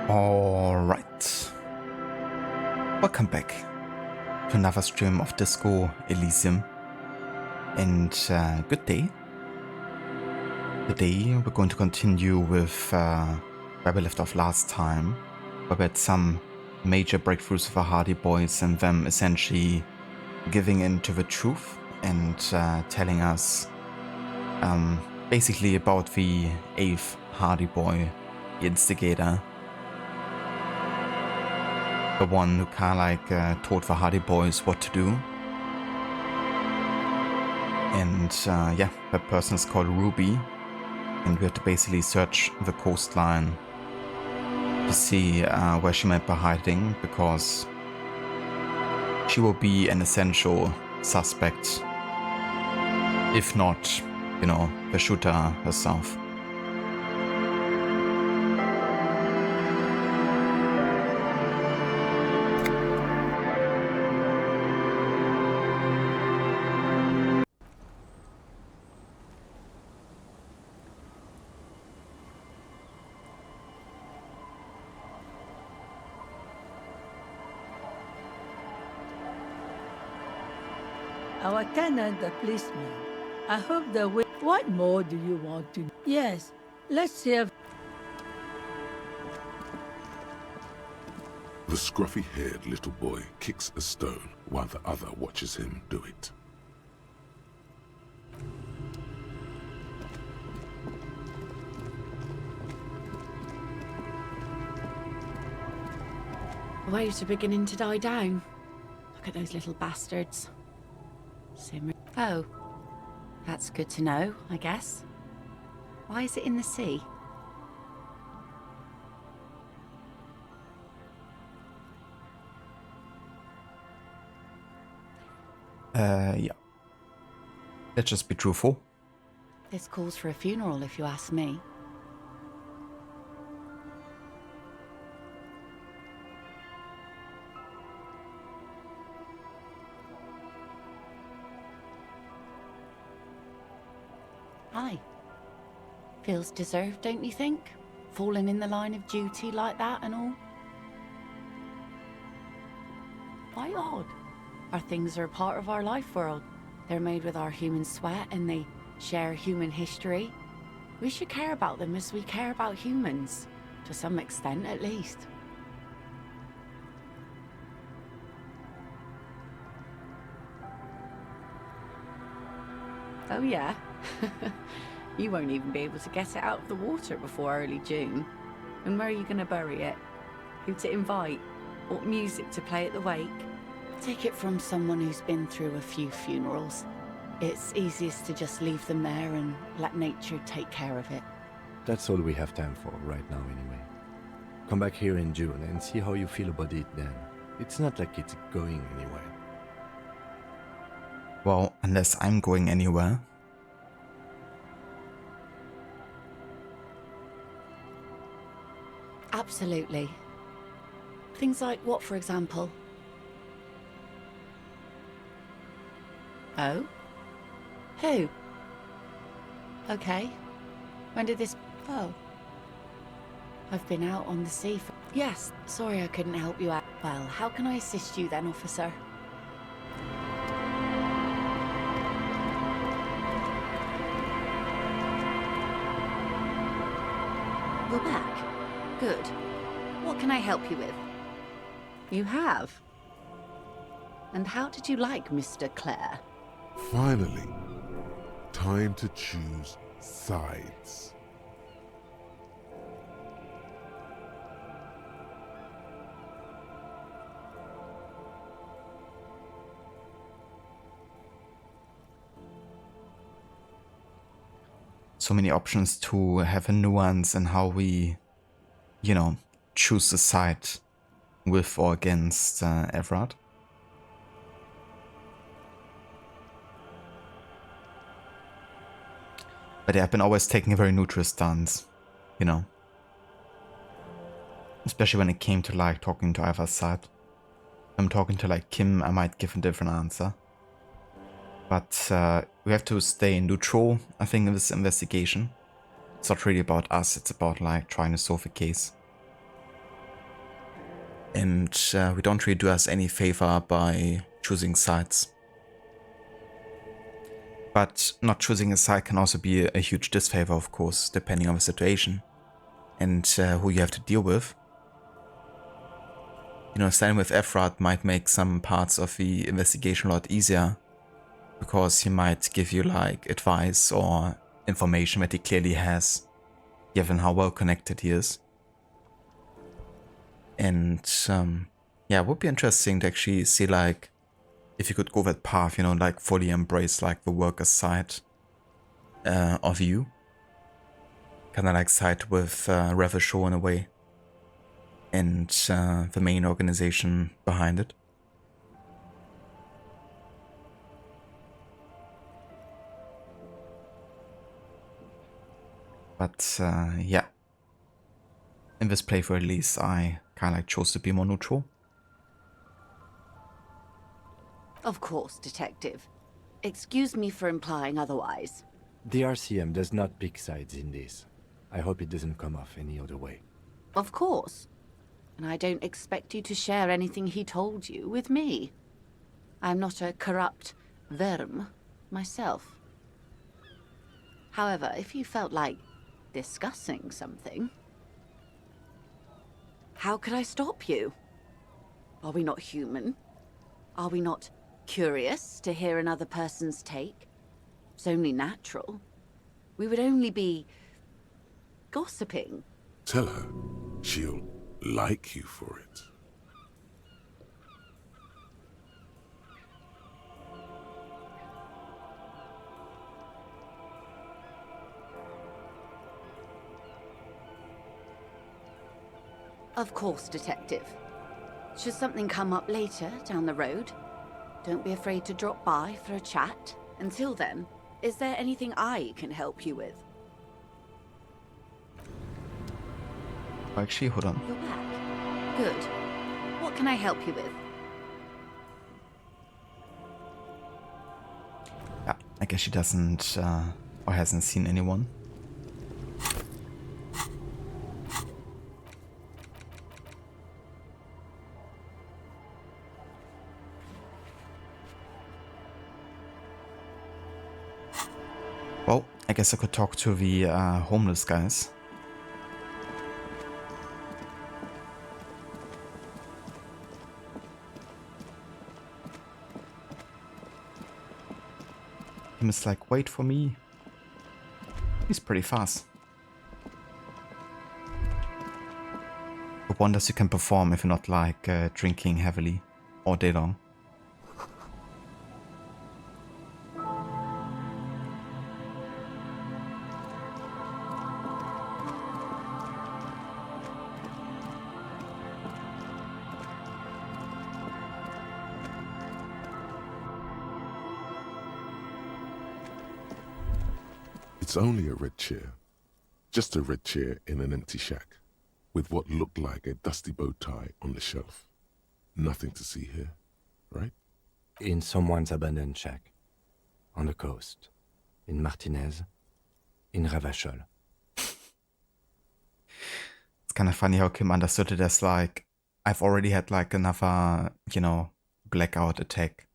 Alright, welcome back to another stream of Disco Elysium, and good day. Today we're going to continue with where we left off last time, where we had some major breakthroughs of the Hardy Boys and them essentially giving in to the truth and telling us basically about the 8th Hardy Boy, the Instigator. The one who kind of like taught the Hardy Boys what to do. And yeah, that person is called Ruby. And we have to basically search the coastline to see where she might be hiding, because she will be an essential suspect. If not, you know, the shooter herself. Our tenant, the policeman. I hope the way. What more do you want to? Yes, let's hear. The scruffy-haired little boy kicks a stone while the other watches him do it. The waves are beginning to die down. Look at those little bastards. Oh, that's good to know, I guess. Why is it in the sea? Yeah. Let's just be truthful. This calls for a funeral, if you ask me. Aye. Feels deserved, don't you think? Falling in the line of duty like that and all? Why odd? Our things are a part of our life world. They're made with our human sweat and they share human history. We should care about them as we care about humans. To some extent, at least. Oh yeah? You won't even be able to get it out of the water before early June. And where are you going to bury it? Who to invite? What music to play at the wake? Take it from someone who's been through a few funerals. It's easiest to just leave them there and let nature take care of it. That's all we have time for right now anyway. Come back here in June and see how you feel about it then. It's not like it's going anywhere. Well, unless I'm going anywhere. Absolutely. Things like what, for example? Oh? Who? Okay. When did this... Oh. I've been out on the sea for... Yes, sorry I couldn't help you out. Well, how can I assist you then, officer? You're back. Good. What can I help you with? You have? And how did you like Mr. Clare? Finally, time to choose sides. So many options to have a nuance in how we, you know, choose the side with or against Everard. But I've been always taking a very neutral stance, you know. Especially when it came to like talking to either side. If I'm talking to like Kim, I might give a different answer. But we have to stay neutral, I think, in this investigation. It's not really about us, it's about like trying to solve a case. And we don't really do us any favor by choosing sides. But not choosing a side can also be a huge disfavor, of course, depending on the situation and who you have to deal with. You know, standing with Efrat might make some parts of the investigation a lot easier, because he might give you like advice or information that he clearly has, given how well connected he is. And yeah, it would be interesting to actually see like if you could go that path, you know, like fully embrace like the worker side of you. Kind of like side with Revel in a way. And the main organization behind it. But yeah, in this playthrough at least, I kind of like chose to be more neutral. Of course, Detective. Excuse me for implying otherwise. The RCM does not pick sides in this. I hope it doesn't come off any other way. Of course. And I don't expect you to share anything he told you with me. I'm not a corrupt verm myself. However, if you felt like discussing something, how could I stop you? Are we not human? Are we not curious to hear another person's take? It's only natural. We would only be gossiping. Tell her she'll like you for it. Of course, Detective. Should something come up later down the road, don't be afraid to drop by for a chat. Until then, is there anything I can help you with? Actually, hold on. You're back. Good. What can I help you with? Yeah, I guess she doesn't or hasn't seen anyone. Well, I guess I could talk to the homeless guys. He must like wait for me. He's pretty fast. What wonders you can perform if you're not like drinking heavily all day long. It's only a red chair. Just a red chair in an empty shack, with what looked like a dusty bow tie on the shelf. Nothing to see here, right? In someone's abandoned shack. On the coast. In Martinez. In Ravachol. It's kind of funny how Kim understood it as like, I've already had like another, you know, blackout attack.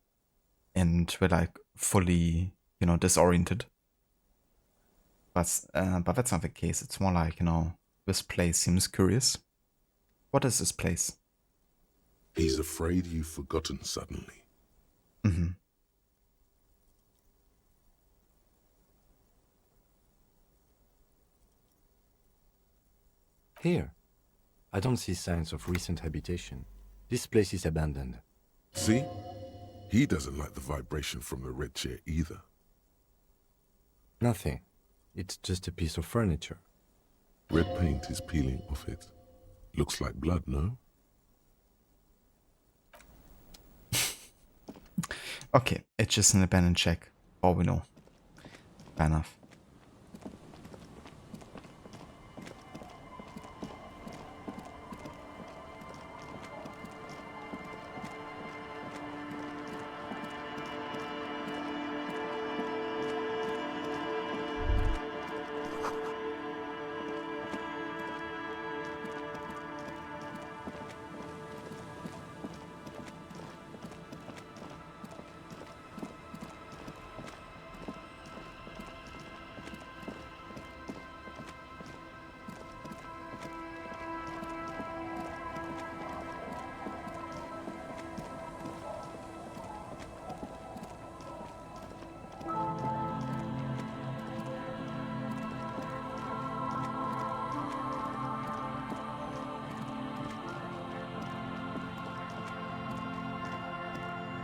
And we're like fully, you know, disoriented. But that's not the case. It's more like, you know, this place seems curious. What is this place? He's afraid you've forgotten suddenly. Mm-hmm. Here. I don't see signs of recent habitation. This place is abandoned. See? He doesn't like the vibration from the red chair either. Nothing. It's just a piece of furniture. Red paint is peeling off it. Looks like blood, no? Okay, it's just an abandoned shack. All we know. Fair enough.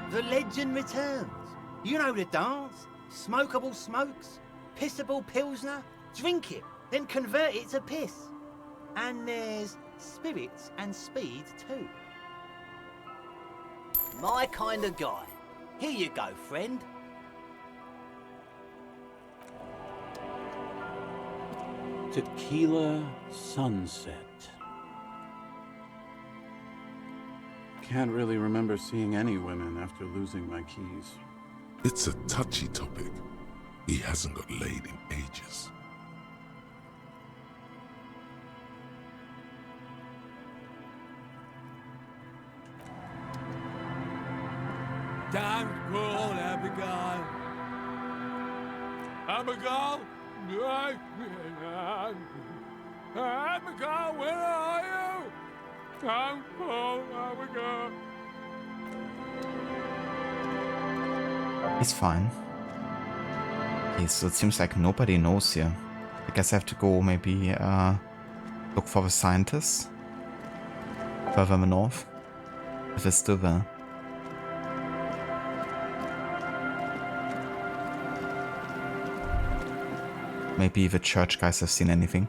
The legend returns. You know the dance. Smokable smokes, pissable pilsner. Drink it, then convert it to piss. And there's spirits and speed too. My kind of guy. Here you go, friend. Tequila sunset. Can't really remember seeing any women after losing my keys. It's a touchy topic. He hasn't got laid in ages. Time to call Abigail. Abigail? Abigail, where are you? Time to call Abigail. He's fine. Okay, so it seems like nobody knows here. I guess I have to go maybe look for the scientists further north, if it's still there. Maybe the church guys have seen anything.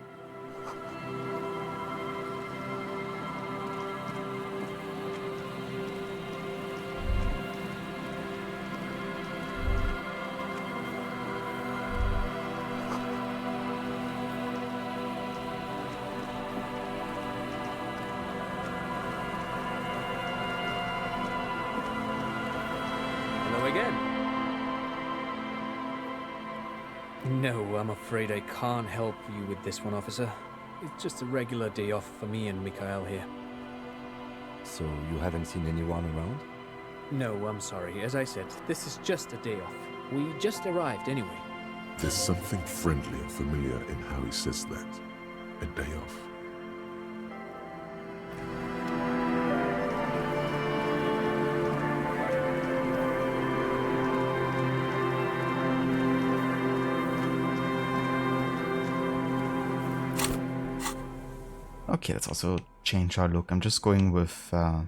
Hello again. No, I'm afraid I can't help you with this one, officer. It's just a regular day off for me and Mikhail here. So you haven't seen anyone around? No, I'm sorry. As I said, this is just a day off. We just arrived anyway. There's something friendly and familiar in how he says that. A day off. Okay, let's also change our look. I'm just going with a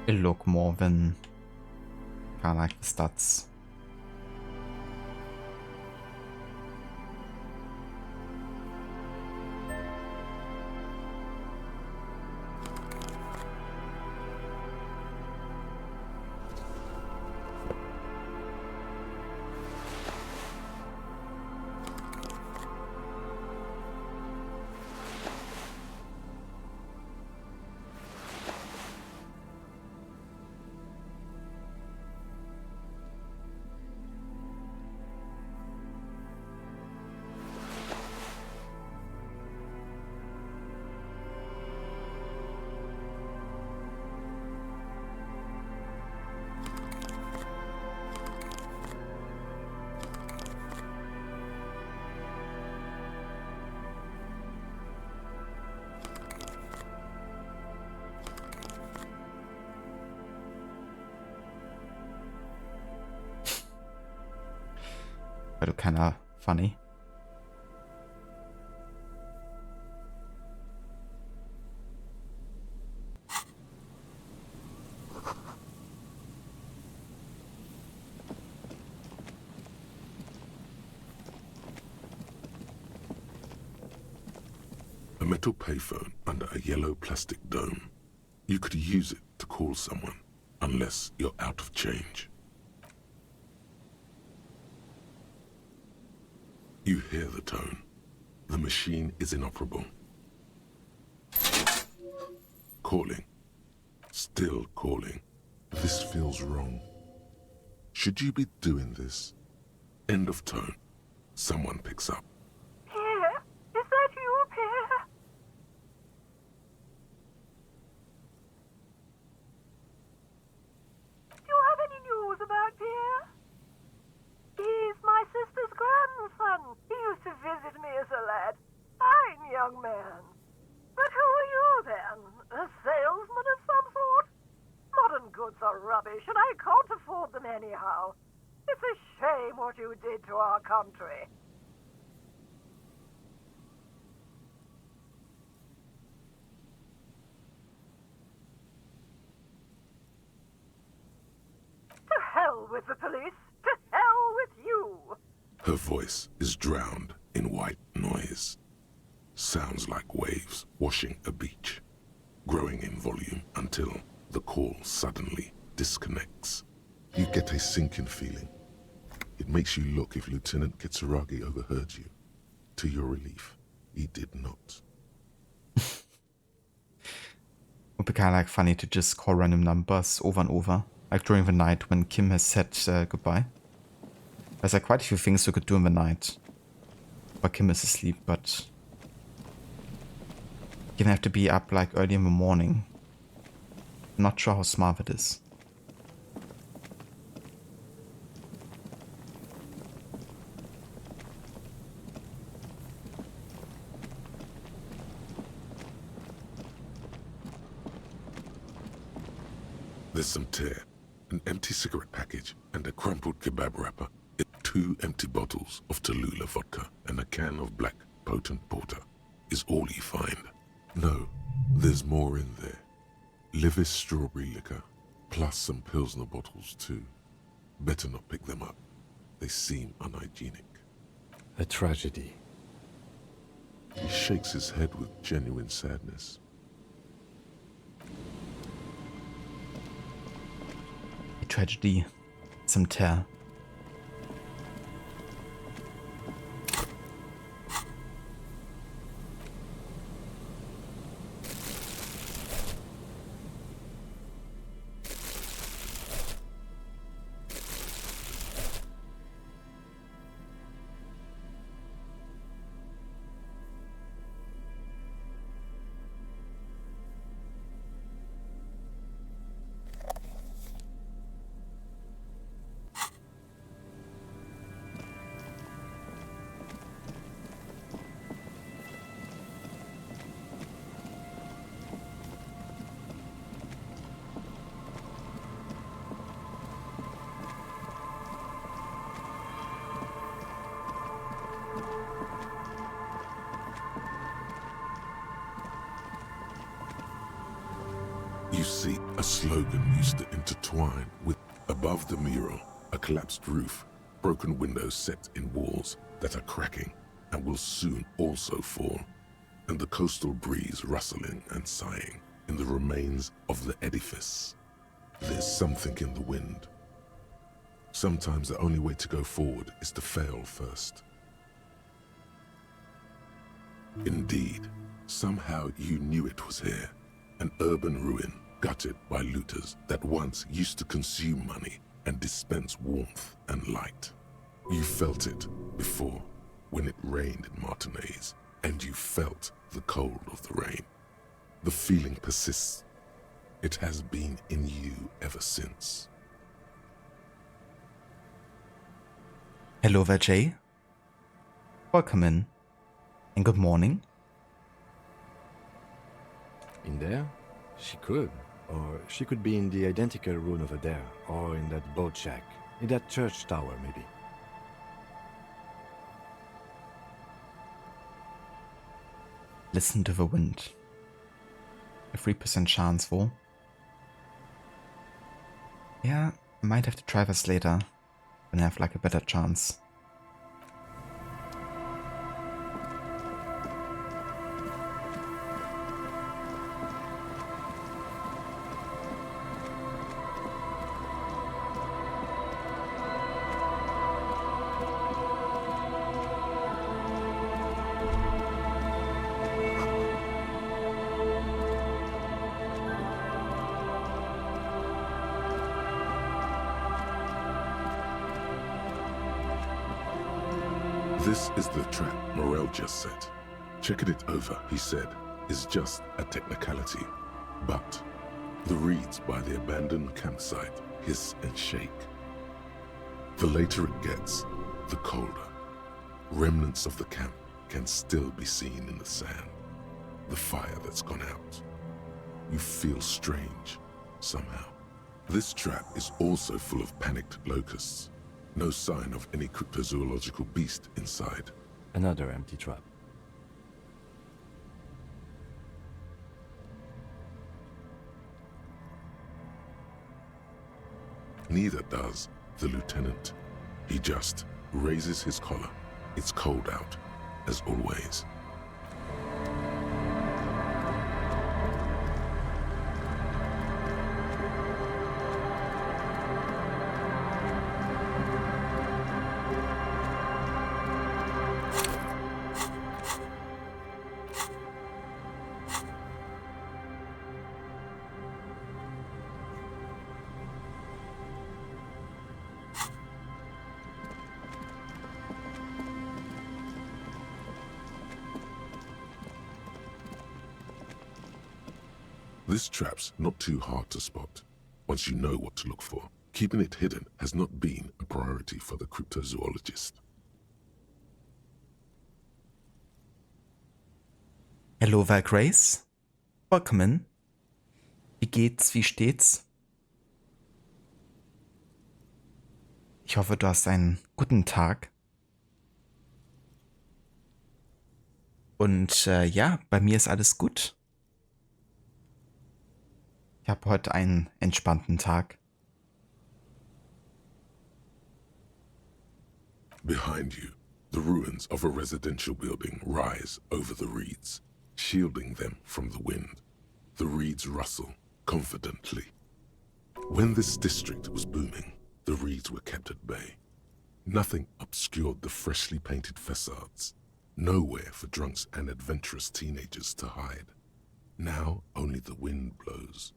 look more than kind of like the stats. But kind of funny. A metal payphone under a yellow plastic dome. You could use it to call someone, unless you're out of change. You hear the tone. The machine is inoperable. Calling. Still calling. This feels wrong. Should you be doing this? End of tone. Someone picks up. Pierre? Is that you, Pierre? Do you have any news about Pierre? He's my sister's grandson. He used to visit me as a lad. Fine young man. But who are you, then? A salesman of some sort? Modern goods are rubbish, and I can't afford them anyhow. It's a shame what you did to our country. hell with the police. To hell with you. Her voice is drowned in white noise. Sounds like waves washing a beach, growing in volume until the call suddenly disconnects. You get a sinking feeling. It makes you look if Lieutenant Kitsuragi overheard you. To your relief, he did not. Would be kind of like funny to just call random numbers over and over, like during the night when Kim has said goodbye. There's like quite a few things you could do in the night while Kim is asleep, but you have to be up like early in the morning. I'm not sure how smart it is. There's some tear, an empty cigarette package, and a crumpled kebab wrapper. 2 empty bottles of Tallulah vodka and a can of black potent porter is all you find. No, there's more in there. Livis strawberry liquor, plus some Pilsner bottles too. Better not pick them up. They seem unhygienic. A tragedy. He shakes his head with genuine sadness. A tragedy. Some tear. You see, a slogan used to intertwine with, above the mural, a collapsed roof, broken windows set in walls that are cracking and will soon also fall, and the coastal breeze rustling and sighing in the remains of the edifice. There's something in the wind. Sometimes the only way to go forward is to fail first. Indeed, somehow you knew it was here, an urban ruin gutted by looters that once used to consume money and dispense warmth and light. You felt it before when it rained in Martinez, and you felt the cold of the rain. The feeling persists. It has been in you ever since. Hello there, Jay. Welcome in. And good morning. In there? She could. Or she could be in the identical room over there, or in that boat shack, in that church tower, maybe. Listen to the wind. A 3% chance though. Yeah, I might have to try this later when I have like a better chance. This is the trap Morel just set. Checking it over, he said, is just a technicality. But the reeds by the abandoned campsite hiss and shake. The later it gets, the colder. Remnants of the camp can still be seen in the sand. The fire that's gone out. You feel strange, somehow. This trap is also full of panicked locusts. No sign of any cryptozoological beast inside. Another empty trap. Neither does The lieutenant, he just raises his collar. It's cold out, as always. This trap's not too hard to spot, once you know what to look for. Keeping it hidden has not been a priority for the cryptozoologist. Hello, Val Grace. Welcome in. Wie geht's? Wie steht's? Ich hoffe, du hast einen guten Tag. Und ja, bei mir ist alles gut. Ich habe heute einen entspannten Tag. Behind you, the ruins of a residential building rise over the reeds, shielding them from the wind. The reeds rustle confidently. When this district was booming, the reeds were kept at bay. Nothing obscured the freshly painted facades. Nowhere for drunks and adventurous teenagers to hide. Now only the wind blows.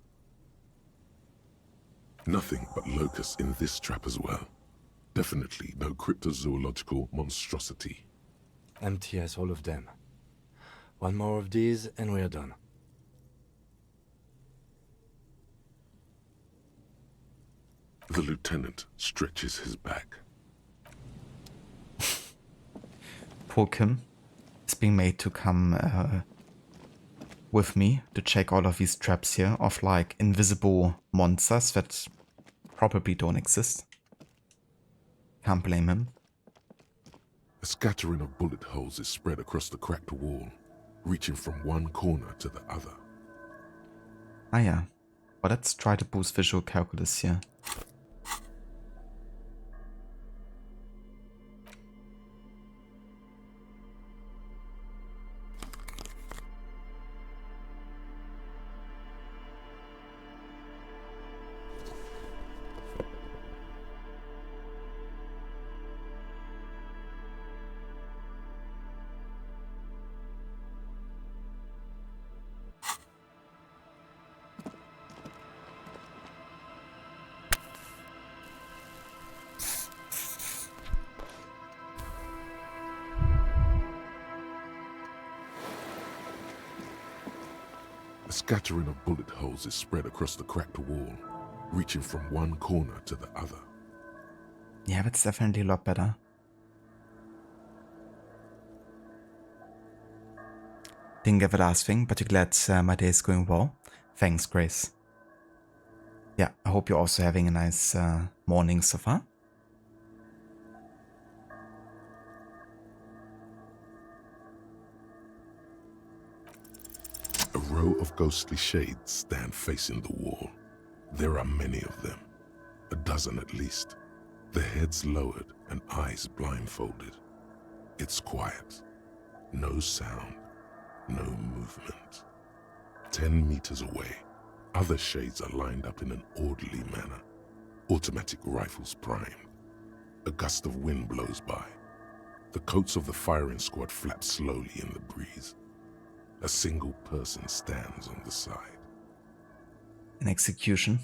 Nothing but locusts in this trap as well. Definitely no cryptozoological monstrosity. Empty as all of them. One more of these and we're done. The lieutenant stretches his back. Poor Kim is being made to come with me to check all of these traps here of like invisible monsters that probably don't exist. Can't blame him. A scattering of bullet holes is spread across the cracked wall, reaching from one corner to the other. Ah ja, but let's try to boost visual calculus here. A scattering of bullet holes is spread across the cracked wall, reaching from one corner to the other. Yeah, that's definitely a lot better. Didn't get the last thing, but you're glad my day is going well. Thanks, Grace. Yeah, I hope you're also having a nice morning so far. A row of ghostly shades stand facing the wall. There are many of them, a dozen at least, their heads lowered and eyes blindfolded. It's quiet, no sound, no movement. 10 meters away, other shades are lined up in an orderly manner, automatic rifles primed. A gust of wind blows by. The coats of the firing squad flap slowly in the breeze. A single person stands on the side. An execution.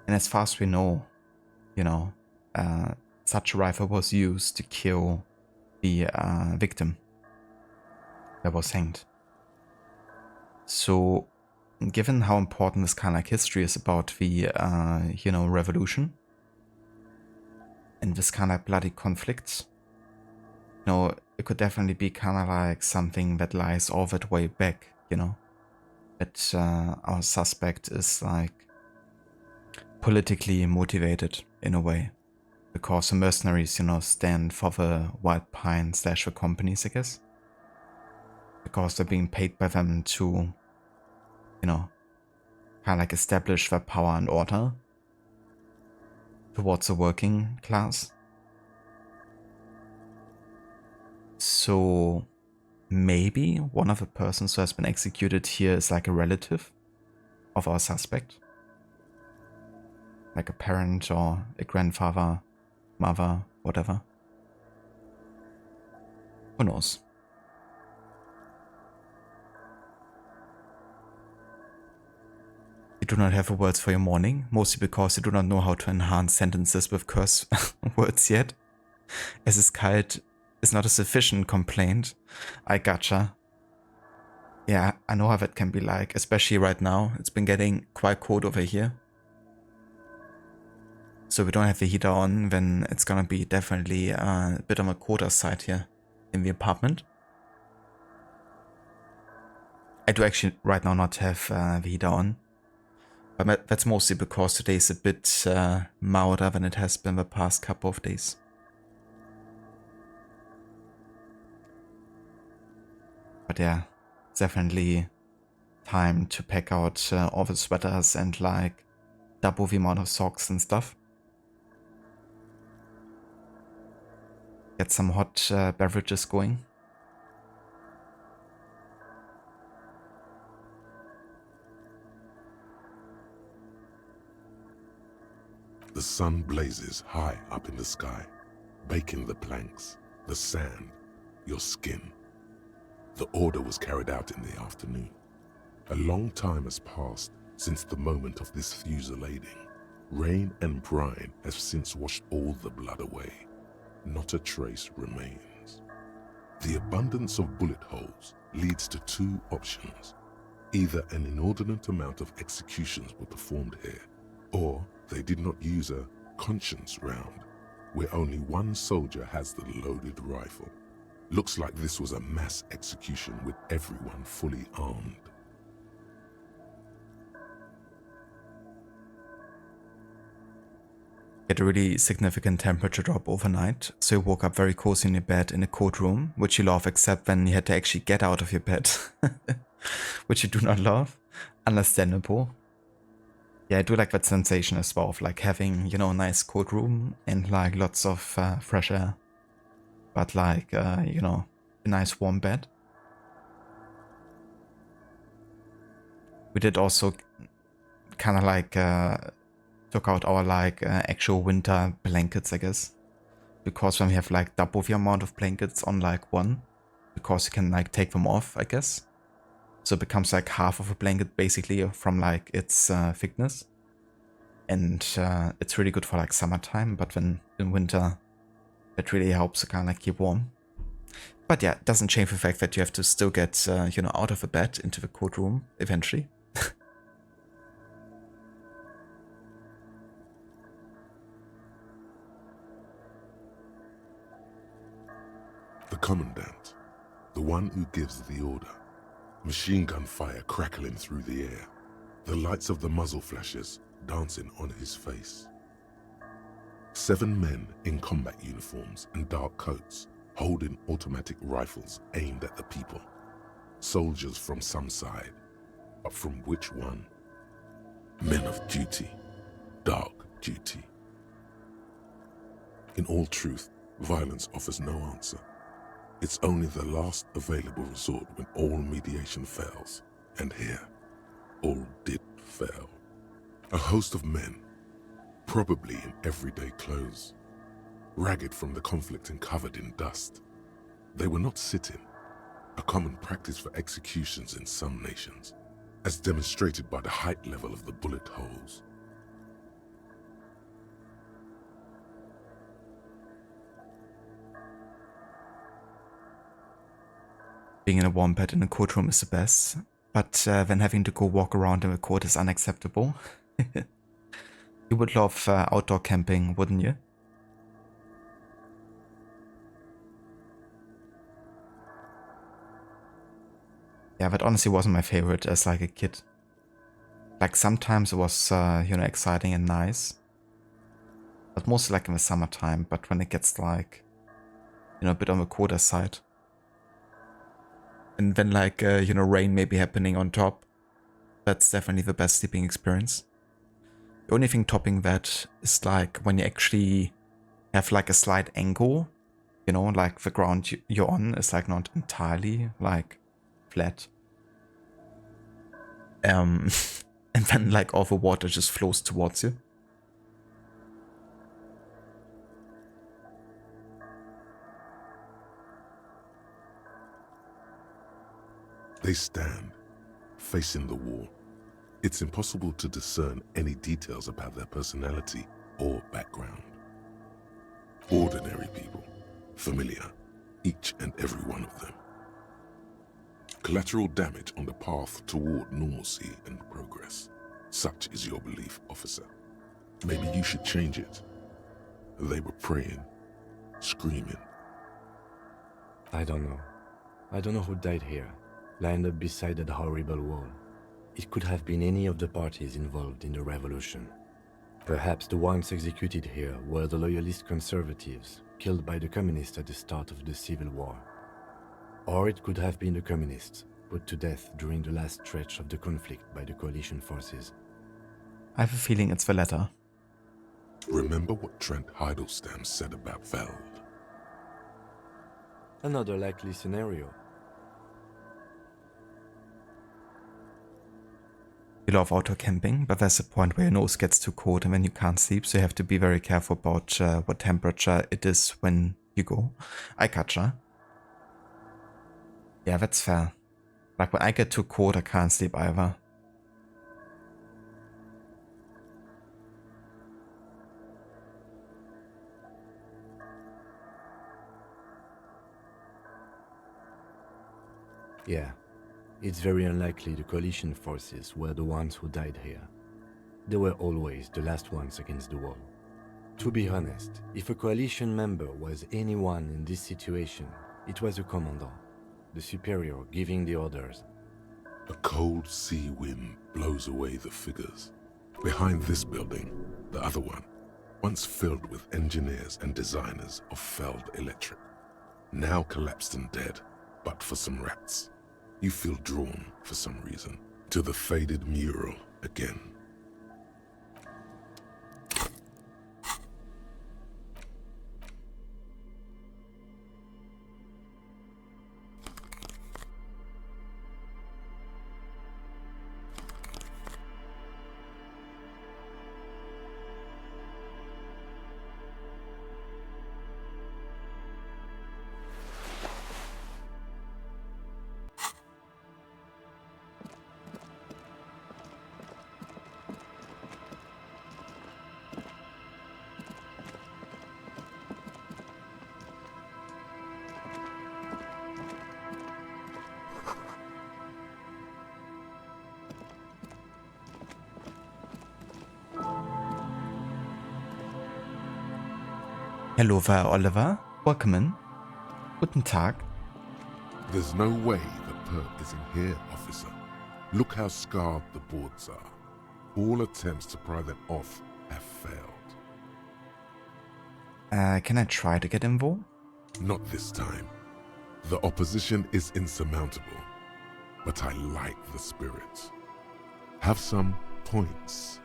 And as far as we know, such a rifle was used to kill the victim that was hanged. So, given how important this kind of like history is about the, revolution and this kind of bloody conflict, it could definitely be kind of like something that lies all that way back, that our suspect is like politically motivated in a way, because the mercenaries, stand for the Wild Pine / the companies, I guess, because they're being paid by them to, kind of like establish their power and order towards a working class. So maybe one of the persons who has been executed here is like a relative of our suspect. Like a parent or a grandfather, mother, whatever. Who knows? You do not have the words for your morning, mostly because you do not know how to enhance sentences with curse words yet. As is kalt is not a sufficient complaint. I gotcha. Yeah, I know how that can be like, especially right now. It's been getting quite cold over here. So we don't have the heater on, then it's gonna be definitely a bit on a colder side here in the apartment. I do actually right now not have the heater on. But that's mostly because today is a bit milder than it has been the past couple of days. But yeah, it's definitely time to pack out all the sweaters and like double the amount of socks and stuff. Get some hot beverages going. The sun blazes high up in the sky, baking the planks, the sand, your skin. The order was carried out in the afternoon. A long time has passed since the moment of this fusillading. Rain and brine have since washed all the blood away. Not a trace remains. The abundance of bullet holes leads to two options. Either an inordinate amount of executions were performed here, or they did not use a conscience round, where only one soldier has the loaded rifle. Looks like this was a mass execution with everyone fully armed. Get a really significant temperature drop overnight, so you woke up very cozy in your bed in a cold room, which you love except when you had to actually get out of your bed, which you do not love. Understandable. Yeah, I do like that sensation as well of like having, you know, a nice cold room and like lots of fresh air. But like, you know, a nice warm bed. We did also kind of like took out our like actual winter blankets, I guess. Because when we have like double the amount of blankets on like one, because you can like take them off, I guess. So it becomes like half of a blanket basically from like its thickness. And it's really good for like summertime, but when in winter, it really helps to kind of like keep warm. But yeah, it doesn't change the fact that you have to still get, you know, out of the bed into the cold room eventually. The commandant, the one who gives the order. Machine gun fire crackling through the air. The lights of the muzzle flashes dancing on his face. 7 men in combat uniforms and dark coats, holding automatic rifles aimed at the people. Soldiers from some side, but from which one? Men of duty, dark duty. In all truth, violence offers no answer. It's only the last available resort when all mediation fails. And here, all did fail. A host of men, probably in everyday clothes, ragged from the conflict and covered in dust. They were not sitting, a common practice for executions in some nations, as demonstrated by the height level of the bullet holes. Being in a warm bed in a cold room is the best, but then having to go walk around in the cold is unacceptable. You would love outdoor camping, wouldn't you? Yeah, that honestly wasn't my favorite as like a kid. Like sometimes it was, you know, exciting and nice. But mostly like in the summertime, but when it gets like, you know, a bit on the colder side. And then like, you know, rain may be happening on top. That's definitely the best sleeping experience. The only thing topping that is like when you actually have like a slight angle, you know, like the ground you're on is like not entirely like flat. And then like all the water just flows towards you. They stand, facing the wall. It's impossible to discern any details about their personality or background. Ordinary people, familiar, each and every one of them. Collateral damage on the path toward normalcy and progress. Such is your belief, officer. Maybe you should change it. They were praying, screaming. I don't know. I don't know who died here, lined up beside that horrible wall. It could have been any of the parties involved in the revolution. Perhaps the ones executed here were the loyalist conservatives, killed by the communists at the start of the Civil War. Or it could have been the communists, put to death during the last stretch of the conflict by the coalition forces. I have a feeling it's the latter. Remember what Trent Heidelstein said about Veld? Another likely scenario. You love outdoor camping, but there's a point where your nose gets too cold and then you can't sleep, so you have to be very careful about what temperature it is when you go. I gotcha. Yeah, that's fair. Like when I get too cold, I can't sleep either. Yeah. It's very unlikely the coalition forces were the ones who died here. They were always the last ones against the wall. To be honest, if a coalition member was anyone in this situation, it was a commandant, the superior giving the orders. A cold sea wind blows away the figures. Behind this building, the other one, once filled with engineers and designers of Feld Electric, now collapsed and dead, but for some rats. You feel drawn, for some reason, to the faded mural again. Hello there, Oliver. Welcome in. Guten Tag. There's no way the perp isn't here, officer. Look how scarred the boards are. All attempts to pry them off have failed. Can I try to get involved? Not this time. The opposition is insurmountable, but I like the spirit. Have some points.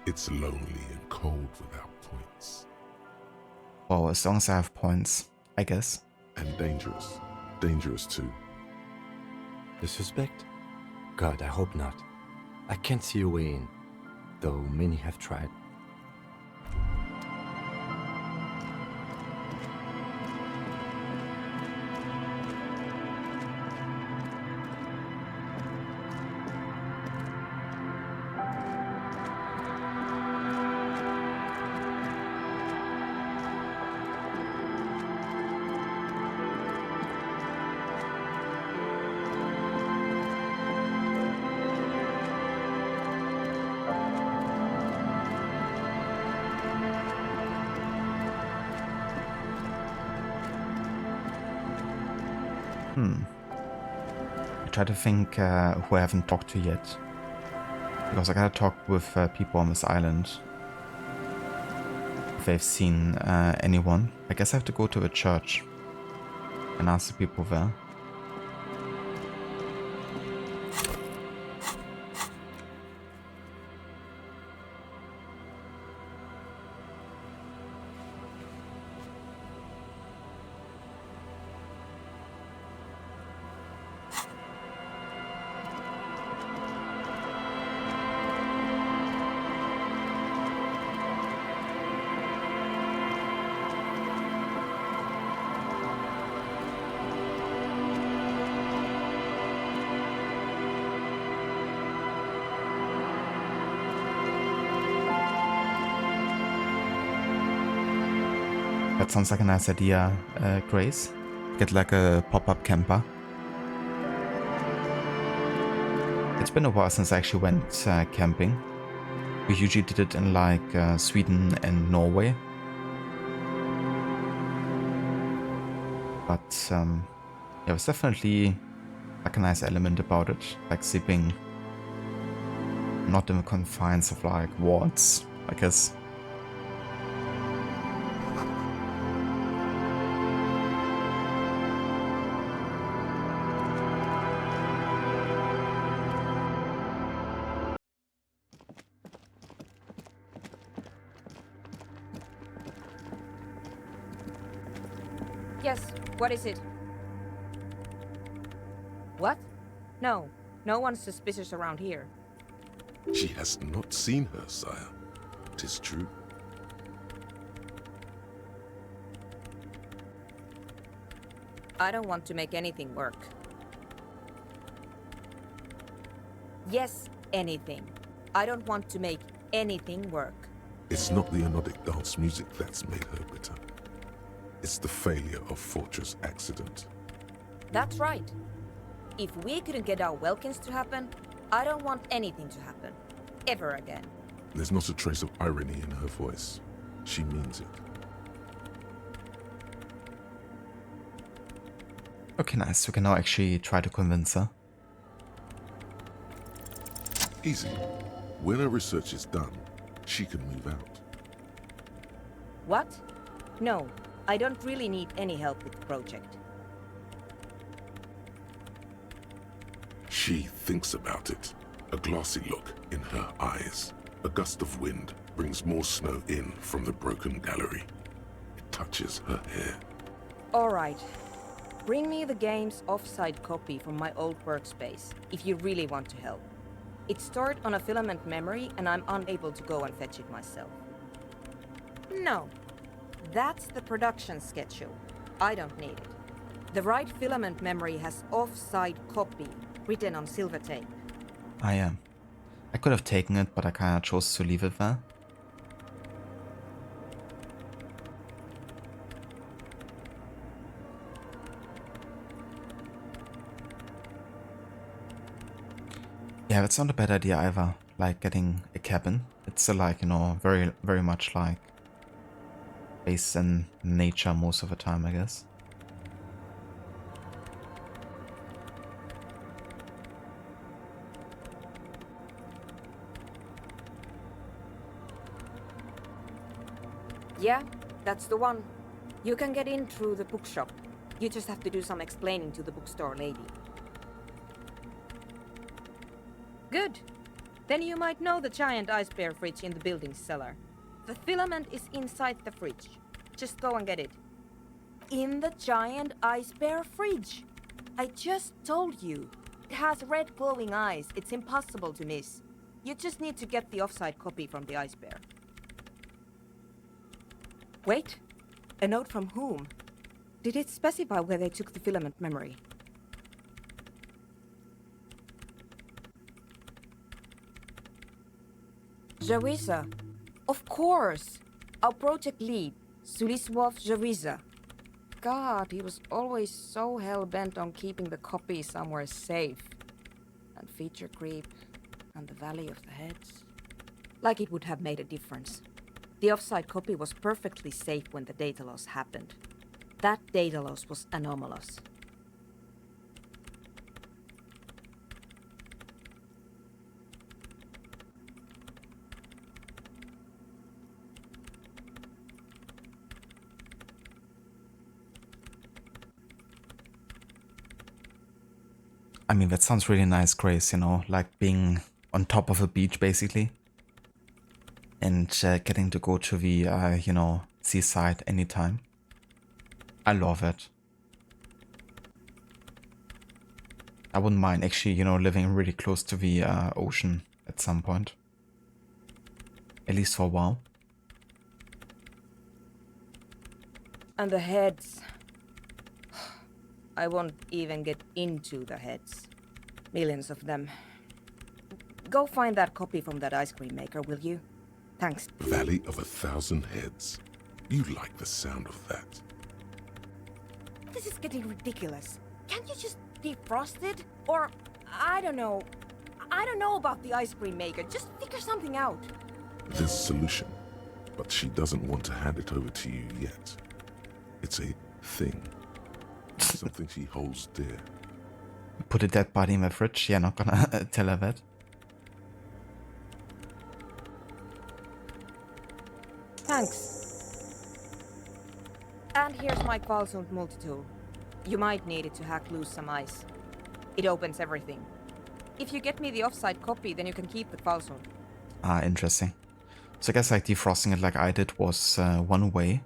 It's lonely and cold without points. Well, as long as I have points, I guess. And dangerous. Dangerous too. The suspect? God, I hope not. I can't see a way in, though many have tried. I try to think who I haven't talked to yet. Because I gotta talk with people on this island. If they've seen anyone. I guess I have to go to a church and ask the people there. That sounds like a nice idea, Grace. Get like a pop-up camper. It's been a while since I actually went camping. We usually did it in like Sweden and Norway. But yeah, it was definitely like a nice element about it. Like sleeping not in the confines of like wards, I guess. Yes, what is it? What? No, no one's suspicious around here. She has not seen her, sire. 'Tis true. I don't want to make anything work. Yes, anything. I don't want to make anything work. It's not the anodic dance music that's made her bitter. It's the failure of Fortress Accident. That's right. If we couldn't get our Welkins to happen, I don't want anything to happen. Ever again. There's not a trace of irony in her voice. She means it. Okay, nice. We can now actually try to convince her. Easy. When her research is done, she can move out. What? No, I don't really need any help with the project. She thinks about it. A glassy look in her eyes. A gust of wind brings more snow in from the broken gallery. It touches her hair. All right. Bring me the game's offside copy from my old workspace, if you really want to help. It's stored on a filament memory, and I'm unable to go and fetch it myself. No. That's the production schedule. I don't need it. The right filament memory has offside copy, written on silver tape. I am. I could have taken it, but I kinda chose to leave it there. Yeah, that's not a bad idea either. Like getting a cabin. It's still like, you know, very, very much like based in nature most of the time, I guess. Yeah, that's the one. You can get in through the bookshop. You just have to do some explaining to the bookstore lady. Good. Then you might know the giant ice bear fridge in the building's cellar. The filament is inside the fridge. Just go and get it. In the giant ice bear fridge. I just told you. It has red glowing eyes. It's impossible to miss. You just need to get the offside copy from the ice bear. Wait. A note from whom? Did it specify where they took the filament memory? Jawiza. Of course. Our project lead, Suliswov Jawiza. God, he was always so hell-bent on keeping the copy somewhere safe. And feature creep, and the Valley of the Heads. Like it would have made a difference. The offside copy was perfectly safe when the data loss happened. That data loss was anomalous. I mean, that sounds really nice, Grace, you know, like being on top of a beach, basically. And getting to go to the, you know, seaside anytime. I love it. I wouldn't mind actually, you know, living really close to the ocean at some point. At least for a while. And the heads. I won't even get into the heads. Millions of them. Go find that copy from that ice cream maker, will you? Thanks. Valley of 1,000 Heads. You like the sound of that. This is getting ridiculous. Can't you just defrost it? Or, I don't know. I don't know about the ice cream maker. Just figure something out. There's a solution, but she doesn't want to hand it over to you yet. It's a thing. Something she holds dear. Put a dead body in my fridge. Yeah, not gonna tell her that. Thanks. And here's my Qualsund multi-tool. You might need it to hack loose some ice. It opens everything. If you get me the offsite copy, then you can keep the Qualsund. Ah, interesting. So I guess like defrosting it like I did was one way.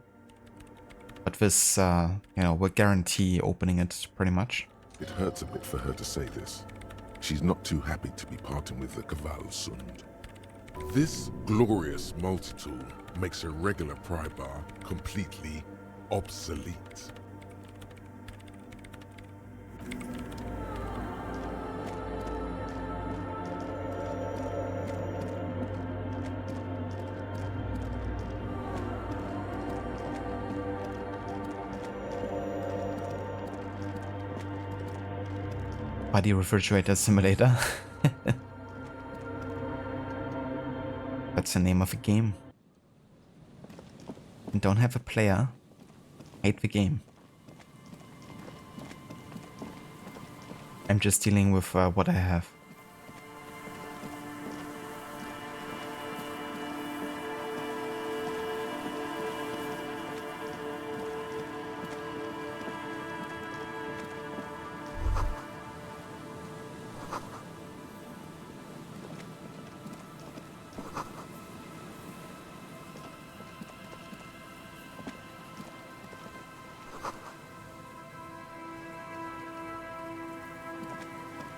But this, you know, will guarantee opening it pretty much. It hurts a bit for her to say this. She's not too happy to be parting with the Kvalsund. This glorious multi-tool makes a regular pry bar completely obsolete. Body refrigerator simulator. That's the name of a game. And don't have a player. Hate the game. I'm just dealing with what I have.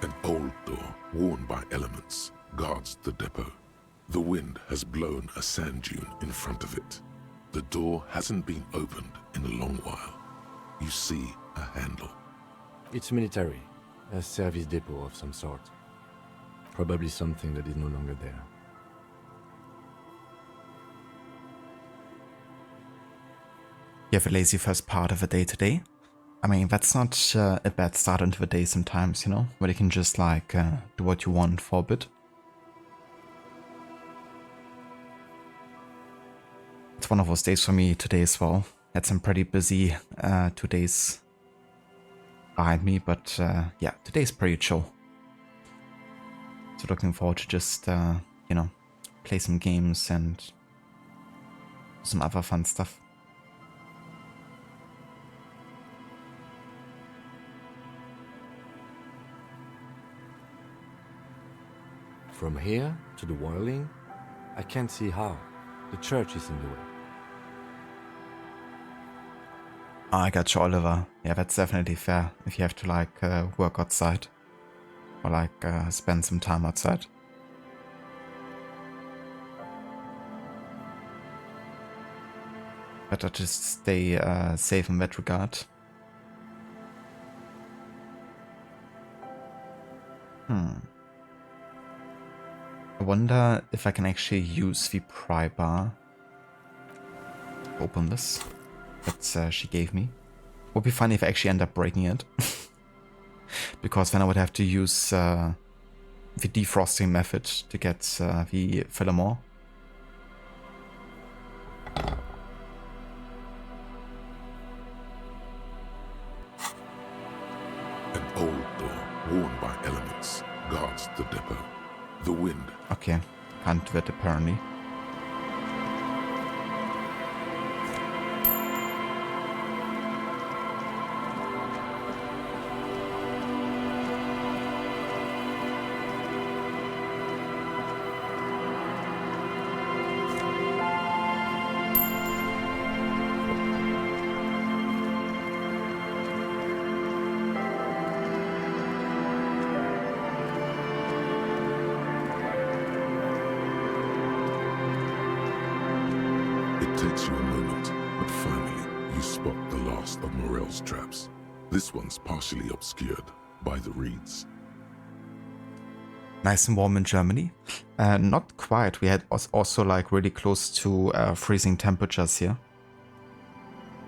An old door, worn by elements, guards the depot. The wind has blown a sand dune in front of it. The door hasn't been opened in a long while. You see a handle. It's military. A service depot of some sort. Probably something that is no longer there. You have a lazy first part of a day today. I mean, that's not a bad start into the day sometimes, you know, where you can just like do what you want for a bit. It's one of those days for me today as well. Had some pretty busy 2 days behind me, but yeah, today's pretty chill. So looking forward to just, you know, play some games and some other fun stuff. From here to the whirling, I can't see how. The church is in the way. I got you, Oliver. Yeah, that's definitely fair if you have to like work outside or like spend some time outside. Better just stay safe in that regard. I wonder if I can actually use the pry bar to open this that she gave me. Would be funny if I actually end up breaking it. Because then I would have to use the defrosting method to get the filament. An old door, worn by elements, guards the depot. The wind. Okay, can't do it apparently. Takes you a moment, but finally you spot the last of Morel's traps. This one's partially obscured by the reeds. Nice and warm in Germany. Not quite. We had also like really close to freezing temperatures here.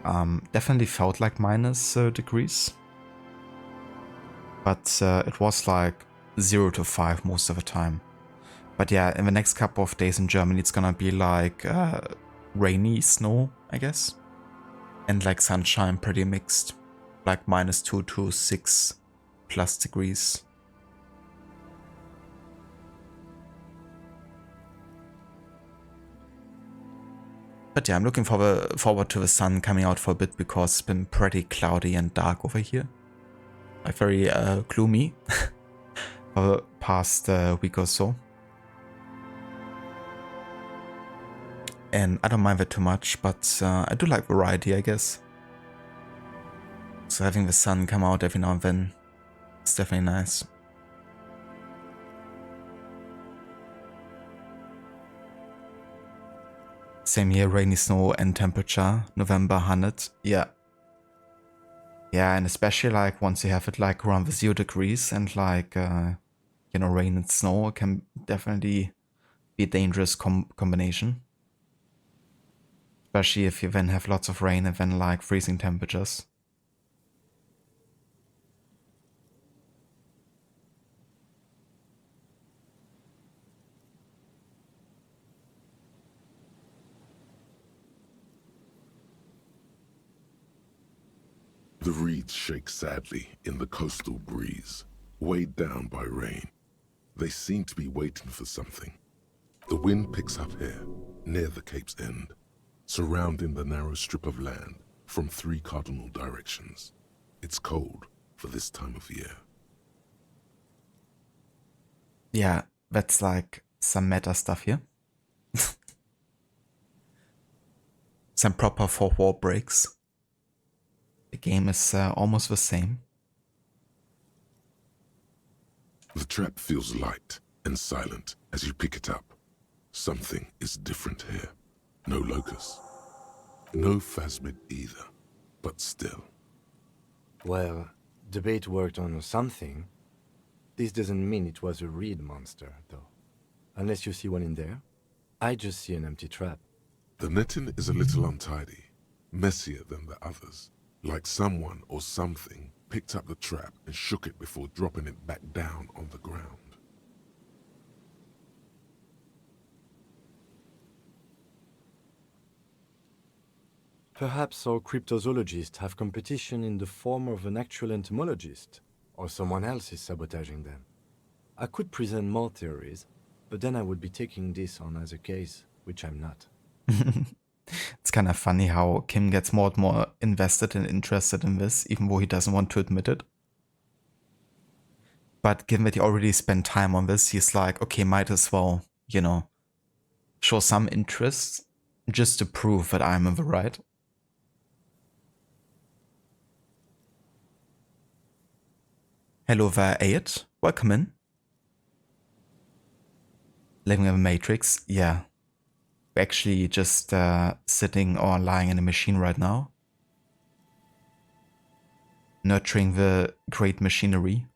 Definitely felt like minus degrees. But it was like 0 to 5 most of the time. But yeah, in the next couple of days in Germany, it's gonna be like rainy snow, I guess. And like sunshine, pretty mixed. Like -2 to 6 plus degrees. But yeah, I'm looking forward to the sun coming out for a bit because it's been pretty cloudy and dark over here. Like very gloomy for the past week or so. And I don't mind that too much, but I do like variety, I guess. So having the sun come out every now and then is definitely nice. Same here, rainy snow and temperature, November 100, yeah. Yeah, and especially like once you have it like around the 0 degrees and like, you know, rain and snow, it can definitely be a dangerous combination. Especially if you then have lots of rain and then like freezing temperatures. The reeds shake sadly in the coastal breeze, weighed down by rain. They seem to be waiting for something. The wind picks up here, near the cape's end, surrounding the narrow strip of land from 3 cardinal directions. It's cold for this time of year. Yeah, that's like some meta stuff here. Some proper 4 war breaks. The game is almost the same. The trap feels light and silent as you pick it up. Something is different here. No locust. No phasmid either, but still. Well, the bait worked on something. This doesn't mean it was a reed monster, though. Unless you see one in there. I just see an empty trap. The netting is a little untidy, messier than the others. Like someone or something picked up the trap and shook it before dropping it back down on the ground. Perhaps our cryptozoologists have competition in the form of an actual entomologist, or someone else is sabotaging them. I could present more theories, but then I would be taking this on as a case, which I'm not. It's kind of funny how Kim gets more and more invested and interested in this, even though he doesn't want to admit it. But given that he already spent time on this, he's like, okay, might as well, you know, show some interest just to prove that I'm in the right. Hello there, Ayat. Welcome in. Living in the Matrix, yeah. We're actually just sitting or lying in a machine right now. Nurturing the great machinery.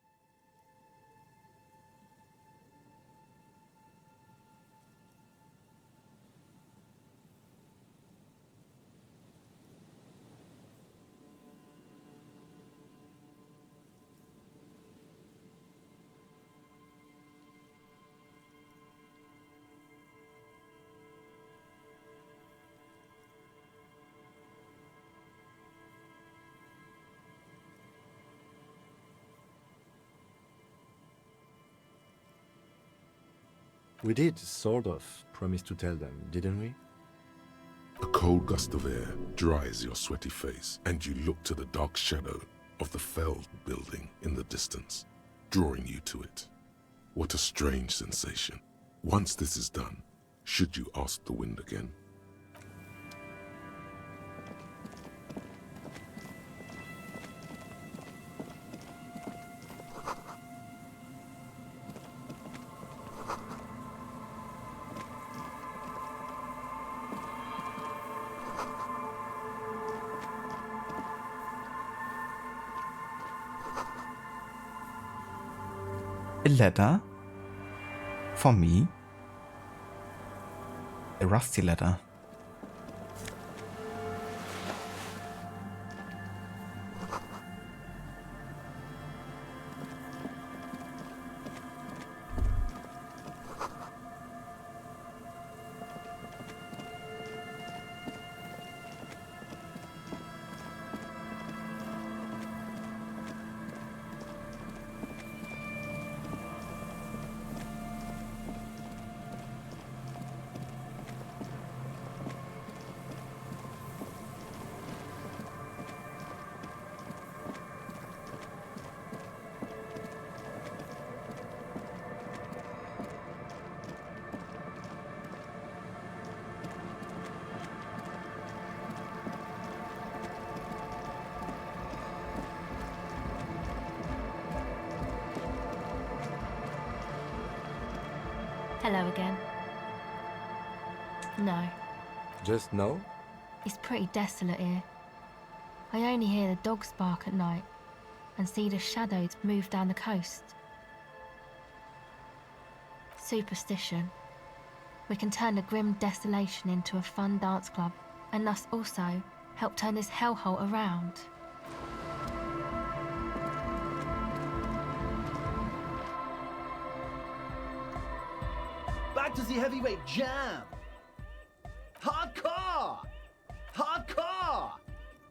We did, sort of, promise to tell them, didn't we? A cold gust of air dries your sweaty face, and you look to the dark shadow of the felled building in the distance, drawing you to it. What a strange sensation. Once this is done, should you ask the wind again? A letter? For me? A rusty letter. Hello again. No, Just no? it's pretty desolate here. I only hear the dogs bark at night and see the shadows move down the coast. Superstition. We can turn the grim desolation into a fun dance club and thus also help turn this hellhole around. Back to the heavyweight jam! Hardcore! Hardcore!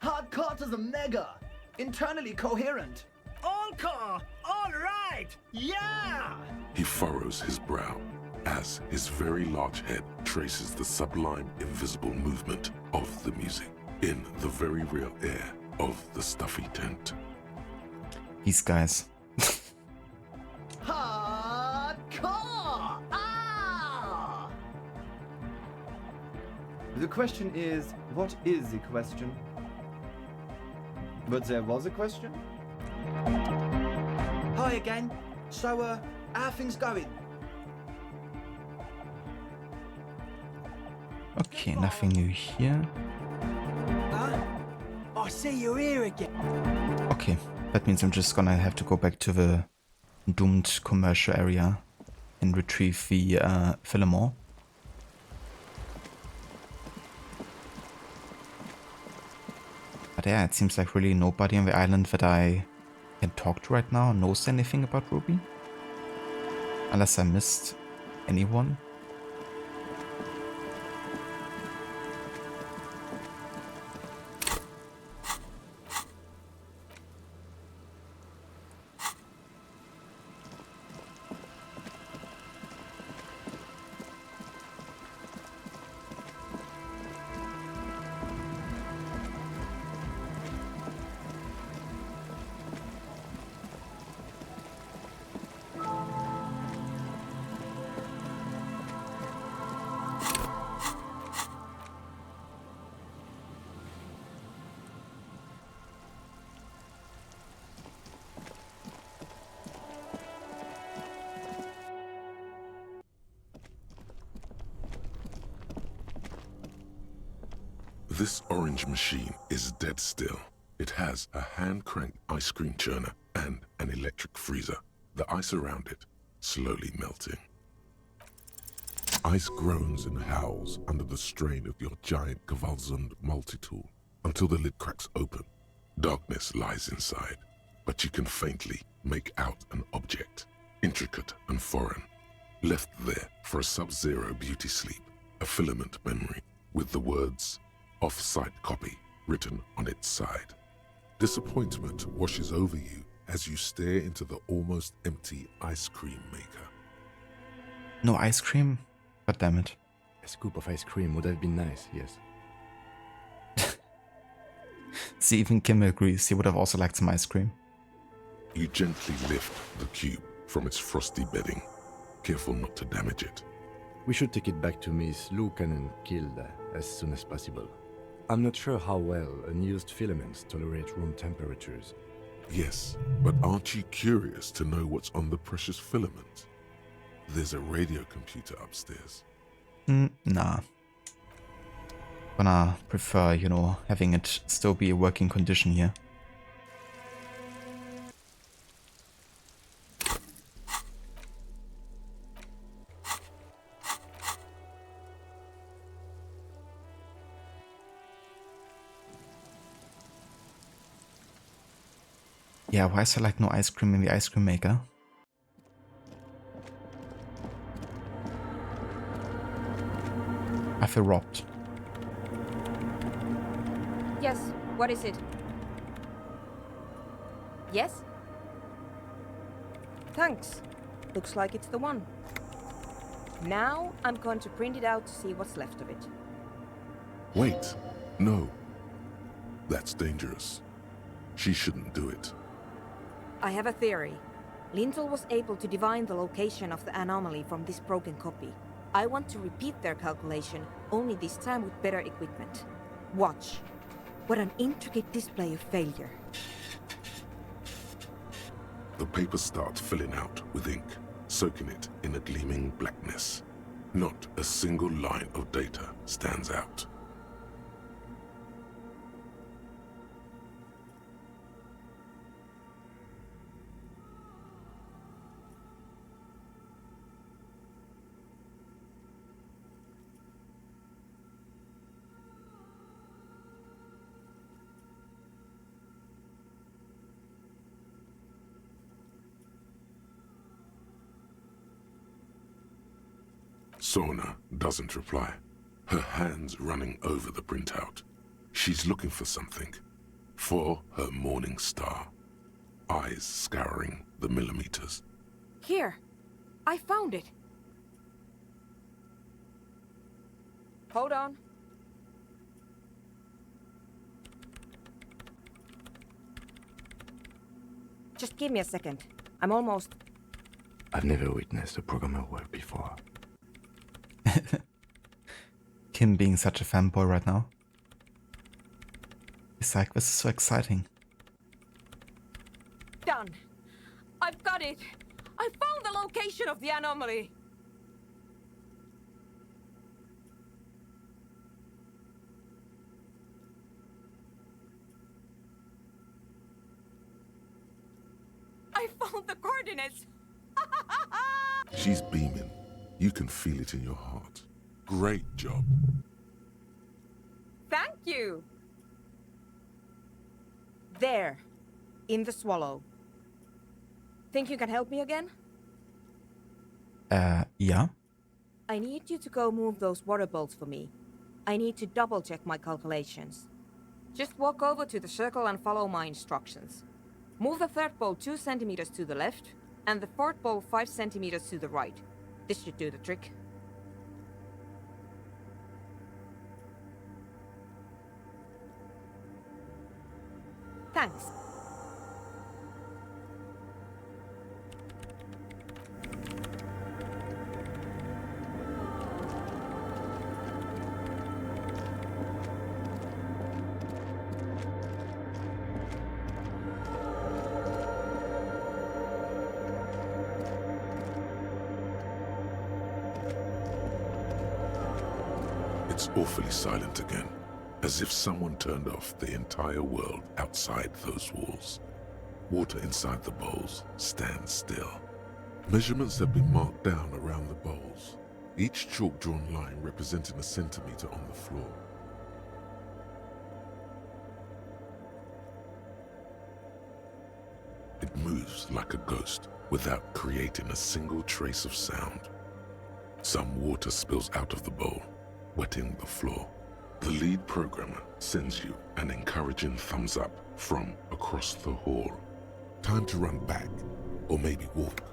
Hardcore to the mega! Internally coherent! All car! All right! Yeah! He furrows his brow as his very large head traces the sublime invisible movement of the music in the very real air of the stuffy tent. These guys. Hardcore! Ah! The question is, what is the question? But there was a question? Hi again. So, how are things going? Okay, nothing new here. I see you're here again. Okay, that means I'm just gonna have to go back to the doomed commercial area and retrieve the Philemon. But yeah, it seems like really nobody on the island that I can talk to right now knows anything about Ruby. Unless I missed anyone. This orange machine is dead still. It has a hand-cranked ice cream churner and an electric freezer, the ice around it slowly melting. Ice groans and howls under the strain of your giant Gewaltsund multi-tool until the lid cracks open. Darkness lies inside, but you can faintly make out an object, intricate and foreign, left there for a sub-zero beauty sleep, a filament memory with the words "off-site copy" written on its side. Disappointment washes over you as you stare into the almost empty ice cream maker. No ice cream? God damn it. A scoop of ice cream would have been nice, yes. See, even Kim agrees he would have also liked some ice cream. You gently lift the cube from its frosty bedding, careful not to damage it. We should take it back to Miss Lukanen Kilde as soon as possible. I'm not sure how well unused filaments tolerate room temperatures. Yes, but aren't you curious to know what's on the precious filament? There's a radio computer upstairs. Nah. Gonna prefer, you know, having it still be a working condition here. Yeah, why is there like no ice cream in the ice cream maker? I feel robbed. Yes, what is it? Yes? Thanks. Looks like it's the one. Now I'm going to print it out to see what's left of it. Wait, no. That's dangerous. She shouldn't do it. I have a theory. Lintel was able to divine the location of the anomaly from this broken copy. I want to repeat their calculation, only this time with better equipment. Watch. What an intricate display of failure. The paper starts filling out with ink, soaking it in a gleaming blackness. Not a single line of data stands out. Sona doesn't reply, her hands running over the printout. She's looking for something. For her morning star. Eyes scouring the millimeters. Here, I found it. Hold on. Just give me a second. I'm almost... I've never witnessed a programmer work before. Kim being such a fanboy right now. He's like, this is so exciting. Done. I've got it. I found the location of the anomaly. I found the coordinates. She's beaming. You can feel it in your heart. Great job. Thank you. There, in the swallow. Think you can help me again? Yeah. I need you to go move those water bolts for me. I need to double check my calculations. Just walk over to the circle and follow my instructions. Move the third bolt 2 centimeters to the left, and the fourth bolt 5 centimeters to the right. This should do the trick. Thanks. It's awfully silent again, as if someone turned off the entire world outside those walls. Water inside the bowls stands still. Measurements have been marked down around the bowls, each chalk-drawn line representing a centimeter on the floor. It moves like a ghost without creating a single trace of sound. Some water spills out of the bowl, wetting the floor. The lead programmer sends you an encouraging thumbs up from across the hall. Time to run back, or maybe walk.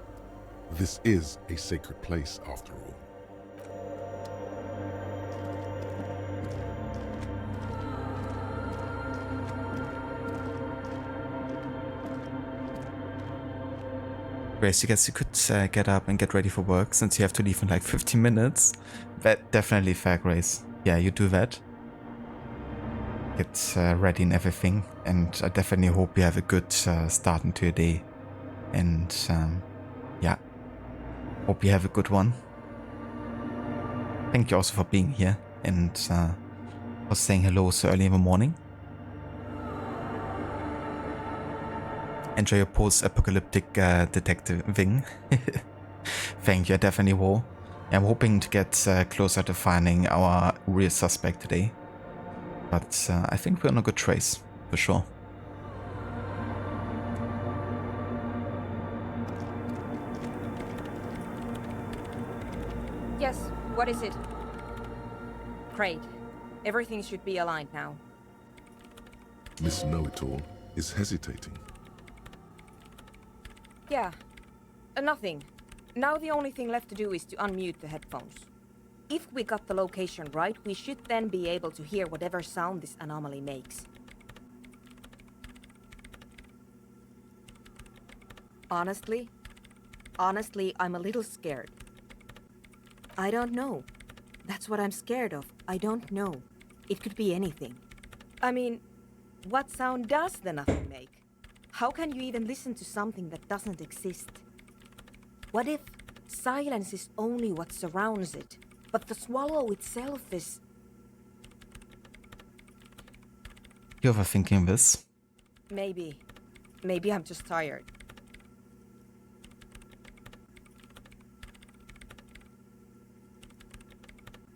This is a sacred place after all. Grace, you guess you could get up and get ready for work since you have to leave in like 15 minutes. That definitely fair, Grace. Yeah, you do that. Get ready and everything. And I definitely hope you have a good start into your day. And yeah, hope you have a good one. Thank you also for being here and for saying hello so early in the morning. Enjoy your post-apocalyptic detectiving. Thank you, I definitely will. I'm hoping to get closer to finding our real suspect today. But I think we're on a good trace, for sure. Yes, what is it? Great. Everything should be aligned now. Miss Know-It-All is hesitating. Yeah, nothing. Now the only thing left to do is to unmute the headphones. If we got the location right, we should then be able to hear whatever sound this anomaly makes. Honestly, I'm a little scared. I don't know. That's what I'm scared of. I don't know. It could be anything. I mean, what sound does the nothing make? How can you even listen to something that doesn't exist? What if silence is only what surrounds it, but the swallow itself is... You overthinking this? Maybe. Maybe I'm just tired.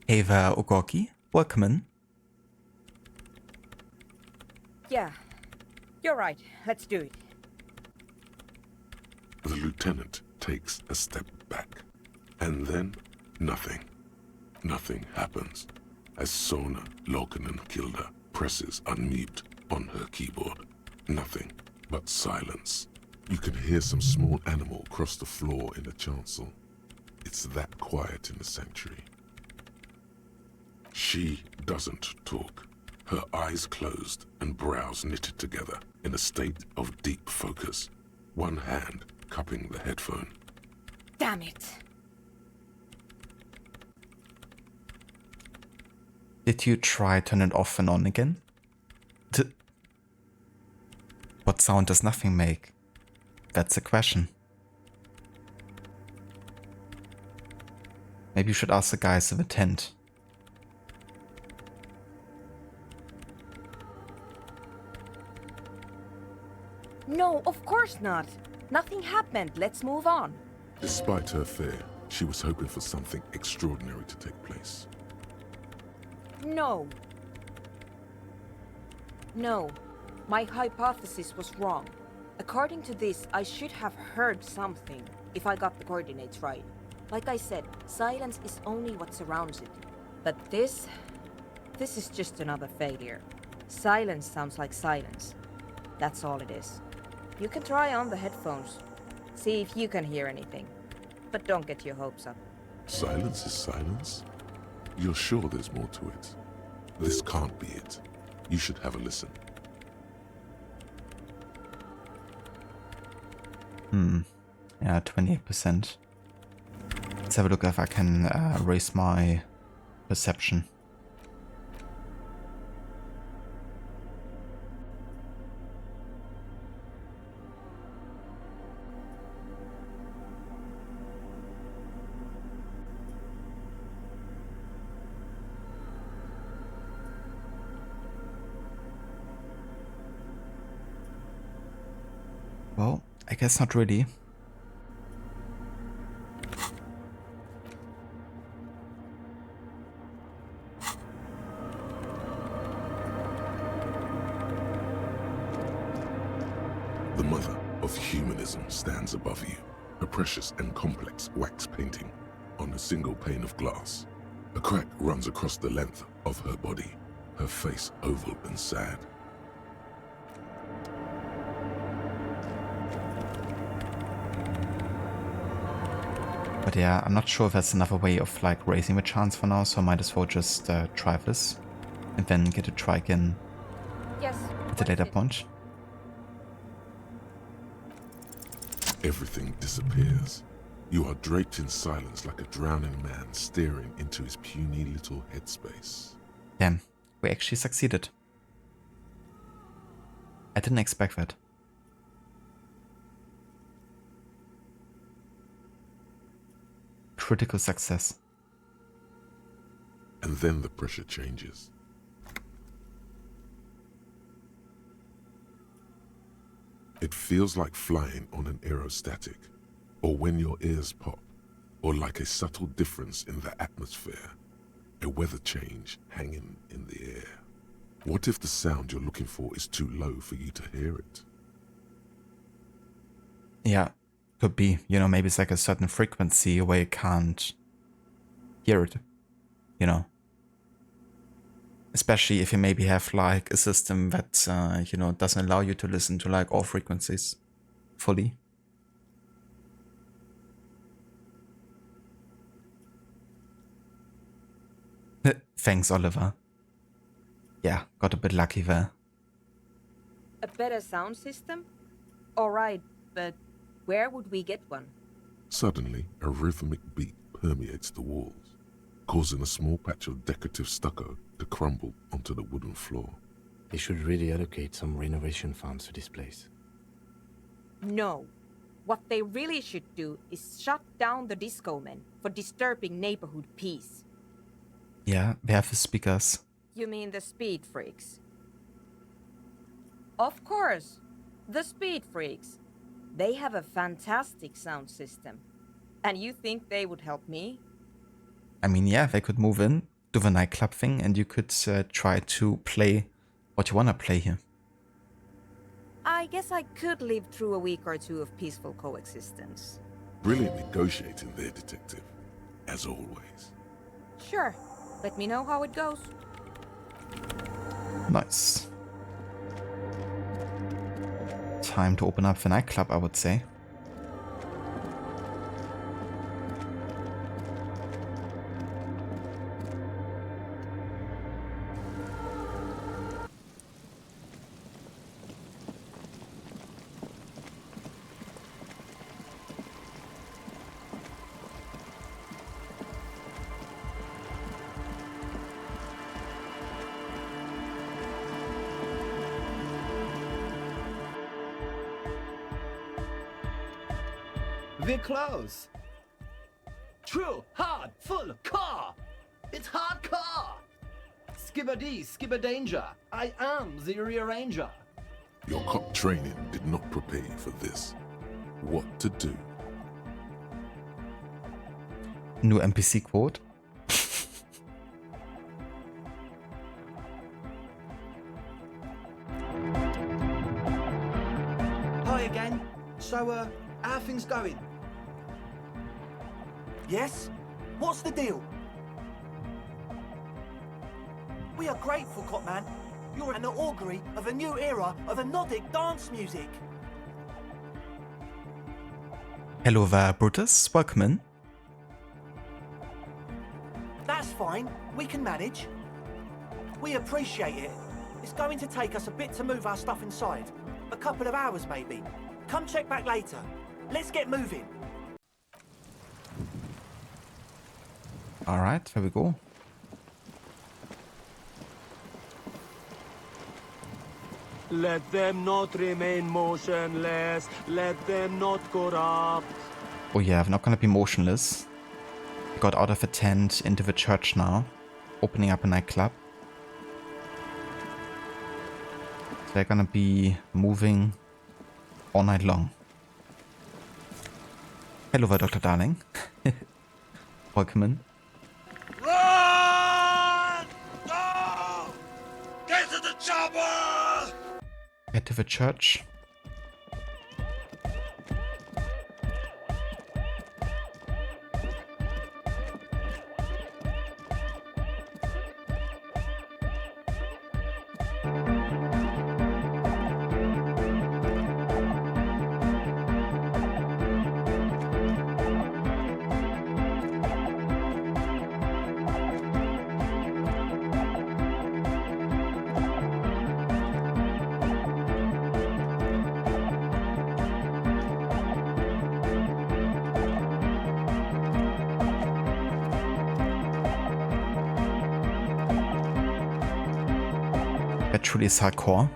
Ava Ogoki, welcome in. Yeah, you're right. Let's do it. The lieutenant takes a step back, and then nothing. Nothing happens as Sona Lokanen-Kilda presses unmute on her keyboard. Nothing but silence. You can hear some small animal cross the floor in the chancel. It's that quiet in the sanctuary. She doesn't talk. Her eyes closed and brows knitted together in a state of deep focus. One hand cupping the headphone. Damn it! Did you try turn it off and on again? What sound does nothing make? That's a question. Maybe you should ask the guys of the tent. No, of course not. Nothing happened. Let's move on. Despite her fear, she was hoping for something extraordinary to take place. No. No. My hypothesis was wrong. According to this, I should have heard something, if I got the coordinates right. Like I said, silence is only what surrounds it. But this is just another failure. Silence sounds like silence. That's all it is. You can try on the headphones. See if you can hear anything. But don't get your hopes up. Silence is silence? You're sure there's more to it? This can't be it. You should have a listen. Yeah, 28%. Let's have a look if I can raise my perception. Well, I guess not really. The mother of humanism stands above you, a precious and complex wax painting on a single pane of glass. A crack runs across the length of her body, her face oval and sad. But yeah, I'm not sure if that's another way of like raising the chance for now, so I might as well just try this and then get to try again Yes. at a later point. Everything disappears. You are draped in silence like a drowning man staring into his puny little headspace. Damn, we actually succeeded. I didn't expect that. Critical success. And then the pressure changes. It feels like flying on an aerostatic, or when your ears pop, or like a subtle difference in the atmosphere, a weather change hanging in the air. What if the sound you're looking for is too low for you to hear it? Yeah, could be. You know, maybe it's like a certain frequency where you can't hear it. You know? Especially if you maybe have like a system that, you know, doesn't allow you to listen to like all frequencies fully. Thanks, Oliver. Yeah, got a bit lucky there. A better sound system? Alright, but where would we get one? Suddenly, a rhythmic beat permeates the walls, causing a small patch of decorative stucco to crumble onto the wooden floor. They should really allocate some renovation funds to this place. No. What they really should do is shut down the disco men for disturbing neighborhood peace. Yeah, we have the speakers. You mean the speed freaks? Of course, the speed freaks. They have a fantastic sound system. And you think they would help me? I mean, yeah, they could move in, do the nightclub thing, and you could try to play what you want to play here. I guess I could live through a week or two of peaceful coexistence. Brilliant negotiating there, Detective. As always. Sure. Let me know how it goes. Nice. Time to open up the nightclub, I would say. We're close. True, hard, full, car. It's hardcore. Skibber-dee, skibber-danger. I am the rearranger. Your cop training did not prepare you for this. What to do? New NPC quote. Hi again. So, how are things going? Yes? What's the deal? We are grateful, Copman. You're an augury of a new era of Nordic dance music. Hello there, Brutus. Welcome in. That's fine. We can manage. We appreciate it. It's going to take us a bit to move our stuff inside. A couple of hours, maybe. Come check back later. Let's get moving. Alright, here we go. Let them not remain motionless. Let them not corrupt. Oh yeah, I'm not gonna be motionless. Got out of a tent into the church now. Opening up a nightclub. They're gonna be moving all night long. Hello there, Dr. Darling. Welcome in. Run! Go! Get to the chopper! Head to the church. That truly is hardcore.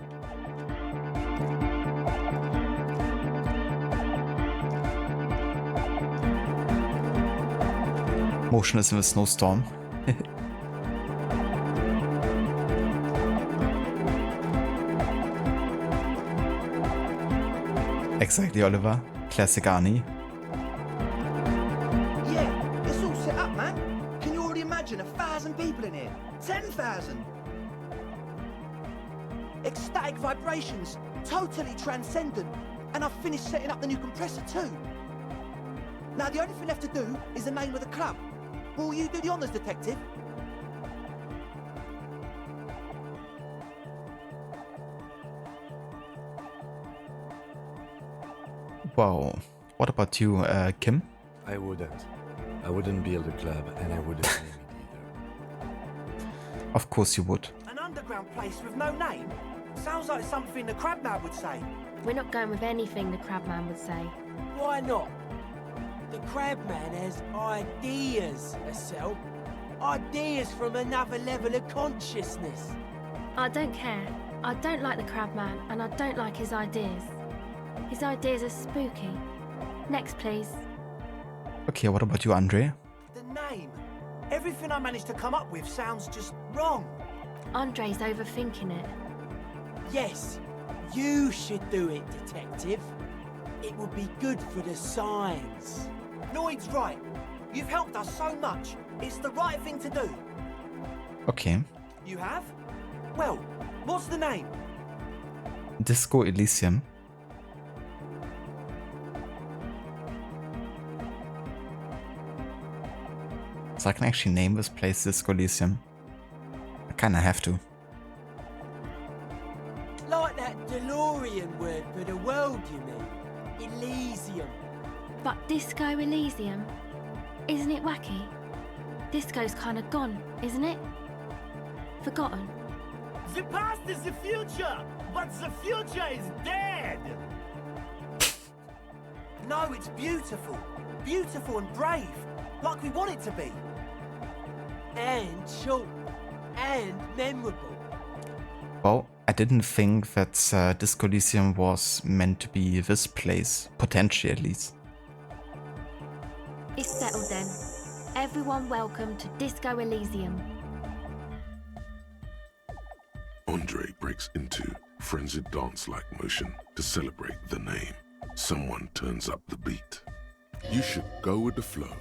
Motionless in a snowstorm. Exactly, Oliver. Classic Arnie. Yeah, it's all set up, man. Can you already imagine 1,000 people in here? 10,000? Ecstatic vibrations, totally transcendent. And I've finished setting up the new compressor too. Now the only thing left to do is the name of the club. Will you do the honours, detective? Wow. What about you, Kim? I wouldn't build a club, and I wouldn't name it either. Of course you would. An underground place with no name? Sounds like something the Crabman would say. We're not going with anything the Crabman would say. Why not? The Crabman has ideas, Estelle. Ideas from another level of consciousness. I don't care. I don't like the Crabman, and I don't like his ideas. His ideas are spooky. Next, please. Okay, what about you, Andre? The name. Everything I managed to come up with sounds just wrong. Andre's overthinking it. Yes, you should do it, Detective. It would be good for the science. Noid's right. You've helped us so much. It's the right thing to do. Okay. You have? Well, what's the name? Disco Elysium. So I can actually name this place Disco Elysium. I kinda have to. Like that DeLorean word for the world, you mean? Elysium. But Disco Elysium? Isn't it wacky? Disco's kind of gone, isn't it? Forgotten. The past is the future, but the future is dead. No, it's beautiful. Beautiful and brave. Like we want it to be. And short. And memorable. Well, I didn't think that Disco Elysium was meant to be this place. Potentially, at least. It's settled then. Everyone welcome to Disco Elysium. Andre breaks into frenzied dance-like motion to celebrate the name. Someone turns up the beat. You should go with the flow.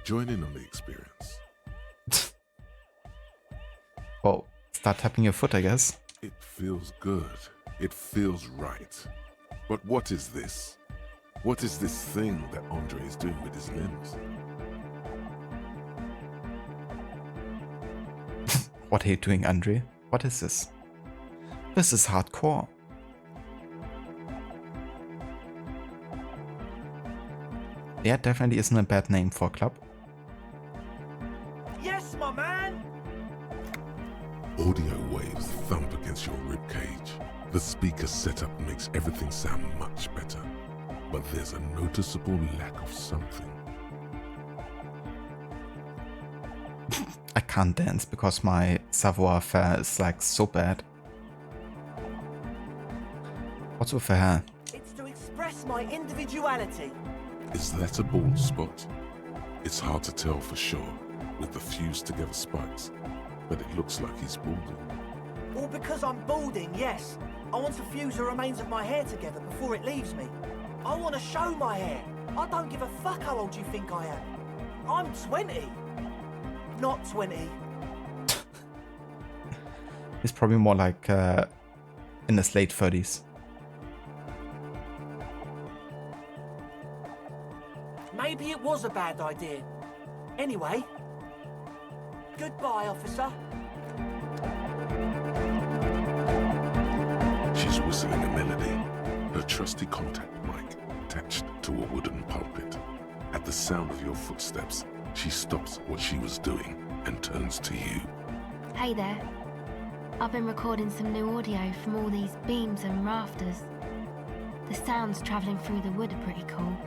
Join in on the experience. Well, start tapping your foot, I guess. It feels good. It feels right. But what is this? What is this thing that Andre is doing with his limbs? What are you doing, Andre? What is this? This is hardcore. Yeah, definitely isn't a bad name for a club. Yes, my man! Audio waves thump against your ribcage. The speaker setup makes everything sound much better. But there's a noticeable lack of something. I can't dance because my savoir-faire is like so bad. What's with her hair? It's to express my individuality. Is that a bald spot? It's hard to tell for sure with the fused together spikes, but it looks like he's balding. All because I'm balding, yes. I want to fuse the remains of my hair together before it leaves me. I want to show my hair. I don't give a fuck how old you think I am. I'm 20. Not 20. He's probably more like in his late 30s. Maybe it was a bad idea. Anyway, goodbye, officer. She's whistling a melody, her trusty contact mic attached to a wooden pulpit. At the sound of your footsteps, she stops what she was doing and turns to you. Hey there. I've been recording some new audio from all these beams and rafters. The sounds travelling through the wood are pretty cool.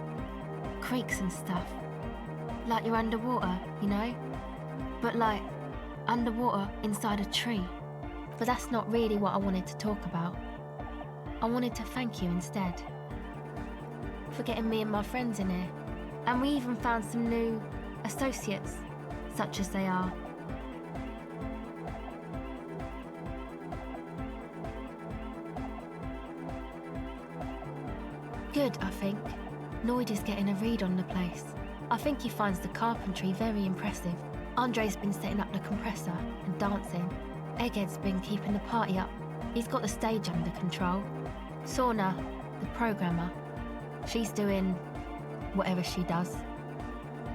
Creaks and stuff. Like you're underwater, you know? But like, underwater inside a tree. But that's not really what I wanted to talk about. I wanted to thank you instead. For getting me and my friends in here. And we even found some new associates, such as they are. Good, I think. Noid is getting a read on the place. I think he finds the carpentry very impressive. Andre's been setting up the compressor and dancing. Egghead's been keeping the party up. He's got the stage under control. Sorna, the programmer, she's doing whatever she does.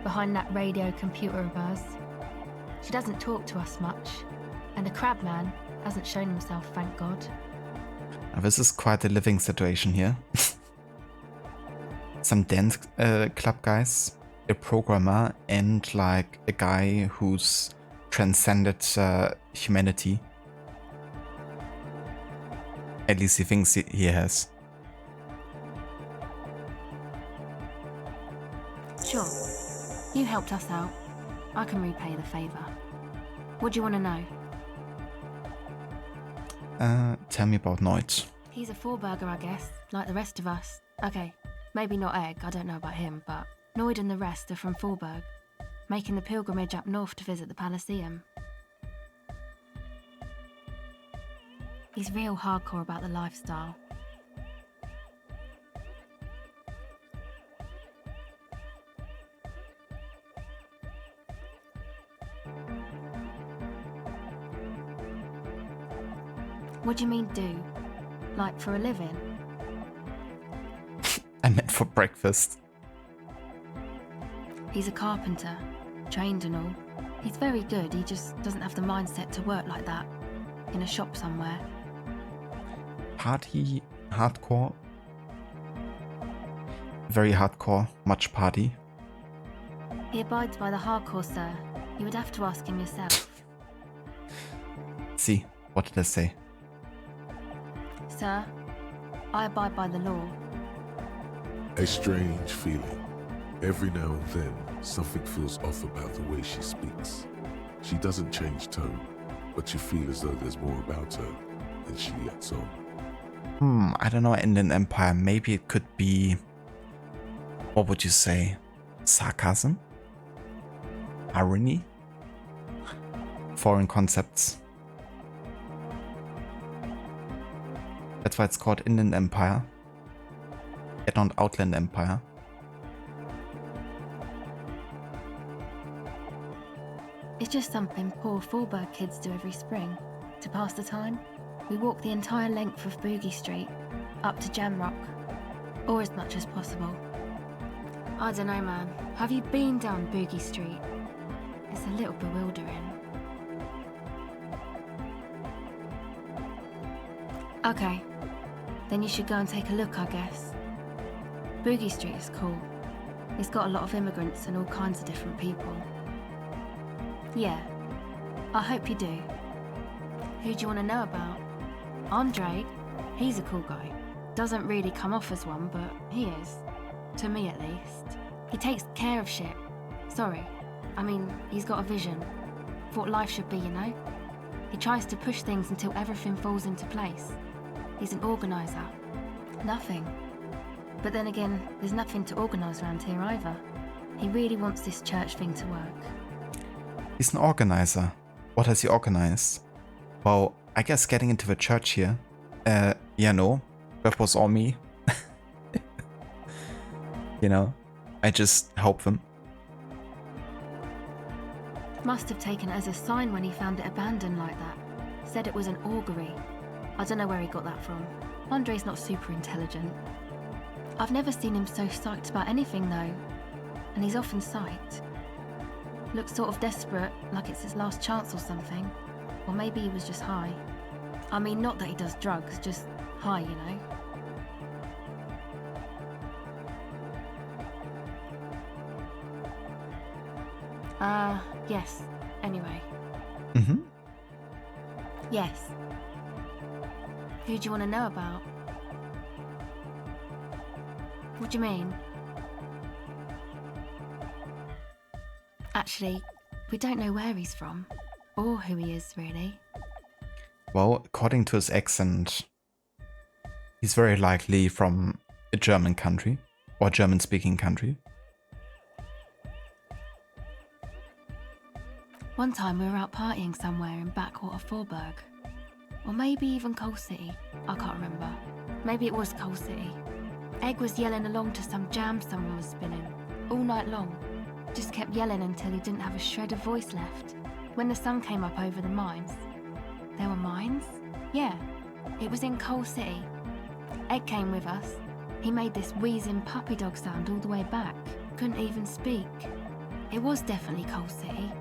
Behind that radio computer of hers. She doesn't talk to us much. And the crabman hasn't shown himself, thank God. Now, this is quite a living situation here. Some dance club guys, a programmer, and like a guy who's transcended humanity. At least he thinks he has. Sure. You helped us out. I can repay the favour. What do you want to know? Tell me about Noid. He's a four-burger, I guess, like the rest of us. Okay, Maybe not Egg, I don't know about him, but Noid and the rest are from Forberg, making the pilgrimage up north to visit the Elysium. He's real hardcore about the lifestyle. What do you mean do? Like for a living? I meant for breakfast. He's a carpenter, trained and all. He's very good, he just doesn't have the mindset to work like that, in a shop somewhere. Party, hardcore. Very hardcore, much party. He abides by the hardcore, sir. You would have to ask him yourself. See, what did I say? Sir, I abide by the law. A strange feeling. Every now and then, something feels off about the way she speaks. She doesn't change tone, but you feel as though there's more about her than she lets on. I don't know, Inland Empire, maybe it could be, what would you say, sarcasm? Irony? Foreign concepts. That's why it's called Inland Empire, yet not Outland Empire. It's just something poor Forberg kids do every spring. To pass the time, we walk the entire length of Boogie Street, up to Jamrock, or as much as possible. I don't know, man. Have you been down Boogie Street? It's a little bewildering. Okay, then you should go and take a look, I guess. Boogie Street is cool. It's got a lot of immigrants and all kinds of different people. Yeah, I hope you do. Who do you want to know about? Andre, he's a cool guy. Doesn't really come off as one, but he is. To me at least. He takes care of shit. Sorry. I mean, he's got a vision. For what life should be, you know? He tries to push things until everything falls into place. He's an organiser. Nothing. But then again, there's nothing to organise around here either. He really wants this church thing to work. He's an organizer. What has he organized? Well, I guess getting into the church here. Yeah, no. That was all me. You know, I just help them. Must have taken it as a sign when he found it abandoned like that. Said it was an augury. I don't know where he got that from. Andre's not super intelligent. I've never seen him so psyched about anything though. And he's often psyched. Looks sort of desperate, like it's his last chance or something. Or maybe he was just high. I mean, not that he does drugs, just high, you know. Yes. Anyway. Yes. Who do you want to know about? What do you mean? Actually, we don't know where he's from, or who he is, really. Well, according to his accent, he's very likely from a German country, or German-speaking country. One time we were out partying somewhere in backwater Forberg. Or maybe even Coal City, I can't remember. Maybe it was Coal City. Egg was yelling along to some jam someone was spinning, all night long. Just kept yelling until he didn't have a shred of voice left. When the sun came up over the mines. There were mines? Yeah, it was in Coal City. Egg came with us. He made this wheezing puppy dog sound all the way back. Couldn't even speak. It was definitely Coal City,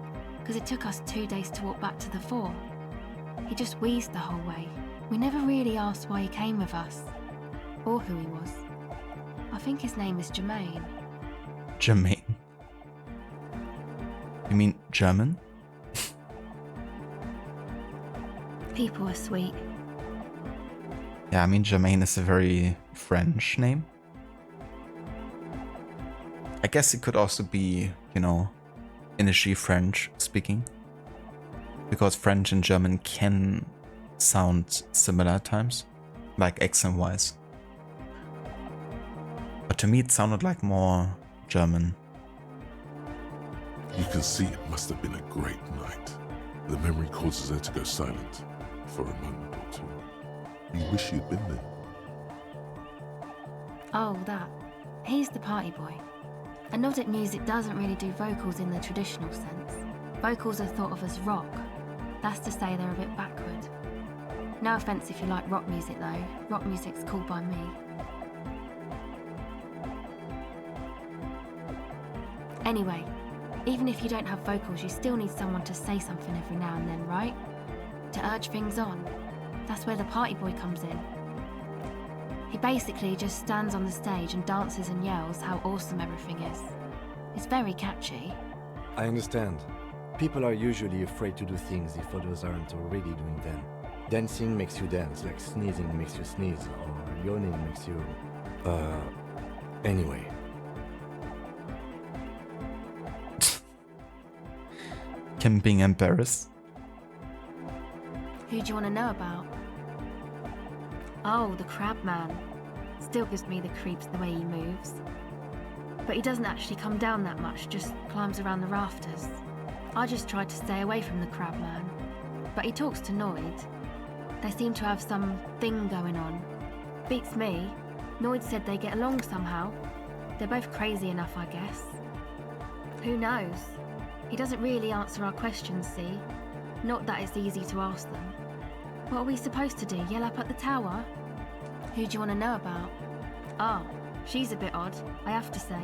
because it took us 2 days to walk back to the fort. He just wheezed the whole way. We never really asked why he came with us, or who he was. I think his name is Jermaine. Jermaine? You mean German? People are sweet. Yeah, I mean Jermaine is a very French name. I guess it could also be, you know, initially French speaking. Because French and German can sound similar at times, like accent-wise. But But to me it sounded like more German. You can see it must have been a great night. The memory causes her to go silent for a moment or two. You wish you'd been there. Oh, that. He's the party boy. And Nordic music doesn't really do vocals in the traditional sense. Vocals are thought of as rock. That's to say they're a bit backward. No offence if you like rock music though. Rock music's cool by me. Anyway, even if you don't have vocals, you still need someone to say something every now and then, right? To urge things on. That's where the party boy comes in. He basically just stands on the stage and dances and yells how awesome everything is. It's very catchy. I understand. People are usually afraid to do things if others aren't already doing them. Dancing makes you dance, like sneezing makes you sneeze, or yawning makes you... Anyway. Kim being embarrassed. Who do you want to know about? Oh, the crab man. Still gives me the creeps the way he moves. But he doesn't actually come down that much, just climbs around the rafters. I just tried to stay away from the crab man. But he talks to Noid. They seem to have some thing going on. Beats me. Noid said they get along somehow. They're both crazy enough, I guess. Who knows? He doesn't really answer our questions, see? Not that it's easy to ask them. What are we supposed to do, yell up at the tower? Who do you want to know about? Ah, she's a bit odd, I have to say.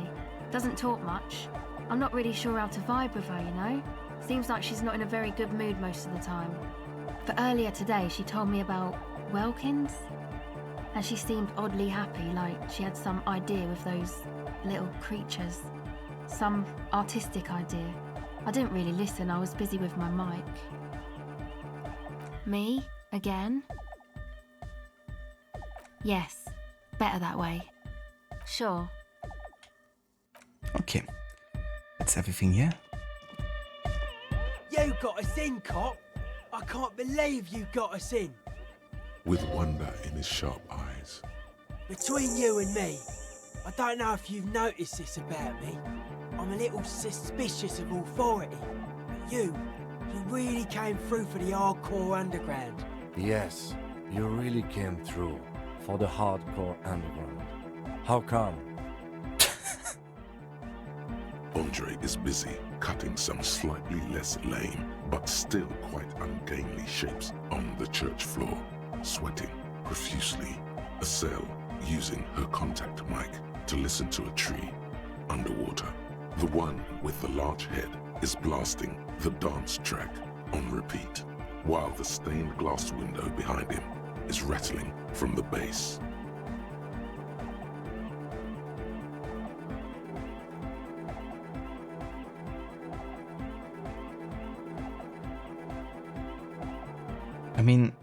Doesn't talk much. I'm not really sure how to vibe with her, you know? Seems like she's not in a very good mood most of the time. But earlier today she told me about Welkins? And she seemed oddly happy, like she had some idea with those little creatures. Some artistic idea. I didn't really listen, I was busy with my mic. Me? Again? Yes, better that way. Sure. Okay. That's everything here. You got us in, cop! I can't believe you got us in! With wonder in his sharp eyes. Between you and me, I don't know if you've noticed this about me. I'm a little suspicious of authority. But you really came through for the hardcore underground. Yes, you really came through for the hardcore underground. How come? Andre is busy cutting some slightly less lame, but still quite ungainly shapes on the church floor, sweating profusely. Estelle using her contact mic to listen to a tree underwater. The one with the large head is blasting the dance track on repeat, while the stained glass window behind him is rattling from the bass. I mean,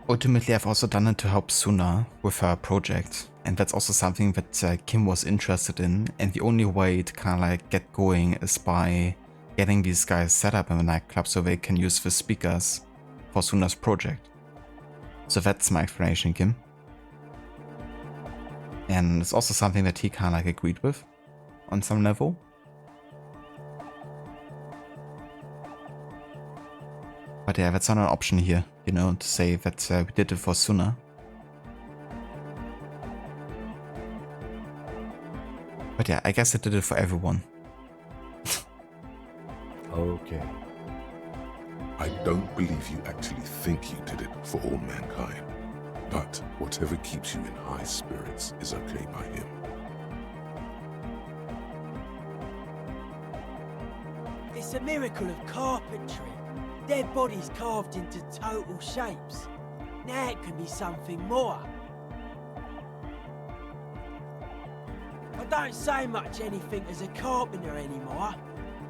ultimately I've also done it to help Suna with her project, and that's also something that Kim was interested in, and the only way to kind of like get going is by getting these guys set up in the nightclub so they can use the speakers for Suna's project. So that's my explanation, Kim. And it's also something that he kind of like agreed with on some level. But yeah, that's not an option here, you know, to say that we did it for Suna. But yeah, I guess I did it for everyone. Okay. I don't believe you actually think you did it for all mankind. But whatever keeps you in high spirits is okay by him. It's a miracle of carpentry. Dead bodies carved into total shapes. Now it can be something more. I don't say much anything as a carpenter anymore.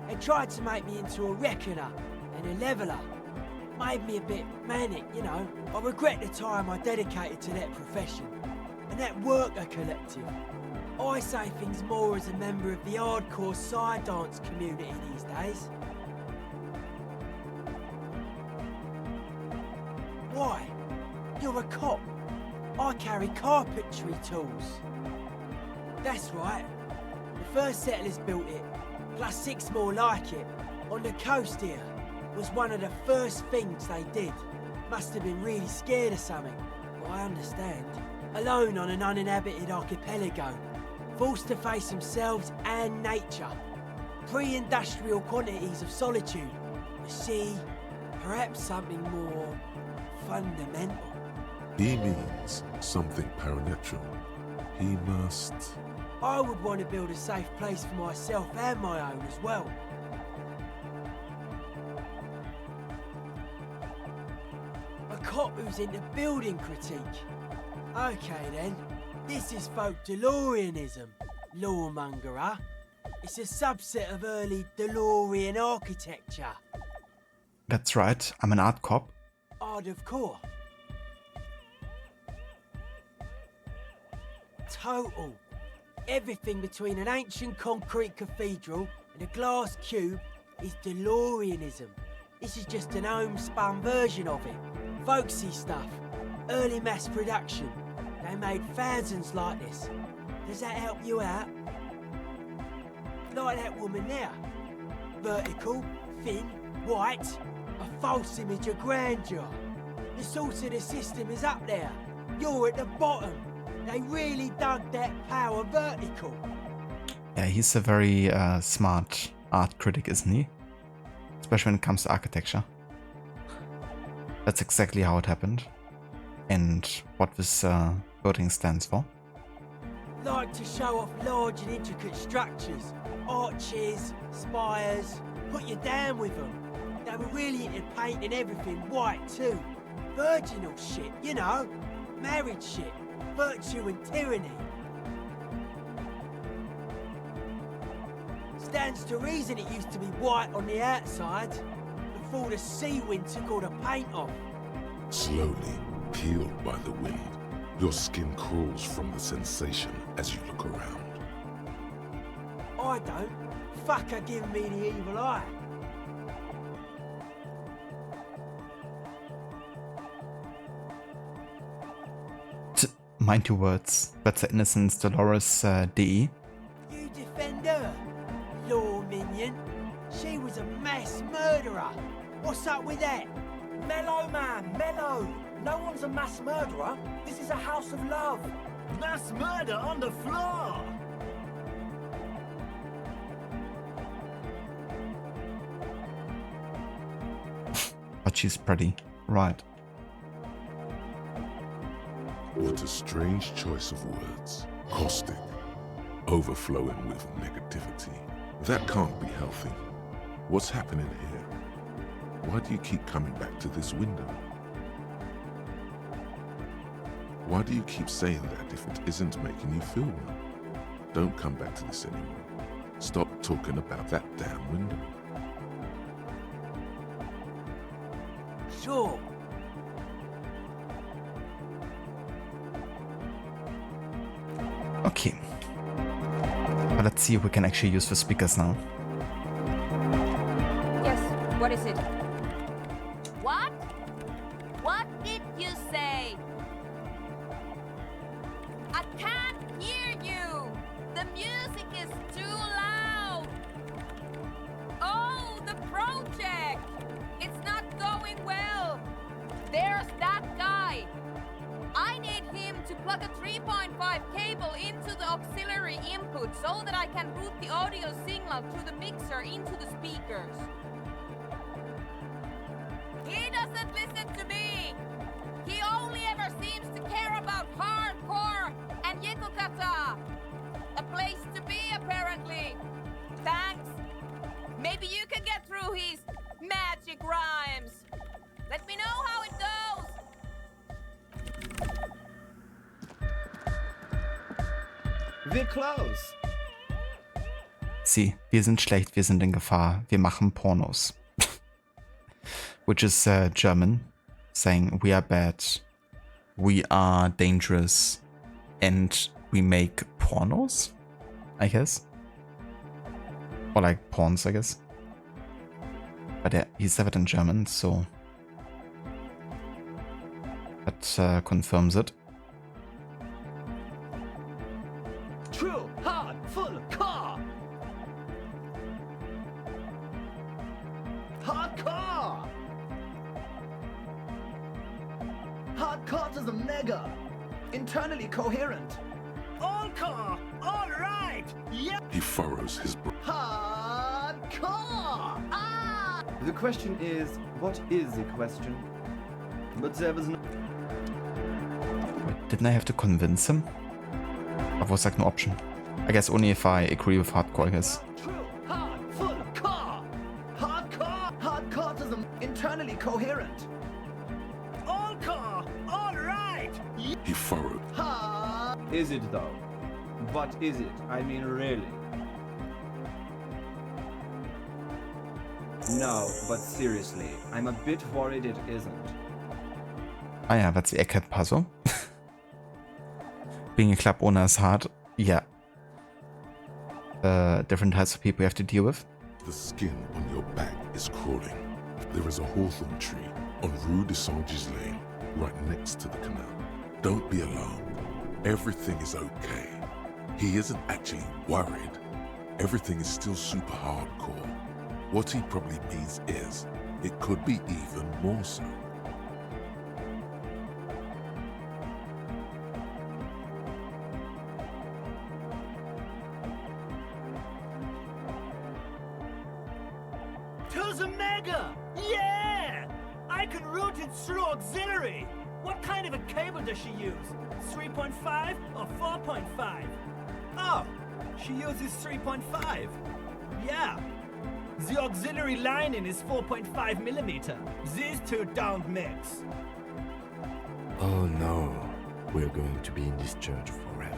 They tried to make me into a reckoner and a leveller. Made me a bit manic, you know. I regret the time I dedicated to that profession. And that worker collective. I say things more as a member of the hardcore side dance community these days. Why? You're a cop. I carry carpentry tools. That's right. The first settlers built it, plus 6 more like it, on the coast here. Was one of the first things they did. Must have been really scared of something, but I understand. Alone on an uninhabited archipelago, forced to face themselves and nature. Pre-industrial quantities of solitude. You see, perhaps something more fundamental. He means something paranatural. He must... I would want to build a safe place for myself and my own as well. A cop who's into building critique. Okay then, this is folk DeLoreanism, lawmongerer. It's a subset of early DeLorean architecture. That's right, I'm an art cop. Art of core. Total. Everything between an ancient concrete cathedral and a glass cube is DeLoreanism. This is just an homespun version of it. Folksy stuff. Early mass production. They made thousands like this. Does that help you out? Like that woman there. Vertical, thin, white. A false image of grandeur. The source of the system is up there. You're at the bottom. They really dug that power vertical. Yeah, he's a very smart art critic, isn't he? Especially when it comes to architecture. That's exactly how it happened. And what this building stands for. Like to show off large and intricate structures. Arches, spires. Put you down with them. They were really into painting everything white too. Virginal shit, you know. Marriage shit. Virtue and tyranny. Stands to reason it used to be white on the outside, before the sea wind took all the paint off. Slowly, peeled by the wind, your skin crawls from the sensation as you look around. I don't. Fucker giving me the evil eye. Mind your words. That's the Innocence Dolores DE. You defend her, law minion. She was a mass murderer. What's up with that? Mellow, man, mellow. No one's a mass murderer. This is a house of love. Mass murder on the floor. But she's pretty, right? What a strange choice of words. Caustic. Overflowing with negativity. That can't be healthy. What's happening here? Why do you keep coming back to this window? Why do you keep saying that if it isn't making you feel well? Don't come back to this anymore. Stop talking about that damn window. Sure. Okay. But let's see if we can actually use the speakers now. Yes, what is it? What? What did you say? I can't hear you! The music is too loud! Oh, the project! It's not going well! There's that guy! I need him to plug a 3.5 cable into the auxiliary input so that I can route the audio signal through the mixer into the speakers. He doesn't listen to me! He only ever seems to care about hardcore and Yekokata! A place to be, apparently. Thanks. Maybe you can get through his magic rhymes. Let me know how it goes. We're close. Sie, wir sind schlecht, wir sind in Gefahr, wir machen Pornos. Which is German, saying we are bad, we are dangerous, and we make pornos, I guess. Or like porns, I guess. But yeah, he said it in German, so that confirms it. True. Hardcore to the mega. Internally coherent. All-core! All right! Yep! He furrows his brow. Hardcore! Ah! The question is, what is the question? But there was no... Didn't I have to convince him? Or was like no option? I guess only if I agree with hardcore, I guess. True, hard, full, core! Hardcore! Hardcore to the... Internally coherent. All-core! All right! He furrowed. Is it though? What is it? I mean, really? No, but seriously, I'm a bit worried it isn't. Ah ja, that's the egghead puzzle. Being a club owner is hard. Yeah. Different types of people you have to deal with. The skin on your back is crawling. There is a hawthorn tree on Rue de Saint-Gilles Lane, right next to the canal. Don't be alarmed. Everything is okay. He isn't actually worried. Everything is still super hardcore. What he probably means is, it could be even more so. To the mega! Yeah! I can route it through auxiliary! What kind of a cable does she use? 3.5 or 4.5? Oh, she uses 3.5. Yeah. The auxiliary lining is 4.5 millimeter. These two don't mix. Oh no, we're going to be in this church forever.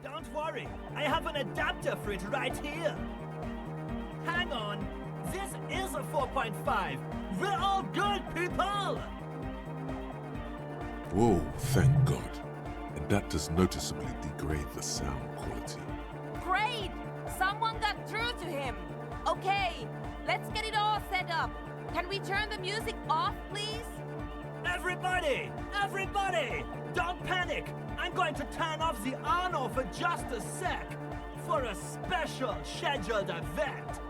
Don't worry, I have an adapter for it right here. Hang on, this is a 4.5. We're all good, people! Whoa, thank God. Adapters noticeably degrade the sound quality. Great! Someone got through to him. Okay, let's get it all set up. Can we turn the music off, please? Everybody! Everybody! Don't panic! I'm going to turn off the on-off for just a sec. For a special scheduled event.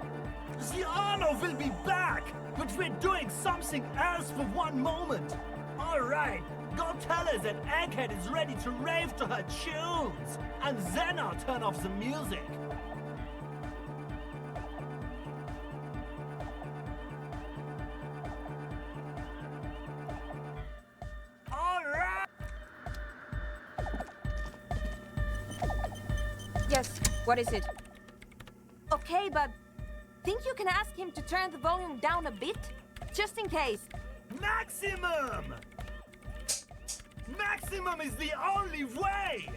The on-off will be back, but we're doing something else for one moment. All right, go tell her that Egghead is ready to rave to her tunes, and then I'll turn off the music. All right. Yes, what is it? Okay, but think you can ask him to turn the volume down a bit? Just in case. Maximum! Maximum is the only way!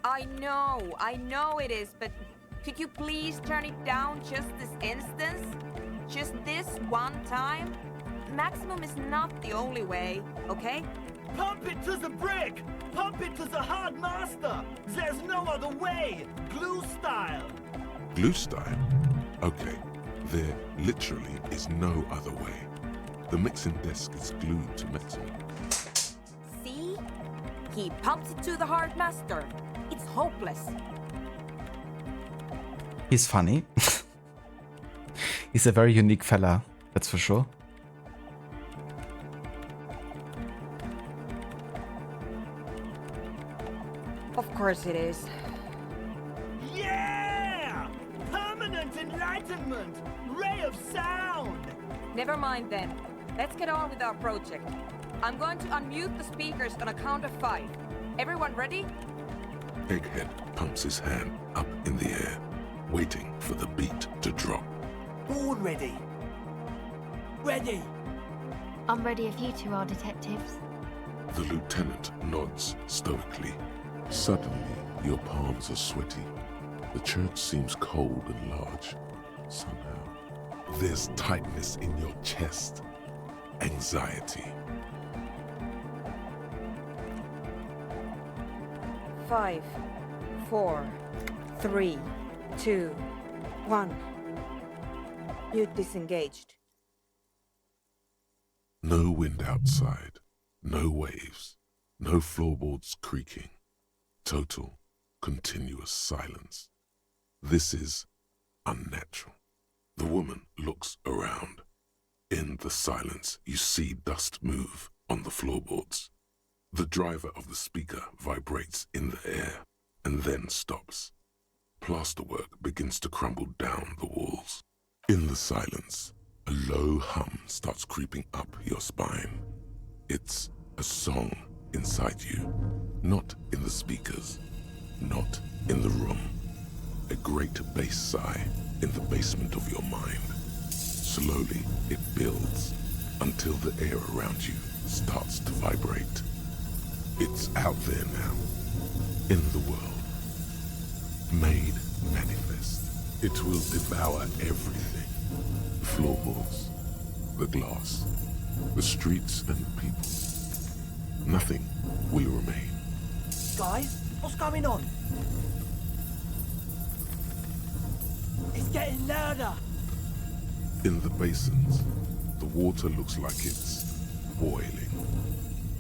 I know it is, but could you please turn it down just this instance? Just this one time? Maximum is not the only way, okay? Pump it to the brick! Pump it to the hard master! There's no other way! Glue style! Glue style? Okay, there literally is no other way. The mixing desk is glued to metal. See? He pumps it to the hard master. It's hopeless. He's funny. He's a very unique fella, that's for sure. Of course it is. Yeah! Permanent enlightenment! Ray of sound! Never mind then. Let's get on with our project. I'm going to unmute the speakers on a count of 5. Everyone ready? Egghead pumps his hand up in the air, waiting for the beat to drop. All ready. Ready. I'm ready if you two are detectives. The lieutenant nods stoically. Suddenly, your palms are sweaty. The church seems cold and large. Somehow, there's tightness in your chest. Anxiety. 5, 4, 3, 2, 1. Mute disengaged. No wind outside. No waves. No floorboards creaking. Total, continuous silence. This is unnatural. The woman looks around. In the silence, you see dust move on the floorboards. The driver of the speaker vibrates in the air and then stops. Plasterwork begins to crumble down the walls. In the silence, a low hum starts creeping up your spine. It's a song inside you, not in the speakers, not in the room. A great bass sigh in the basement of your mind. Slowly, it builds until the air around you starts to vibrate. It's out there now, in the world, made manifest. It will devour everything. The floorboards, the glass, the streets and people. Nothing will remain. Guys, what's going on? It's getting louder. In the basins, the water looks like it's boiling.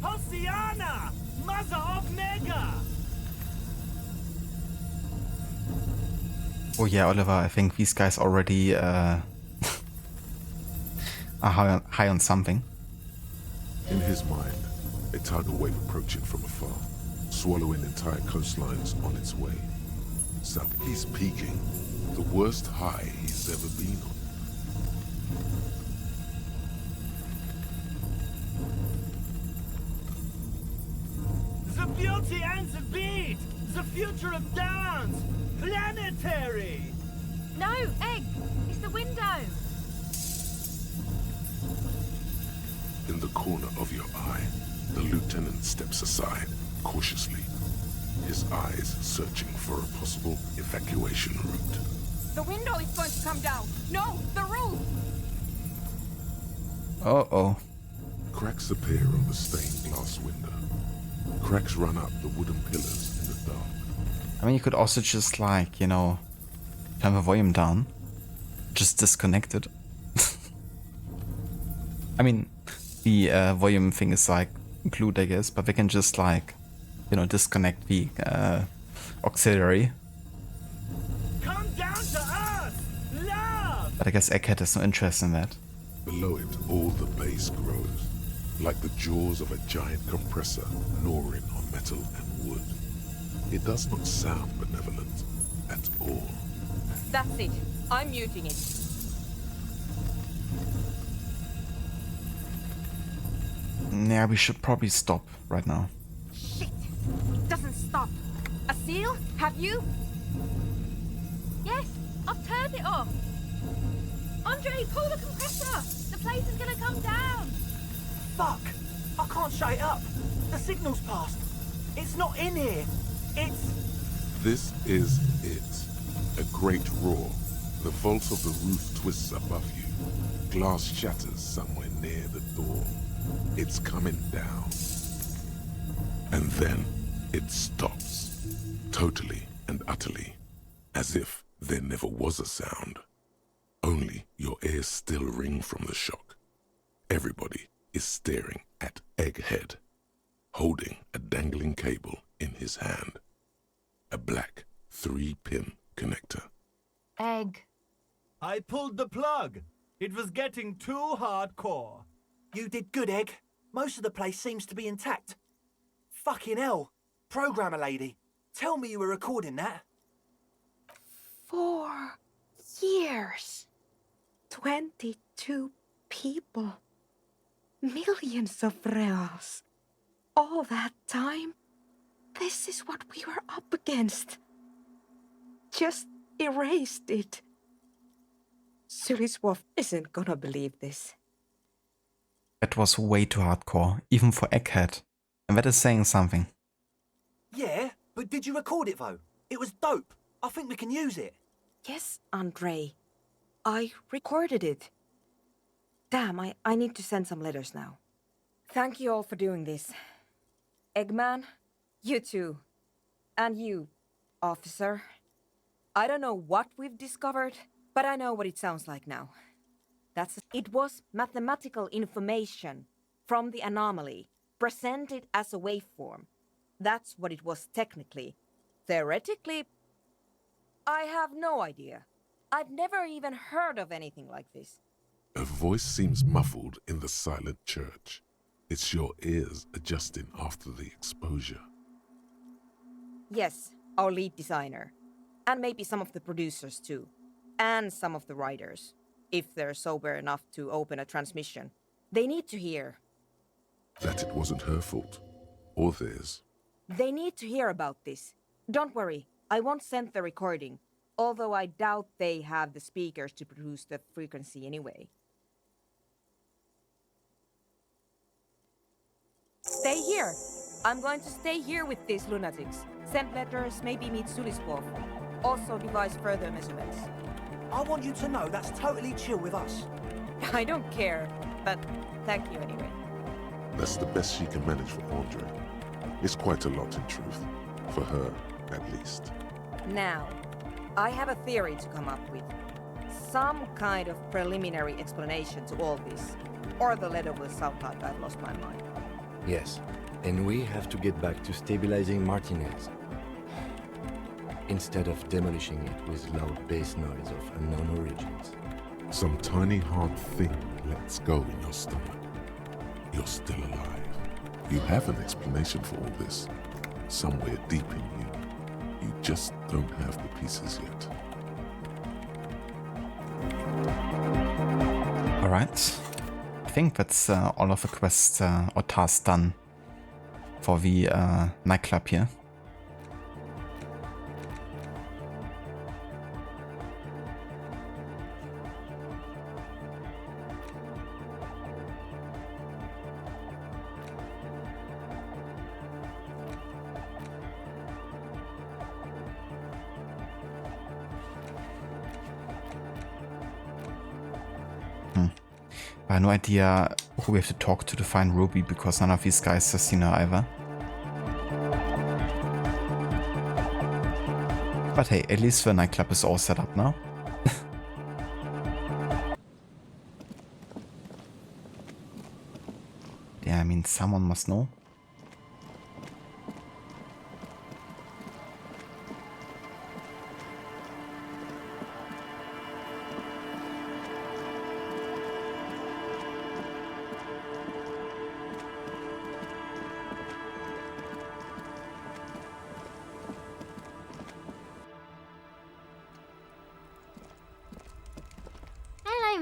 Hosiana! Mother of Mega! Oh yeah, Oliver, I think these guys already are high on something. In his mind, a tidal wave approaching from afar, swallowing entire coastlines on its way. South, he's peaking, the worst high he's ever been on. The beauty and the beat! The future of dance! Planetary! No, Egg! It's the window! In the corner of your eye, the lieutenant steps aside, cautiously, his eyes searching for a possible evacuation route. The window is going to come down. No, the roof! Uh-oh. Cracks appear on the stained glass window. Cracks run up the wooden pillars in the dark. I mean, you could also just, like, you know, turn the volume down. Just disconnect it. I mean, the volume thing is, like, included, I guess, but we can just, like, you know, disconnect the auxiliary. Come down to us! Love! But I guess Egghead has no interest in that. Below it, all the bass grows, like the jaws of a giant compressor gnawing on metal and wood. It does not sound benevolent at all. That's it. I'm muting it. Yeah, we should probably stop right now. Shit! It doesn't stop. A seal? Have you? Yes, I've turned it off. Andre, pull the compressor. The place is gonna come down. Fuck! I can't shut it up. The signal's passed. It's not in here. It's... This is it. A great roar. The vault of the roof twists above you. Glass shatters somewhere near the door. It's coming down. And then it stops. Totally and utterly. As if there never was a sound. Only your ears still ring from the shock. Everybody is staring at Egghead, holding a dangling cable in his hand. A black 3-pin connector. Egg. I pulled the plug. It was getting too hardcore. You did good, Egg. Most of the place seems to be intact. Fucking hell. Programmer lady, tell me you were recording that. 4 years. 22 people. Millions of reals. All that time? This is what we were up against. Just erased it. Suliswolf isn't gonna believe this. That was way too hardcore, even for Egghead. And that is saying something. Yeah, but did you record it though? It was dope. I think we can use it. Yes, Andre. I recorded it. Damn, I need to send some letters now. Thank you all for doing this. Eggman, you too. And you, officer. I don't know what we've discovered, but I know what it sounds like now. It was mathematical information from the anomaly, presented as a waveform. That's what it was technically. Theoretically, I have no idea. I've never even heard of anything like this. A voice seems muffled in the silent church. It's your ears adjusting after the exposure. Yes, our lead designer. And maybe some of the producers too. And some of the writers. If they're sober enough to open a transmission. They need to hear. That it wasn't her fault. Or theirs. They need to hear about this. Don't worry, I won't send the recording. Although I doubt they have the speakers to produce the frequency anyway. Stay here. I'm going to stay here with these lunatics. Send letters, maybe meet Suliswolf. Also devise further measurements. I want you to know that's totally chill with us. I don't care, but thank you anyway. That's the best she can manage for Andre. It's quite a lot in truth. For her, at least. Now, I have a theory to come up with. Some kind of preliminary explanation to all this. Or the letter will sound like I've lost my mind. Yes, and we have to get back to stabilizing Martinez. Instead of demolishing it with loud bass noise of unknown origins. Some tiny hard thing lets go in your stomach. You're still alive. You have an explanation for all this. Somewhere deep in you. You just don't have the pieces yet. Alright. I think that's all of the quests or tasks done for the nightclub here. I have no idea who we have to talk to find Ruby, because none of these guys have seen her either. But hey, at least the nightclub is all set up now. Yeah, I mean, someone must know.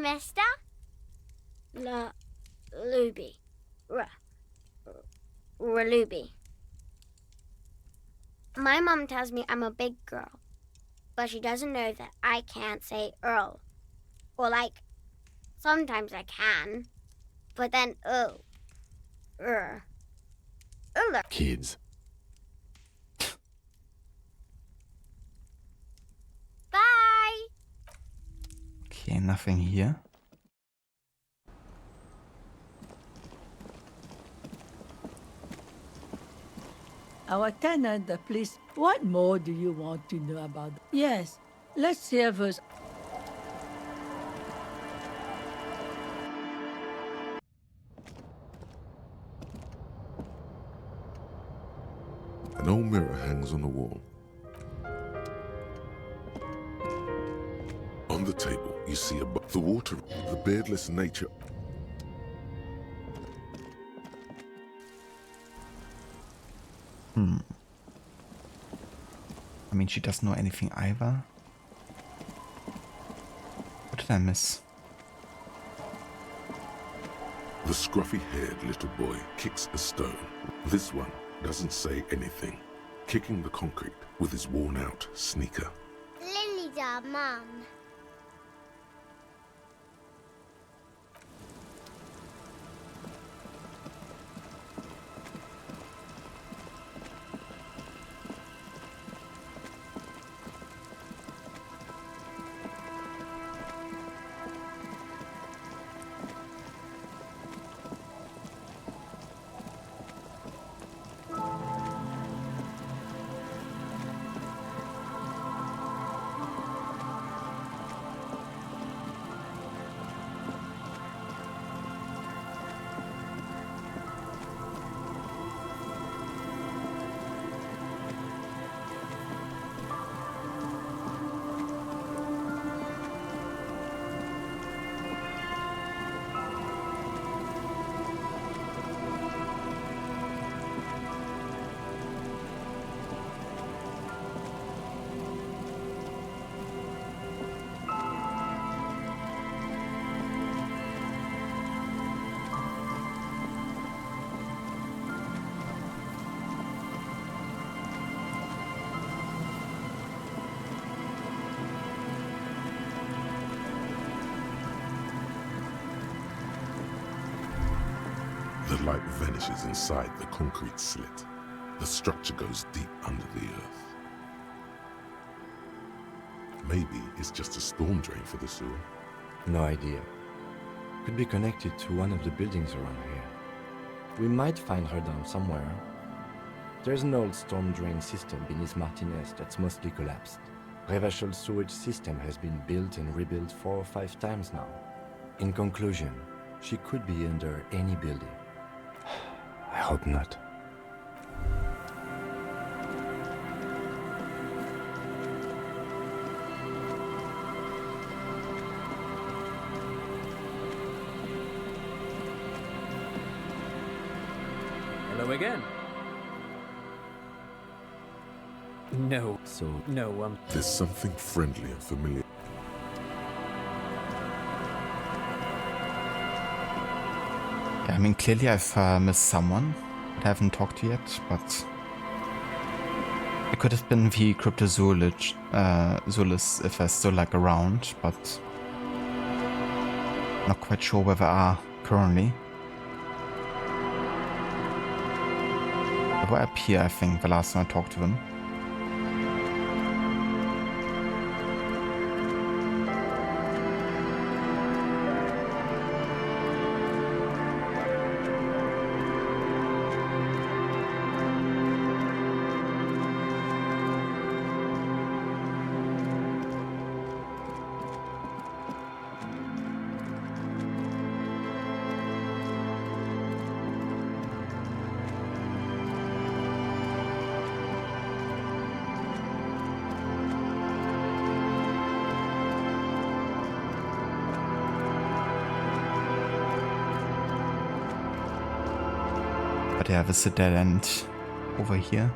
Mister? Luby. Raluby. My mom tells me I'm a big girl, but she doesn't know that I can't say Earl. Or sometimes I can, but then Kids. Bye! Okay, nothing here. Our tenant, the police. What more do you want to know about? Yes, let's hear first. An old mirror hangs on the wall. On the table, you see the water, the beardless nature. I mean, she doesn't know anything either. What did I miss? The scruffy-haired little boy kicks a stone. This one doesn't say anything, kicking the concrete with his worn-out sneaker. Lily's our mum. The light vanishes inside the concrete slit. The structure goes deep under the earth. Maybe it's just a storm drain for the sewer. No idea. Could be connected to one of the buildings around here. We might find her down somewhere. There's an old storm drain system beneath Martinez that's mostly collapsed. Revachol sewage system has been built and rebuilt 4 or 5 times now. In conclusion, she could be under any building. I hope not. Hello again. No. No, There's something friendly and familiar. Yeah, I mean, clearly I've missed someone that I haven't talked to yet, but it could have been the Cryptozoologist if they're still like around, but not quite sure where they are currently. They were up here, I think, the last time I talked to them. But yeah, there's a dead end over here.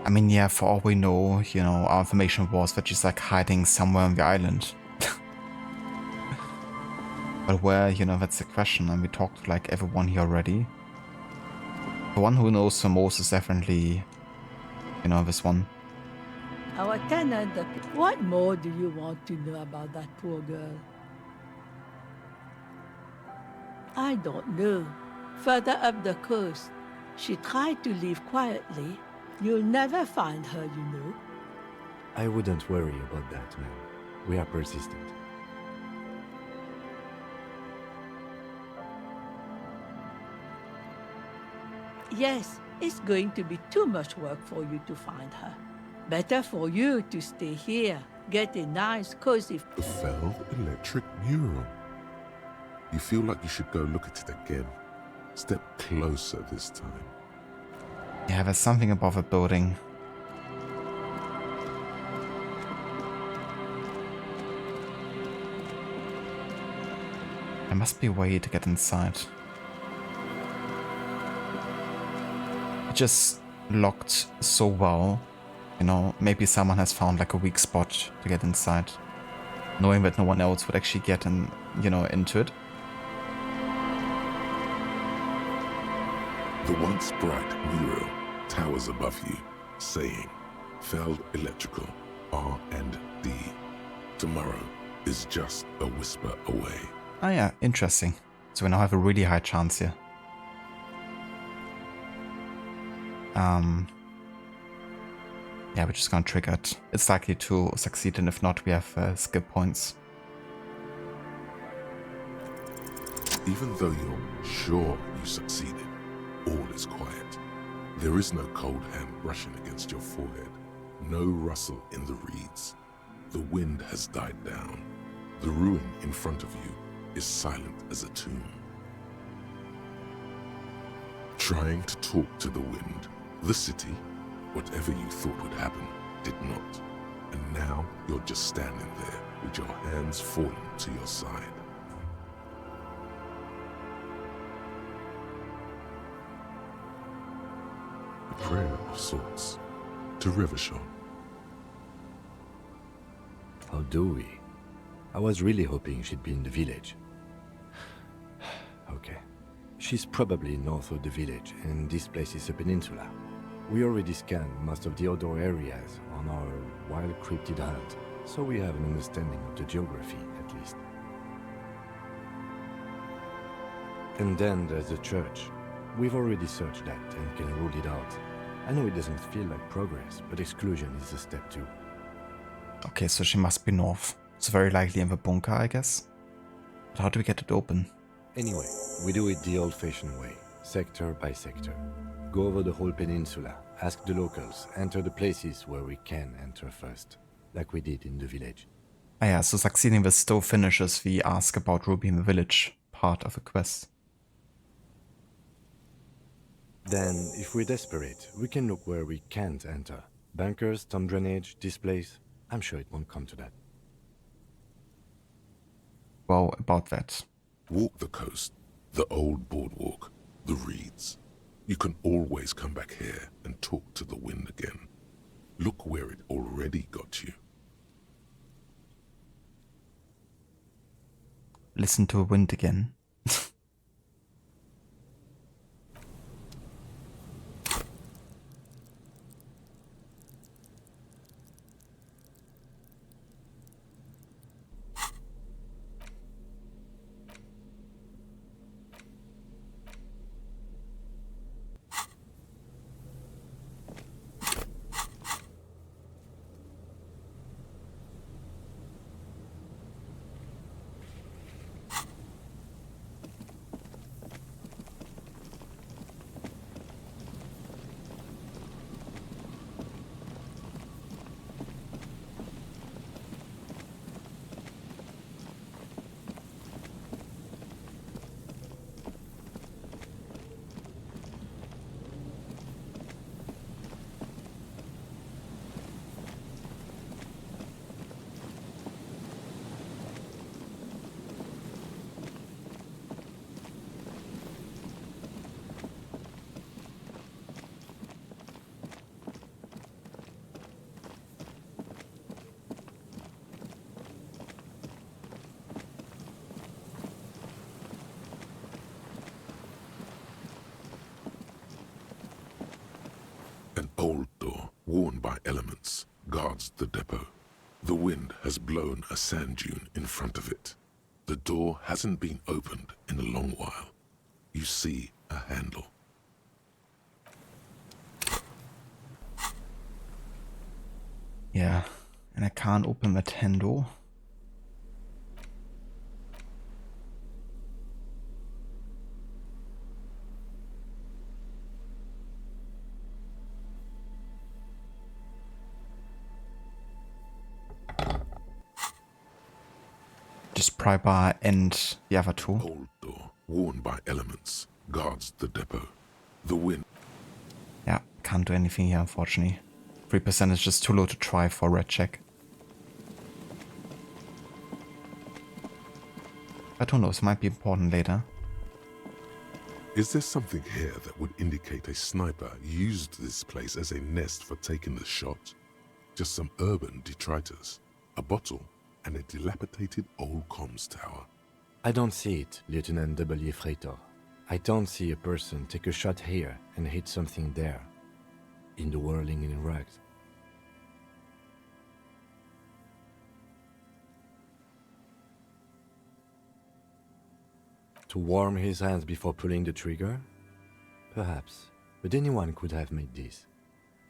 I mean, yeah, for all we know, you know, our information was that she's like hiding somewhere on the island. But where, you know, that's the question, and we talked to like everyone here already. The one who knows the most is definitely, you know, this one. Our tenant, what more do you want to know about that poor girl? I don't know. Further up the coast, she tried to leave quietly. You'll never find her, you know. I wouldn't worry about that, man. We are persistent. Yes, it's going to be too much work for you to find her. Better for you to stay here, get a nice cozy... The felled electric mural. You feel like you should go look at it again. Step closer this time. Yeah, there's something above a building. There must be a way to get inside. It just locked so well. You know, maybe someone has found like a weak spot to get inside, knowing that no one else would actually get in, you know, into it. The once bright mural towers above you, saying, Feld Electrical, R&D. Tomorrow is just a whisper away. Ah yeah, interesting. So we now have a really high chance here. Yeah, we're just gonna trigger it. It's likely to succeed, and if not, we have skip points. Even though you're sure you succeeded, all is quiet. There is no cold hand brushing against your forehead, no rustle in the reeds. The wind has died down. The ruin in front of you is silent as a tomb. Trying to talk to the wind, the city, whatever you thought would happen, did not. And now you're just standing there with your hands fallen to your side. A prayer of sorts to Revachol. How do we? I was really hoping she'd be in the village. Okay. She's probably north of the village, and this place is a peninsula. We already scanned most of the outdoor areas on our wild cryptid hunt, so we have an understanding of the geography, at least. And then there's the church. We've already searched that and can rule it out. I know it doesn't feel like progress, but exclusion is a step too. Okay, so she must be north. It's very likely in the bunker, I guess. But how do we get it open? Anyway, we do it the old-fashioned way, sector by sector. Go over the whole peninsula, ask the locals, enter the places where we can enter first, like we did in the village. Ah yeah, so succeeding with still finishes the ask about Ruby in the village part of the quest. Then, if we're desperate, we can look where we can't enter. Bunkers, storm drainage, this place. I'm sure it won't come to that. Well, about that. Walk the coast, the old boardwalk, the reeds. You can always come back here and talk to the wind again. Look where it already got you. Listen to a wind again. An old door, worn by elements, guards the depot. The wind has blown a sand dune in front of it. The door hasn't been opened in a long while. You see a handle. Yeah, and I can't open that handle. just pry bar and the other two. Old door, worn by elements, guards the depot. The wind. Yeah, can't do anything here, unfortunately. 3% is just too low to try for a red check. But who knows, might be important later. Is there something here that would indicate a sniper used this place as a nest for taking the shot? Just some urban detritus, a bottle, and a dilapidated old comms tower. I don't see it, Lieutenant W. Freitor. I don't see a person take a shot here and hit something there. In the whirling in rags. To warm his hands before pulling the trigger? Perhaps, but anyone could have made this.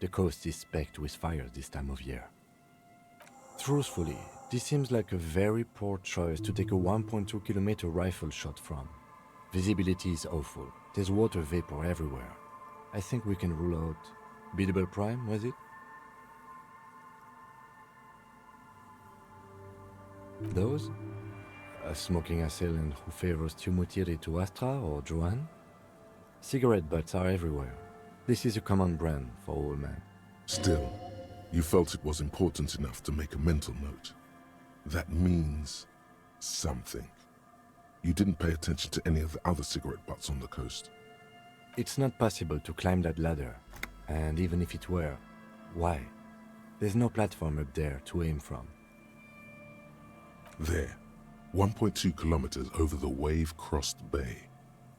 The coast is specked with fires this time of year. Truthfully, this seems like a very poor choice to take a 1.2 kilometer rifle shot from. Visibility is awful. There's water vapor everywhere. I think we can rule out Biddable Prime, was it? Those? A smoking assailant who favors Tumutiri to Astra or Joanne? Cigarette butts are everywhere. This is a common brand for all men. Still, you felt it was important enough to make a mental note. That means something. You didn't pay attention to any of the other cigarette butts on the coast. It's not possible to climb that ladder. And even if it were, why? There's no platform up there to aim from. There, 1.2 kilometers over the wave-crossed bay,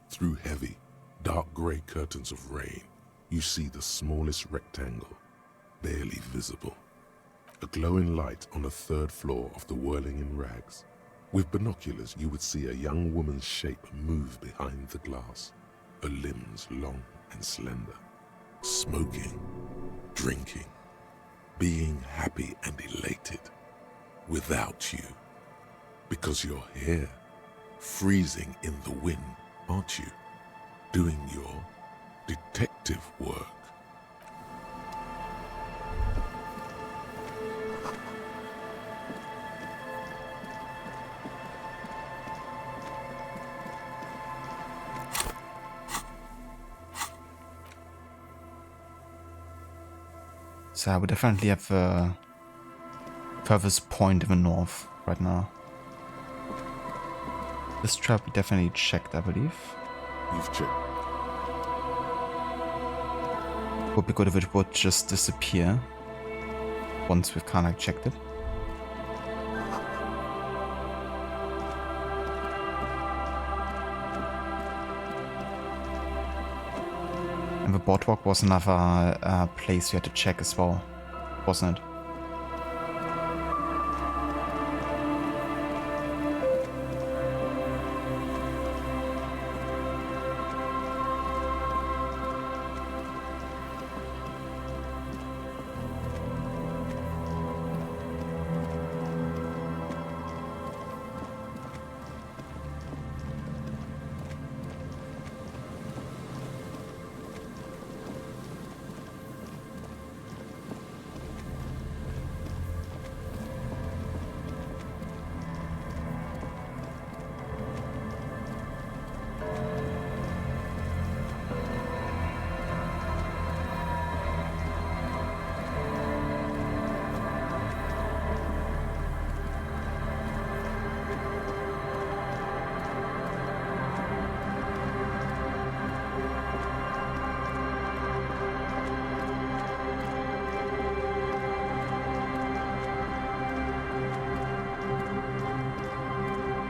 through heavy, dark grey curtains of rain, you see the smallest rectangle, barely visible. A glowing light on the third floor of the whirling in rags. With binoculars, you would see a young woman's shape move behind the glass, her limbs long and slender. Smoking, drinking, being happy and elated. Without you. Because you're here, freezing in the wind, aren't you? Doing your detective work. So I would definitely have the furthest point in the north right now. This trap we definitely checked, I believe. You've checked. Would be good if it would just disappear once we've kind of checked it. And the boardwalk was another place you had to check as well, wasn't it?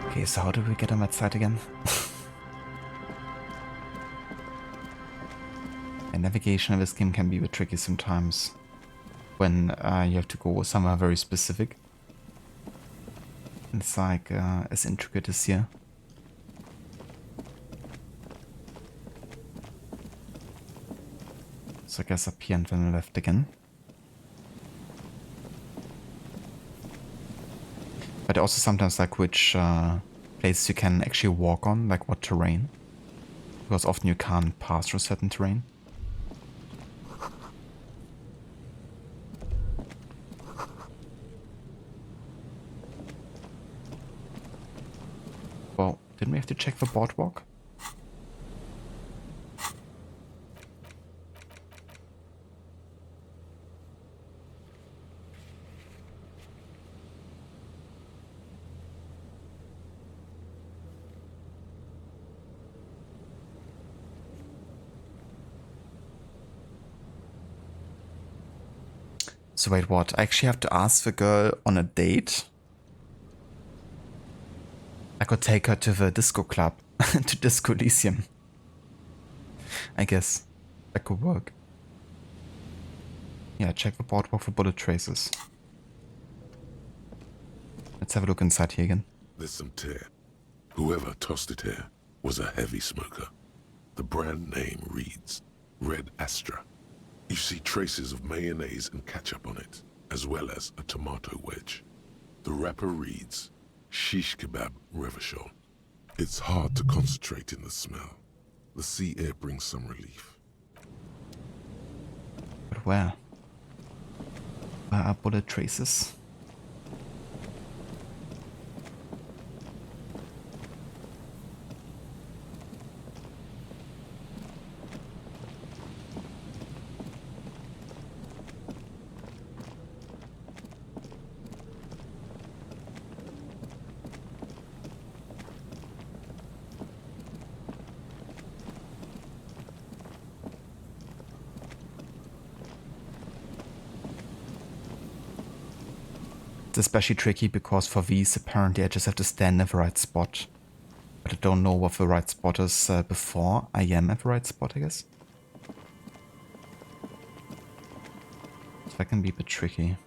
Okay, so how do we get on that side again? And navigation in this game can be a bit tricky sometimes when you have to go somewhere very specific. It's like as intricate as here. So I guess up here and then left again. But also sometimes like which places you can actually walk on, like what terrain. Because often you can't pass through certain terrain. Didn't we have to check the boardwalk? So wait, what? I actually have to ask the girl on a date? I could take her to the disco club, to Disco Elysium. I guess that could work. Yeah, check the boardwalk for bullet traces. Let's have a look inside here again. There's some tear. Whoever tossed it here was a heavy smoker. The brand name reads Red Astra. You see traces of mayonnaise and ketchup on it, as well as a tomato wedge. The wrapper reads Shish Kebab Revachol. It's hard to concentrate in the smell. The sea air brings some relief. But where? Where are bullet traces? It's especially tricky because for these apparently I just have to stand at the right spot. But I don't know what the right spot is before I am at the right spot, I guess. So that can be a bit tricky.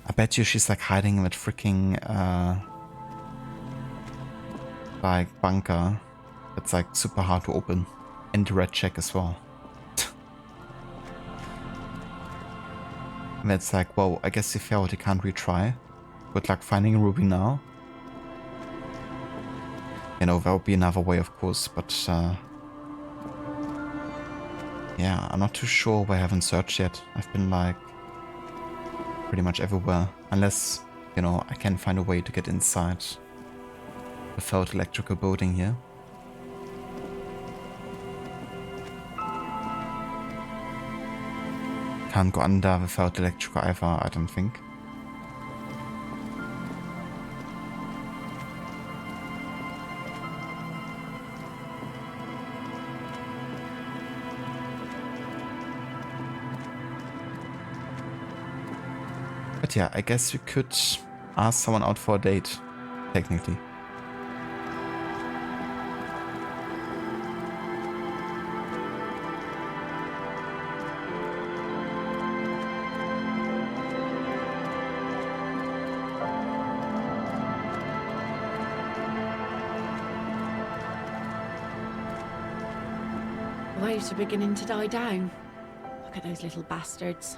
I bet you she's like hiding in that freaking like bunker that's like super hard to open. And the red check as well. And it's like, well, I guess you failed, you can't retry. Good luck finding Ruby now. You know, there would be another way, of course, but yeah, I'm not too sure where I haven't searched yet. I've been like pretty much everywhere, unless, you know, I can find a way to get inside without electrical building here. Can't go under without electrical either, I don't think. But yeah, I guess you could ask someone out for a date, technically. The waves are beginning to die down. Look at those little bastards.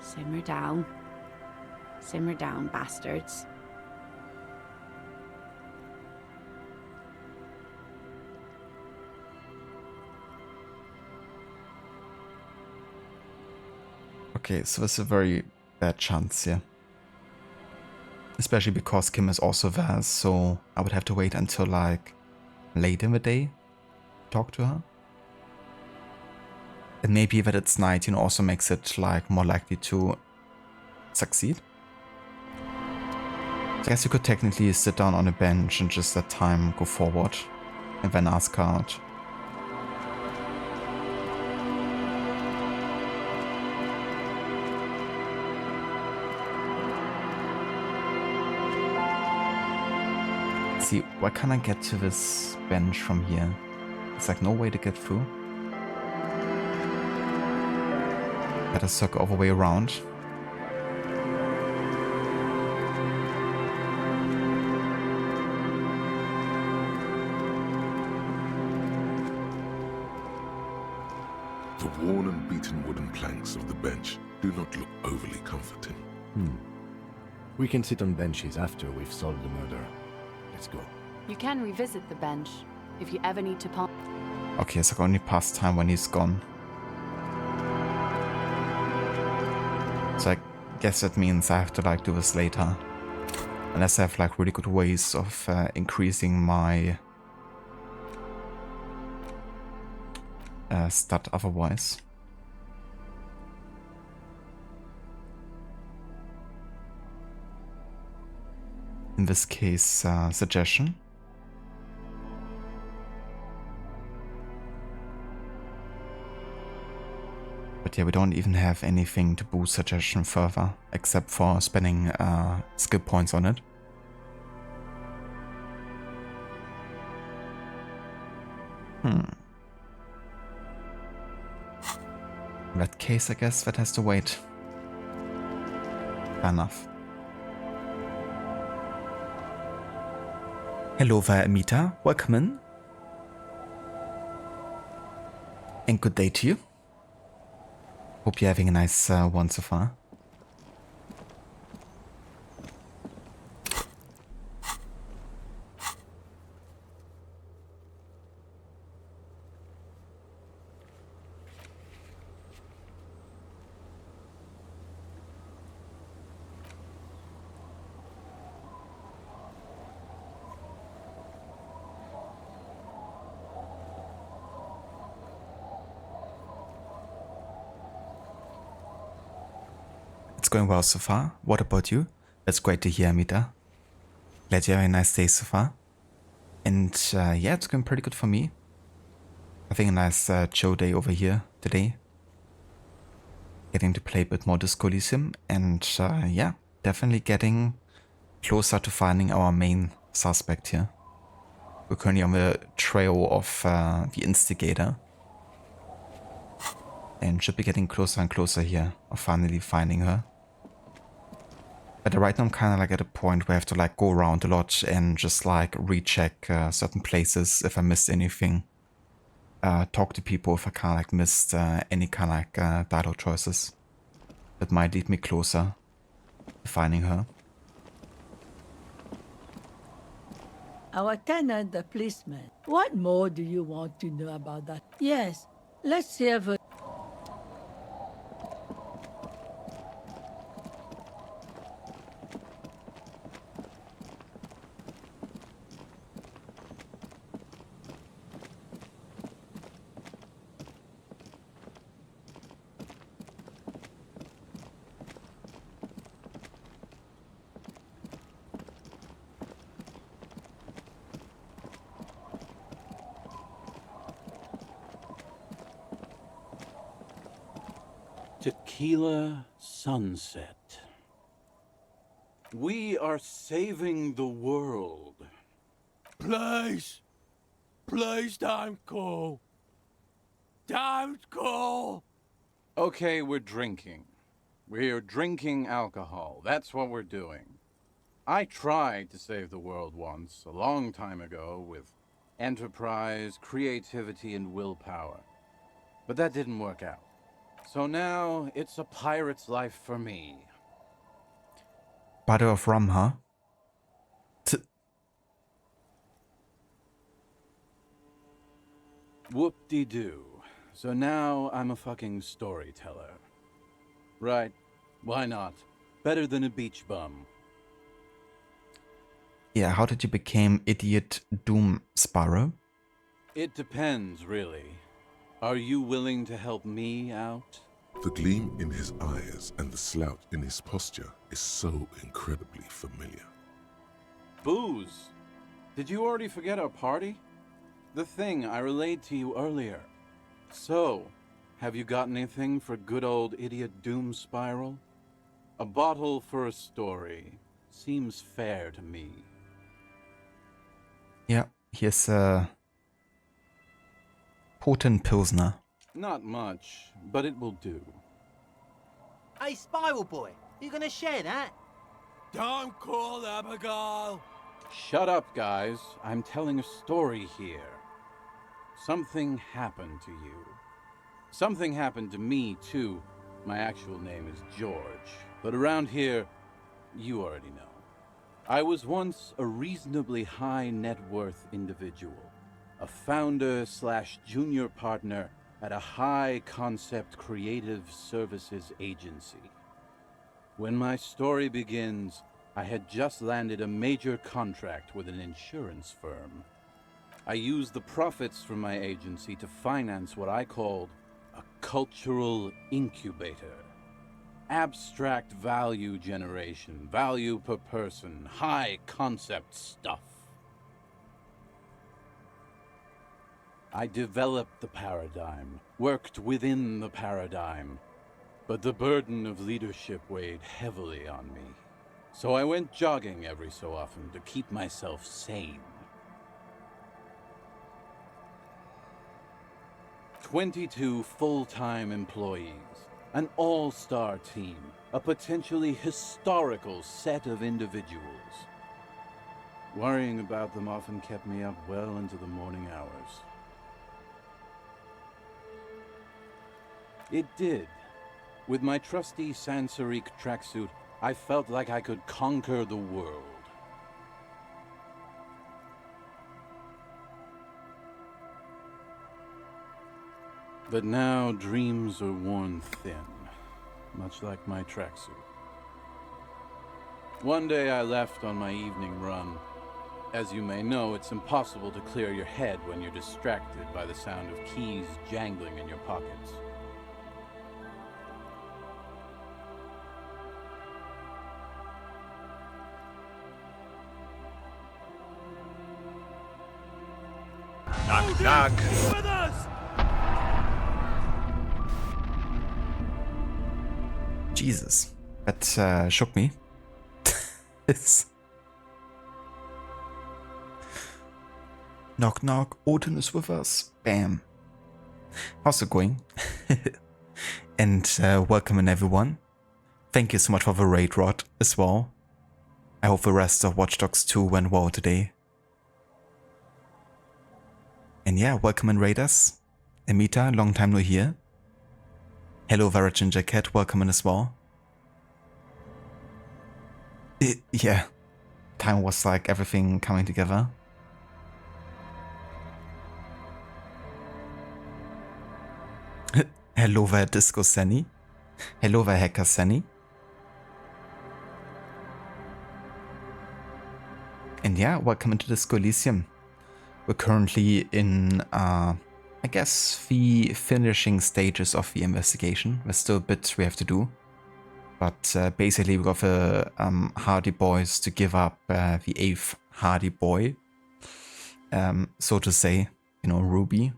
Simmer down. Simmer down, bastards. Okay, so there's a very bad chance here. Especially because Kim is also there, so I would have to wait until like late in the day to talk to her. And maybe that it's night, you know, also makes it like more likely to succeed. I guess you could technically sit down on a bench and just let time go forward and then ask her out. See, why can't I get to this bench from here? There's like no way to get through. Gotta circle all the way around. The worn and beaten wooden planks of the bench do not look overly comforting. We can sit on benches after we've solved the murder. Let's go. You can revisit the bench if you ever need to pause. Okay, so I only pass time when he's gone. So I guess that means I have to like do this later. Unless I have like really good ways of increasing my stat otherwise. In this case, suggestion. But yeah, we don't even have anything to boost suggestion further, except for spending skill points on it. In that case, I guess that has to wait. Fair enough. Hello there, Amita. Welcome in. And good day to you. Hope you're having a nice one so far. It's going well so far. What about you? That's great to hear, Amita. Glad you're having a nice day so far. And yeah, it's going pretty good for me. Having a nice chill day over here today. Getting to play a bit more Disco Elysium. And yeah, definitely getting closer to finding our main suspect here. We're currently on the trail of the Instigator. And should be getting closer and closer here of finally finding her. But right now I'm kind of like at a point where I have to like go around a lot and just like recheck certain places if I missed anything. Talk to people if I kind of like missed any kind of like dialogue choices. That might lead me closer to finding her. Our tenant, the policeman. What more do you want to know about that? Yes, let's hear the... Tequila sunset. We are saving the world. Please! Please don't go! Don't go! Okay, we're drinking. We're drinking alcohol. That's what we're doing. I tried to save the world once, a long time ago, with enterprise, creativity, and willpower. But that didn't work out. So now, it's a pirate's life for me. Bottle of rum, huh? Whoop-de-doo. So now I'm a fucking storyteller. Right. Why not? Better than a beach bum. Yeah, how did you become Idiot Doom Sparrow? It depends, really. Are you willing to help me out? The gleam in his eyes and the slouch in his posture is so incredibly familiar. Booze. Did you already forget our party? The thing I relayed to you earlier. So, have you got anything for good old Idiot Doom Spiral? A bottle for a story. Seems fair to me. Yeah, here's a potent Pilsner. Not much, but it will do. Hey, Spiral Boy, you gonna share that? Don't call Abigail! Shut up, guys. I'm telling a story here. Something happened to you. Something happened to me, too. My actual name is George, but around here, you already know. I was once a reasonably high net worth individual, a founder/junior partner at a high concept creative services agency. When my story begins, I had just landed a major contract with an insurance firm. I used the profits from my agency to finance what I called a cultural incubator. Abstract value generation, value per person, high concept stuff. I developed the paradigm, worked within the paradigm, but the burden of leadership weighed heavily on me. So I went jogging every so often to keep myself sane. 22 full-time employees, an all-star team, a potentially historical set of individuals. Worrying about them often kept me up well into the morning hours. It did. With my trusty Sansarique tracksuit, I felt like I could conquer the world. But now dreams are worn thin, much like my tracksuit. One day I left on my evening run. As you may know, it's impossible to clear your head when you're distracted by the sound of keys jangling in your pockets. Knock, knock. With us! Jesus, that shook me. It's... Knock knock, Odin is with us. Bam. How's it going? And welcome in everyone. Thank you so much for the raid, Rod, as well. I hope the rest of Watch Dogs 2 went well today. And yeah, welcome in Raiders. Amita, long time no here. Hello Varichin Jacket, welcome in as well. Yeah, time was like everything coming together. Hello there Disco Senny. Hello there Hacker Senny. And yeah, welcome into Disco Elysium. We're currently in, I guess, the finishing stages of the investigation. There's still a bit we have to do. But basically we got the Hardy boys to give up the 8th Hardy boy. So to say, you know, Ruby.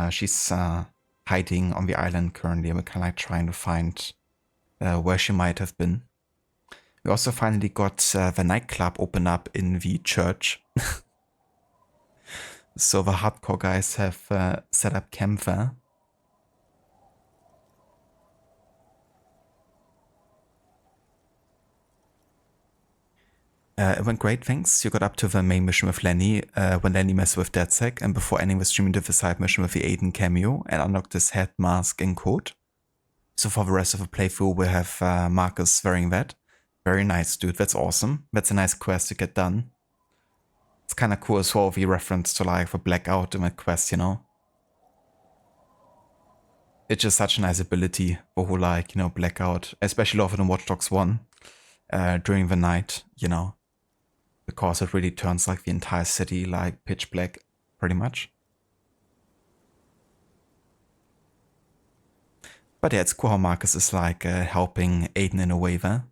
She's hiding on the island currently. We're kind of like trying to find where she might have been. We also finally got the nightclub open up in the church. So the hardcore guys have set up camp there. It went great, thanks. You got up to the main mission with Lenny when Lenny messed with DedSec, and before ending the stream into the side mission with the Aiden cameo and unlocked his head, mask and coat. So for the rest of the playthrough we'll have Marcus wearing that. Very nice, dude. That's awesome. That's a nice quest to get done. It's kind of cool as well, the reference to like the Blackout in that quest, you know? It's just such a nice ability, the whole like, you know, Blackout, especially often in Watch Dogs 1 during the night, you know? Because it really turns like the entire city like pitch black, pretty much. But yeah, it's cool how Marcus is like helping Aiden in a way there.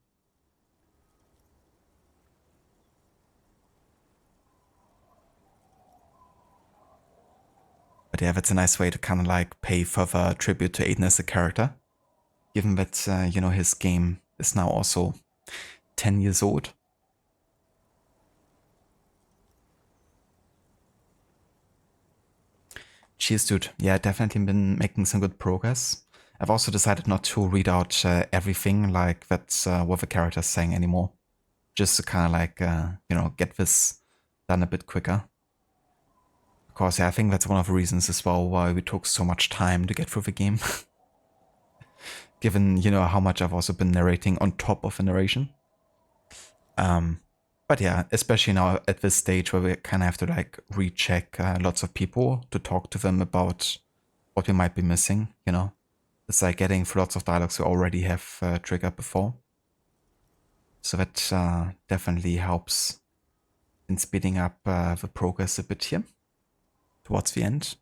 But yeah, that's a nice way to kind of like pay further tribute to Aiden as a character. Given that, you know, his game is now also 10 years old. Cheers, dude. Yeah, definitely been making some good progress. I've also decided not to read out everything like that's what the character's saying anymore. Just to kind of like, you know, get this done a bit quicker. Because yeah, I think that's one of the reasons as well why we took so much time to get through the game. Given, you know, how much I've also been narrating on top of the narration. But yeah, especially now at this stage where we kind of have to like recheck lots of people to talk to them about what we might be missing, you know. It's like getting through lots of dialogues we already have triggered before. So that definitely helps in speeding up the progress a bit here towards the end.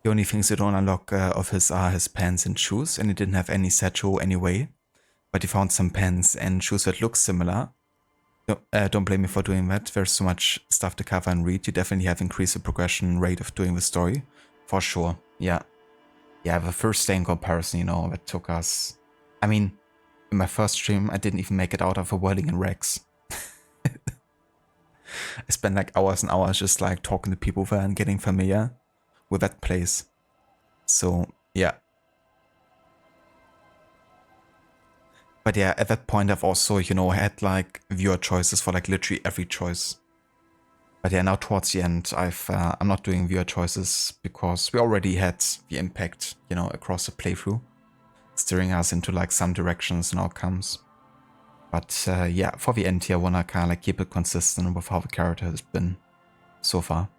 The only things you don't unlock of his are his pants and shoes, and he didn't have any satchel anyway. But he found some pants and shoes that look similar. Don't blame me for doing that. There's so much stuff to cover and read. You definitely have increased the progression rate of doing the story. For sure, yeah. Yeah, the first day in comparison, you know, that took us... I mean, in my first stream, I didn't even make it out of a whirling in Rex. I spent like hours and hours just like talking to people there and getting familiar with that place. So, yeah. But yeah, at that point I've also, you know, had like viewer choices for like literally every choice. But yeah, now towards the end, I'm not doing viewer choices because we already had the impact, you know, across the playthrough, steering us into like some directions and outcomes. But yeah, for the end here, I wanna kind of like keep it consistent with how the character has been so far.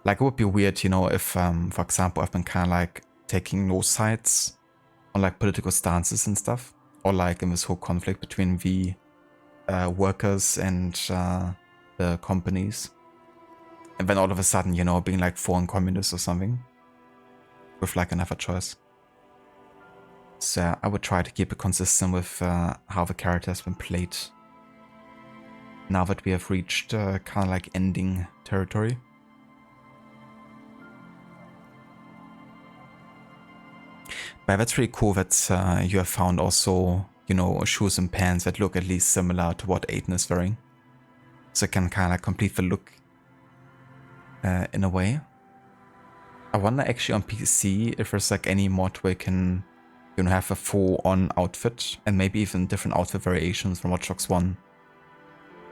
Like, it would be weird, you know, if, for example, I've been kind of like taking no sides on like political stances and stuff, or like in this whole conflict between the workers and the companies, and then all of a sudden, you know, being like foreign communists or something with like another choice. So I would try to keep it consistent with how the character has been played now that we have reached kind of like ending territory. But that's really cool that you have found also, you know, shoes and pants that look at least similar to what Aiden is wearing. So it can kind of like complete the look in a way. I wonder actually on PC if there's like any mod where you can, you know, have a full-on outfit and maybe even different outfit variations from Watch Dogs 1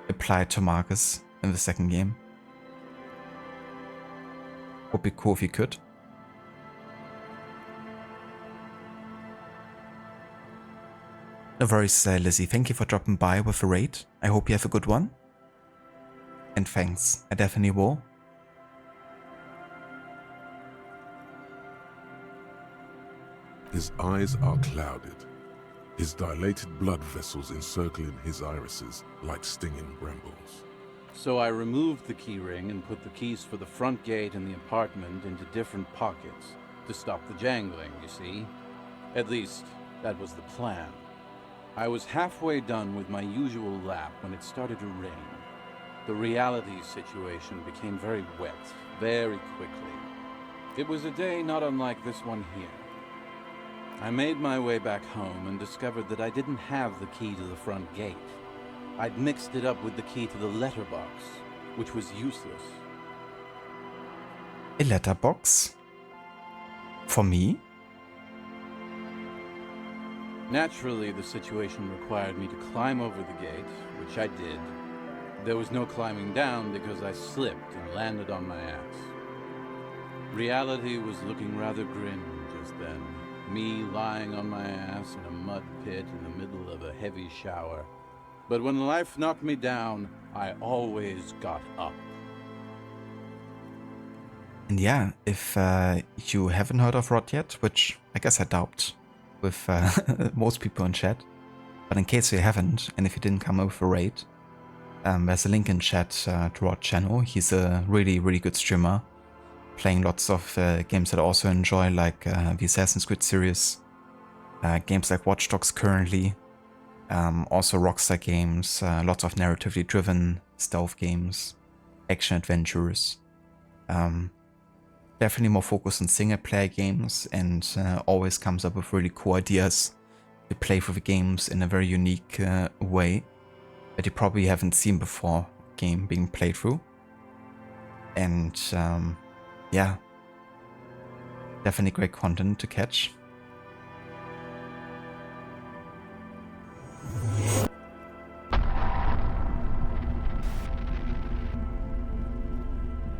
applied to Marcus in the second game. Would be cool if you could. No worries, Lizzie. Thank you for dropping by with a raid. I hope you have a good one. And thanks. I definitely will. His eyes are clouded, his dilated blood vessels encircling his irises like stinging brambles. So I removed the key ring and put the keys for the front gate and the apartment into different pockets to stop the jangling, you see. At least, that was the plan. I was halfway done with my usual lap when it started to rain. The reality situation became very wet, very quickly. It was a day not unlike this one here. I made my way back home and discovered that I didn't have the key to the front gate. I'd mixed it up with the key to the letterbox, which was useless. A letterbox? For me? Naturally, the situation required me to climb over the gate, which I did. There was no climbing down because I slipped and landed on my ass. Reality was looking rather grim just then. Me lying on my ass in a mud pit in the middle of a heavy shower. But when life knocked me down, I always got up. And yeah, if you haven't heard of Rod yet, which I guess I doubt with most people in chat, but in case you haven't, and if you didn't come over a raid, there's a link in chat to Rod's channel. He's a really, really good streamer, playing lots of games that I also enjoy, like the Assassin's Creed series, games like Watch Dogs currently, also Rockstar games, lots of narratively driven stealth games, action adventures. Definitely more focused on single player games, and always comes up with really cool ideas to play through the games in a very unique way that you probably haven't seen before game being played through. And yeah, definitely great content to catch.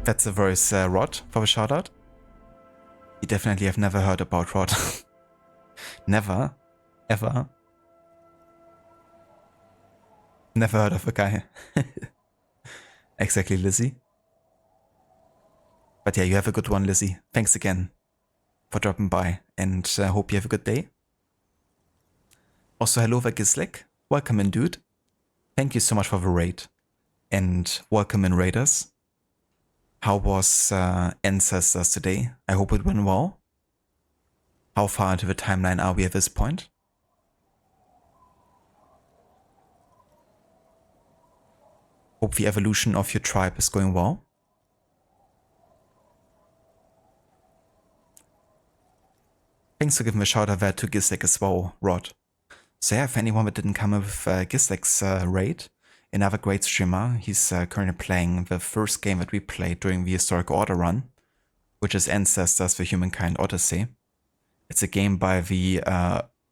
That's a voice Rod for the shout out. You definitely have never heard about Rod. Never, ever. Never heard of a guy. Exactly, Lizzie. But yeah, you have a good one, Lizzie. Thanks again for dropping by, and hope you have a good day. Also, hello, Vagislek. Welcome in, dude. Thank you so much for the raid. And welcome in, Raiders. How was Ancestors today? I hope it went well. How far into the timeline are we at this point? Hope the evolution of your tribe is going well. Thanks for giving a shout out there to Gislek as well, Rod. So yeah, for anyone that didn't come with Gislek's raid, another great streamer, he's currently playing the first game that we played during the Historic Order run, which is Ancestors: The Humankind Odyssey. It's a game by the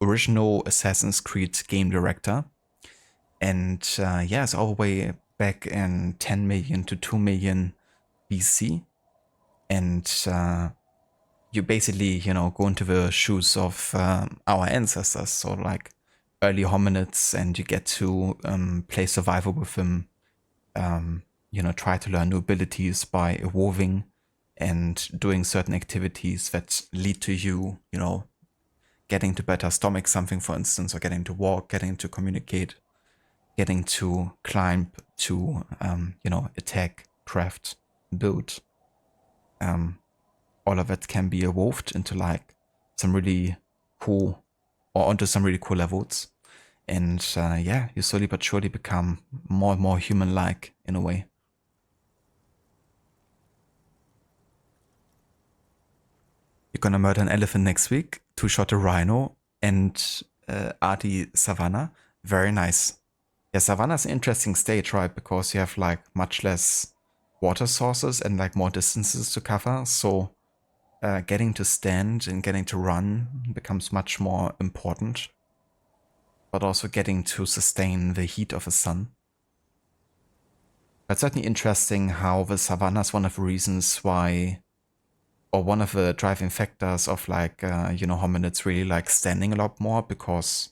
original Assassin's Creed game director. And yeah, it's all the way back in 10 million to 2 million BC. And you basically, you know, go into the shoes of our ancestors. So like early hominids, and you get to play survival with them. You know, try to learn new abilities by evolving and doing certain activities that lead to you, you know, getting to better stomach something, for instance, or getting to walk, getting to communicate, getting to climb, to, you know, attack, craft, build. All of it can be evolved into like some really cool, or onto some really cool levels. And yeah, you slowly but surely become more and more human-like in a way. You're gonna murder an elephant next week, two-shot a rhino, and Artie Savannah. Very nice. Yeah, Savannah's an interesting stage, right? Because you have like much less water sources and like more distances to cover. So getting to stand and getting to run becomes much more important. But also getting to sustain the heat of the sun. But certainly interesting how the savannah is one of the reasons why, or one of the driving factors of like, you know, hominids really like standing a lot more, because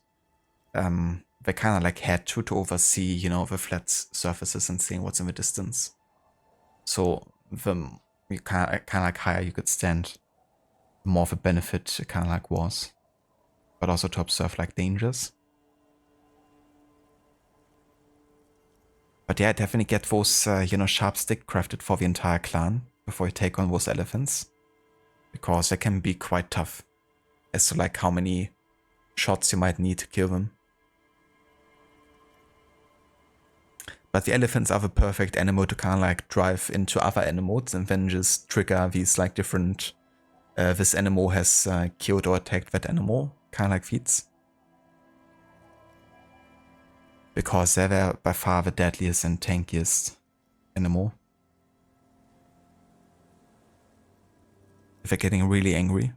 they kind of like had to oversee, you know, the flat surfaces and seeing what's in the distance. So the you kind of like higher you could stand, the more of a benefit it kind of like was. But also to observe like dangers. But yeah, definitely get those, you know, sharp stick crafted for the entire clan before you take on those elephants. Because they can be quite tough as to like how many shots you might need to kill them. But the elephants are the perfect animal to kind of like drive into other animals and then just trigger these like different, this animal has killed or attacked that animal kind of like feats. Because they're by far the deadliest and tankiest animal. If they're getting really angry.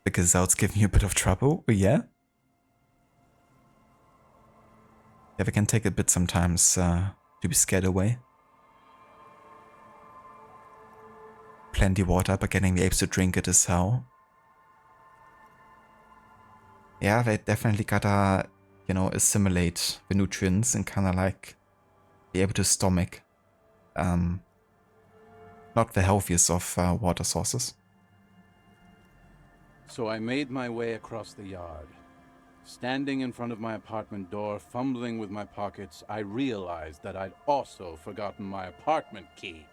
The gazelle's giving you a bit of trouble, yeah? Yeah, they can take a bit sometimes to be scared away. Plenty water, but getting the apes to drink it is hell. Yeah, they definitely gotta, you know, assimilate the nutrients and kind of like be able to stomach not the healthiest of water sources. So I made my way across the yard. Standing in front of my apartment door, fumbling with my pockets, I realized that I'd also forgotten my apartment key.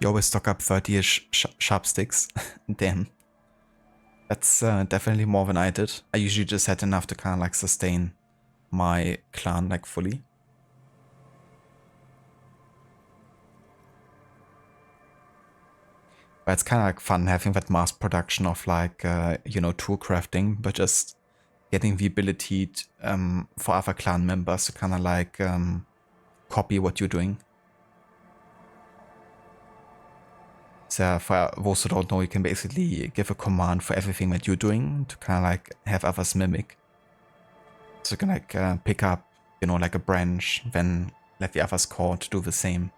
You always stock up 30-ish sharp sticks. Damn. That's definitely more than I did. I usually just had enough to kind of like sustain my clan like fully. But it's kind of like fun having that mass production of like, you know, tool crafting, but just getting the ability for other clan members to kind of like copy what you're doing. So for those who don't know, you can basically give a command for everything that you're doing to kind of like have others mimic. So you can like pick up, you know, like a branch, then let the others core to do the same.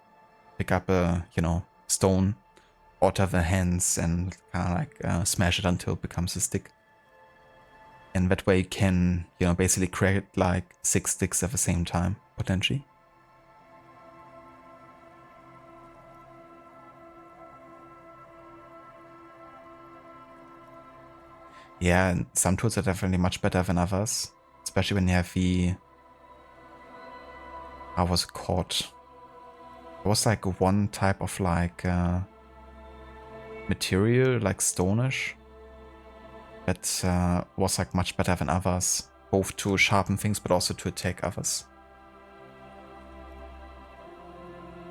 Pick up a, you know, stone, alter the hands, and kind of like smash it until it becomes a stick. And that way you can, you know, basically create like 6 sticks at the same time, potentially. Yeah, and some tools are definitely much better than others, especially when you have the... How was it called? It was like one type of like material, like stonish, that was like much better than others, both to sharpen things but also to attack others.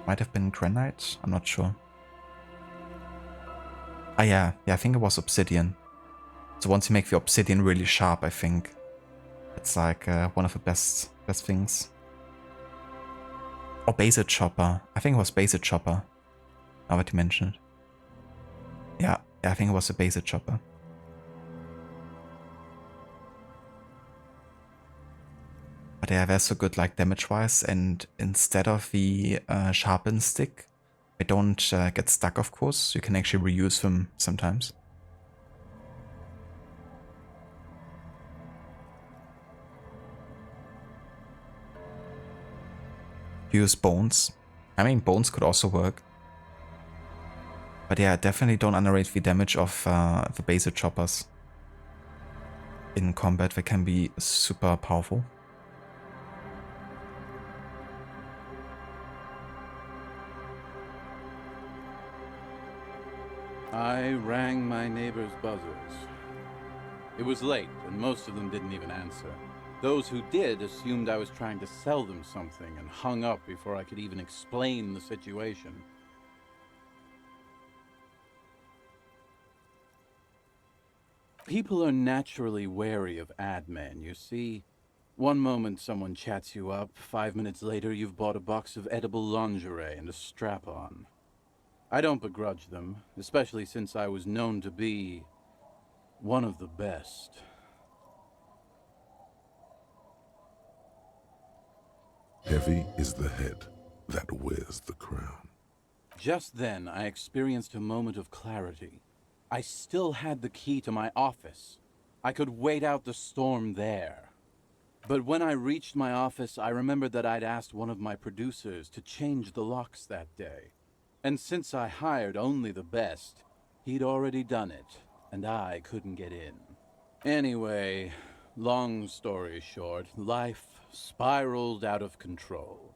Might have been granite, I'm not sure. Ah yeah, I think it was obsidian. So once you make the obsidian really sharp, I think it's like one of the best things. Or Baser Chopper. I think it was Baser Chopper. Now that you mention it. Yeah, I think it was a Baser Chopper. But yeah, they're so good like damage-wise, and instead of the sharpened stick, they don't get stuck, of course. You can actually reuse them sometimes. Use bones. I mean, bones could also work. But yeah, definitely don't underrate the damage of the Baser Choppers. In combat, they can be super powerful. I rang my neighbor's buzzers. It was late, and most of them didn't even answer. Those who did assumed I was trying to sell them something and hung up before I could even explain the situation. People are naturally wary of ad men, you see. One moment someone chats you up, 5 minutes later you've bought a box of edible lingerie and a strap-on. I don't begrudge them, especially since I was known to be one of the best. Heavy is the head that wears the crown. Just then, I experienced a moment of clarity. I still had the key to my office. I could wait out the storm there. But when I reached my office, I remembered that I'd asked one of my producers to change the locks that day. And since I hired only the best, he'd already done it, and I couldn't get in. Anyway, long story short, life spiraled out of control.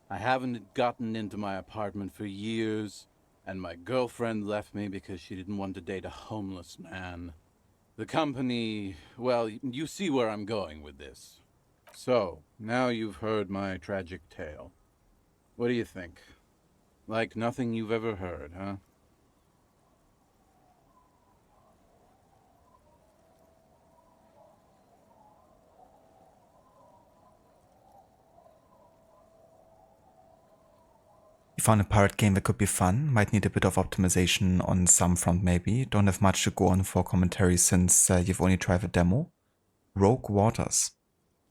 I haven't gotten into my apartment for years, and my girlfriend left me because she didn't want to date a homeless man. The company, well, you see where I'm going with this. So, now you've heard my tragic tale. What do you think? Like nothing you've ever heard, huh? You found a pirate game that could be fun, might need a bit of optimization on some front maybe. Don't have much to go on for commentary since you've only tried the demo. Rogue Waters.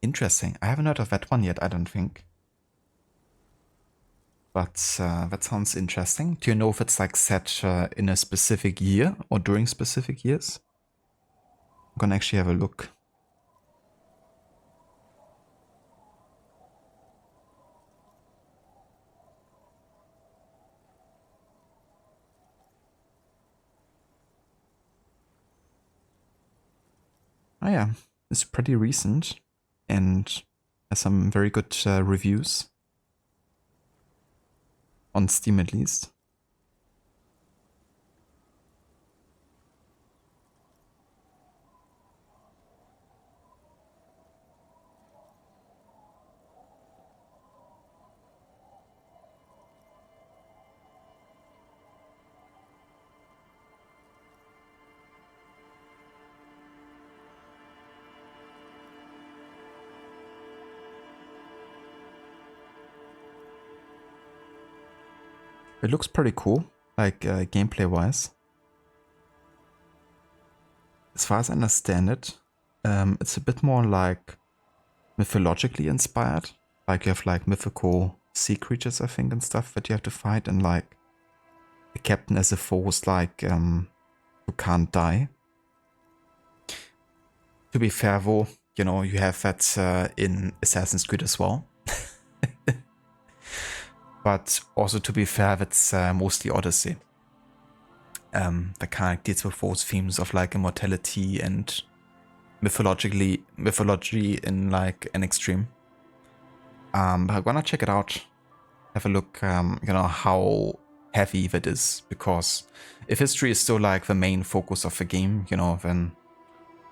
Interesting. I haven't heard of that one yet, I don't think. But that sounds interesting. Do you know if it's like set in a specific year or during specific years? I'm gonna actually have a look. Oh yeah, it's pretty recent and has some very good reviews. On Steam at least. It looks pretty cool, like gameplay wise. As far as I understand it, it's a bit more like mythologically inspired. Like you have like mythical sea creatures, I think, and stuff that you have to fight, and like the captain as a force, like who can't die. To be fair though, you know, you have that in Assassin's Creed as well. But also to be fair, that's mostly Odyssey. That kind of deals with those themes of like immortality and mythology in like an extreme. But I'm gonna check it out. Have a look, you know, how heavy that is, because if history is still like the main focus of the game, you know, then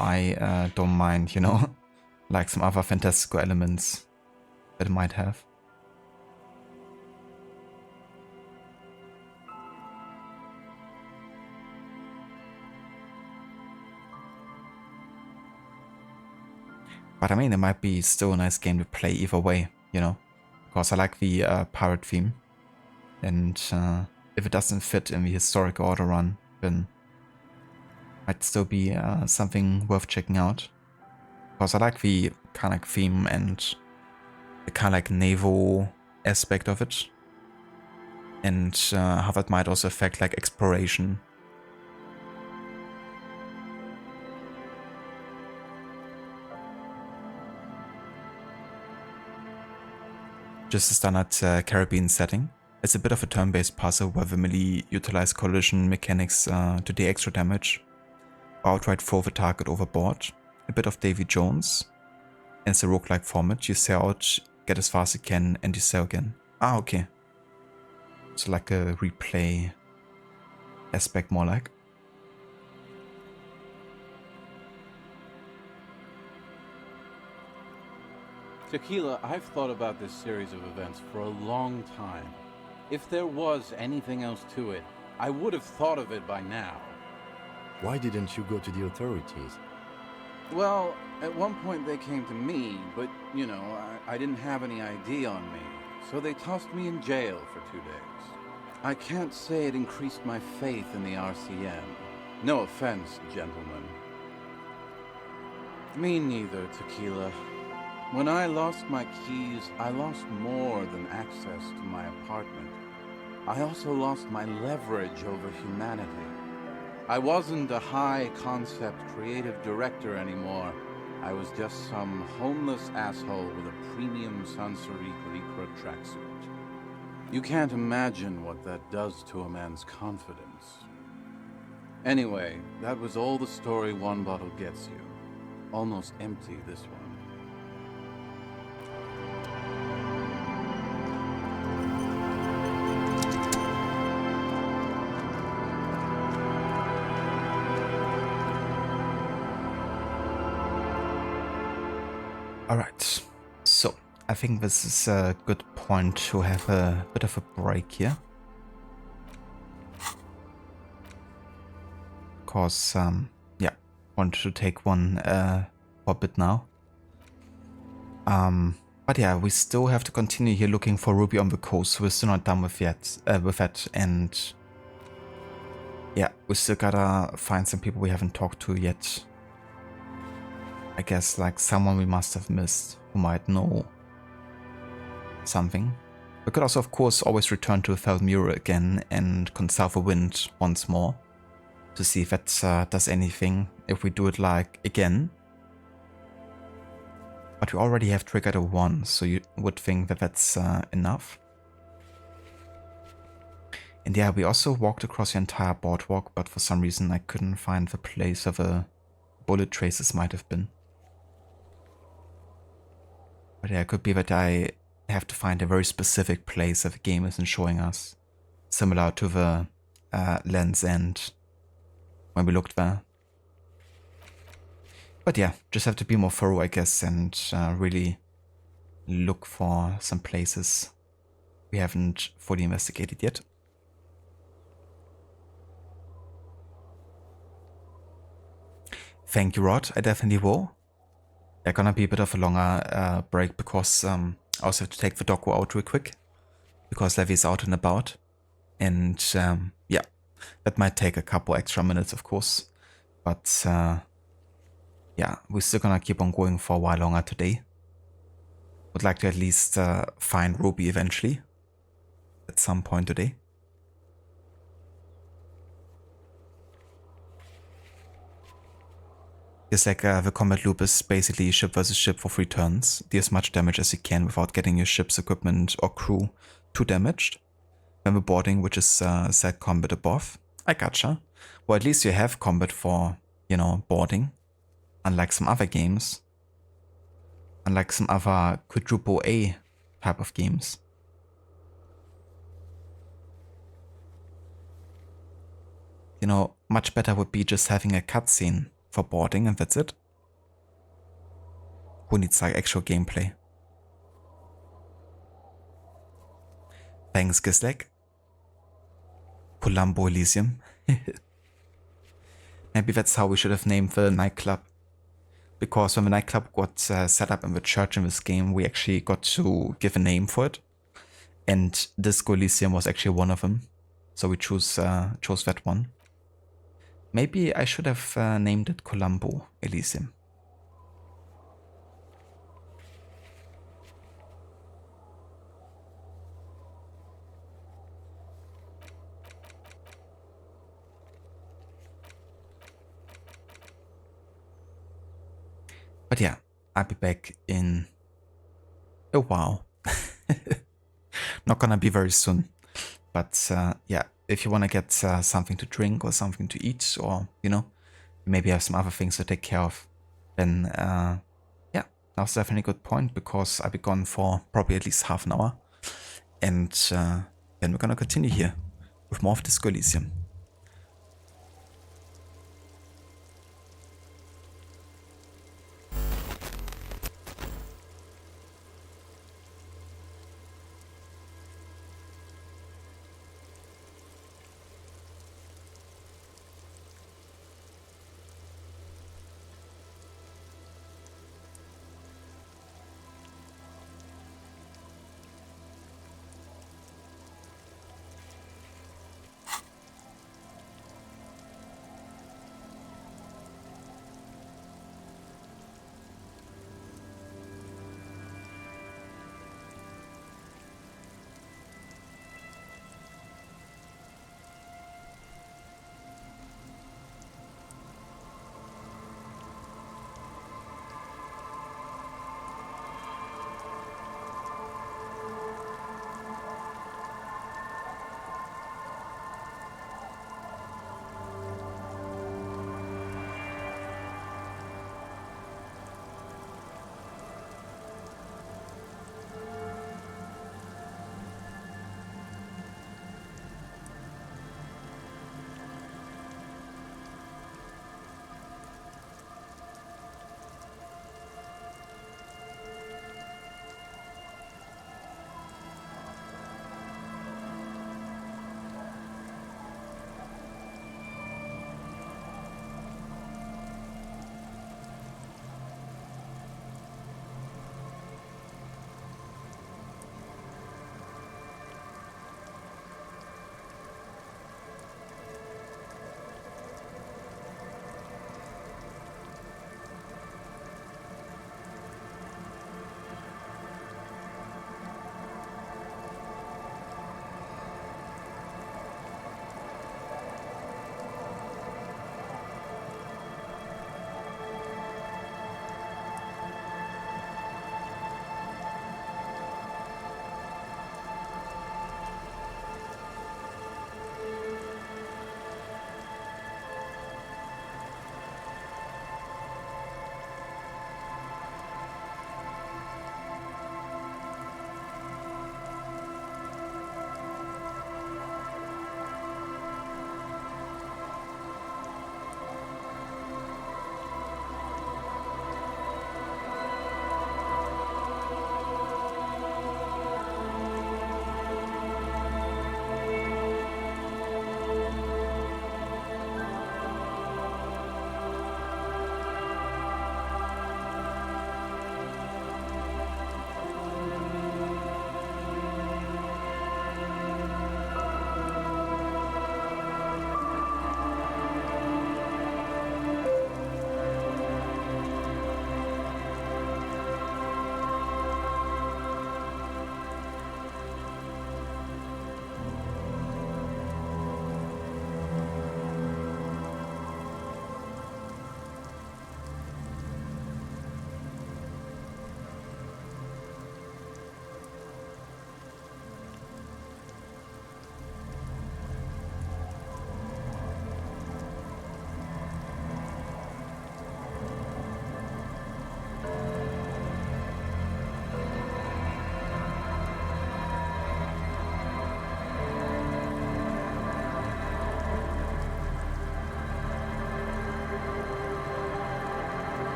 I don't mind, you know, like some other fantastical elements that it might have. But I mean, it might be still a nice game to play either way, you know, because I like the pirate theme, and if it doesn't fit in the historic order run, then might still be something worth checking out. Because I like the kind of like theme and the kind of like naval aspect of it, and how that might also affect like exploration. Just a standard Caribbean setting. It's a bit of a turn-based puzzle where the melee utilize collision mechanics to deal extra damage, or outright throw the target overboard. A bit of Davy Jones. And it's a roguelike format. You sail out, get as far as you can, and you sail again. Ah, okay. So like a replay aspect more like. Tequila, I've thought about this series of events for a long time. If there was anything else to it, I would have thought of it by now. Why didn't you go to the authorities? Well, at one point they came to me, but, you know, I didn't have any ID on me, so they tossed me in jail for 2 days. I can't say it increased my faith in the RCM. No offense, gentlemen. Me neither, Tequila. When I lost my keys, I lost more than access to my apartment. I also lost my leverage over humanity. I wasn't a high-concept creative director anymore. I was just some homeless asshole with a premium Sansari Greekra tracksuit. You can't imagine what that does to a man's confidence. Anyway, that was all the story one bottle gets you. Almost empty, this one. Alright, so I think this is a good point to have a bit of a break here. Because, yeah, wanted to take one for a bit now. But yeah, we still have to continue here looking for Ruby on the coast, so we're still not done with that, and yeah, we still gotta find some people we haven't talked to yet. I guess like someone we must have missed who might know something. We could also of course always return to Thalmura again and consult the wind once more to see if that does anything if we do it like again. But we already have triggered a 1, so you would think that that's enough. And yeah, we also walked across the entire boardwalk, but for some reason I couldn't find the place where the bullet traces might have been. But yeah, it could be that I have to find a very specific place that the game isn't showing us. Similar to the Land's End when we looked there. But yeah, just have to be more thorough, I guess, and really look for some places we haven't fully investigated yet. Thank you, Rod. I definitely will. They're gonna be a bit of a longer break because I also have to take the doggo out real quick because Levy's out and about. And yeah, that might take a couple extra minutes, of course. But yeah, we're still gonna keep on going for a while longer today. Would like to at least find Ruby eventually. At some point today. It's like the combat loop is basically ship versus ship for 3 turns. Deal as much damage as you can without getting your ship's equipment or crew too damaged. When we're boarding, which is set combat above. I gotcha. Well, at least you have combat for, you know, boarding. Unlike some other games. Unlike some other quadruple A type of games. You know, much better would be just having a cutscene for boarding and that's it. Who needs like actual gameplay? Thanks, Gislek. Columbo Elysium. Maybe that's how we should have named the nightclub. Because when the nightclub got set up in the church in this game, we actually got to give a name for it. And Disco Elysium was actually one of them. So we chose that one. Maybe I should have named it Columbo Elysium. But yeah, I'll be back in a while. Not gonna be very soon. But yeah, if you want to get something to drink or something to eat, or, you know, maybe have some other things to take care of, then yeah, that's definitely a good point, because I'll be gone for probably at least half an hour. And then we're gonna continue here with more of Disco Elysium.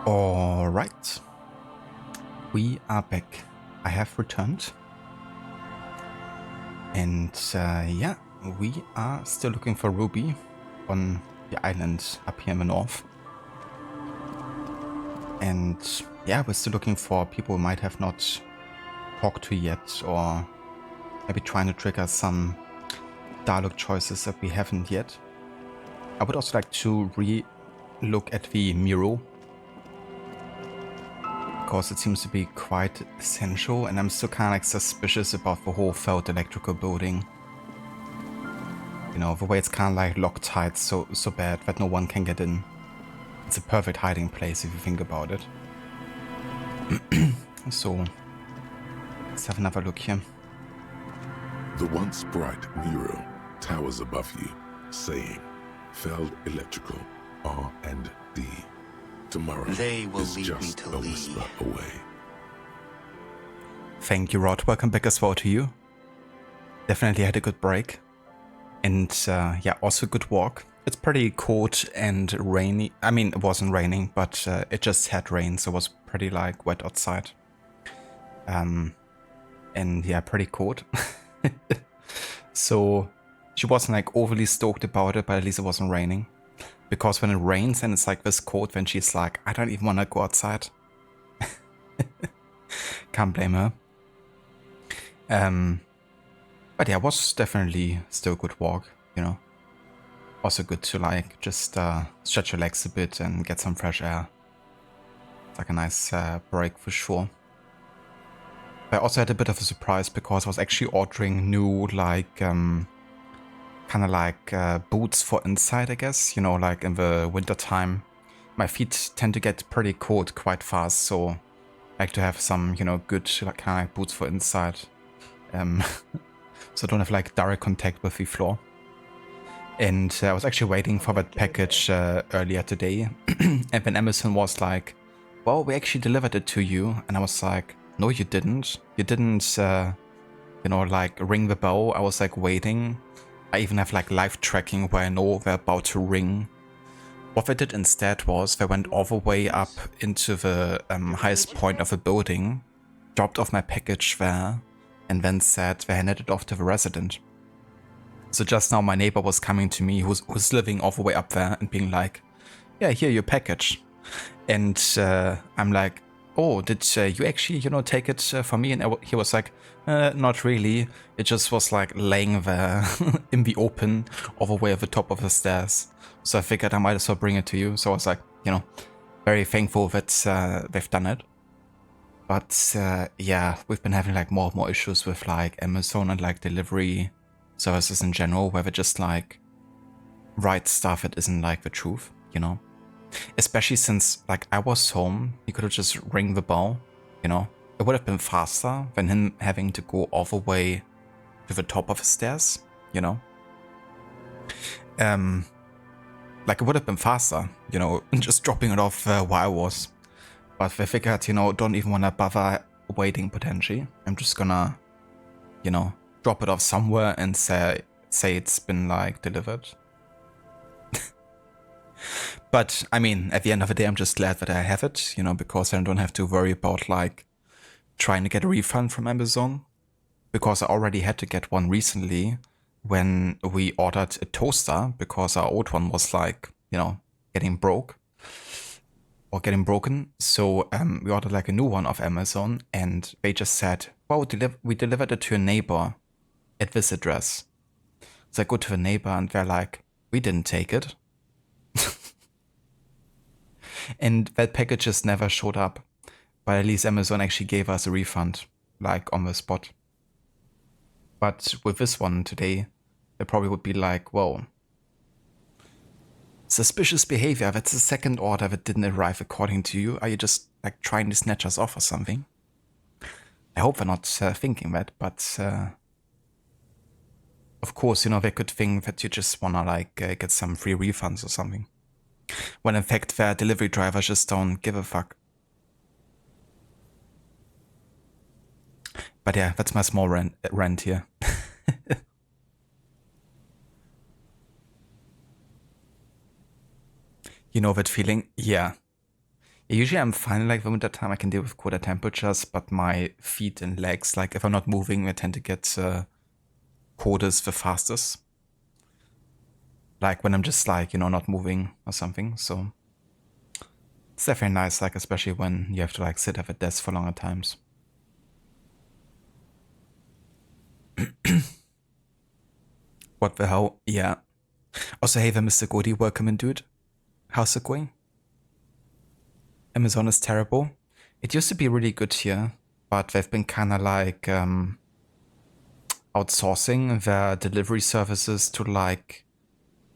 Alright. We are back. I have returned. And yeah, we are still looking for Ruby on the island up here in the north. And yeah, we're still looking for people who might have not talked to yet, or maybe trying to trigger some dialogue choices that we haven't yet. I would also like to re-look at the mural, because it seems to be quite essential, and I'm still kind of like suspicious about the whole failed electrical building. You know, the way it's kind of like Loctite so bad that no one can get in. It's a perfect hiding place if you think about it. So, let's have another look here. The once bright mural towers above you, saying, "Failed electrical, R&D. Tomorrow They will is lead me just to a whisper away." Thank you, Rod. Welcome back as well to you. Definitely had a good break. And yeah, also a good walk. It's pretty cold and rainy. I mean, it wasn't raining, but it just had rain, so it was pretty like wet outside. And yeah, pretty cold. So she wasn't like overly stoked about it, but at least it wasn't raining. Because when it rains and it's like this cold, then she's like, I don't even want to go outside. Can't blame her. But yeah, it was definitely still a good walk, you know. Also good to like just stretch your legs a bit and get some fresh air. It's like a nice break for sure. I also had a bit of a surprise because I was actually ordering new like kind of like boots for inside, I guess. You know, like in the winter time, my feet tend to get pretty cold quite fast, so I like to have some, you know, good like, kind of like boots for inside. So I don't have like direct contact with the floor. And I was actually waiting for that package earlier today. And then Amazon was like, well, we actually delivered it to you. And I was like, no, you didn't. You didn't, you know, like ring the bell. I was like waiting. I even have like live tracking where I know they're about to ring. What they did instead was they went all the way up into the highest point of the building, dropped off my package there, and then said they handed it off to the resident. So just now my neighbor was coming to me, who's living all the way up there, and being like, yeah, here, your package. And I'm like, oh, did you actually, you know, take it for me? And he was like, not really. It just was like laying there in the open all the way at the top of the stairs. So I figured I might as well bring it to you. So I was like, you know, very thankful that they've done it. But yeah, we've been having like more and more issues with like Amazon and like delivery services in general, where they just like write stuff that isn't like the truth, you know? Especially since like I was home, he could have just ring the bell, you know? It would have been faster than him having to go all the way to the top of the stairs, you know? Like it would have been faster, you know, just dropping it off where I was. But they figured, you know, don't even want to bother waiting potentially. I'm just gonna, you know, drop it off somewhere and say it's been like delivered. But I mean, at the end of the day, I'm just glad that I have it, you know, because I don't have to worry about like trying to get a refund from Amazon, because I already had to get one recently when we ordered a toaster because our old one was like, you know, getting broken. So we ordered like a new one off Amazon, and they just said, well, we delivered it to your neighbor at this address. So I go to the neighbor and they're like, we didn't take it. And that package just never showed up. But at least Amazon actually gave us a refund, like on the spot. But with this one today, they probably would be like, whoa, suspicious behavior. That's the second order that didn't arrive according to you. Are you just like trying to snatch us off or something? I hope they're not thinking that, but of course, you know, they could think that you just wanna like get some free refunds or something. When in fact their delivery drivers just don't give a fuck. But yeah, that's my small rant here. You know that feeling? Yeah. Usually I'm fine like the winter time, I can deal with colder temperatures, but my feet and legs, like if I'm not moving, I tend to get coldest the fastest. Like when I'm just like, you know, not moving or something, so it's definitely nice, like especially when you have to like sit at a desk for longer times. What the hell? Yeah. Also, hey there, Mr. Godi, welcome in, dude. How's it going? Amazon is terrible. It used to be really good here, but they've been kind of like outsourcing their delivery services to like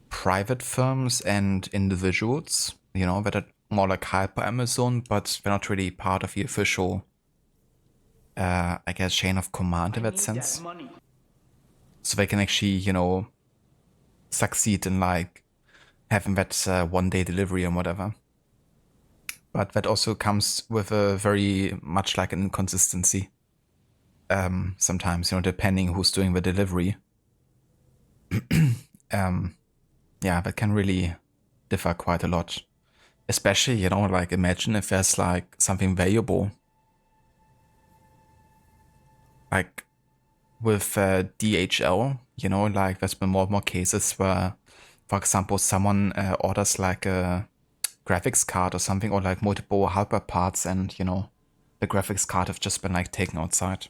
private firms and individuals, you know, that are more like hired by Amazon, but they're not really part of the official, I guess, chain of command in that sense. So they can actually, you know, succeed in like having that 1-day delivery and whatever. But that also comes with a very much like an inconsistency. Sometimes, you know, depending who's doing the delivery. Yeah, that can really differ quite a lot. Especially, you know, like imagine if there's like something valuable. Like with DHL, you know, like there's been more and more cases where, for example, someone orders like a graphics card or something, or like multiple hardware parts, and, you know, the graphics card have just been like taken outside.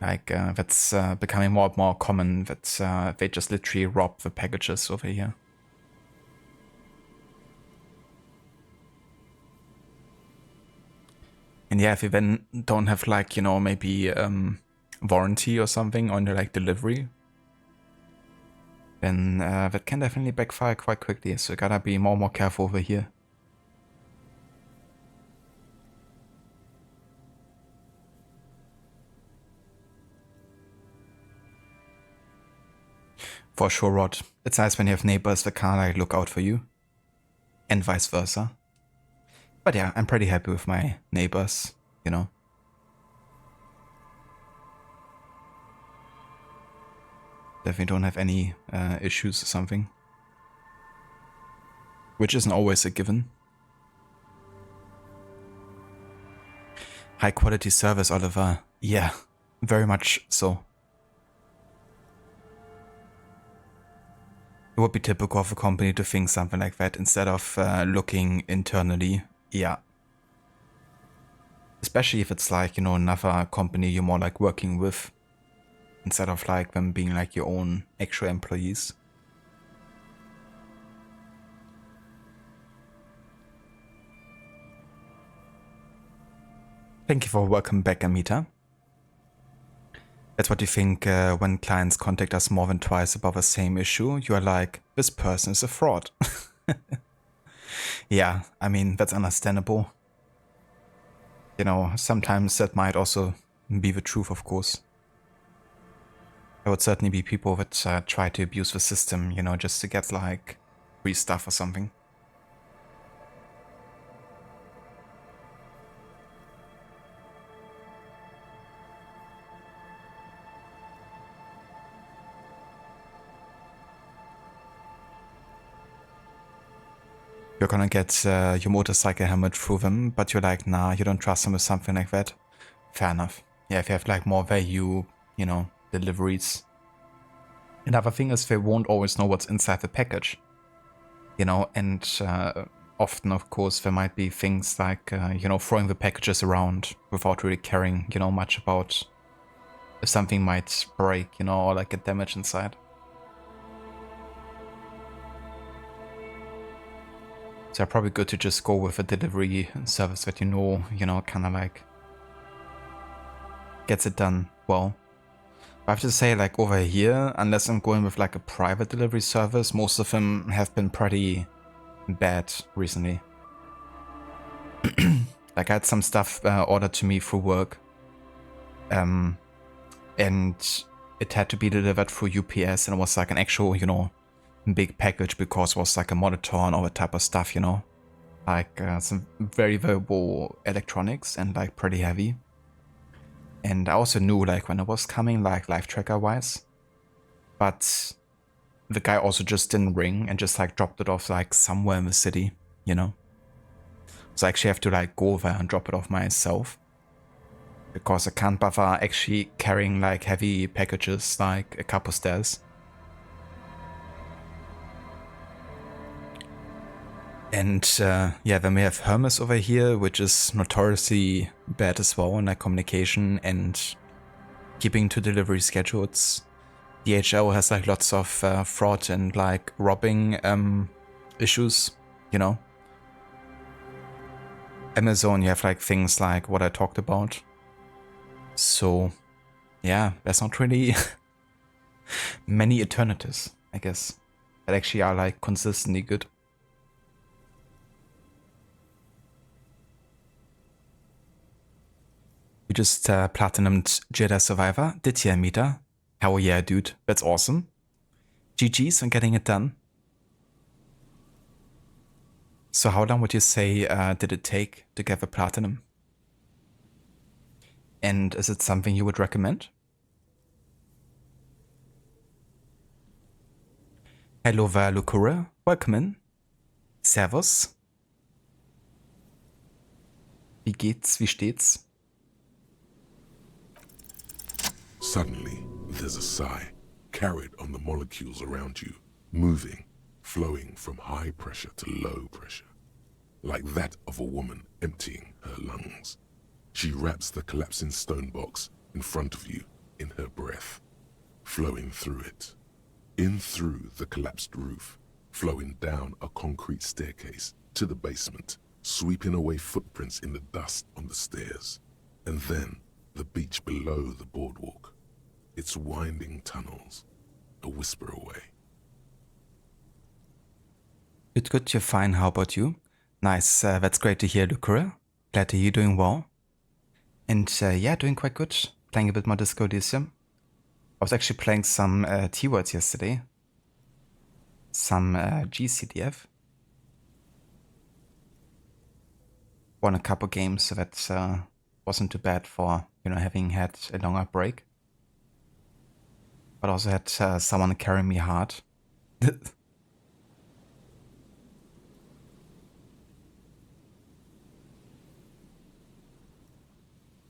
Like that's becoming more and more common, that they just literally rob the packages over here. And yeah, if you then don't have like, you know, maybe warranty or something on your like delivery, then that can definitely backfire quite quickly. So you gotta be more and more careful over here. For sure, Rod. It's nice when you have neighbors that kind of like look out for you. And vice versa. But yeah, I'm pretty happy with my neighbors, you know. Definitely don't have any issues or something. Which isn't always a given. High quality service, Oliver. Yeah, very much so. It would be typical of a company to think something like that instead of looking internally. Yeah. Especially if it's like, you know, another company you're more like working with, instead of like them being like your own actual employees. Thank you for welcome back, Amita. That's what you think when clients contact us more than twice about the same issue. You are like, this person is a fraud. Yeah, I mean, that's understandable. You know, sometimes that might also be the truth, of course. There would certainly be people that try to abuse the system, you know, just to get like free stuff or something. You're gonna get your motorcycle helmet through them, but you're like, nah, you don't trust them with something like that. Fair enough. Yeah, if you have like more value, you know, deliveries. Another thing is they won't always know what's inside the package. You know, and often, of course, there might be things like, you know, throwing the packages around without really caring, you know, much about if something might break, you know, or like get damaged inside. So probably good to just go with a delivery service that you know, kind of like gets it done well. I have to say, like over here, unless I'm going with like a private delivery service, most of them have been pretty bad recently. Like I had some stuff ordered to me through work, and it had to be delivered through UPS, and it was like an actual, you know, big package because it was like a monitor and all that type of stuff, you know, like some very valuable electronics and like pretty heavy. And I also knew like when it was coming, like live tracker wise, but the guy also just didn't ring and just like dropped it off like somewhere in the city, you know? So I actually have to like go there and drop it off myself. Because I can't bother actually carrying like heavy packages like a couple stairs. And yeah, then we have Hermes over here, which is notoriously bad as well in like communication and keeping to delivery schedules. DHL has like lots of fraud and like robbing issues, you know. Amazon, you have like things like what I talked about. So yeah, there's not really many alternatives, I guess, that actually are like consistently good. We just platinumed Jedi Survivor. Did you, Amita? Hell yeah, dude. That's awesome. GG's on getting it done. So how long would you say did it take to get the platinum? And is it something you would recommend? Hello there, Lukura. Welcome in. Servus. Wie geht's? Wie steht's? Suddenly, there's a sigh, carried on the molecules around you, moving, flowing from high pressure to low pressure, like that of a woman emptying her lungs. She wraps the collapsing stone box in front of you in her breath, flowing through it, in through the collapsed roof, flowing down a concrete staircase to the basement, sweeping away footprints in the dust on the stairs, and then the beach below the boardwalk, its winding tunnels, a whisper away. Good, you're fine. How about you? Nice, that's great to hear, Lucura. Glad to hear you're doing well. And yeah, doing quite good. Playing a bit more Disco Elysium. I was actually playing some T-Words yesterday. Some GCDF. Won a couple games, so that wasn't too bad for, you know, having had a longer break. But also had someone carry me hard.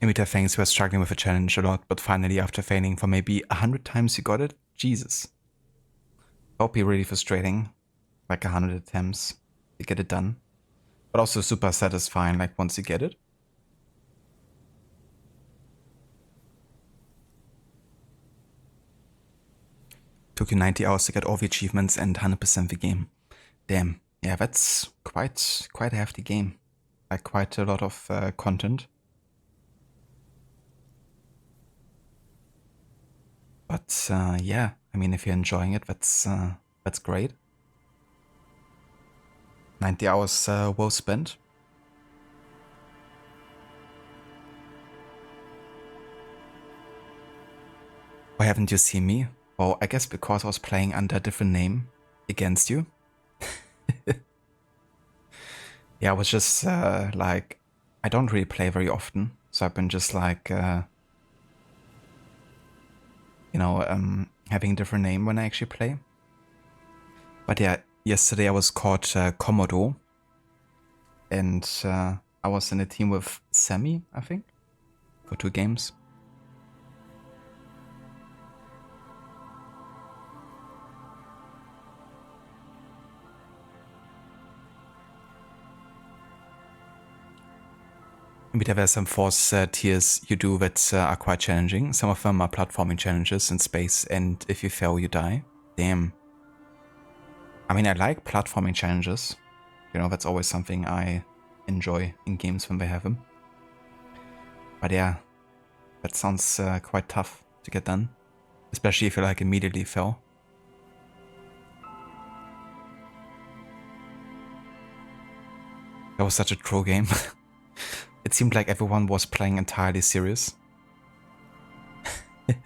Imita thinks we're struggling with a challenge a lot, but finally after failing for maybe 100 times you got it? Jesus. Hope be really frustrating. Like 100 attempts to get it done. But also super satisfying, like once you get it. Took you 90 hours to get all the achievements and 100% the game. Damn. Yeah, that's quite a hefty game. Like quite a lot of content. But yeah, I mean, if you're enjoying it, that's great. 90 hours well spent. Why haven't you seen me? Well, I guess because I was playing under a different name against you. Yeah, I was just like, I don't really play very often, so I've been just like, you know, having a different name when I actually play. But yeah, yesterday I was called Komodo, and I was in a team with Sammy, I think, for 2 games. Maybe there were some force tiers you do that are quite challenging. Some of them are platforming challenges in space, and if you fail, you die. Damn. I mean, I like platforming challenges. You know, that's always something I enjoy in games when they have them. But yeah, that sounds quite tough to get done. Especially if you like immediately fail. That was such a troll game. It seemed like everyone was playing entirely serious. But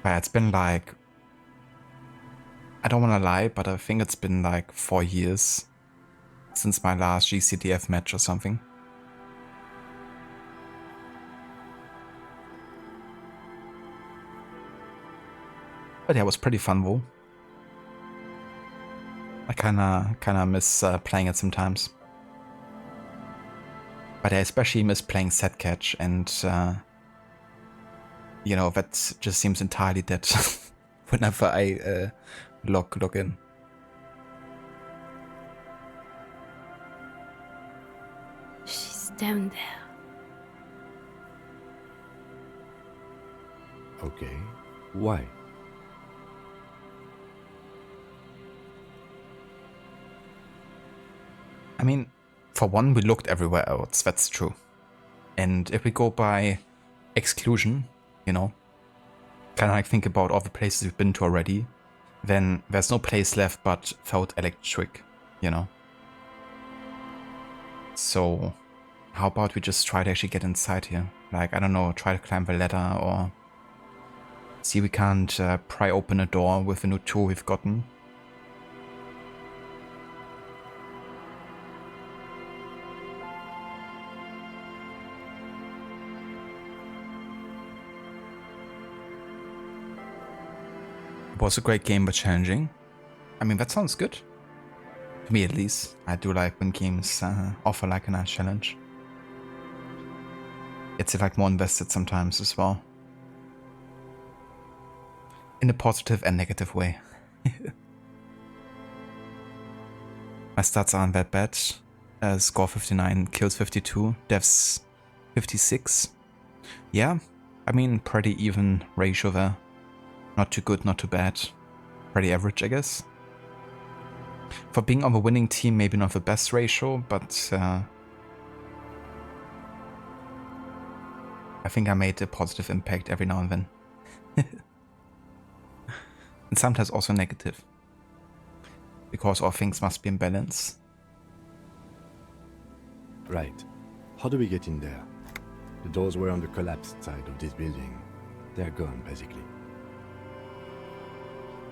it's been like, I don't want to lie, but I think it's been like 4 years since my last GCDF match or something. But yeah, it was pretty fun though. I kinda miss playing it sometimes. But I especially miss playing set catch, and you know, that just seems entirely dead whenever I log in. She's down there. Okay. Why? I mean, for one, we looked everywhere else, that's true. And if we go by exclusion, you know, kind of like think about all the places we've been to already, then there's no place left but Thought Electric, you know. So how about we just try to actually get inside here? Like, I don't know, try to climb the ladder or see we can't pry open a door with the new tool we've gotten. It was a great game, but challenging. I mean, that sounds good. To me, at least. I do like when games offer like a nice challenge. It's like more invested sometimes as well. In a positive and negative way. My stats aren't that bad. Score 59, kills 52, deaths 56. Yeah, I mean, pretty even ratio there. Not too good, not too bad. Pretty average, I guess. For being on the winning team, maybe not the best ratio, but I think I made a positive impact every now and then. And sometimes also negative. Because all things must be in balance. Right. How do we get in there? The doors were on the collapsed side of this building. They're gone, basically.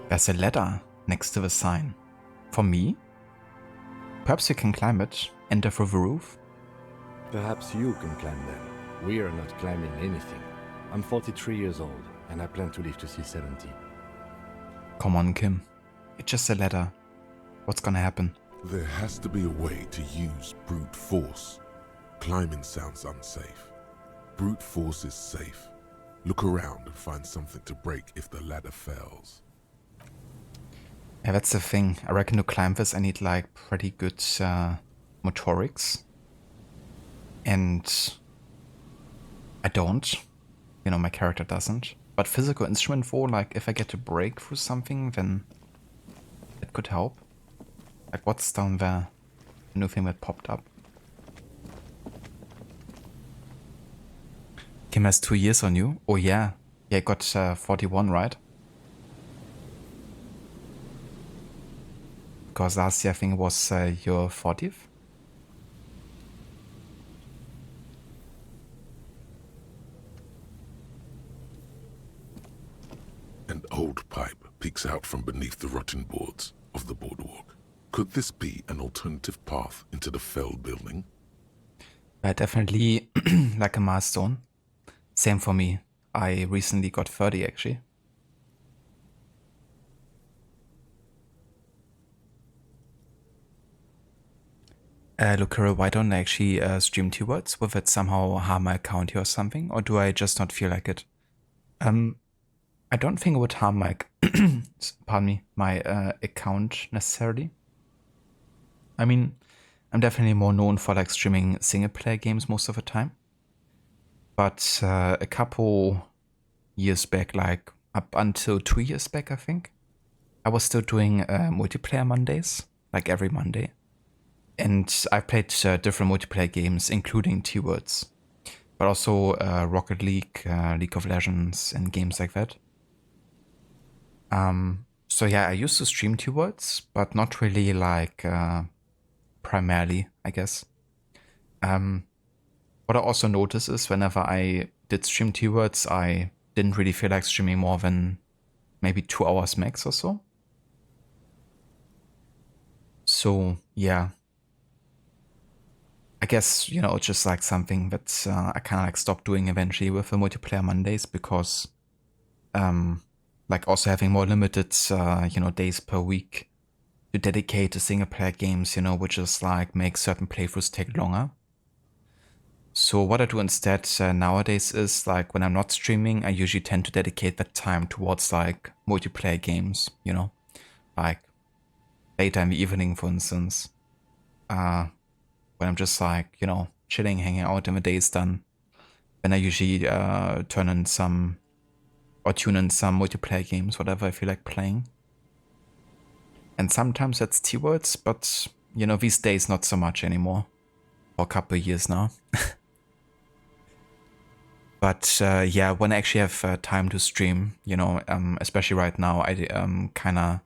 There's a ladder next to the sign. For me? Perhaps you can climb it, enter through the roof? Perhaps you can climb them. We are not climbing anything. I'm 43 years old, and I plan to live to see 70. Come on, Kim. It's just a ladder. What's gonna happen? There has to be a way to use brute force. Climbing sounds unsafe. Brute force is safe. Look around and find something to break if the ladder fails. Yeah, that's the thing. I reckon to climb this I need like pretty good motorics. And I don't. You know, my character doesn't. But physical instrument for, like, if I get to break through something, then it could help. Like, what's down there? A new thing that popped up. Kim has 2 years on you. Oh yeah. Yeah, you got 41, right? Because last year I think it was your 40th. An old pipe peeks out from beneath the rotten boards of the boardwalk. Could this be an alternative path into the felled building? Definitely like a milestone. Same for me. I recently got 30 actually. Lucero, why don't I actually stream T-Words? Will it somehow harm my account here or something? Or do I just not feel like it? I don't think it would harm my, pardon me, my account necessarily. I mean, I'm definitely more known for like streaming single-player games most of the time. But a couple years back, like up until 2 years back, I think, I was still doing multiplayer Mondays, like every Monday. And I played different multiplayer games, including T-Words, but also Rocket League, League of Legends, and games like that. So yeah, I used to stream T-Words, but not really like primarily, I guess. What I also noticed is whenever I did stream T-Words, I didn't really feel like streaming more than maybe 2 hours max or so. So yeah. I guess, you know, it's just like something that I kind of like stopped doing eventually with the multiplayer Mondays because, like also having more limited, days per week to dedicate to single player games, which is like make certain playthroughs take longer. So what I do instead nowadays is like when I'm not streaming, I usually tend to dedicate that time towards like multiplayer games, like later in the evening, for instance, when I'm just like, chilling, hanging out and the day is done. Then I usually tune in some multiplayer games, whatever I feel like playing. And sometimes that's T-Words, but, these days not so much anymore. For a couple of years now. But yeah, when I actually have time to stream, especially right now, I kind of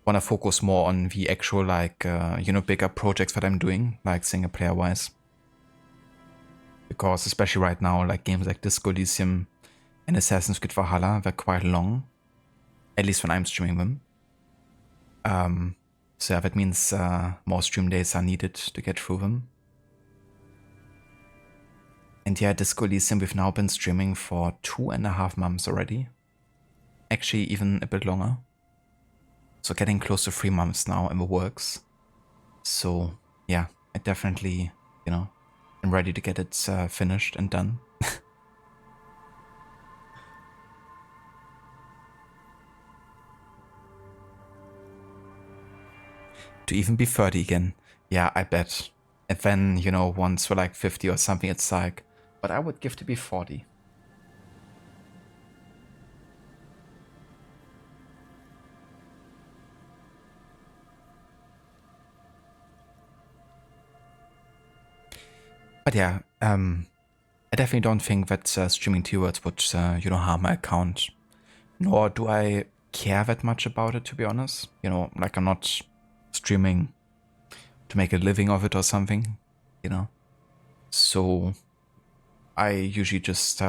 want to focus more on the actual, like, bigger projects that I'm doing, like single player wise. Because especially right now, like games like Disco Elysium and Assassin's Creed Valhalla, they're quite long, at least when I'm streaming them. So yeah, that means more stream days are needed to get through them. And yeah, Disco Elysium, we've now been streaming for 2.5 months already. Actually, even a bit longer. So getting close to 3 months now in the works. So yeah, I definitely, am ready to get it finished and done. To even be 30 again. Yeah, I bet. And then, once we're like 50 or something, it's like, but I would give to be 40. But yeah, I definitely don't think that streaming T-Words would, harm my account. Nor do I care that much about it, to be honest. Like I'm not streaming to make a living of it or something, So I usually just,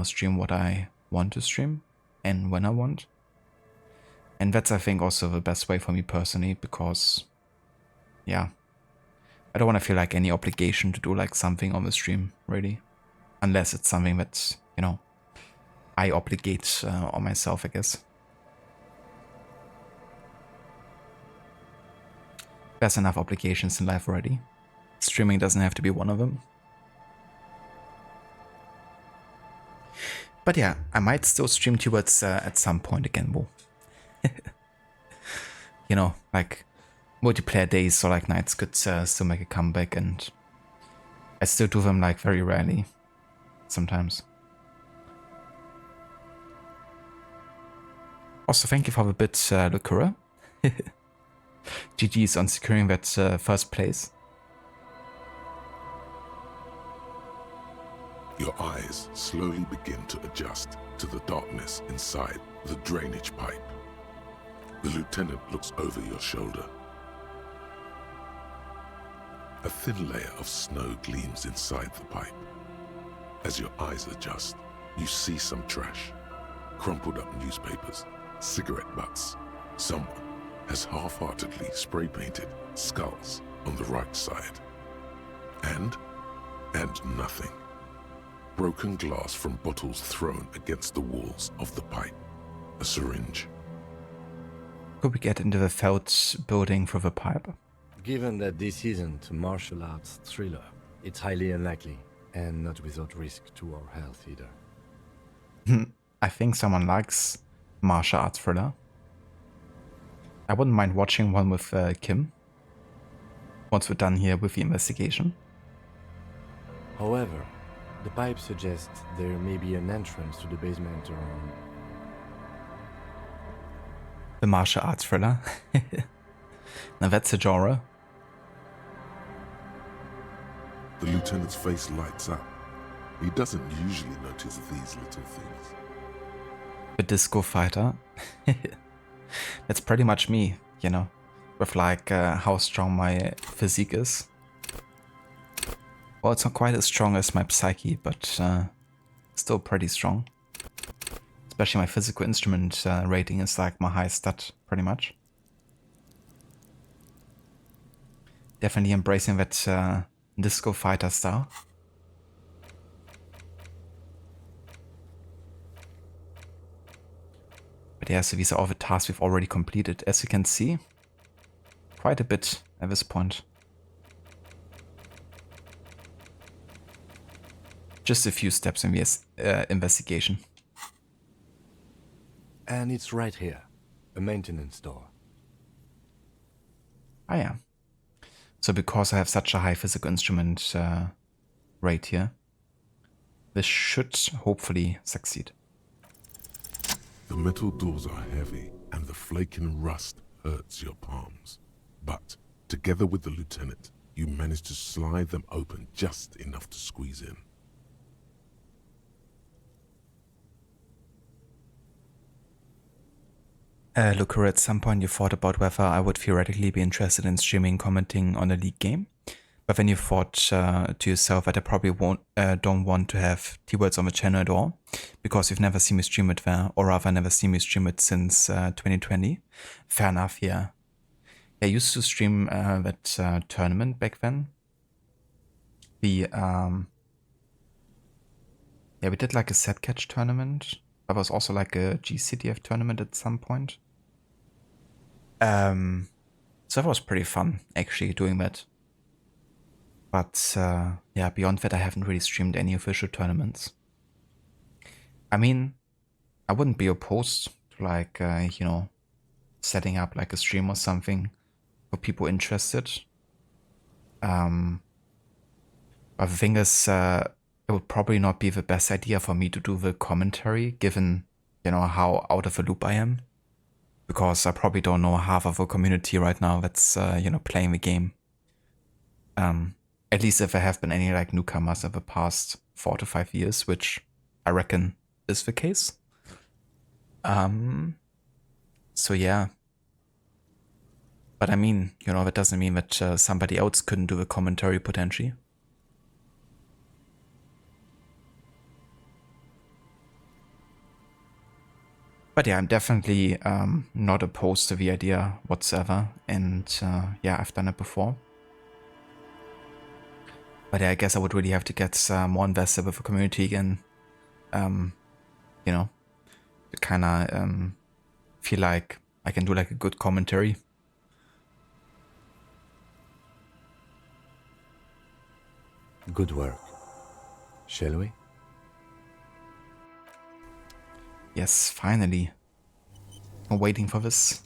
stream what I want to stream and when I want. And that's, I think, also the best way for me personally, because, yeah, I don't want to feel like any obligation to do like something on the stream, really. Unless it's something that, I obligate on myself, I guess. There's enough obligations in life already. Streaming doesn't have to be one of them. But yeah, I might still stream T-Words at some point again, though. Like multiplayer days or like nights could still make a comeback, and I still do them like very rarely, sometimes. Also, thank you for the bit, Lucura. GG's on securing that first place. Your eyes slowly begin to adjust to the darkness inside the drainage pipe. The lieutenant looks over your shoulder. A thin layer of snow gleams inside the pipe. As your eyes adjust, you see some trash. Crumpled up newspapers, cigarette butts. Someone has half-heartedly spray-painted skulls on the right side. And nothing. Broken glass from bottles thrown against the walls of the pipe. A syringe. Could we get into the Felt building for the pipe? Given that this isn't a martial arts thriller, it's highly unlikely, and not without risk to our health either. I think someone likes martial arts thriller. I wouldn't mind watching one with Kim, once we're done here with the investigation. However, the pipe suggests there may be an entrance to the basement around... The martial arts thriller. Now that's a genre. The lieutenant's face lights up. He doesn't usually notice these little things. The disco fighter. That's pretty much me, with like how strong my physique is. Well, it's not quite as strong as my psyche, but still pretty strong. Especially my physical instrument rating is like my highest stat, pretty much. Definitely embracing that disco fighter style. But But yeah, so these are all the tasks we've already completed. As you can see, quite a bit at this point. Just a few steps in the investigation. And it's right here. A maintenance door. Ah yeah. So because I have such a high physical instrument rate here, this should hopefully succeed. The metal doors are heavy, and the flaking rust hurts your palms. But, together with the lieutenant, you manage to slide them open just enough to squeeze in. Look, at some point you thought about whether I would theoretically be interested in streaming commenting on a League game, but then you thought to yourself that I probably don't want to have T-Words on the channel at all, because you've never seen me stream it there, or rather never seen me stream it since 2020. Fair enough, yeah. I used to stream that tournament back then. We did like a set catch tournament. There was also like a GCDF tournament at some point. So that was pretty fun, actually, doing that. But yeah, beyond that, I haven't really streamed any official tournaments. I mean, I wouldn't be opposed to like, you know, setting up like a stream or something for people interested. But the thing is, it would probably not be the best idea for me to do the commentary, given, you know, how out of the loop I am. Because I probably don't know half of the community right now that's, you know, playing the game. At least if there have been any like newcomers in the past 4 to 5 years, which I reckon is the case. So yeah. But I mean, you know, that doesn't mean that somebody else couldn't do a commentary potentially. But yeah, I'm definitely not opposed to the idea whatsoever. And yeah, I've done it before. But yeah, I guess I would really have to get more invested with the community again. You know, to kind of feel like I can do like a good commentary. Good work. Shall we? Yes, finally. I'm waiting for this.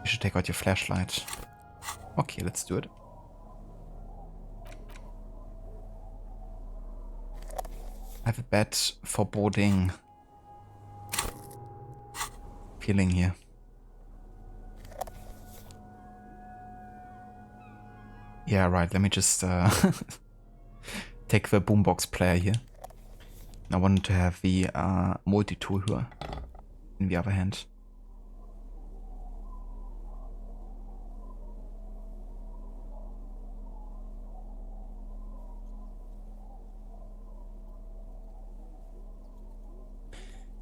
You should take out your flashlight. Okay, let's do it. I have a bad foreboding feeling here. Yeah, right, let me just take the boombox player here. I wanted to have the multi-tool here in the other hand.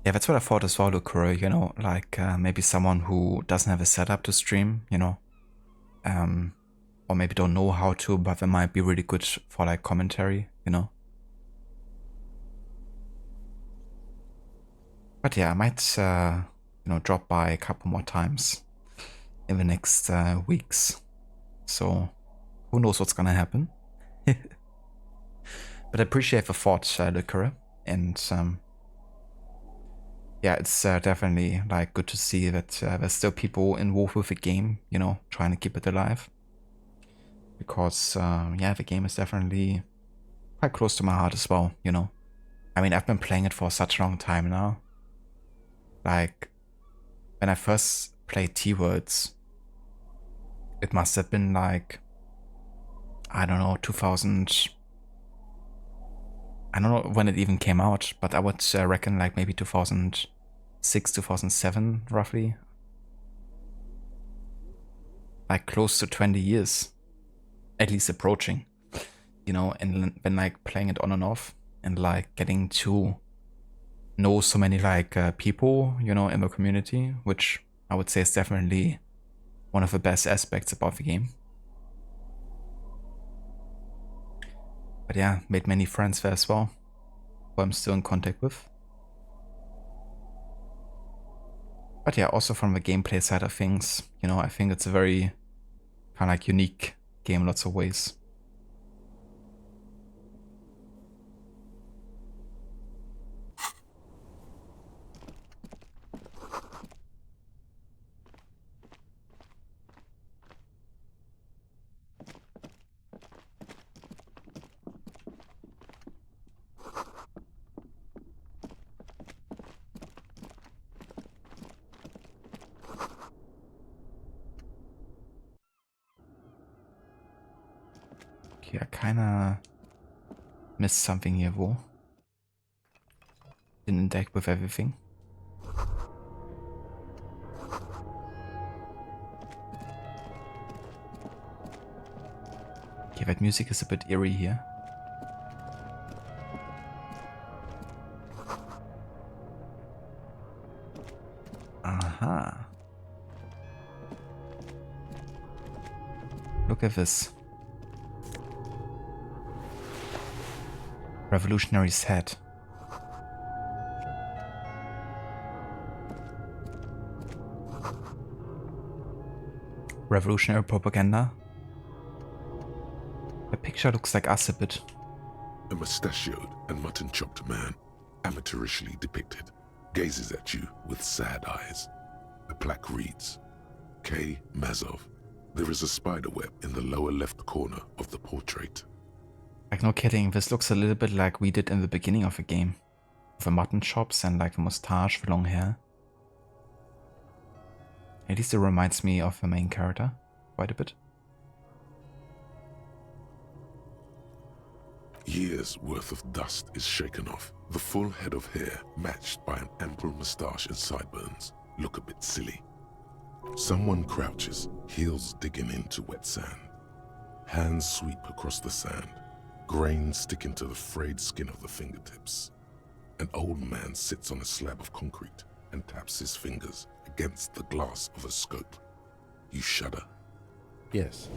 Yeah, that's what I thought as well, Lukura, you know, like maybe someone who doesn't have a setup to stream, you know, or maybe don't know how to, but they might be really good for like commentary, you know. But yeah, I might, you know, drop by a couple more times in the next weeks. So who knows what's gonna happen. But I appreciate the thought, Lukura, and yeah, it's definitely like good to see that there's still people involved with the game, you know, trying to keep it alive. Because yeah, the game is definitely quite close to my heart as well, you know. I mean, I've been playing it for such a long time now. Like, when I first played T-Words, it must have been like, I don't know, 2000... I don't know when it even came out, but I would reckon like maybe 2006, 2007, roughly. Like close to 20 years. At least approaching, you know, and then like playing it on and off and like getting to know so many like people, you know, in the community, which I would say is definitely one of the best aspects about the game. But yeah, made many friends there as well. who I'm still in contact with. But yeah, also from the gameplay side of things, you know, I think it's a very kind of like unique game in lots of ways. Okay, I kinda missed something here, wo? Didn't interact with everything. Okay, that music is a bit eerie here. Aha. Look at this. Revolutionary's hat. Revolutionary propaganda. The picture looks like us a bit. A mustachioed and mutton-chopped man, amateurishly depicted, gazes at you with sad eyes. The plaque reads, K. Mazov. There is a spiderweb in the lower left corner of the portrait. Like, no kidding, this looks a little bit like we did in the beginning of the game. With the mutton chops and like the mustache, the long hair. At least it reminds me of the main character quite a bit. Years worth of dust is shaken off. The full head of hair, matched by an ample moustache and sideburns, look a bit silly. Someone crouches, heels digging into wet sand. Hands sweep across the sand. Grains stick into the frayed skin of the fingertips. An old man sits on a slab of concrete and taps his fingers against the glass of a scope. You shudder. Yes.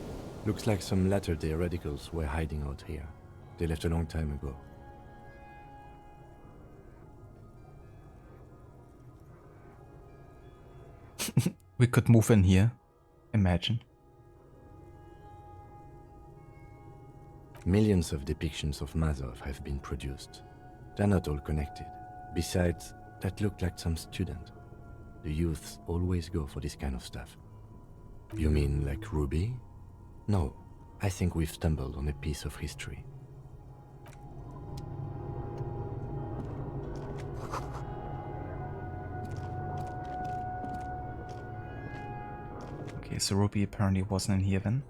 Looks like some latter-day radicals were hiding out here. They left a long time ago. We could move in here. Imagine. Millions of depictions of Mazov have been produced. They're not all connected. Besides, that looked like some student. The youths always go for this kind of stuff. You mean like Ruby? No, I think we've stumbled on a piece of history. Okay, so Ruby apparently wasn't in here then.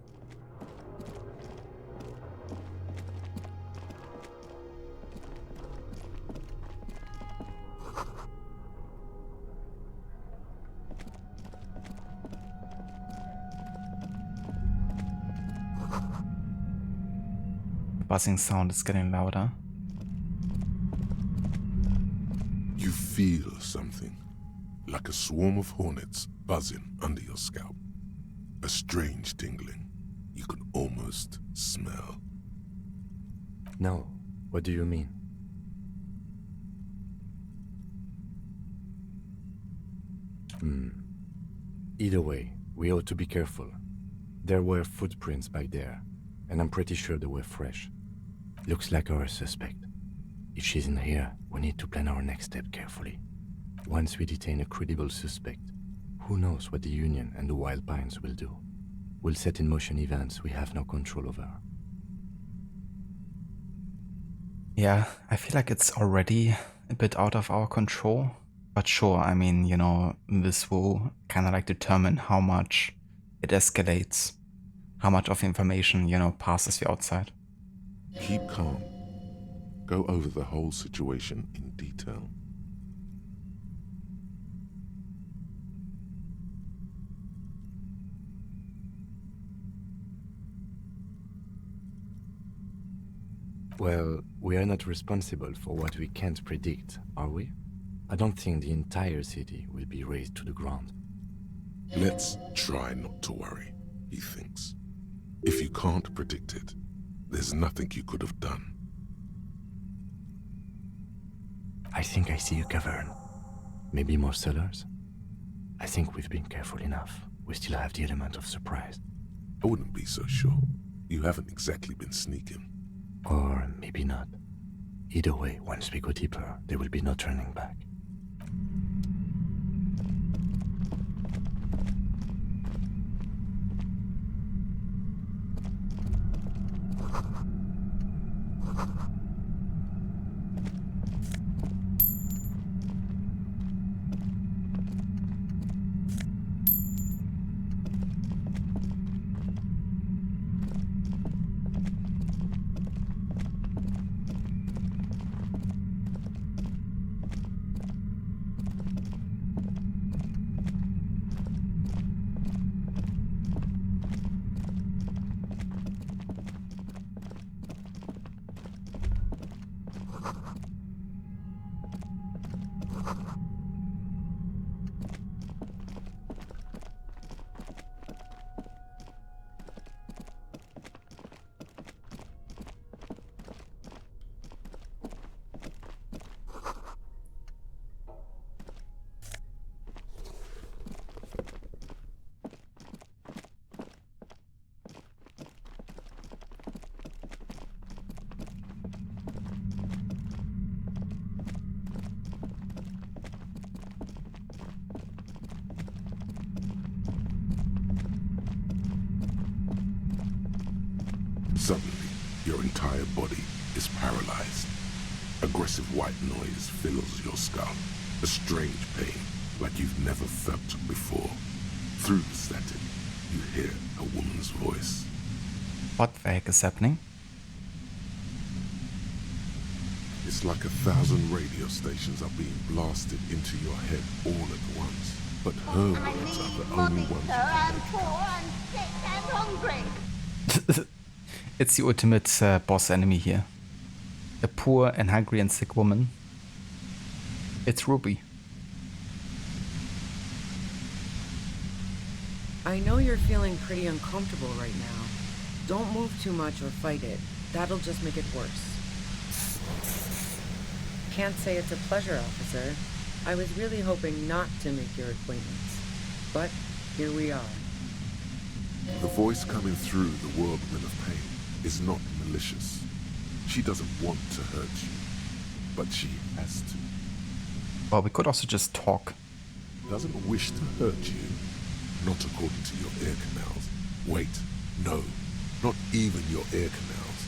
The buzzing sound is getting louder. You feel something, like a swarm of hornets buzzing under your scalp. A strange tingling you can almost smell. No, what do you mean? Either way, we ought to be careful. There were footprints back there, and I'm pretty sure they were fresh. Looks like our suspect. If she's in here, we need to plan our next step carefully. Once we detain a credible suspect, who knows what the Union and the Wild Pines will do? We'll set in motion events we have no control over. Yeah, I feel like it's already a bit out of our control. But sure, I mean, you know, this will kind of like determine how much it escalates. How much of information, you know, passes the outside. Keep calm. Go over the whole situation in detail. Well, we are not responsible for what we can't predict, are we? I don't think the entire city will be razed to the ground. Let's try not to worry, he thinks. If you can't predict it, there's nothing you could have done. I think I see a cavern. Maybe more cellars? I think we've been careful enough. We still have the element of surprise. I wouldn't be so sure. You haven't exactly been sneaking. Or maybe not. Either way, once we go deeper, there will be no turning back. Suddenly, your entire body is paralyzed. Aggressive white noise fills your skull. A strange pain, like you've never felt before. Through the static, you hear a woman's voice. What the heck is happening? It's like 1,000 radio stations are being blasted into your head all at once. But her words are the only ones. I'm poor and sick and hungry. It's the ultimate boss enemy here. A poor and hungry and sick woman. It's Ruby. I know you're feeling pretty uncomfortable right now. Don't move too much or fight it. That'll just make it worse. Can't say it's a pleasure, officer. I was really hoping not to make your acquaintance. But here we are. The voice coming through the whirlwind of pain is not malicious. She doesn't want to hurt you, but she has to. Well, we could also just talk. Doesn't wish to hurt you, not according to your ear canals. Wait, no, not even your ear canals.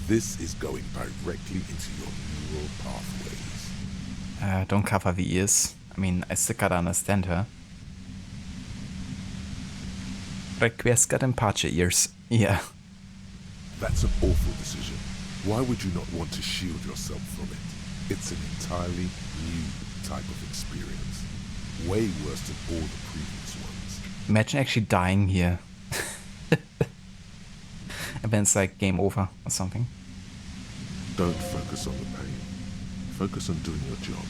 This is going directly into your neural pathways. Don't cover the ears. I mean, I still gotta understand her. Requiescat in pace ears. Yeah. That's an awful decision. Why would you not want to shield yourself from it? It's an entirely new type of experience. Way worse than all the previous ones. Imagine actually dying here. And then it's like game over or something. Don't focus on the pain. Focus on doing your job.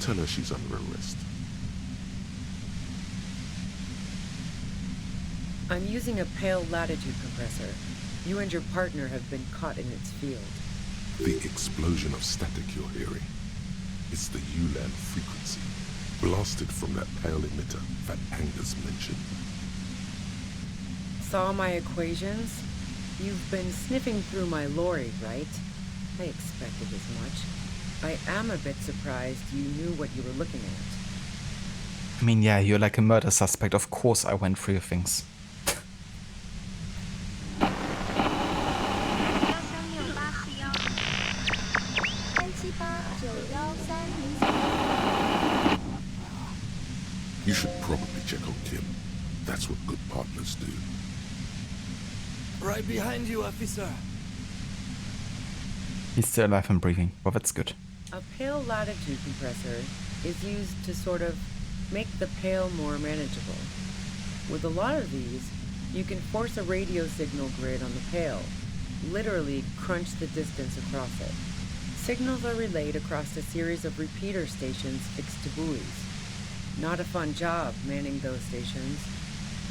Tell her she's under arrest. I'm using a pale latitude compressor. You and your partner have been caught in its field. The explosion of static you're hearing. It's the ULAN frequency, blasted from that pale emitter that Angus mentioned. Saw my equations? You've been sniffing through my lorry, right? I expected as much. I am a bit surprised you knew what you were looking at. I mean, yeah, you're like a murder suspect. Of course I went through your things. You should probably check on Kim. That's what good partners do. Right behind you, officer. He's still alive and breathing. Well, that's good. A pale latitude compressor is used to sort of make the pale more manageable. With a lot of these, you can force a radio signal grid on the pale, literally crunch the distance across it. Signals are relayed across a series of repeater stations fixed to buoys. Not a fun job manning those stations.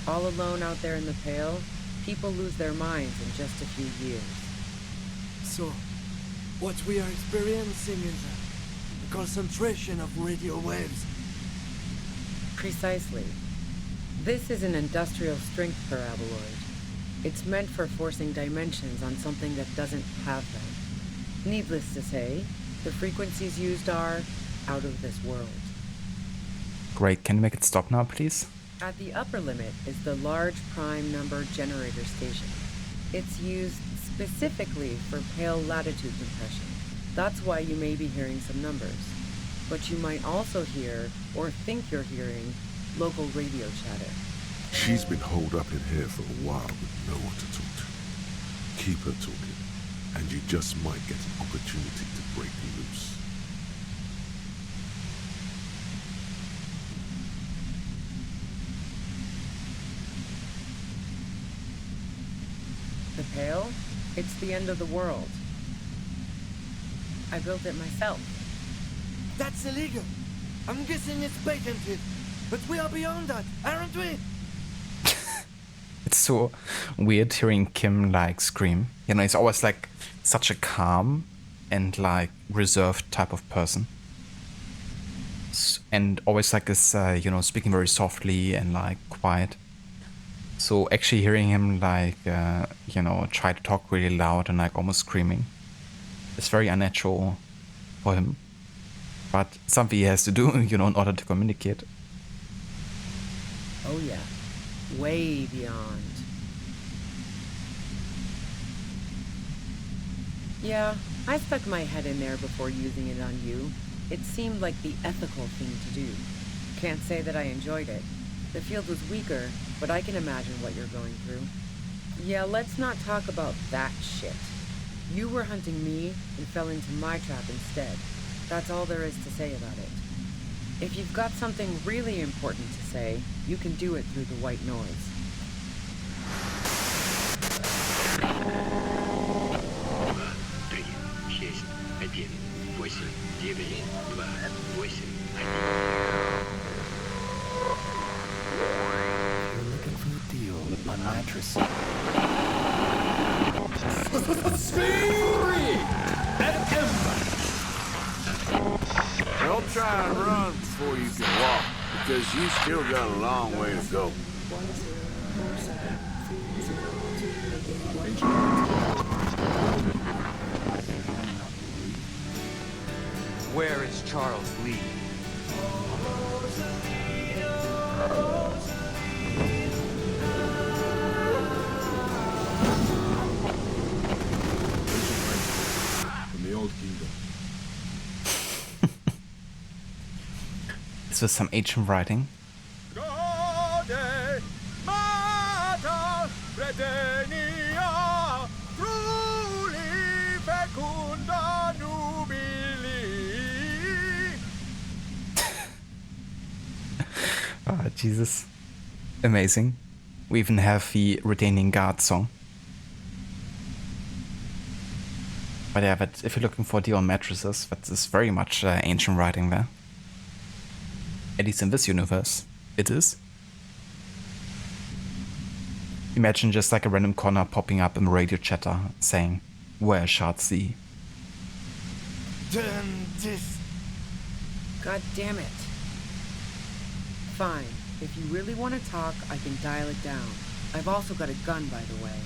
All alone out there in the pale, people lose their minds in just a few years. So, what we are experiencing is A concentration of radio waves. Precisely. This is an industrial strength paraboloid. It's meant for forcing dimensions on something that doesn't have them. Needless to say, the frequencies used are out of this world. Great, can you make it stop now, please? At the upper limit is the large prime number generator station. It's used specifically for pale latitude compression. That's why you may be hearing some numbers. But you might also hear, or think you're hearing, local radio chatter. She's been holed up in here for a while with no one to talk to. Keep her talking, and you just might get an opportunity to break loose. The Pale? It's the end of the world. I built it myself. That's illegal. I'm guessing it's patented. But we are beyond that, aren't we? It's so weird hearing Kim like scream. You know, he's always like such a calm and like reserved type of person. And always like this, you know, speaking very softly and like quiet. So actually hearing him like, you know, try to talk really loud and like almost screaming, it's very unnatural for him. But something he has to do, you know, in order to communicate. Oh yeah, way beyond. Yeah, I stuck my head in there before using it on you. It seemed like the ethical thing to do. Can't say that I enjoyed it. The field was weaker, but I can imagine what you're going through. Yeah, let's not talk about that shit. You were hunting me and fell into my trap instead. That's all there is to say about it. If you've got something really important to say, you can do it through the white noise. You're looking for a deal on mattress. Spirit and Ember. Don't try and run before you can walk, because you still got a long way to go. Where is Charles Lee? From the old kingdom. This was some ancient writing. Oh, Jesus. Amazing. We even have the Retaining Guard song. But yeah, but if you're looking for a deal on mattresses, that is very much ancient writing there. At least in this universe, it is. Imagine just like a random corner popping up in radio chatter saying, "Where shall see?" Damn this. God damn it. Fine. If you really want to talk, I can dial it down. I've also got a gun, by the way.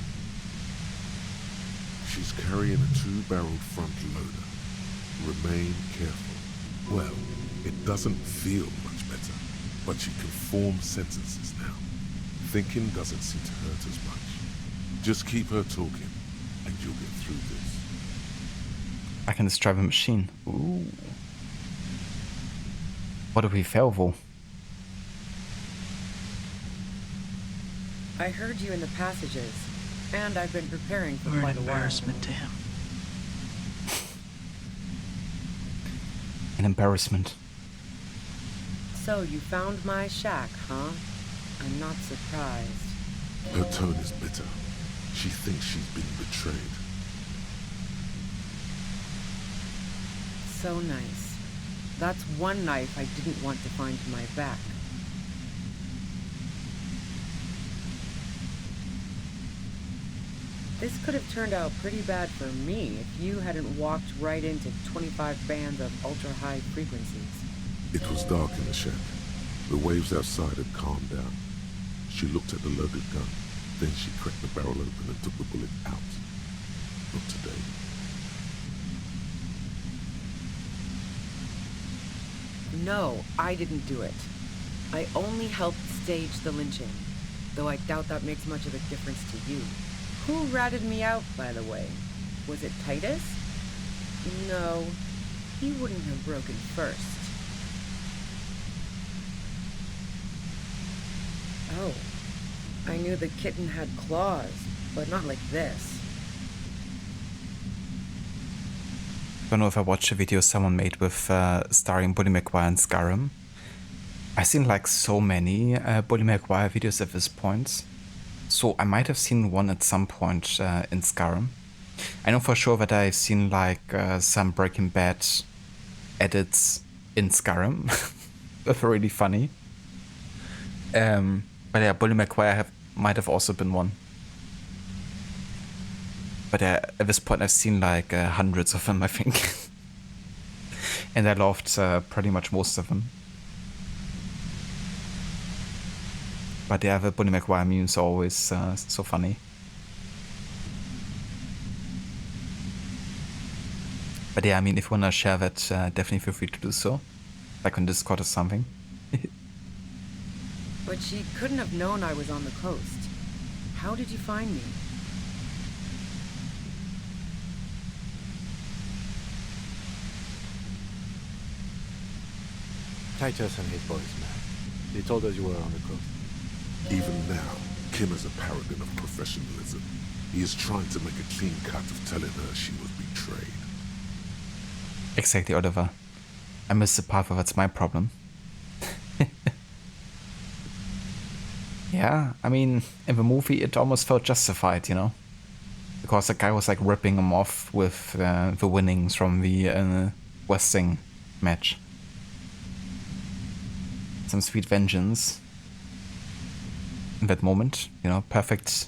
She's carrying a 2-barreled front loader. Remain careful. Well, it doesn't feel much better, but she can form sentences now. Thinking doesn't seem to hurt as much. Just keep her talking, and you'll get through this. I can just drive a machine. Ooh. What do we fail for? I heard you in the passages, and I've been preparing for We're quite an a while. embarrassment to him. An embarrassment. So you found my shack, huh? I'm not surprised. Her tone is bitter. She thinks she's been betrayed. So nice. That's one knife I didn't want to find to my back. This could have turned out pretty bad for me if you hadn't walked right into 25 bands of ultra-high frequencies. It was dark in the shed. The waves outside had calmed down. She looked at the loaded gun. Then she cracked the barrel open and took the bullet out. Not today. No, I didn't do it. I only helped stage the lynching, though I doubt that makes much of a difference to you. Who ratted me out, by the way? Was it Titus? No, he wouldn't have broken first. Oh, I knew the kitten had claws, but not like this. I don't know if I watched a video someone made with starring Bully McGuire and Skyrim. I've seen like so many Bully McGuire videos at this point. So I might have seen one at some point in Skyrim. I know for sure that I've seen like some Breaking Bad edits in Skyrim. That's really funny. But yeah, Bully McGuire might have also been one. But at this point I've seen like hundreds of them, I think. And I loved pretty much most of them. But yeah, the Bully McGuire memes are always so funny. But yeah, I mean, if you wanna share that, definitely feel free to do so. Like on Discord or something. But she couldn't have known I was on the coast. How did you find me? Titus and his boys, man. They told us you were on the coast. Even now, Kim is a paragon of professionalism. He is trying to make a clean cut of telling her she was betrayed. Exactly, Oliver. I missed the part where that's my problem. Yeah, I mean, in the movie it almost felt justified, you know? Because the guy was like ripping him off with the winnings from the Westing match. Some sweet vengeance in that moment, you know, perfect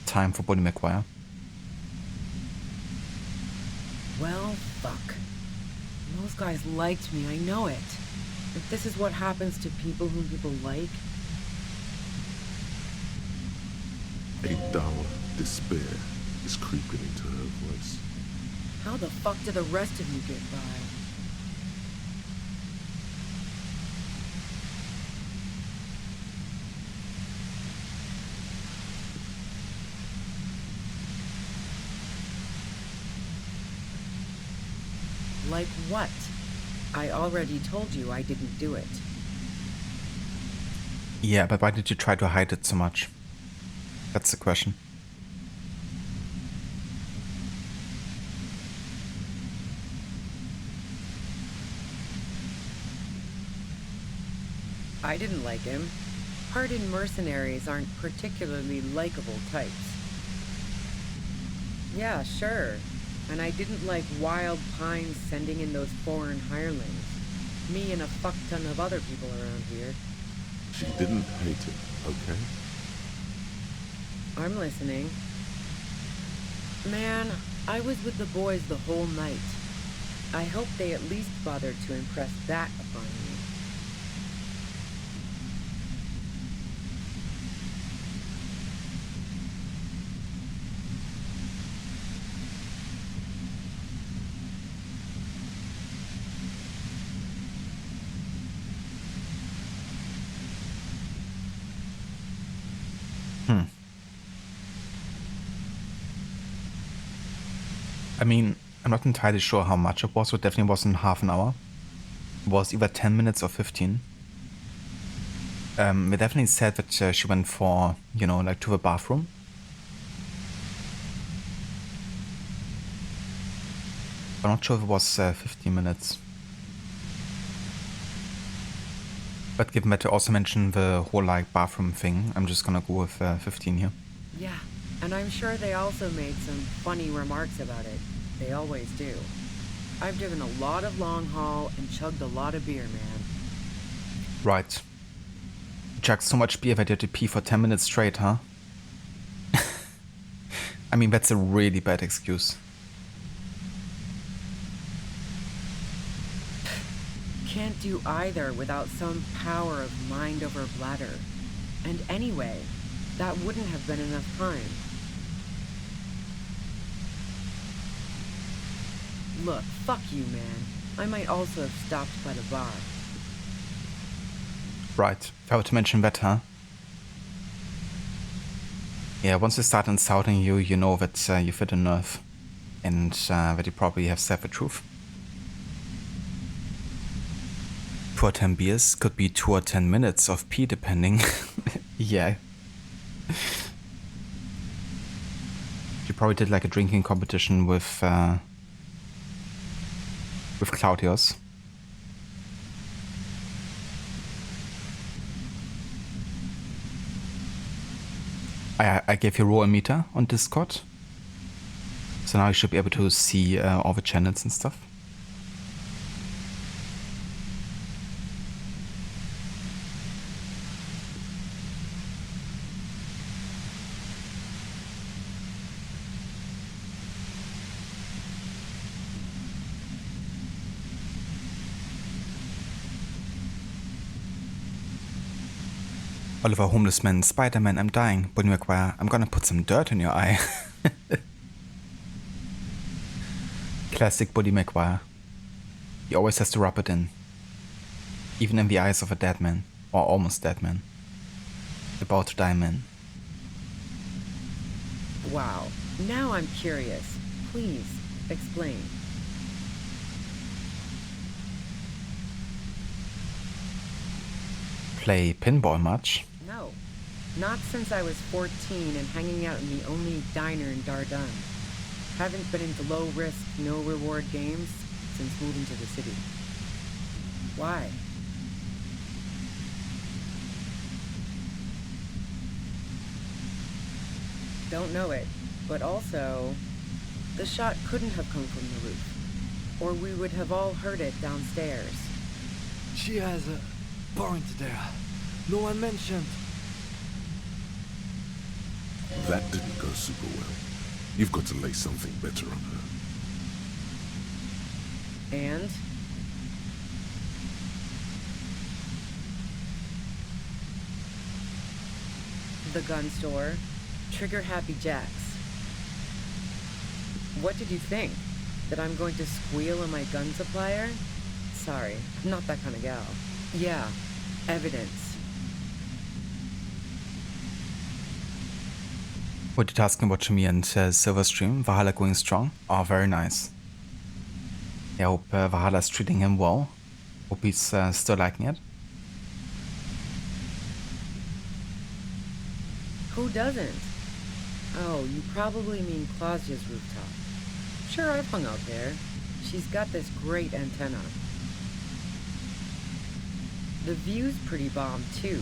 time for Bully McGuire. Well, fuck. Those guys liked me, I know it. If this is what happens to people whom people like... A dull despair is creeping into her voice. How the fuck do the rest of you get by? Like what? I already told you I didn't do it. Yeah, but why did you try to hide it so much? That's the question. I didn't like him. Hardened mercenaries aren't particularly likable types. Yeah, sure. And I didn't like Wild Pines sending in those foreign hirelings. Me and a fuck ton of other people around here. She didn't hate it, okay? I'm listening. Man, I was with the boys the whole night. I hope they at least bothered to impress that upon me. I mean, I'm not entirely sure how much it was, but definitely wasn't half an hour. It was either 10 minutes or 15. We definitely said that she went for, you know, like to the bathroom. I'm not sure if it was 15 minutes. But given that I also mentioned the whole like bathroom thing, I'm just gonna go with 15 here. Yeah, and I'm sure they also made some funny remarks about it. They always do. I've driven a lot of long haul and chugged a lot of beer, man. Right. You chugged so much beer that you had to pee for 10 minutes straight, huh? I mean, that's a really bad excuse. Can't do either without some power of mind over bladder. And anyway, that wouldn't have been enough time. Look, fuck you, man. I might also have stopped by the bar. Right, fair to mention that, huh? Yeah, once they start insulting you, you know that you fit a nerve. And that you probably have said the truth. 2 or 10 beers could be 2 or 10 minutes of pee, depending. Yeah. You probably did like a drinking competition with Claudius. I gave you raw meter on Discord. So now you should be able to see all the channels and stuff. Oliver, homeless man, Spider-Man, I'm dying. Bonnie McGuire, I'm gonna put some dirt in your eye. Classic Buddy McGuire. He always has to rub it in. Even in the eyes of a dead man. Or almost dead man. About to die man. Wow. Now I'm curious. Please, explain. Play pinball much? No. Not since I was 14 and hanging out in the only diner in Dardenne. Haven't been into low-risk, no-reward games since moving to the city. Why? Don't know it, but also, the shot couldn't have come from the roof, or we would have all heard it downstairs. She has a warrant there. No one mentioned. That didn't go super well. You've got to lay something better on her. And? The gun store. Trigger Happy Jacks. What did you think? That I'm going to squeal on my gun supplier? Sorry, I'm not that kind of gal. Yeah, evidence. What did asking about Jimmy and Silverstream? Valhalla going strong? Oh, very nice. Yeah, I hope Valhalla's treating him well. Hope he's still liking it. Who doesn't? Oh, you probably mean Claudia's rooftop. Sure, I've hung out there. She's got this great antenna. The view's pretty bomb, too.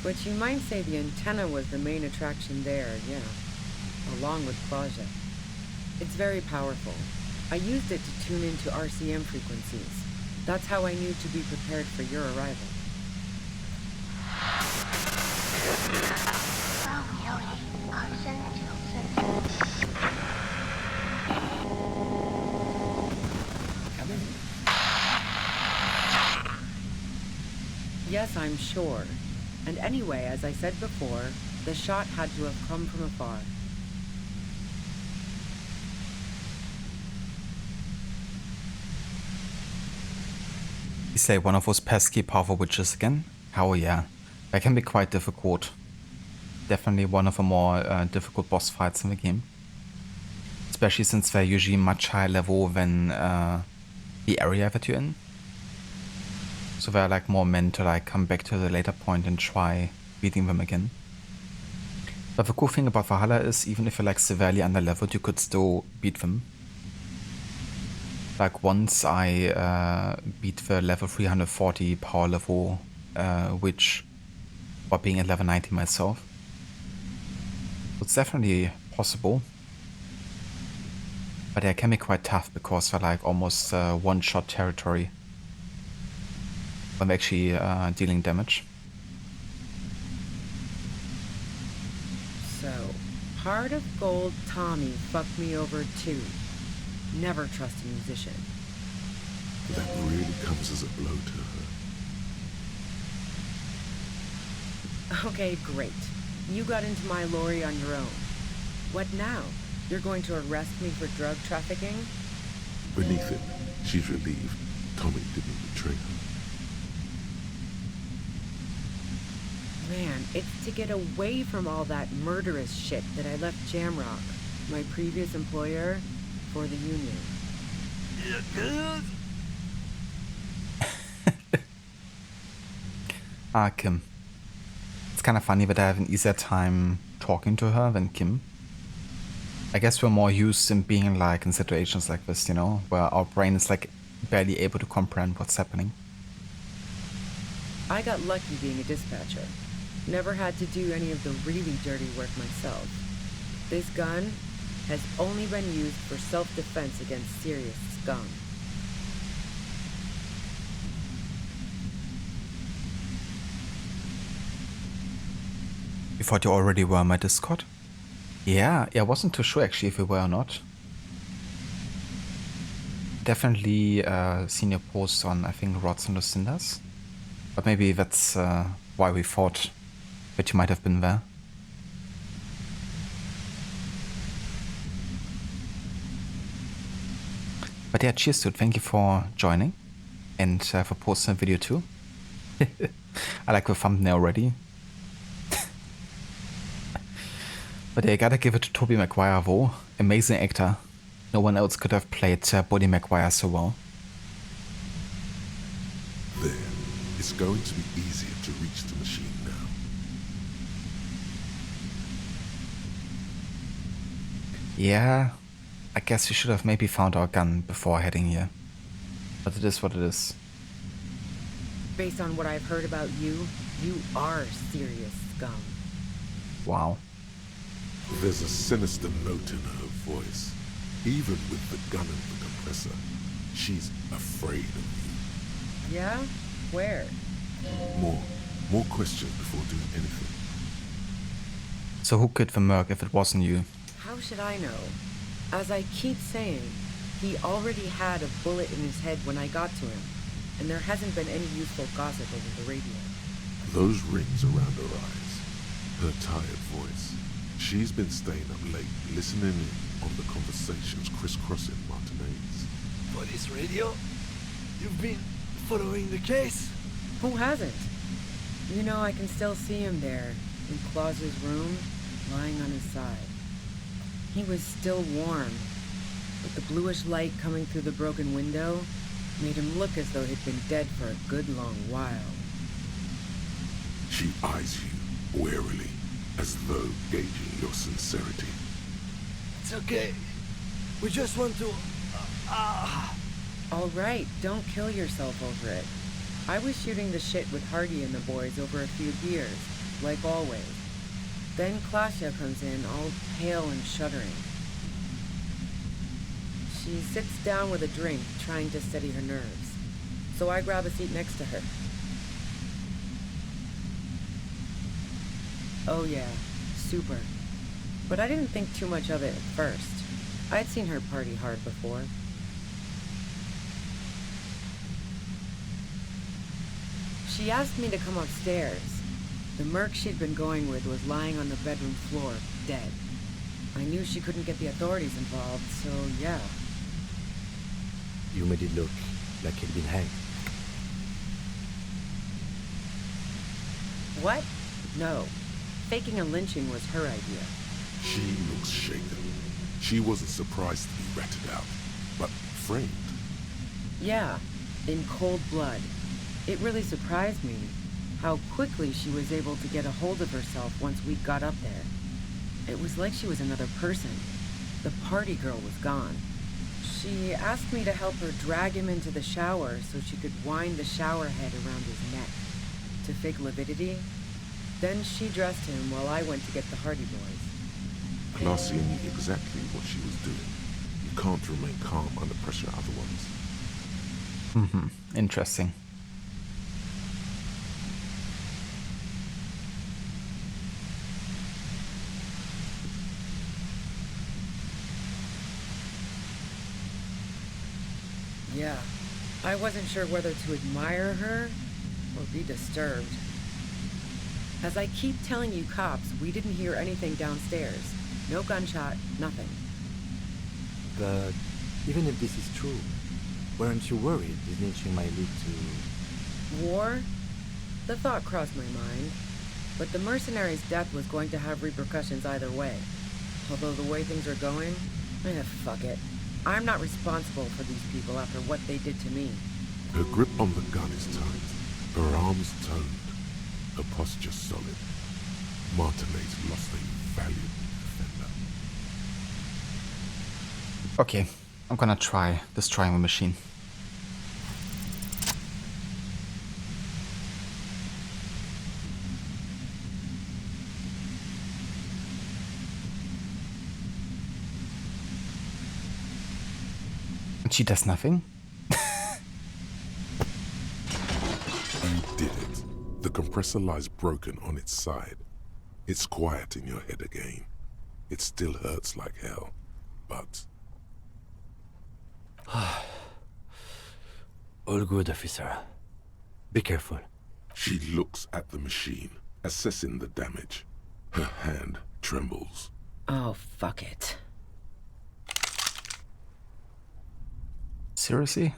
But you might say the antenna was the main attraction there, yeah. Along with Claudia. It's very powerful. I used it to tune into RCM frequencies. That's how I knew to be prepared for your arrival. Yes, I'm sure. And anyway, as I said before, the shot had to have come from afar. You say one of those pesky powerful witches again? Hell yeah. That can be quite difficult. Definitely one of the more difficult boss fights in the game. Especially since they're usually much higher level than the area that you're in. So they're like more meant to like come back to the later point and try beating them again. But the cool thing about Valhalla is even if you're like severely under leveled, you could still beat them. Like once I beat the level 340 power level witch while being at level 90 myself. So it's definitely possible. But they can be quite tough because they're like almost one-shot territory when they're actually dealing damage. So, Heart of Gold Tommy fucked me over too. Never trust a musician. That really comes as a blow to her. Okay, great. You got into my lorry on your own. What now? You're going to arrest me for drug trafficking? Beneath it, she's relieved Tommy didn't betray her. Man, it's to get away from all that murderous shit that I left Jamrock, my previous employer, for the Union. Kim. It's kind of funny that I have an easier time talking to her than Kim. I guess we're more used in being like in situations like this, you know, where our brain is like barely able to comprehend what's happening. I got lucky being a dispatcher. Never had to do any of the really dirty work myself. This gun has only been used for self-defense against serious scum. You thought you already were on my Discord? Yeah, I wasn't too sure actually if you were or not. Definitely seen your post on, I think, Rods and Lucinda's. But maybe that's why we thought that you might have been there. But yeah, cheers dude, thank you for joining. And for posting a video too. I like the thumbnail already. But I gotta give it to Tobey Maguire though. Amazing actor. No one else could have played Bodie Maguire so well. There. It's going to be easier to reach the machine now. Yeah, I guess we should have maybe found our gun before heading here. But it is what it is. Based on what I've heard about you, you are serious scum. Wow. There's a sinister note in her voice. Even with the gun and the compressor, she's afraid of you. Yeah? Where? More questions before doing anything. So who killed the Merc if it wasn't you? How should I know? As I keep saying, he already had a bullet in his head when I got to him, and there hasn't been any useful gossip over the radio. Those rings around her eyes, her tired voice. She's been staying up late, listening in on the conversations crisscrossing Martinez. Police radio? You've been following the case? Who hasn't? You know, I can still see him there, in Claus's room, lying on his side. He was still warm, but the bluish light coming through the broken window made him look as though he'd been dead for a good long while. She eyes you warily, as though gauging your sincerity. It's okay. We just want to... All right, don't kill yourself over it. I was shooting the shit with Hardy and the boys over a few beers, like always. Then Klasia comes in, all pale and shuddering. She sits down with a drink, trying to steady her nerves. So I grab a seat next to her. Oh yeah, super. But I didn't think too much of it at first. I'd seen her party hard before. She asked me to come upstairs. The merc she'd been going with was lying on the bedroom floor, dead. I knew she couldn't get the authorities involved, so yeah. You made it look like he'd been hanged. What? No. Faking a lynching was her idea. She looks shaken. She wasn't surprised to be ratted out, but framed. Yeah, in cold blood. It really surprised me how quickly she was able to get a hold of herself once we got up there. It was like she was another person. The party girl was gone. She asked me to help her drag him into the shower so she could wind the shower head around his neck to fake lividity. Then she dressed him while I went to get the Hardy boys. Klasia knew exactly what she was doing. You can't remain calm under pressure otherwise. Interesting. Yeah, I wasn't sure whether to admire her or be disturbed. As I keep telling you cops, we didn't hear anything downstairs. No gunshot, nothing. But even if this is true, weren't you worried this niche might lead to... War? The thought crossed my mind. But the mercenary's death was going to have repercussions either way. Although the way things are going, fuck it. I'm not responsible for these people after what they did to me. Her grip on the gun is tight, her arms toned, her posture solid. Martinez lost a valiant defender. Okay, I'm gonna try destroying the machine. And she does nothing? You did it. The compressor lies broken on its side. It's quiet in your head again. It still hurts like hell, but... All good, officer. Be careful. She looks at the machine, assessing the damage. Her hand trembles. Oh, fuck it. Seriously?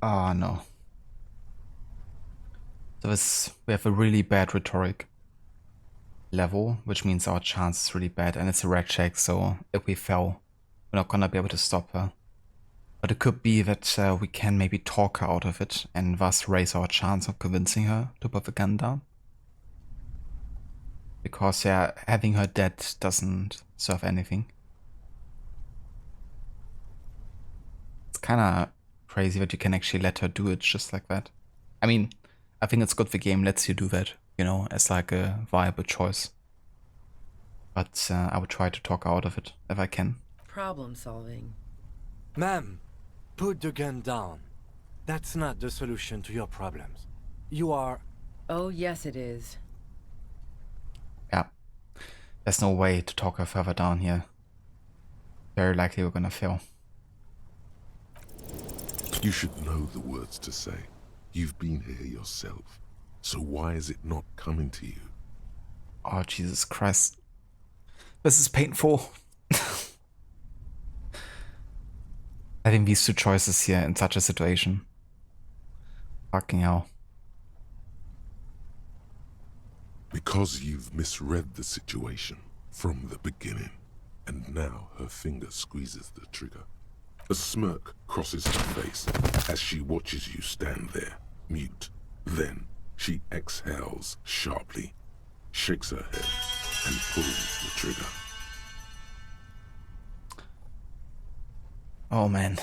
Oh no. So we have a really bad rhetoric level, which means our chance is really bad, and it's a red check, so if we fail, we're not gonna be able to stop her. But it could be that we can maybe talk her out of it, and thus raise our chance of convincing her to put the gun down. Because yeah, having her dead doesn't serve anything. It's kinda crazy that you can actually let her do it just like that. I mean, I think it's good the game lets you do that, you know, as like a viable choice. But I would try to talk her out of it if I can. Problem solving. Ma'am, put the gun down. That's not the solution to your problems. You are... Oh, yes it is. Yeah. There's no way to talk her further down here. Very likely we're gonna fail. You should know the words to say. You've been here yourself. So why is it not coming to you? Oh, Jesus Christ. This is painful. Having these two choices here in such a situation. Fucking hell. Because you've misread the situation from the beginning. And now her finger squeezes the trigger. A smirk crosses her face as she watches you stand there, mute. Then she exhales sharply, shakes her head, and pulls the trigger. Oh man.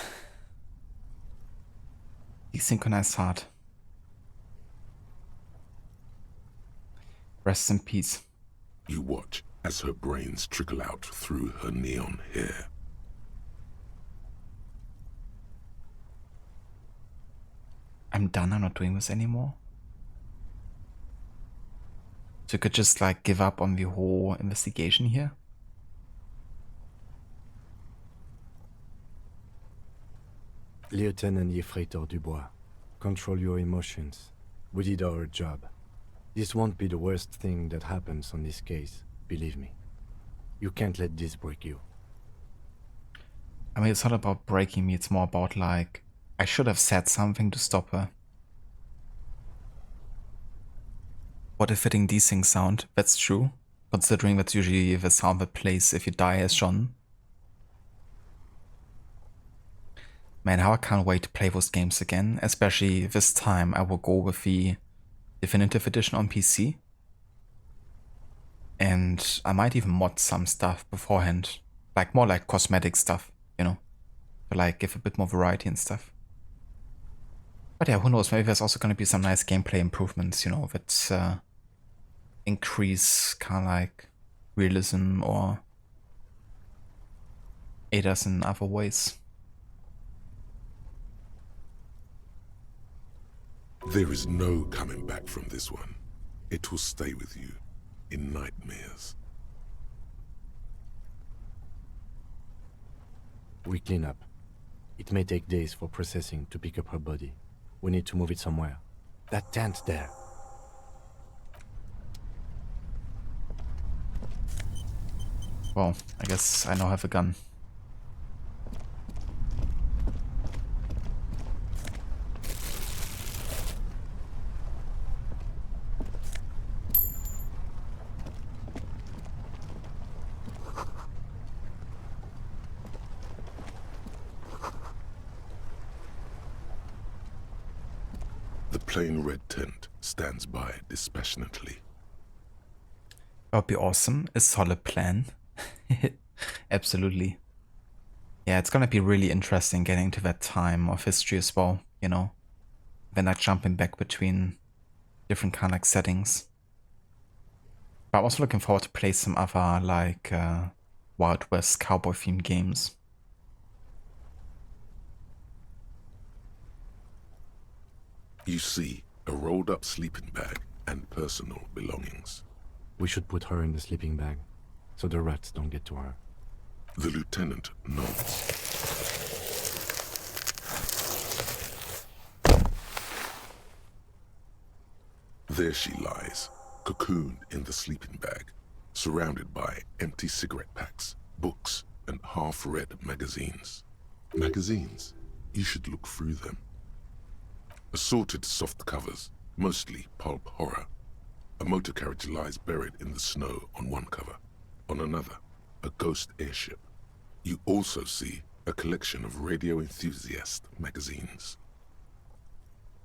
Desynchronized heart. Rest in peace. You watch as her brains trickle out through her neon hair. I'm done, I'm not doing this anymore. So you could just like give up on the whole investigation here? Lieutenant Yefreitor Dubois, control your emotions. We did our job. This won't be the worst thing that happens on this case, believe me. You can't let this break you. I mean, it's not about breaking me, it's more about like, I should have said something to stop her. What a fitting these things sound, that's true. Considering that's usually the sound that plays if you die as John. Man, how I can't wait to play those games again, especially this time I will go with the Definitive Edition on PC. And I might even mod some stuff beforehand, like more like cosmetic stuff, you know, to like give a bit more variety and stuff. But yeah, who knows, maybe there's also going to be some nice gameplay improvements, you know, that increase kind of like realism or aid us in other ways. There is no coming back from this one. It will stay with you in nightmares. We clean up. It may take days for processing to pick up her body. We need to move it somewhere. That tent there. Well, I guess I now have a gun. The plain red tent stands by dispassionately. That would be awesome. A solid plan. Absolutely. Yeah, it's gonna be really interesting getting to that time of history as well, you know. When I jumping back between different kind of like settings. But I'm also looking forward to play some other like Wild West cowboy themed games. You see a rolled up sleeping bag and personal belongings. We should put her in the sleeping bag, so the rats don't get to her. The lieutenant nods. There she lies, cocooned in the sleeping bag, surrounded by empty cigarette packs, books, and half-read magazines. Magazines? You should look through them. Assorted soft covers, mostly pulp horror. A motor carriage lies buried in the snow on one cover. On another, a ghost airship. You also see a collection of radio enthusiast magazines.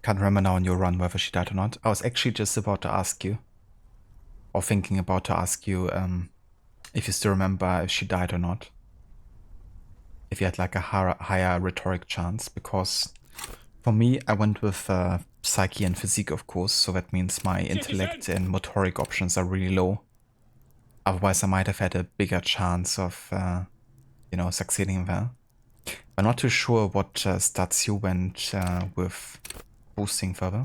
Can't remember now on your run whether she died or not. I was actually just about to ask you, or thinking about to ask you, if you still remember if she died or not. If you had like a higher rhetoric chance, because for me, I went with psyche and physique, of course, so that means my intellect and motoric options are really low. Otherwise, I might have had a bigger chance of, you know, succeeding there. I'm not too sure what stats you went with boosting further.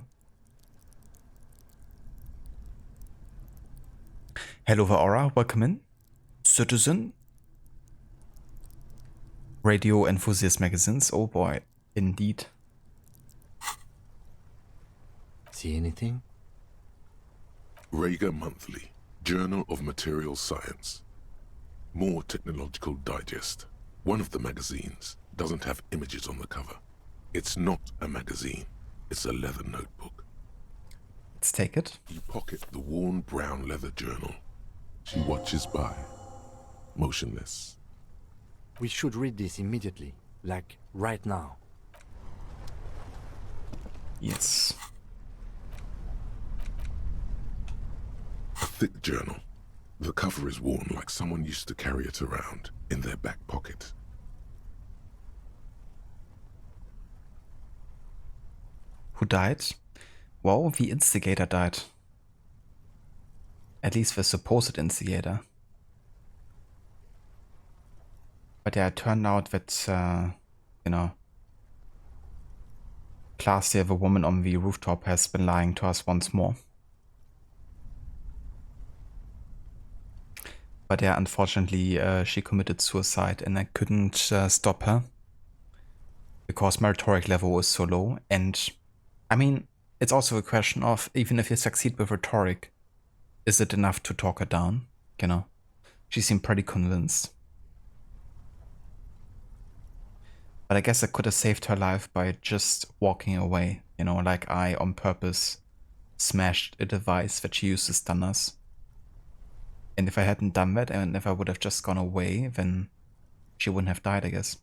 Hello, Aura, welcome in. Citizen. Radio enthusiast magazines, oh boy, indeed. See anything? Rager Monthly, Journal of Material Science. More Technological Digest. One of the magazines doesn't have images on the cover. It's not a magazine, it's a leather notebook. Let's take it. You pocket the worn brown leather journal. She watches by, motionless. We should read this immediately, like right now. Yes. A thick journal. The cover is worn like someone used to carry it around in their back pocket. Who died? Well, the Instigator died. At least the supposed Instigator. But yeah, it turned out that, you know, Classy, the woman on the rooftop, has been lying to us once more. But yeah, unfortunately, she committed suicide and I couldn't stop her. Because my rhetoric level was so low. And, I mean, it's also a question of, even if you succeed with rhetoric, is it enough to talk her down? You know? She seemed pretty convinced. But I guess I could have saved her life by just walking away. You know, like I, on purpose, smashed a device that she used to stun us. And if I hadn't done that, and if I would have just gone away, then she wouldn't have died, I guess.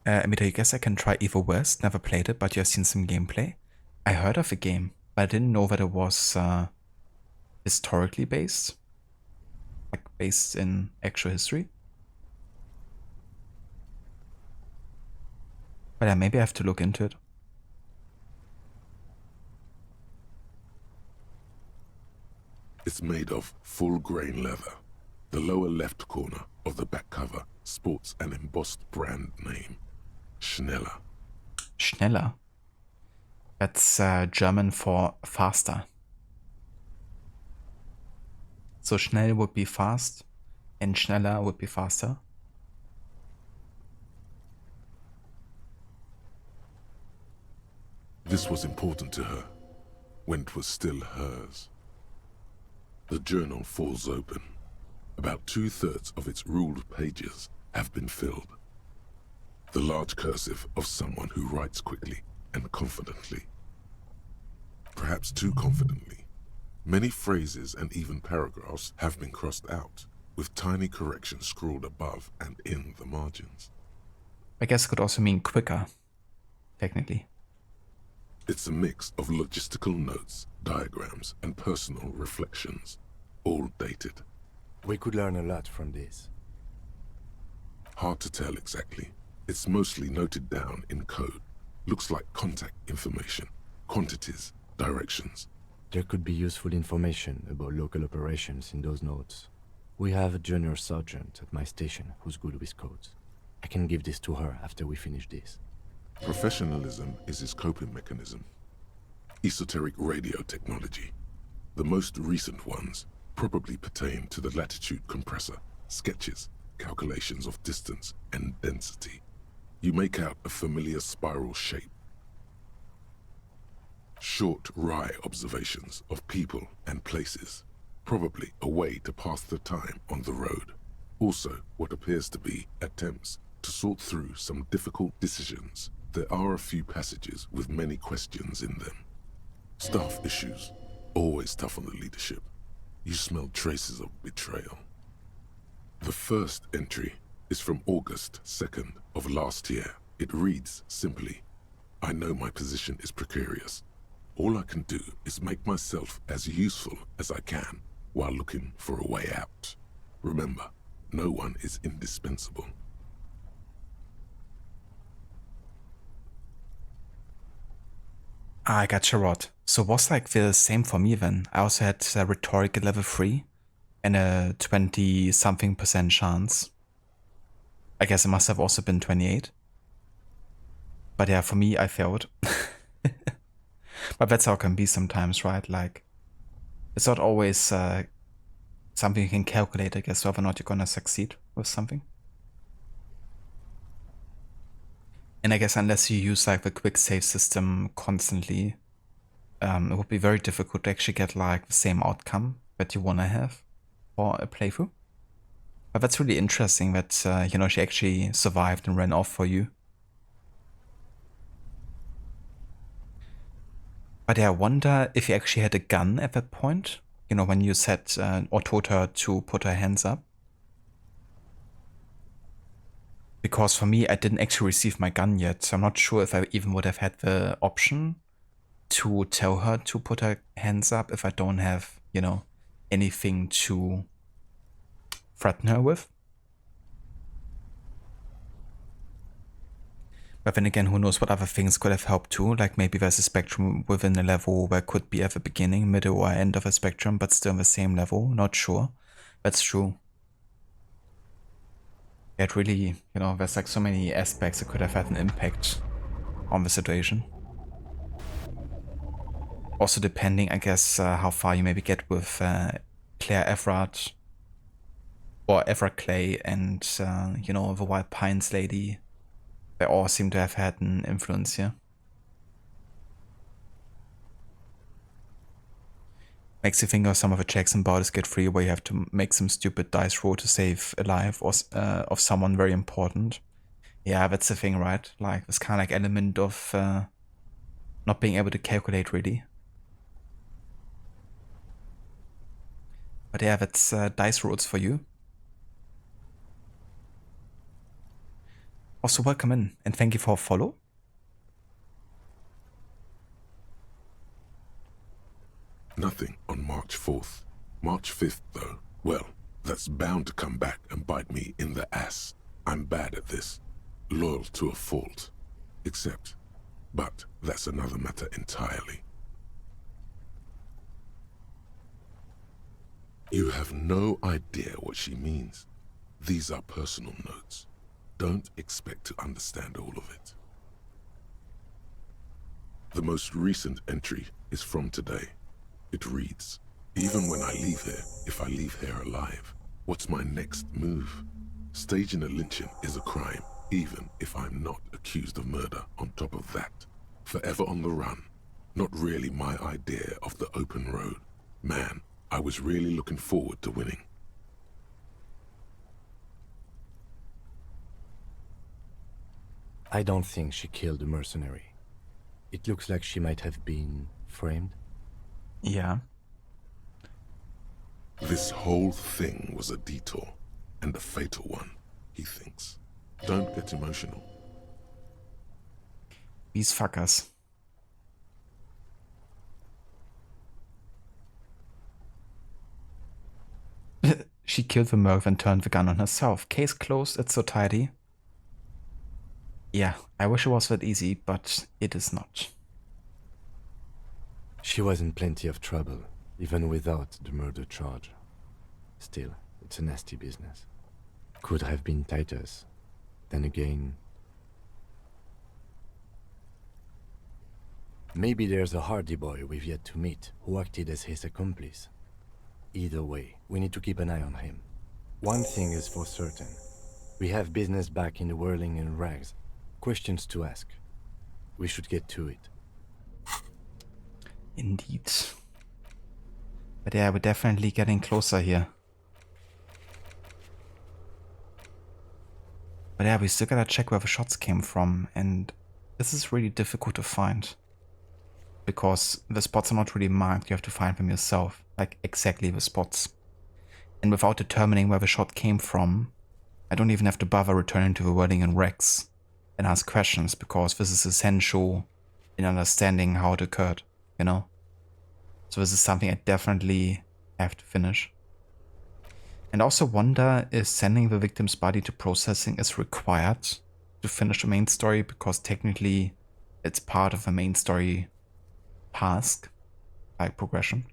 Amita, you guess I can try Evil West? Never played it, but you have seen some gameplay. I heard of the game, but I didn't know that it was historically based. Like, based in actual history. But yeah, maybe I have to look into it. It's made of full-grain leather. The lower left corner of the back cover sports an embossed brand name, Schneller. Schneller? That's German for faster. So schnell would be fast, and schneller would be faster. This was important to her, when it was still hers. The journal falls open. About 2/3 of its ruled pages have been filled. The large cursive of someone who writes quickly and confidently. Perhaps too confidently. Many phrases and even paragraphs have been crossed out, with tiny corrections scrawled above and in the margins. I guess it could also mean quicker, technically. It's a mix of logistical notes, diagrams, and personal reflections, all dated. We could learn a lot from this. Hard to tell exactly. It's mostly noted down in code. Looks like contact information, quantities, directions. There could be useful information about local operations in those notes. We have a junior sergeant at my station who's good with codes. I can give this to her after we finish this. Professionalism is his coping mechanism. Esoteric radio technology. The most recent ones probably pertain to the latitude compressor, sketches, calculations of distance and density. You make out a familiar spiral shape. Short, wry observations of people and places, probably a way to pass the time on the road. Also, what appears to be attempts to sort through some difficult decisions. There are a few passages with many questions in them. Staff issues, always tough on the leadership. You smell traces of betrayal. The first entry is from August 2nd of last year. It reads simply, I know my position is precarious. All I can do is make myself as useful as I can while looking for a way out. Remember, no one is indispensable. I got you, Rod. So it was like the same for me then. I also had rhetoric at level 3 and a 20-something% chance. I guess it must have also been 28. But yeah, for me, I failed. But that's how it can be sometimes, right? Like, it's not always something you can calculate, I guess, whether or not you're gonna succeed with something. And I guess unless you use like the quick save system constantly, it would be very difficult to actually get like the same outcome that you wanna have for a playthrough. But that's really interesting that, you know, she actually survived and ran off for you. But yeah, I wonder if you actually had a gun at that point, you know, when you said or told her to put her hands up. Because for me, I didn't actually receive my gun yet, so I'm not sure if I even would have had the option to tell her to put her hands up if I don't have, you know, anything to threaten her with. But then again, who knows what other things could have helped too, like maybe there's a spectrum within a level where it could be at the beginning, middle or end of a spectrum, but still on the same level, not sure. That's true. It really, you know, there's like so many aspects that could have had an impact on the situation. Also depending, I guess, how far you maybe get with Claire Everard or Everard Clay and, you know, the Wild Pines lady. They all seem to have had an influence here. Makes you think of some of the checks in Baldur's Gate 3 where you have to make some stupid dice roll to save a life or of someone very important. Yeah, that's the thing, right? Like, this kind of like element of not being able to calculate really. But yeah, that's dice rolls for you. Also, welcome in and thank you for a follow. Nothing on March 4th. March 5th, though, well, that's bound to come back and bite me in the ass. I'm bad at this. Loyal to a fault. But that's another matter entirely. You have no idea what she means. These are personal notes. Don't expect to understand all of it. The most recent entry is from today. It reads, even when I leave here, if I leave here alive, What's my next move? Staging a lynching is a crime, even if I'm not accused of murder on top of that. Forever on the run. Not really my idea of the open road. Man, I was really looking forward to winning. I don't think she killed the mercenary. It looks like she might have been framed. Yeah. This whole thing was a detour, and a fatal one, he thinks. Don't get emotional. These fuckers. She killed the Merv and turned the gun on herself. Case closed, it's so tidy. Yeah, I wish it was that easy, but it is not. She was in plenty of trouble, even without the murder charge. Still, it's a nasty business. Could have been Titus. Then again... Maybe there's a Hardy boy we've yet to meet, who acted as his accomplice. Either way, we need to keep an eye on him. One thing is for certain. We have business back in the whirling in rags. Questions to ask. We should get to it. Indeed. But yeah, we're definitely getting closer here. But yeah, we still gotta check where the shots came from, and this is really difficult to find. Because the spots are not really marked, you have to find them yourself. Like, exactly the spots. And without determining where the shot came from, I don't even have to bother returning to the wording in Rex and ask questions, because this is essential in understanding how it occurred, you know? So this is something I definitely have to finish. And I also wonder if sending the victim's body to processing is required to finish the main story, because technically it's part of the main story task, like progression.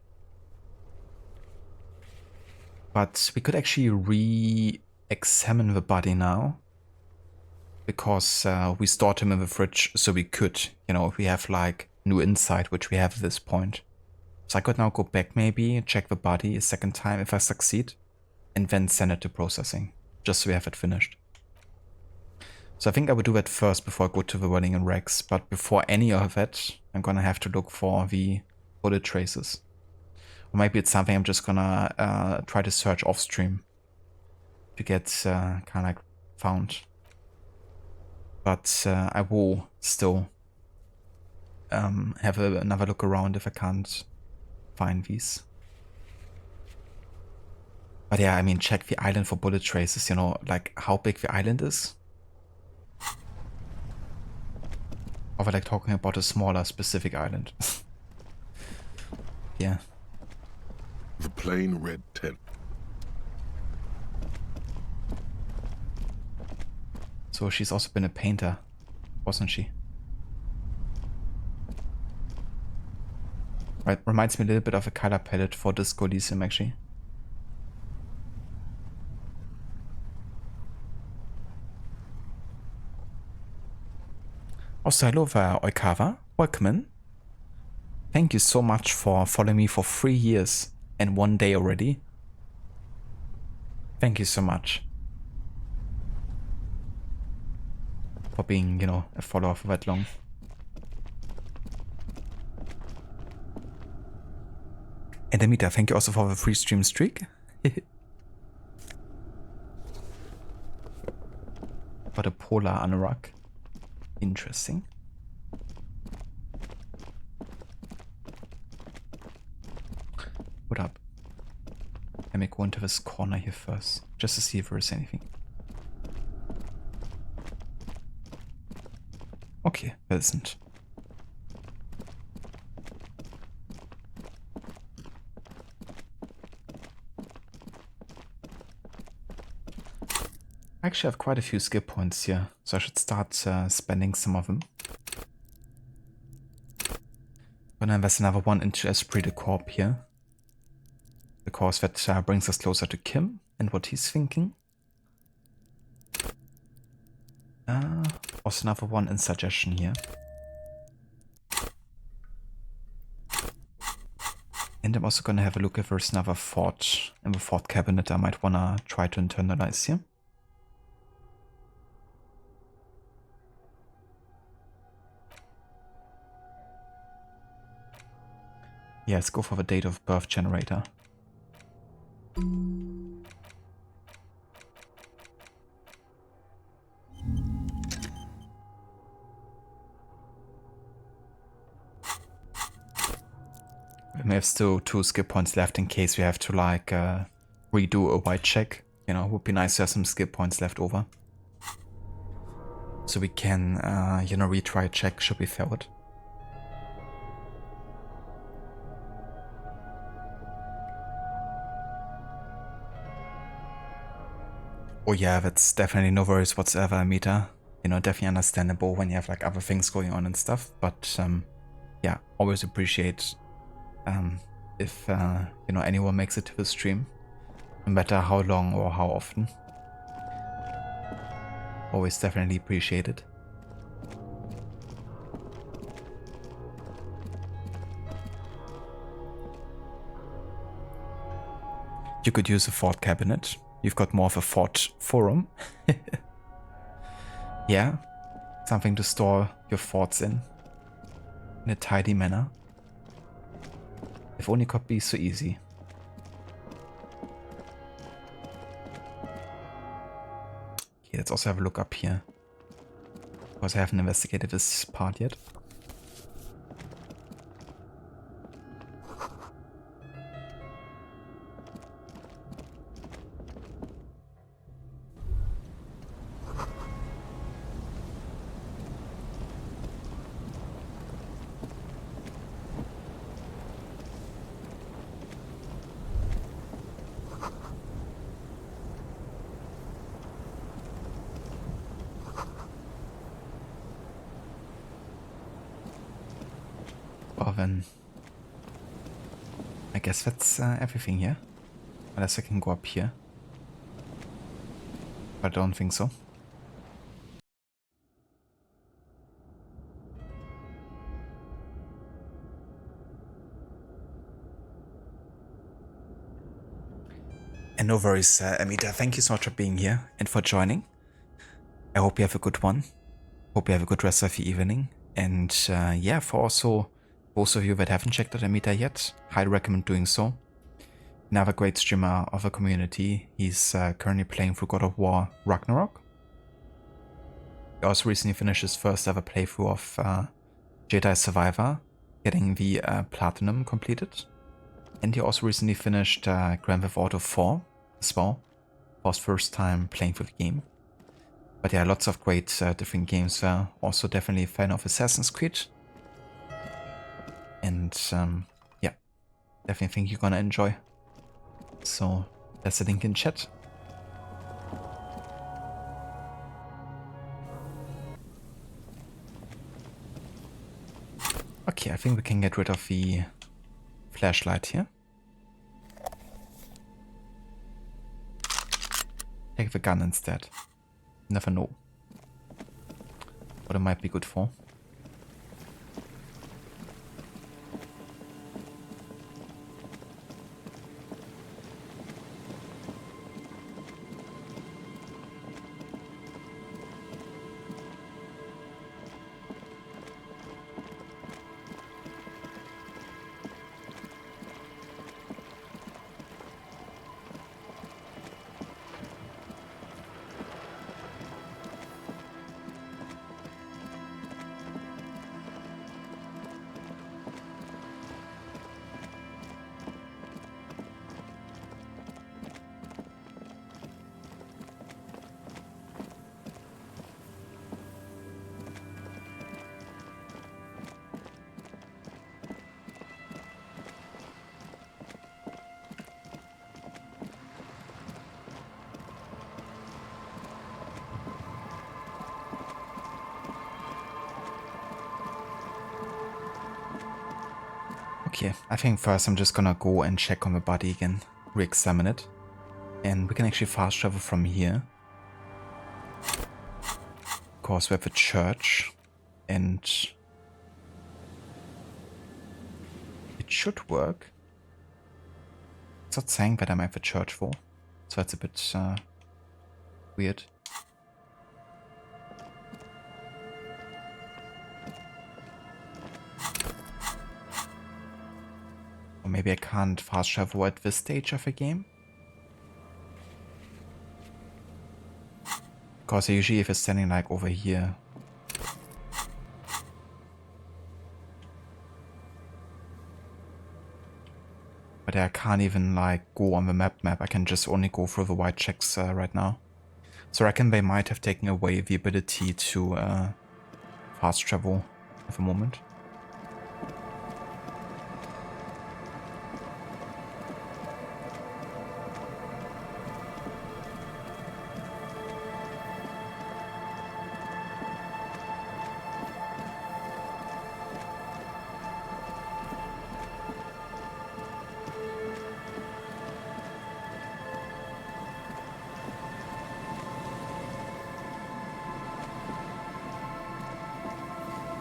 But we could actually re-examine the body now, because we stored him in the fridge, so we could, you know, if we have like new insight, which we have at this point. So I could now go back maybe, check the body a second time if I succeed, and then send it to processing, just so we have it finished. So I think I would do that first before I go to the Whirling and Rex, but before any of it, I'm gonna have to look for the bullet traces. Or maybe it's something I'm just gonna try to search off stream to get kind of like found. But I will still have another look around if I can't find these. But yeah, I mean, check the island for bullet traces, you know, like how big the island is. Or we're like talking about a smaller specific island. Yeah. The plain red tent. So she's also been a painter, wasn't she? Right, reminds me a little bit of a color palette for Disco Elysium actually. Also, hello there, Oikawa. Welcome in. Thank you so much for following me for 3 years and 1 day already. Thank you so much for being, you know, a follower for that long. And Amita, thank you also for the free stream streak. For the polar anorak. Interesting. What up? Let me go into this corner here first, just to see if there is anything. Okay, there isn't. I actually have quite a few skill points here, so I should start spending some of them. Gonna invest another one into Esprit de Corps here, because that brings us closer to Kim and what he's thinking. Also another one in Suggestion here. And I'm also gonna have a look if there's another fort in the fort cabinet I might wanna try to internalize here. Yeah, let's go for the date of birth generator. We may have still 2 skill points left in case we have to like redo a white check. You know, would be nice to have some skill points left over. So we can, you know, retry a check should we fail it. Oh yeah, that's definitely no worries whatsoever, Amita. You know, definitely understandable when you have like other things going on and stuff. But yeah, always appreciate if you know, anyone makes it to the stream, no matter how long or how often. Always definitely appreciate it. You could use a fort cabinet. You've got more of a fort forum. Yeah, something to store your forts in a tidy manner. If only it could be so easy. Okay, let's also have a look up here, because I haven't investigated this part yet. Well then, I guess that's everything here. Unless I can go up here. But I don't think so. And no worries, Amita, thank you so much for being here and for joining. I hope you have a good one. Hope you have a good rest of your evening. And yeah, for also those of you that haven't checked out Amita yet, highly recommend doing so. Another great streamer of a community. He's currently playing through God of War Ragnarok. He also recently finished his first ever playthrough of Jedi Survivor, getting the Platinum completed. And he also recently finished Grand Theft Auto 4 as well, for his first time playing through the game. But yeah, lots of great different games there. Also definitely a fan of Assassin's Creed. And yeah, definitely think you're gonna enjoy. So there's a link in chat. Okay, I think we can get rid of the flashlight here. Take the gun instead. Never know what it might be good for. Okay, I think first I'm just gonna go and check on the body again, re-examine it. And we can actually fast travel from here. Of course, we have a church, and it should work. It's not saying that I'm at the church for, so that's a bit weird. Or maybe I can't fast travel at this stage of the game. Because usually if it's standing like over here. But I can't even like go on the map. I can just only go through the white checks right now. So I reckon they might have taken away the ability to fast travel at the moment.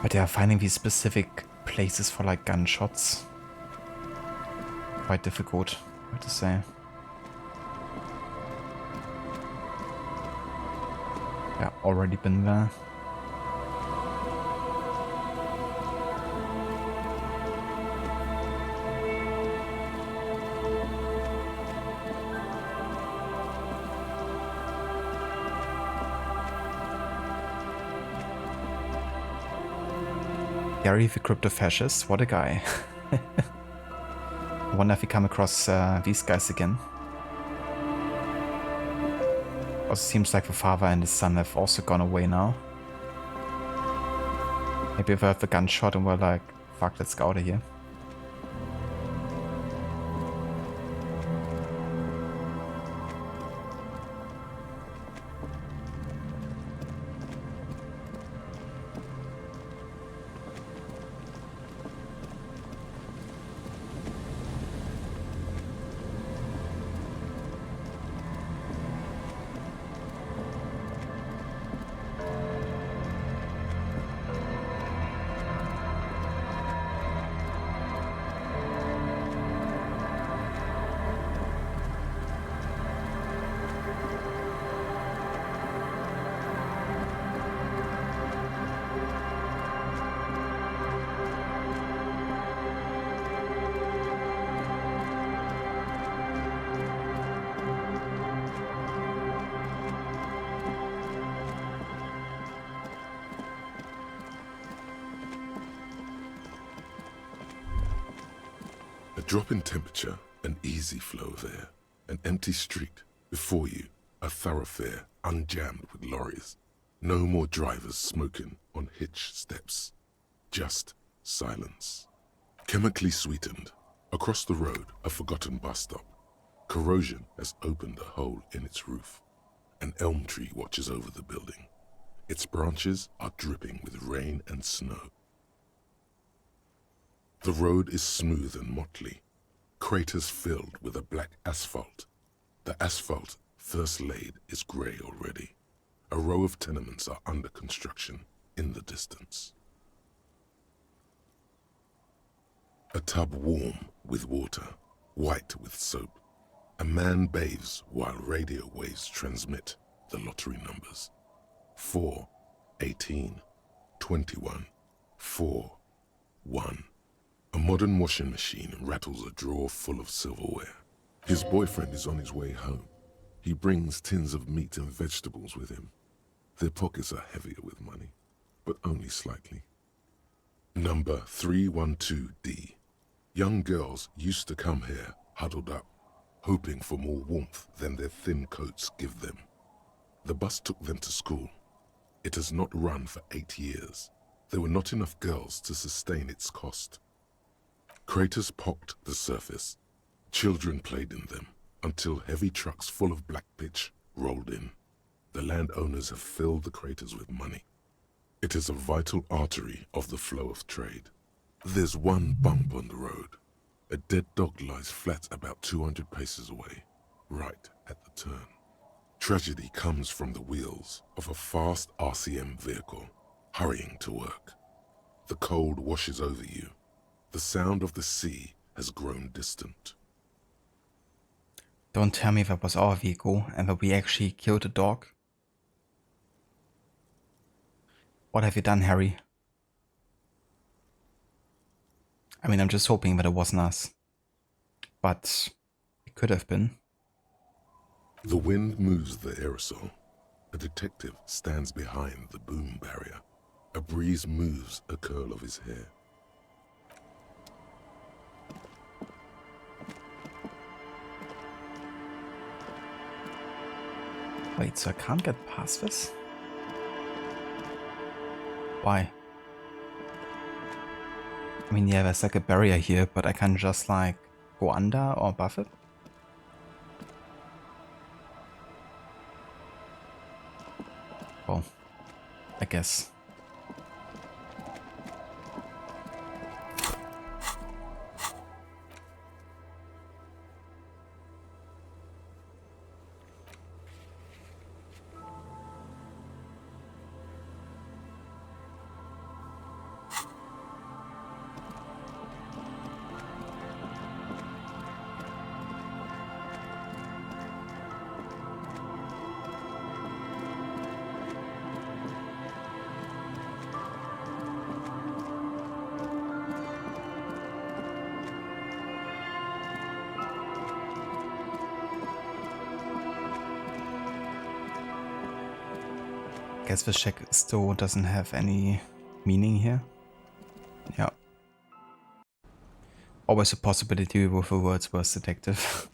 But yeah, finding these specific places for like gunshots, quite difficult, I have to say. Yeah, already been there. Gary the Crypto Fascist, what a guy. I wonder if we come across these guys again. Also seems like the father and the son have also gone away now. Maybe we heard the gunshot and we're like, fuck, let's go out of here. A drop in temperature, an easy flow of air, an empty street, before you, a thoroughfare unjammed with lorries. No more drivers smoking on hitch steps. Just silence. Chemically sweetened. Across the road, a forgotten bus stop. Corrosion has opened a hole in its roof. An elm tree watches over the building. Its branches are dripping with rain and snow. The road is smooth and motley, craters filled with a black asphalt. The asphalt, first laid, is grey already. A row of tenements are under construction in the distance. A tub warm with water, white with soap. A man bathes while radio waves transmit the lottery numbers. 4, 18, 21, 4, 1. A modern washing machine rattles a drawer full of silverware. His boyfriend is on his way home. He brings tins of meat and vegetables with him. Their pockets are heavier with money, but only slightly. Number 312D. Young girls used to come here huddled up, hoping for more warmth than their thin coats give them. The bus took them to school. It has not run for 8 years. There were not enough girls to sustain its cost. Craters pocked the surface. Children played in them until heavy trucks full of black pitch rolled in. The landowners have filled the craters with money. It is a vital artery of the flow of trade. There's one bump on the road. A dead dog lies flat about 200 paces away, right at the turn. Tragedy comes from the wheels of a fast RCM vehicle, hurrying to work. The cold washes over you. The sound of the sea has grown distant. Don't tell me that was our vehicle and that we actually killed a dog. What have you done, Harry? I mean, I'm just hoping that it wasn't us. But it could have been. The wind moves the aerosol. A detective stands behind the boom barrier. A breeze moves a curl of his hair. Wait, so I can't get past this? Why? I mean, yeah, there's like a barrier here, but I can't just like go under or above it? Well, I guess. Guess the check still doesn't have any meaning here. Yeah. Always a possibility with the Wordsworth detective.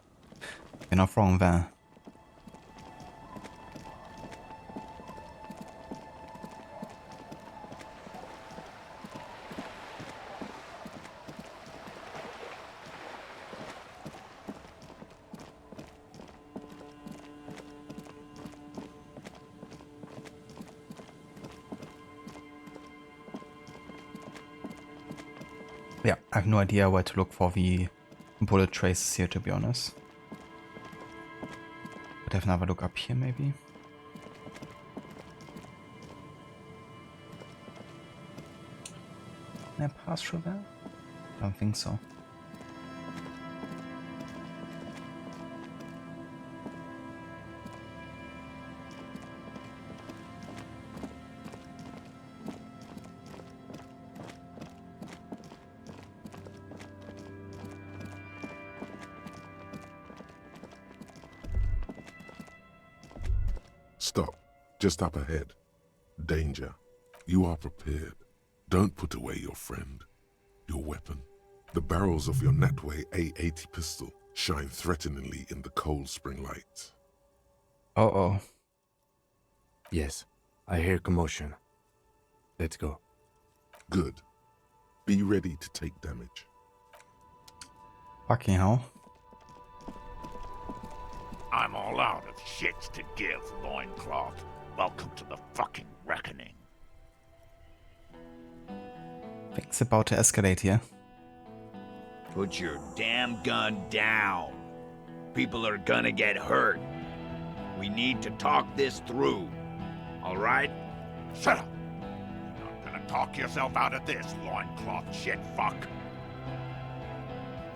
You're not wrong there. Yeah, I have no idea where to look for the bullet traces here, to be honest. But have another look up here, maybe. Can I pass through there? I don't think so. Stop. Just up ahead. Danger. You are prepared. Don't put away your friend. Your weapon. The barrels of your Natway A80 pistol shine threateningly in the cold spring light. Uh-oh. Yes, I hear commotion. Let's go. Good. Be ready to take damage. Fucking hell. I'm all out of shits to give, loincloth. Welcome to the fucking reckoning. Things about to escalate here. Put your damn gun down. People are gonna get hurt. We need to talk this through. All right? Shut up. You're not gonna talk yourself out of this, loincloth shit fuck.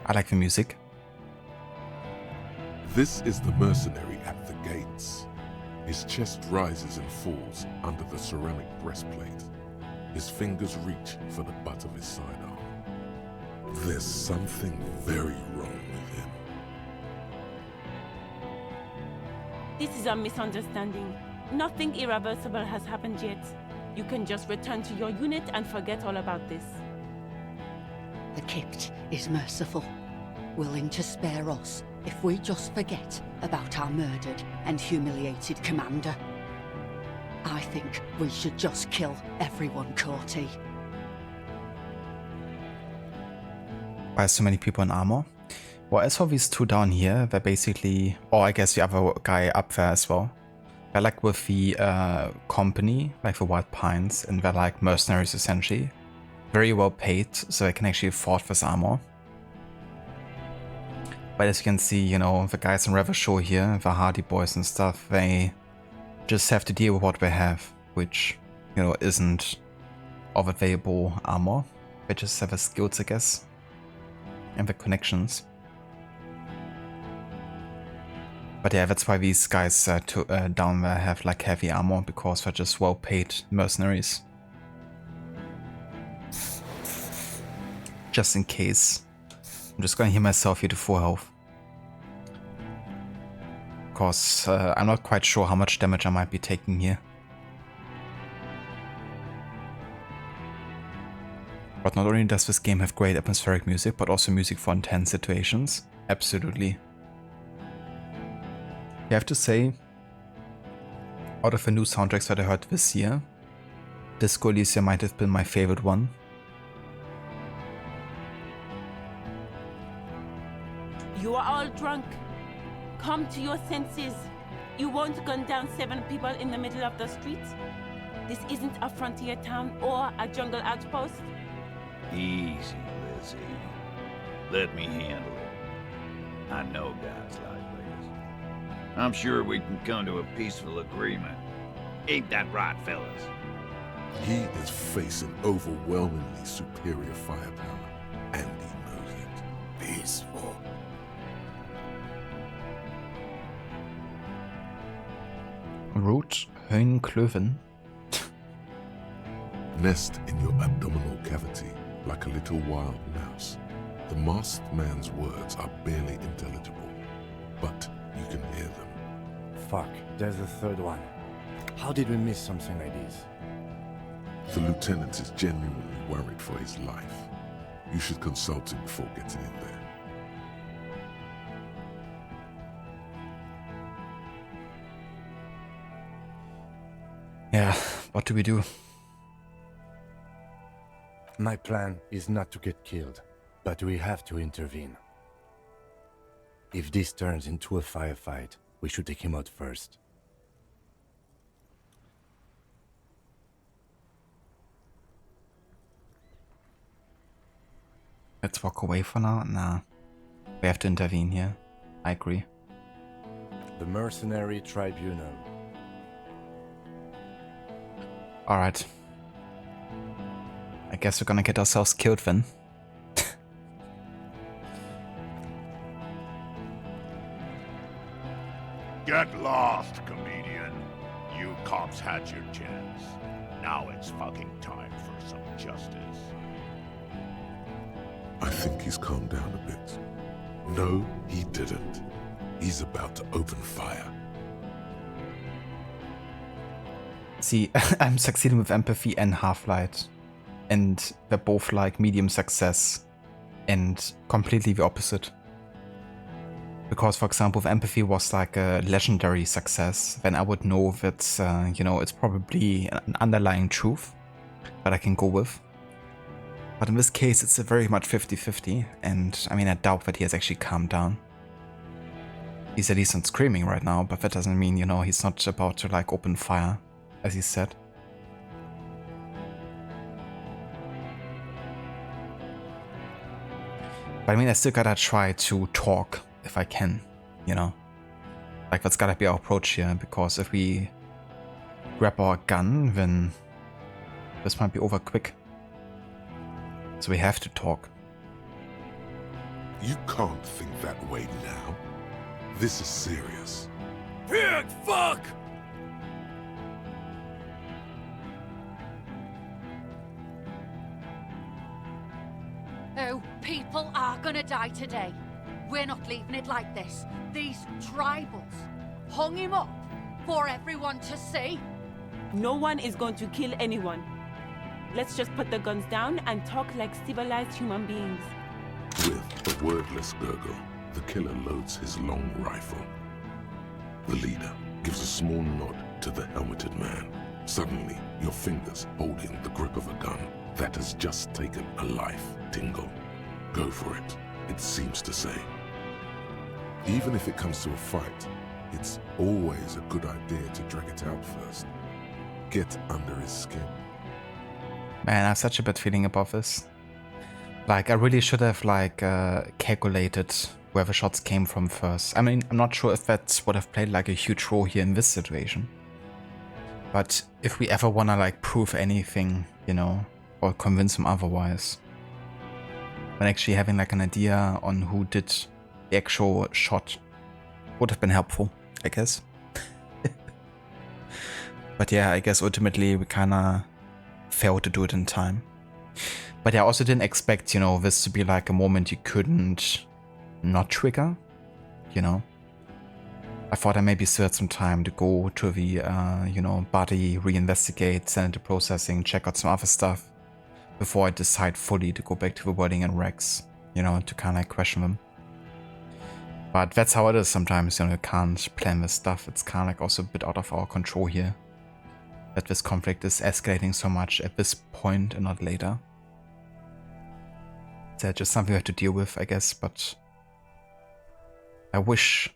I like the music. This is the mercenary at the gates. His chest rises and falls under the ceramic breastplate. His fingers reach for the butt of his sidearm. There's something very wrong with him. This is a misunderstanding. Nothing irreversible has happened yet. You can just return to your unit and forget all about this. The Kypt is merciful, willing to spare us if we just forget about our murdered and humiliated commander. I think we should just kill everyone, Corty. Why so many people in armor? Well, I saw these two down here. They're basically, or I guess the other guy up there as well. They're like with the company, like the White Pines, and they're like mercenaries essentially. Very well paid, so they can actually afford this armor. But as you can see, you know, the guys in Revachol here, the Hardy Boys and stuff, they just have to deal with what they have, which, you know, isn't of available armor. They just have the skills, I guess, and the connections. But yeah, that's why these guys down there have like heavy armor, because they're just well-paid mercenaries. Just in case. I'm just gonna heal myself here to 4 health. Because I'm not quite sure how much damage I might be taking here. But not only does this game have great atmospheric music, but also music for intense situations. Absolutely. I have to say, out of the new soundtracks that I heard this year, Disco Elysium might have been my favorite one. You are all drunk. Come to your senses. You won't gun down 7 people in the middle of the street. This isn't a frontier town or a jungle outpost. Easy, Lizzie. Let me handle it. I know guys like this. I'm sure we can come to a peaceful agreement. Ain't that right, fellas? He is facing overwhelmingly superior firepower, and he knows it. Peaceful. Root Höhenklöven. Nest in your abdominal cavity like a little wild mouse. The masked man's words are barely intelligible, but you can hear them. Fuck, there's a third one. How did we miss something like this? The lieutenant is genuinely worried for his life. You should consult him before getting in there. Yeah, what do we do? My plan is not to get killed, but we have to intervene. If this turns into a firefight, we should take him out first. Let's walk away for now? Nah. We have to intervene here. I agree. The Mercenary Tribunal. Alright. I guess we're gonna get ourselves killed then. Get lost, comedian. You cops had your chance. Now it's fucking time for some justice. I think he's calmed down a bit. No, he didn't. He's about to open fire. See, I'm succeeding with empathy and half-light. And they're both like medium success and completely the opposite. Because, for example, if empathy was like a legendary success, then I would know that, you know, it's probably an underlying truth that I can go with. But in this case, it's a very much 50-50, and I mean, I doubt that he has actually calmed down. He's at least not screaming right now, but that doesn't mean, you know, he's not about to like open fire, as he said. But I mean, I still gotta try to talk if I can, you know. Like, that's gotta be our approach here, because if we grab our gun, then this might be over quick. So we have to talk. You can't think that way now. This is serious. Pig fuck! Oh, people are gonna die today. We're not leaving it like this. These tribals hung him up for everyone to see. No one is going to kill anyone. Let's just put the guns down and talk like civilized human beings. With a wordless gurgle, the killer loads his long rifle. The leader gives a small nod to the helmeted man. Suddenly, your fingers holding the grip of a gun that has just taken a life tingle. Go for it, it seems to say. Even if it comes to a fight, it's always a good idea to drag it out first. Get under his skin. Man, I have such a bad feeling about this. Like, I really should have, like, calculated where the shots came from first. I mean, I'm not sure if that would have played, like, a huge role here in this situation. But if we ever wanna, like, prove anything, you know, or convince him otherwise, then actually having, like, an idea on who did the actual shot would have been helpful, I guess. But yeah, I guess ultimately we kinda failed to do it in time. But yeah, I also didn't expect, you know, this to be like a moment you couldn't not trigger, you know. I thought I maybe still had some time to go to the, you know, body, reinvestigate, send it to processing, check out some other stuff before I decide fully to go back to the wedding and Rex, you know, to kind of like question them. But that's how it is sometimes, you know, you can't plan this stuff. It's kind of like also a bit out of our control here. That this conflict is escalating so much at this point and not later. That's just something we have to deal with, I guess, but I wish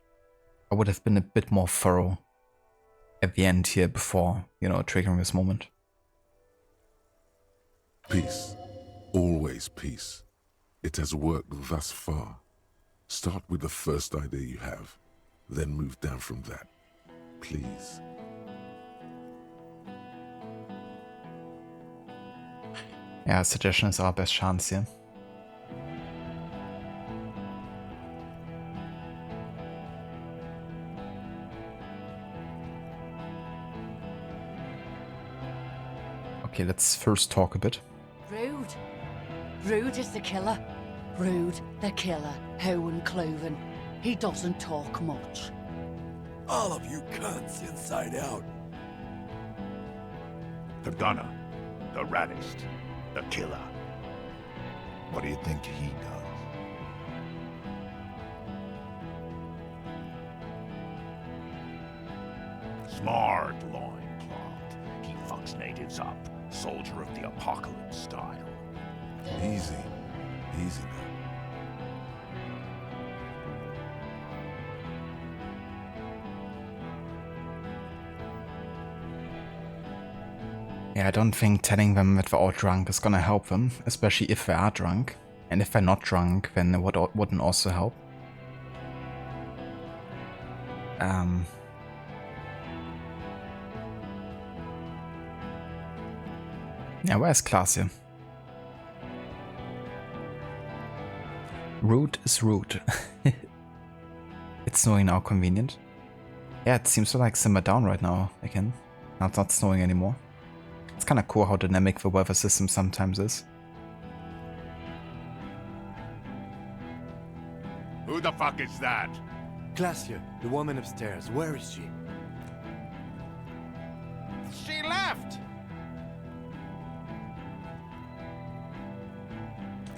I would have been a bit more thorough at the end here before, you know, triggering this moment. Peace. Always peace. It has worked thus far. Start with the first idea you have, then move down from that. Please. Yeah, suggestion is our best chance here. Okay, let's first talk a bit. Rude. Rude is the killer. Rude, the killer, Howan Cloven. He doesn't talk much. All of you cunts inside out. The gunner, the raddest, the killer. What do you think he does? Smart loincloth. He fucks natives up. Soldier of the apocalypse style. Easy. Easy now. Yeah, I don't think telling them that they're all drunk is gonna help them, especially if they are drunk. And if they're not drunk, then it wouldn't also help. Yeah, where's Klaasje? Rude is rude. It's snowing now, convenient. Yeah, it seems to like simmer down right now again. Now it's not snowing anymore. It's kind of cool how dynamic the weather system sometimes is. Who the fuck is that? Klaasje, the woman upstairs. Where is she? She left!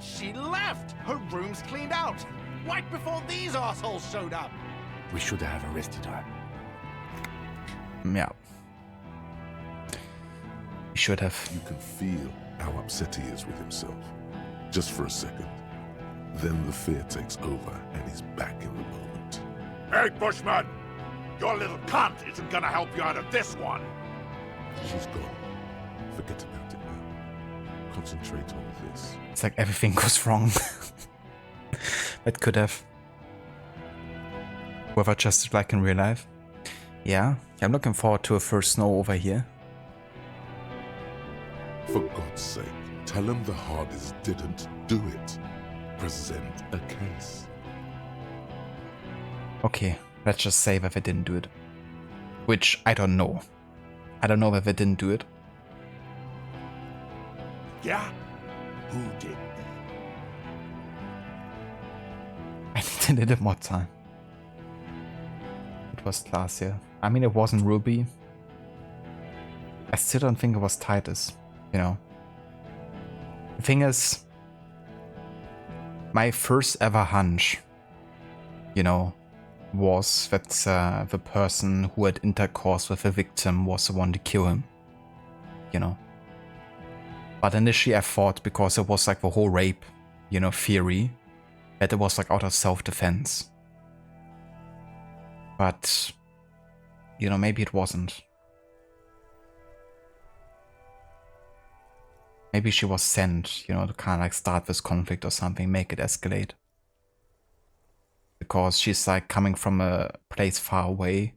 She left! Her room's cleaned out! Right before these assholes showed up! We should have arrested her. Yeah. We should have. You can feel how upset he is with himself. Just for a second. Then the fear takes over and he's back in the moment. Hey, Bushman! Your little cunt isn't gonna help you out of this one! She's gone. Forget about it now. Concentrate on this. It's like everything goes wrong. That could have. Weather just like in real life. Yeah, I'm looking forward to a first snow over here. For God's sake, tell him the Hardys didn't do it. Present a case. Okay, let's just say that they didn't do it. Which, I don't know. I don't know if they didn't do it. Yeah? Who did? I need a little more time. It was Klaasje. I mean, it wasn't Ruby. I still don't think it was Titus, you know. The thing is, my first ever hunch, you know, was that the person who had intercourse with the victim was the one to kill him, you know. But initially I thought, because it was like the whole rape, you know, theory, that it was like out of self-defense. But, you know, maybe it wasn't. Maybe she was sent, you know, to kind of like start this conflict or something, make it escalate. Because she's like coming from a place far away.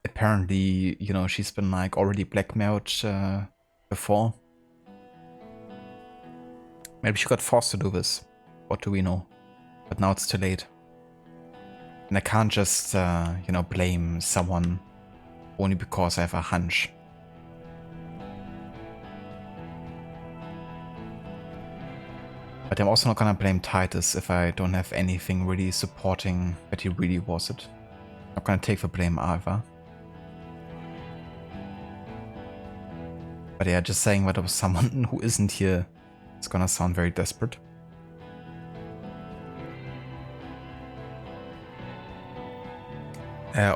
Apparently, you know, she's been like already blackmailed before. Maybe she got forced to do this. What do we know? But now it's too late. And I can't just, you know, blame someone only because I have a hunch. But I'm also not gonna blame Titus if I don't have anything really supporting that he really was it. I'm not gonna take the blame either. But yeah, just saying that it was someone who isn't here, it's gonna sound very desperate.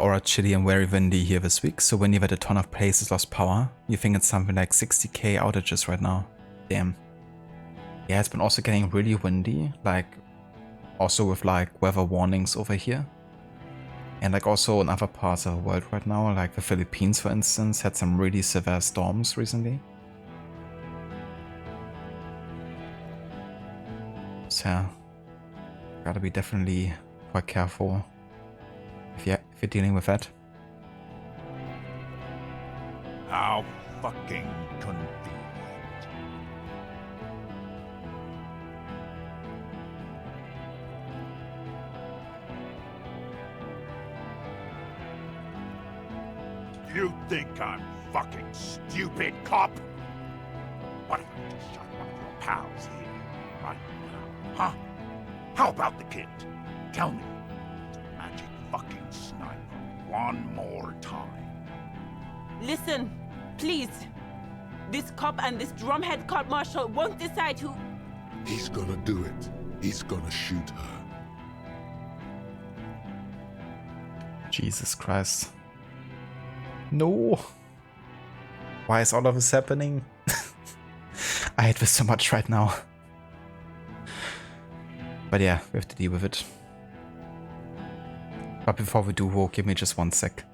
Or chilly and very windy here this week, so windy that a ton of places lost power. You think it's something like 60k outages right now. Damn. Yeah, it's been also getting really windy, like also with like weather warnings over here. And like also in other parts of the world right now, like the Philippines for instance, had some really severe storms recently. So yeah, gotta be definitely quite careful if you're dealing with that. How fucking convenient. You think I'm fucking stupid, cop? What if I just shot one of your pals here right now, huh? How about the kid? Tell me, it's a magic fucking sniper one more time. Listen, please. This cop and this drumhead court marshal won't decide who... He's gonna do it. He's gonna shoot her. Jesus Christ. No. Why is all of this happening? I hate this so much right now. But yeah, we have to deal with it. But before we do, give me just 1 sec.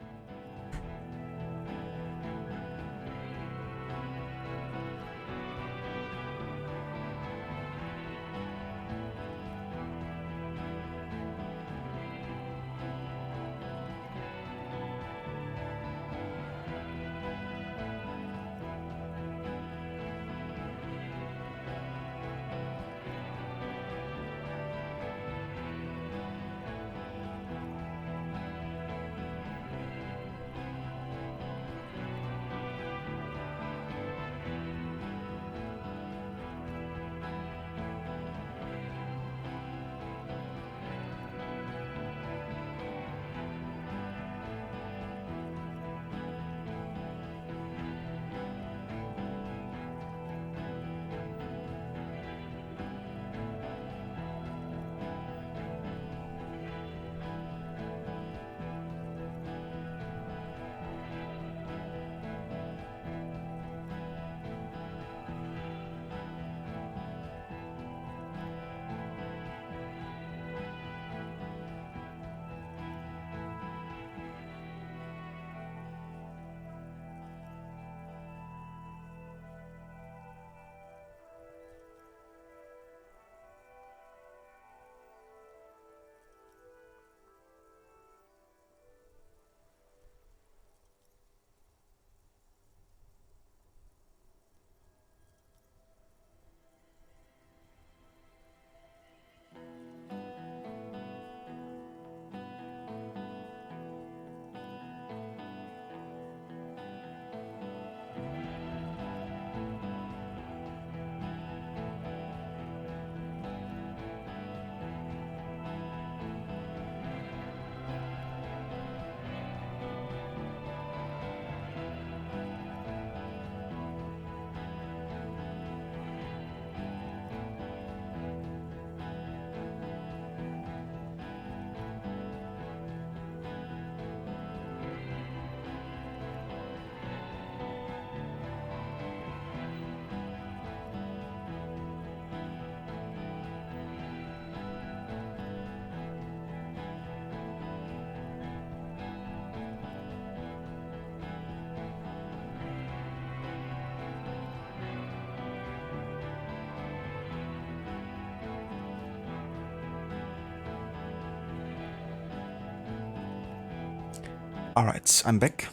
Alright, I'm back.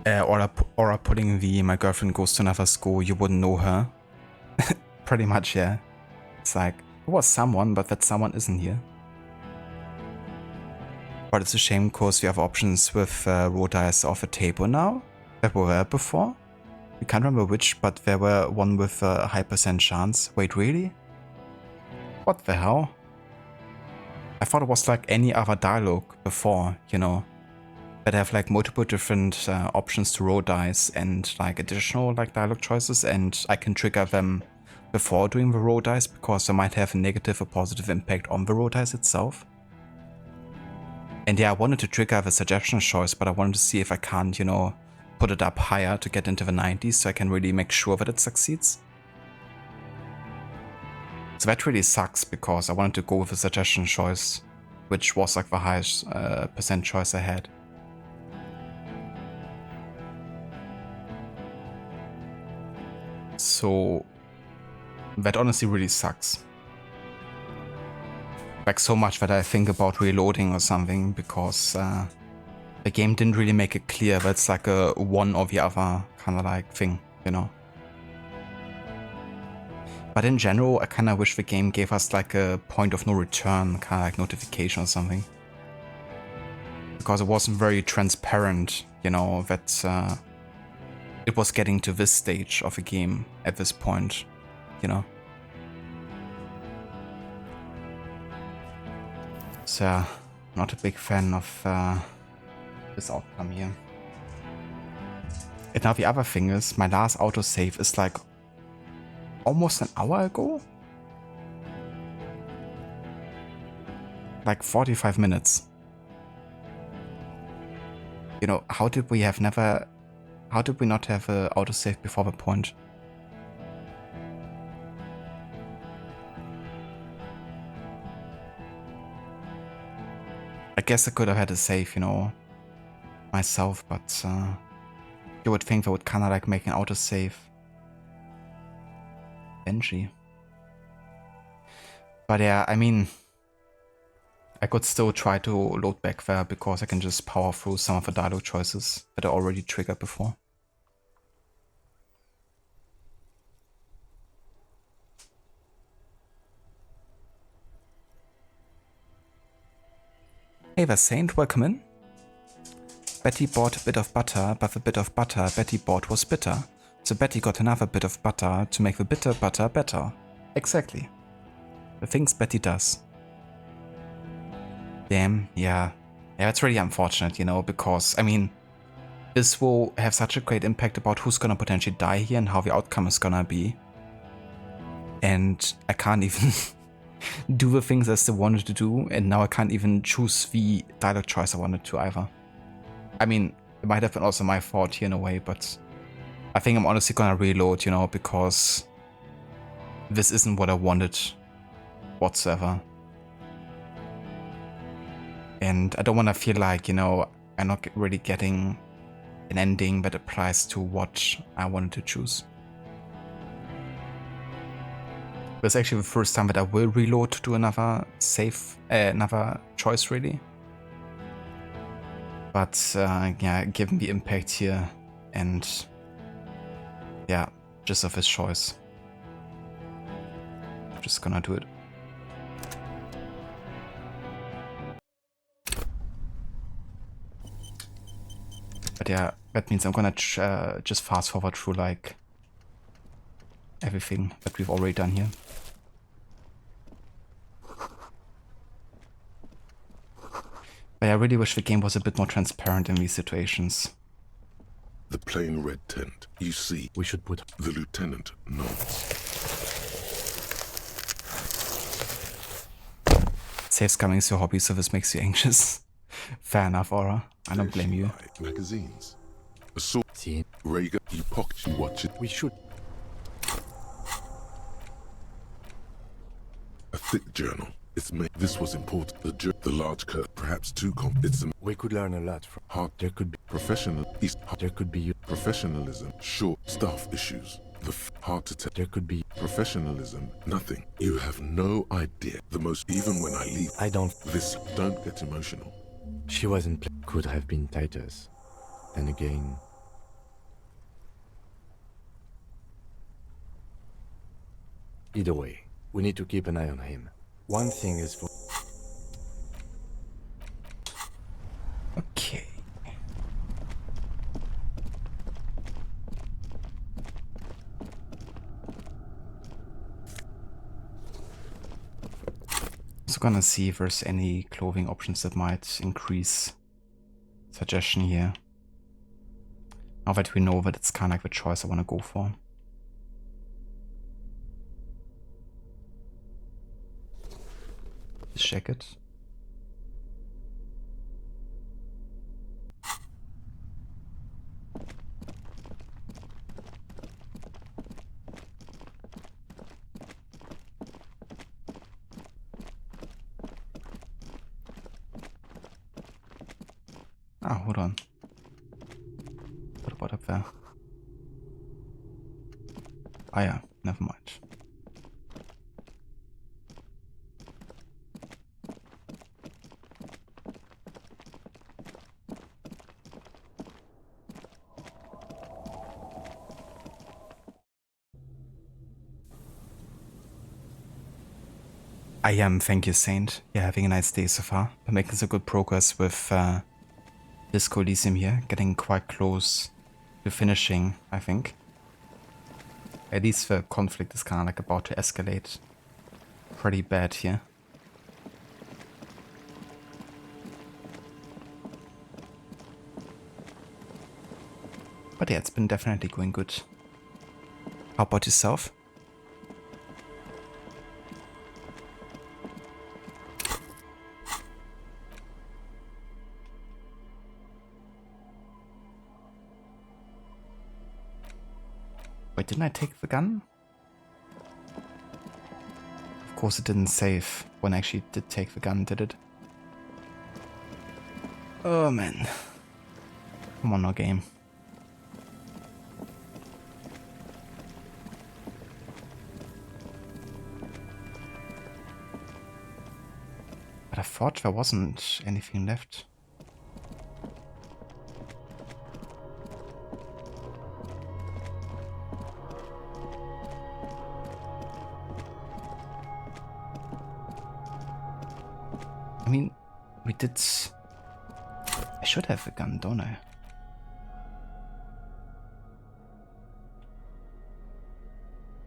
Aura putting the "my girlfriend goes to another school, you wouldn't know her." Pretty much, yeah. It's like, it was someone, but that someone isn't here. But it's a shame because we have options with raw dice off a table now that were there before. We can't remember which, but there were one with a high % chance. Wait, really? What the hell? I thought it was like any other dialogue before, you know, that have like multiple different options to roll dice and like additional like dialogue choices, and I can trigger them before doing the roll dice because they might have a negative or positive impact on the roll dice itself. And yeah, I wanted to trigger the suggestion choice, but I wanted to see if I can't, you know, put it up higher to get into the 90s so I can really make sure that it succeeds. So that really sucks because I wanted to go with the suggestion choice, which was like the highest % choice I had. So that honestly really sucks. Like so much that I think about reloading or something because the game didn't really make it clear that it's like a one or the other kind of like thing, you know. But in general, I kind of wish the game gave us like a point of no return, kind of like notification or something. Because it wasn't very transparent, you know, that it was getting to this stage of a game at this point, you know. So, not a big fan of this outcome here. And now the other thing is, my last autosave is like almost an hour ago? Like 45 minutes. You know, how did we not have a autosave before the point? I guess I could have had a save, you know, myself, but you would think they would kind of like make an autosave. Benji. But yeah, I mean, I could still try to load back there because I can just power through some of the dialogue choices that I already triggered before. Hey there, Saint, welcome in. Betty bought a bit of butter, but the bit of butter Betty bought was bitter. So Betty got another bit of butter to make the bitter butter better. Exactly. The things Betty does. Damn, yeah. Yeah, it's really unfortunate, you know, because, I mean, this will have such a great impact about who's gonna potentially die here and how the outcome is gonna be. And I can't even do the things I still wanted to do, and now I can't even choose the dialogue choice I wanted to either. I mean, it might have been also my fault here in a way, but I think I'm honestly gonna reload, you know, because this isn't what I wanted whatsoever. And I don't want to feel like, you know, I'm not really getting an ending that applies to what I wanted to choose. But it's actually the first time that I will reload to do another save, another choice really. But yeah, given the impact here and yeah, just of his choice, I'm just gonna do it. But yeah, that means I'm gonna just fast forward through like everything that we've already done here. But I really wish the game was a bit more transparent in these situations. The plain red tent, you see. We should put... The lieutenant nods. Safe scumming is your hobby, so this makes you anxious. Fair enough, Aura. I don't blame you. Magazines. A sword. See. Rhaegar, you pocket, you watch it. We should. A thick journal. It's made. This was important. The large curve, perhaps too it's a. We could learn a lot from. Hard. There could be professional. There could be professionalism. Sure. Staff issues. Hard to tell. There could be professionalism. Nothing. You have no idea. The most. Even when I leave. I don't. This. Don't get emotional. She wasn't. Could have been Titus. And again. Either way, we need to keep an eye on him. One thing is for... Also gonna see if there's any clothing options that might increase suggestion here. Now that we know that it's kind of like the choice I want to go for. This jacket. Ah, hold on. What about up there? Ah yeah, never mind. I am, thank you, Saint. You're having a nice day so far. We're making some good progress with Disco Elysium here, getting quite close to finishing, I think. At least the conflict is kind of like about to escalate pretty bad here. But yeah, it's been definitely going good. How about yourself? Wait, didn't I take the gun? Of course it didn't save when I actually did take the gun, did it? Oh man. Come on now, game. But I thought there wasn't anything left. I mean, we did... I should have a gun, don't I? I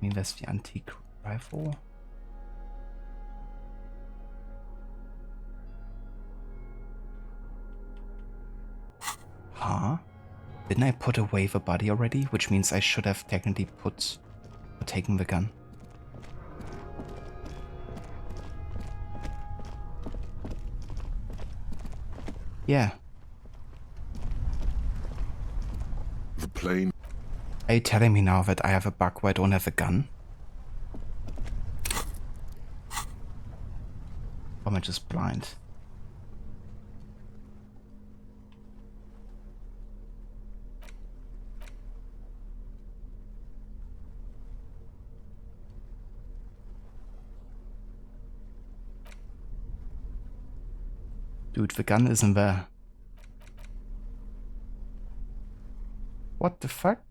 mean, there's the antique rifle. Huh? Didn't I put away the body already? Which means I should have technically taken the gun. Yeah. The plane. Are you telling me now that I have a bug where I don't have a gun? Or am I just blind? Dude, the gun isn't there. What the fuck?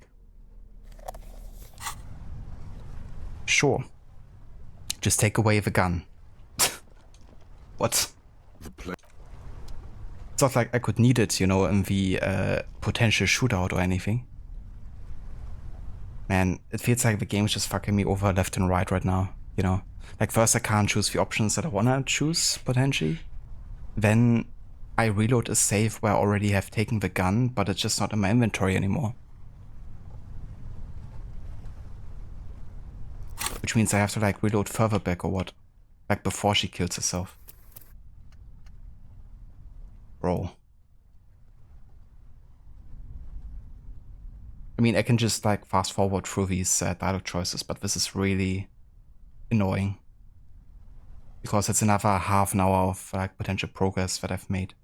Sure. Just take away the gun. What? It's not like I could need it, you know, in the potential shootout or anything. Man, it feels like the game's just fucking me over left and right now, you know? Like first I can't choose the options that I wanna choose, potentially. Then I reload a save where I already have taken the gun, but it's just not in my inventory anymore. Which means I have to like reload further back or what? Like before she kills herself. Bro. I mean, I can just like fast forward through these dialogue choices, but this is really annoying. Because it's another half an hour of like potential progress that I've made.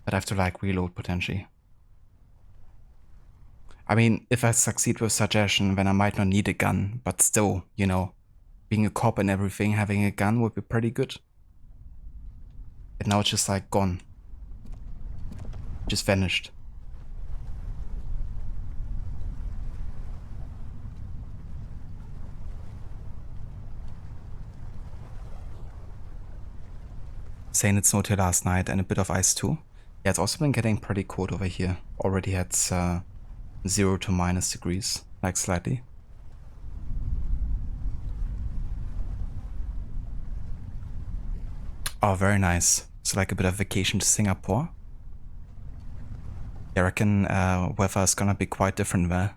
That I have to like reload potentially. I mean, if I succeed with suggestion, then I might not need a gun, but still, you know, being a cop and everything, having a gun would be pretty good. And now it's just like gone. Just vanished. Saying it snowed here last night and a bit of ice too. Yeah, it's also been getting pretty cold over here. Already had 0 to minus degrees, like slightly. Oh, very nice. So like a bit of vacation to Singapore. I reckon weather is gonna be quite different there.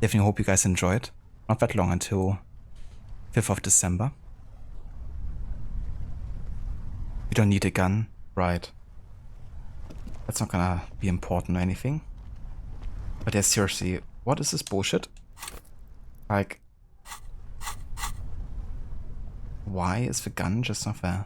Definitely hope you guys enjoyed. Not that long until 5th of December. You don't need a gun, right? That's not gonna be important or anything. But yeah, seriously, what is this bullshit? Like, why is the gun just not there?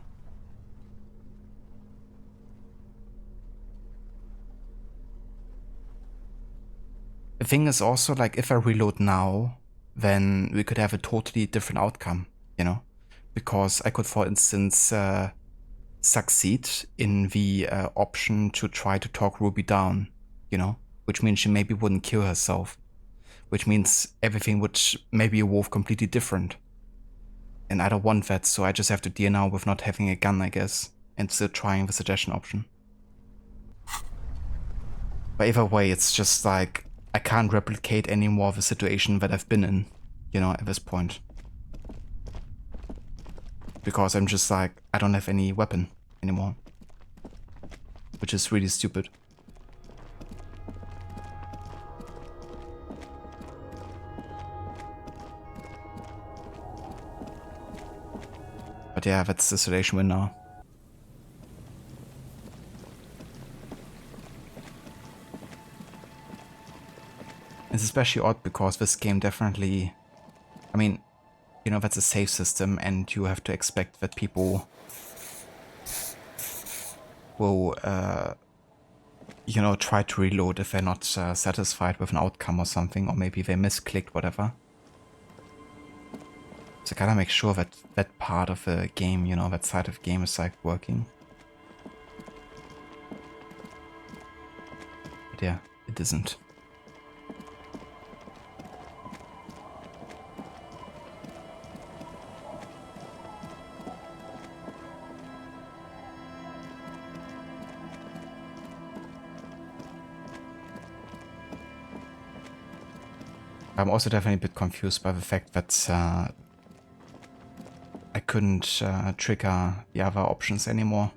The thing is also, like, if I reload now, then we could have a totally different outcome, you know? Because I could, for instance, succeed in the option to try to talk Ruby down, you know? Which means she maybe wouldn't kill herself. Which means everything would maybe evolve completely different. And I don't want that, so I just have to deal now with not having a gun, I guess. And still trying the suggestion option. But either way, it's just like, I can't replicate any more of the situation that I've been in, you know, at this point. Because I'm just like, I don't have any weapon anymore. Which is really stupid. But yeah, that's the situation we're in now. It's especially odd because this game definitely, I mean, you know, that's a save system and you have to expect that people will, you know, try to reload if they're not satisfied with an outcome or something, or maybe they misclicked, whatever. So I gotta make sure that that part of the game, you know, that side of the game is like working. But yeah, it isn't. I'm also definitely a bit confused by the fact that I couldn't trigger the other options anymore,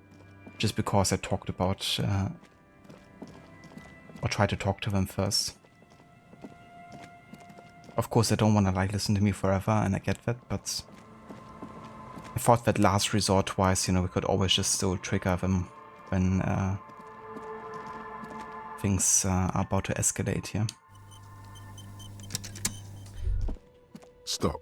just because I talked about or tried to talk to them first. Of course, I don't want to like listen to me forever, and I get that, but I thought that last resort wise, you know, we could always just still trigger them when things are about to escalate here. Stop.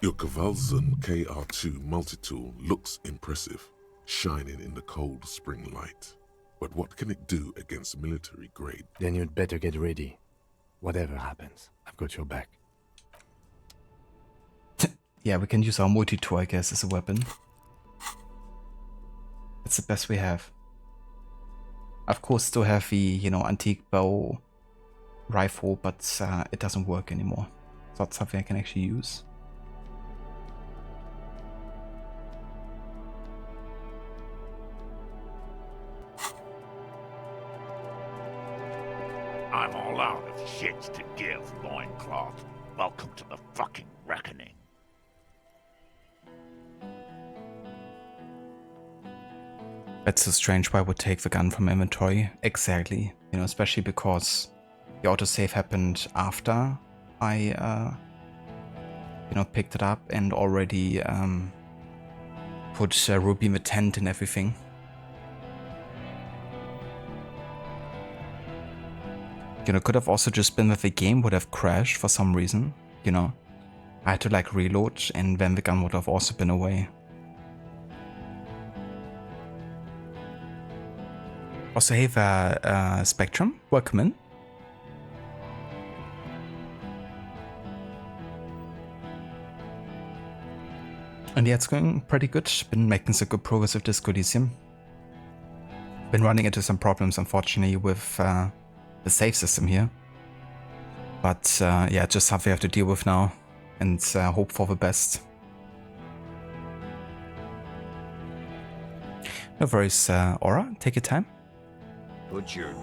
Your Kvalzen KR2 multi-tool looks impressive, shining in the cold spring light. But what can it do against military grade? Then you'd better get ready. Whatever happens, I've got your back. Yeah, we can use our multi-tool, I guess, as a weapon. It's the best we have. Of course, still have the, you know, antique bow rifle, but it doesn't work anymore. It's not something I can actually use. I'm all out of shits to give, loincloth. Welcome to the fucking reckoning. That's so strange why I would take the gun from inventory. Exactly. You know, especially because the autosave happened after I, you know, picked it up and already put Ruby in the tent and everything. You know, could have also just been that the game would have crashed for some reason, you know. I had to like reload and then the gun would have also been away. Also, hey there, Spectrum, welcome in. And yeah, it's going pretty good. Been making some good progress with this Elysium. Been running into some problems, unfortunately, with the save system here. But yeah, just something I have to deal with now and hope for the best. No worries, Aura, take your time. Put your...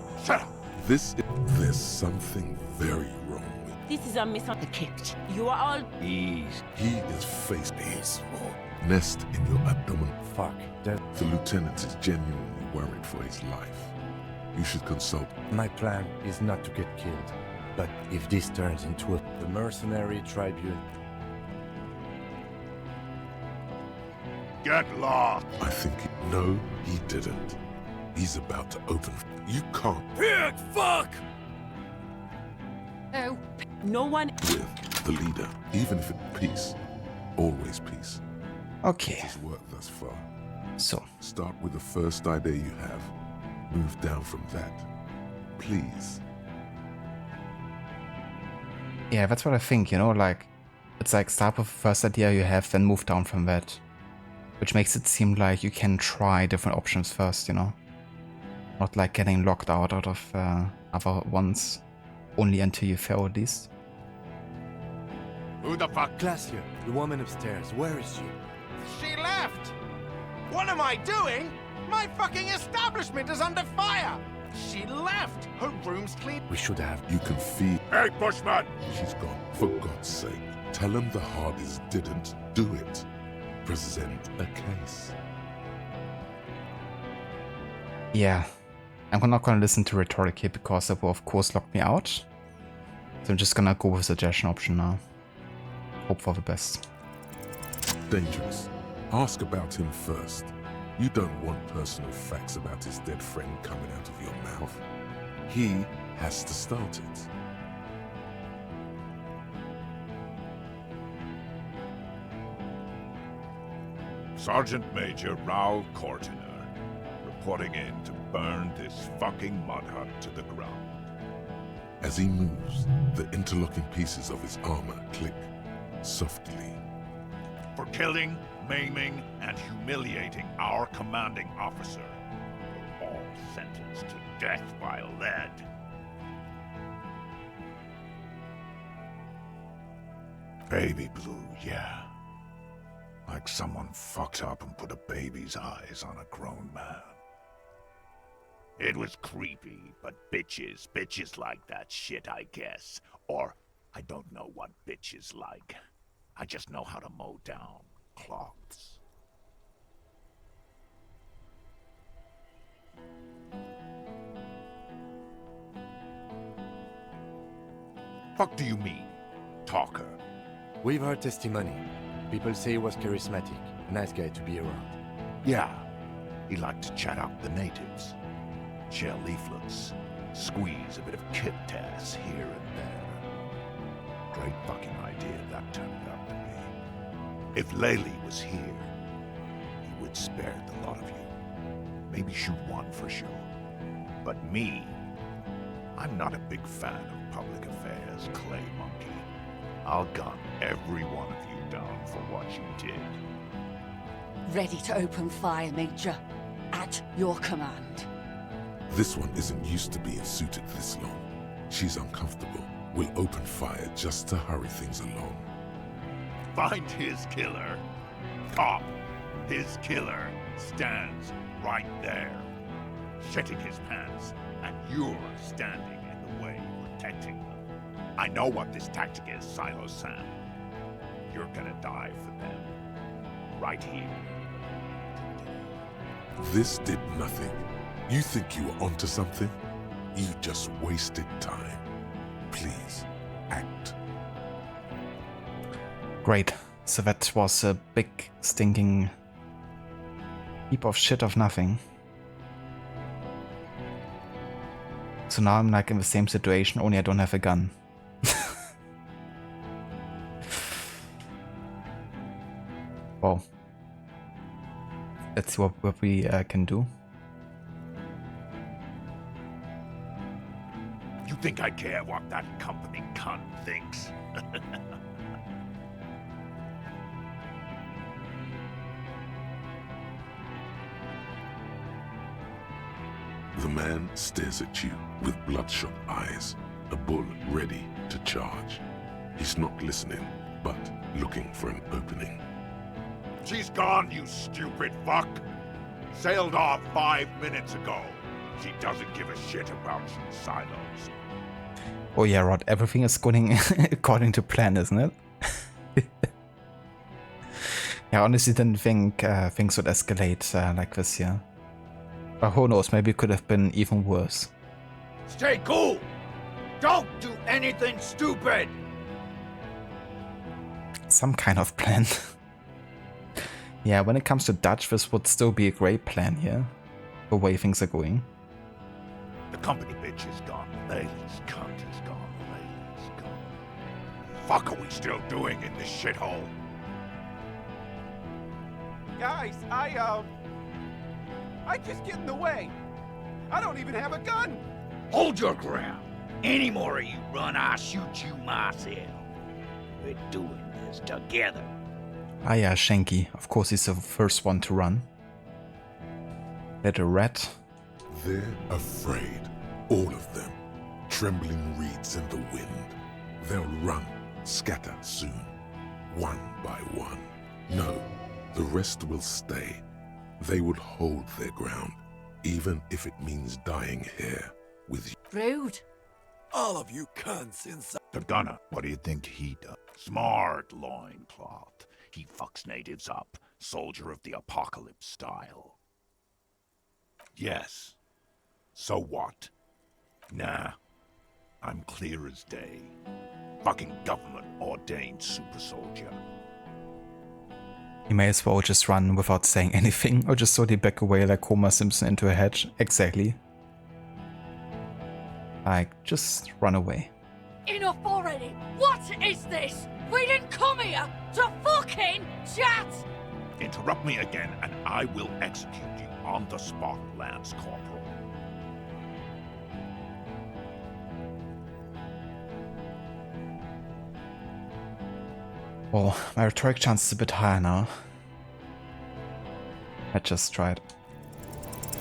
There's something very wrong with This is a misunderstanding. You are all... Ease. He is faced peaceful. nest in your abdomen. Fuck, that... The lieutenant is genuinely worried for his life. You should consult. My plan is not to get killed, but if this turns into the mercenary tribune... Get lost! I think... No, he didn't. He's about to open... You can't... Pig, fuck! Oh, no one... With the leader, even if it's peace. Always peace. Okay. This has worked thus far. So. Start with the first idea you have. Move down from that. Please. Yeah, that's what I think, you know, like... It's like start with the first idea you have, then move down from that. Which makes it seem like you can try different options first, you know? Not like getting locked out of other ones. Only until you fail at least. Who the fuck? Glacier, the woman upstairs, where is she? She left! What am I doing? My fucking establishment is under fire! She left! Her room's clean. We should have... You can feel... Hey, Bushman! She's gone. For God's sake. Tell him the Hardys didn't do it. Present a case. Yeah. I'm not gonna listen to rhetoric here because that will of course lock me out. So I'm just gonna go with the suggestion option now. Hope for the best. Dangerous. Ask about him first. You don't want personal facts about his dead friend coming out of your mouth. He has to start it. Sergeant Major Raoul Cortiner, reporting in to burn this fucking mud hut to the ground. As he moves, the interlocking pieces of his armor click softly. For killing, maiming, and humiliating our commanding officer. You're all sentenced to death by lead. Baby blue, yeah. Like someone fucked up and put a baby's eyes on a grown man. It was creepy, but bitches like that shit, I guess. Or, I don't know what bitches like. I just know how to mow down cloths. Fuck do you mean, talker? We've heard testimony. People say he was charismatic, a nice guy to be around. Yeah, he liked to chat up the natives. Share leaflets, squeeze a bit of kip-tass here and there. Great fucking idea that turned out to be. If Laylee was here, he would spare the lot of you. Maybe shoot one for sure. But me, I'm not a big fan of public affairs, Clay Monkey. I'll gun every one of you down for what you did. Ready to open fire, Major. At your command. This one isn't used to being suited this long. She's uncomfortable. We'll open fire just to hurry things along. Find his killer. Cop. His killer stands right there. Shitting his pants, and you're standing in the way, protecting them. I know what this tactic is, Silo Sam. You're gonna die for them. Right here. This did nothing. You think you were onto something? You just wasted time. Please, act. Great. So that was a big stinking heap of shit of nothing. So now I'm like in the same situation, only I don't have a gun. Well, let's see what we can do. You think I care what that company cunt thinks? The man stares at you with bloodshot eyes, a bull ready to charge. He's not listening, but looking for an opening. She's gone, you stupid fuck! Sailed off 5 minutes ago. She doesn't give a shit about you silos. Oh yeah, Rod, everything is going according to plan, isn't it? Yeah, I honestly didn't think things would escalate like this here. But who knows, maybe it could have been even worse. Stay cool! Don't do anything stupid! Some kind of plan. Yeah, when it comes to Dutch, this would still be a great plan here. The way things are going. The company bitch is gone. Layla's cunt is gone. Layla's gone. Fuck are we still doing in this shithole? Guys, I just get in the way. I don't even have a gun. Hold your ground. Any more of you run, I'll shoot you myself. We're doing this together. Ah yeah, Shanky. Of course he's the first one to run. Little rat. They're afraid. All of them. Trembling reeds in the wind. They'll run, scatter soon. One by one. No, the rest will stay. They will hold their ground. Even if it means dying here with you. Rude. All of you cunts inside. The gunner, what do you think he does? Smart loincloth. He fucks natives up. Soldier of the apocalypse style. Yes. So what? Nah. I'm clear as day. Fucking government ordained super soldier. He may as well just run without saying anything, or just slowly back away like Homer Simpson into a hedge. Exactly. Like, just run away. Enough already! What is this? We didn't come here to fucking chat! Interrupt me again and I will execute you on the spot, Lance Corporal. Well, my rhetoric chance is a bit higher now. I just tried.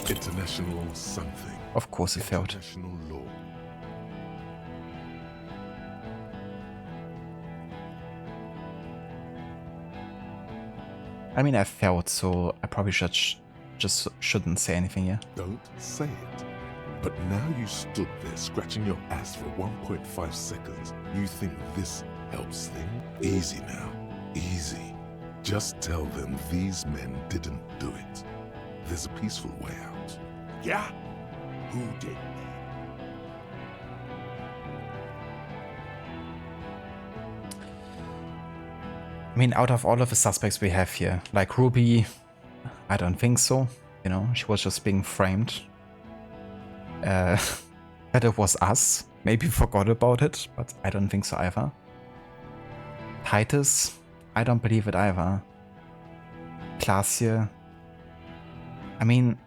International something. Of course it failed. International law. I mean, I failed, so I probably just shouldn't say anything here. Don't say it. But now you stood there scratching your ass for 1.5 seconds. You think this helps things? Easy now. Easy. Just tell them these men didn't do it. There's a peaceful way out. Yeah? Who did? I mean, out of all of the suspects we have here, like Ruby, I don't think so. You know, she was just being framed. That it was us. Maybe forgot about it, but I don't think so either. Titus, I don't believe it either. Glacier, I mean,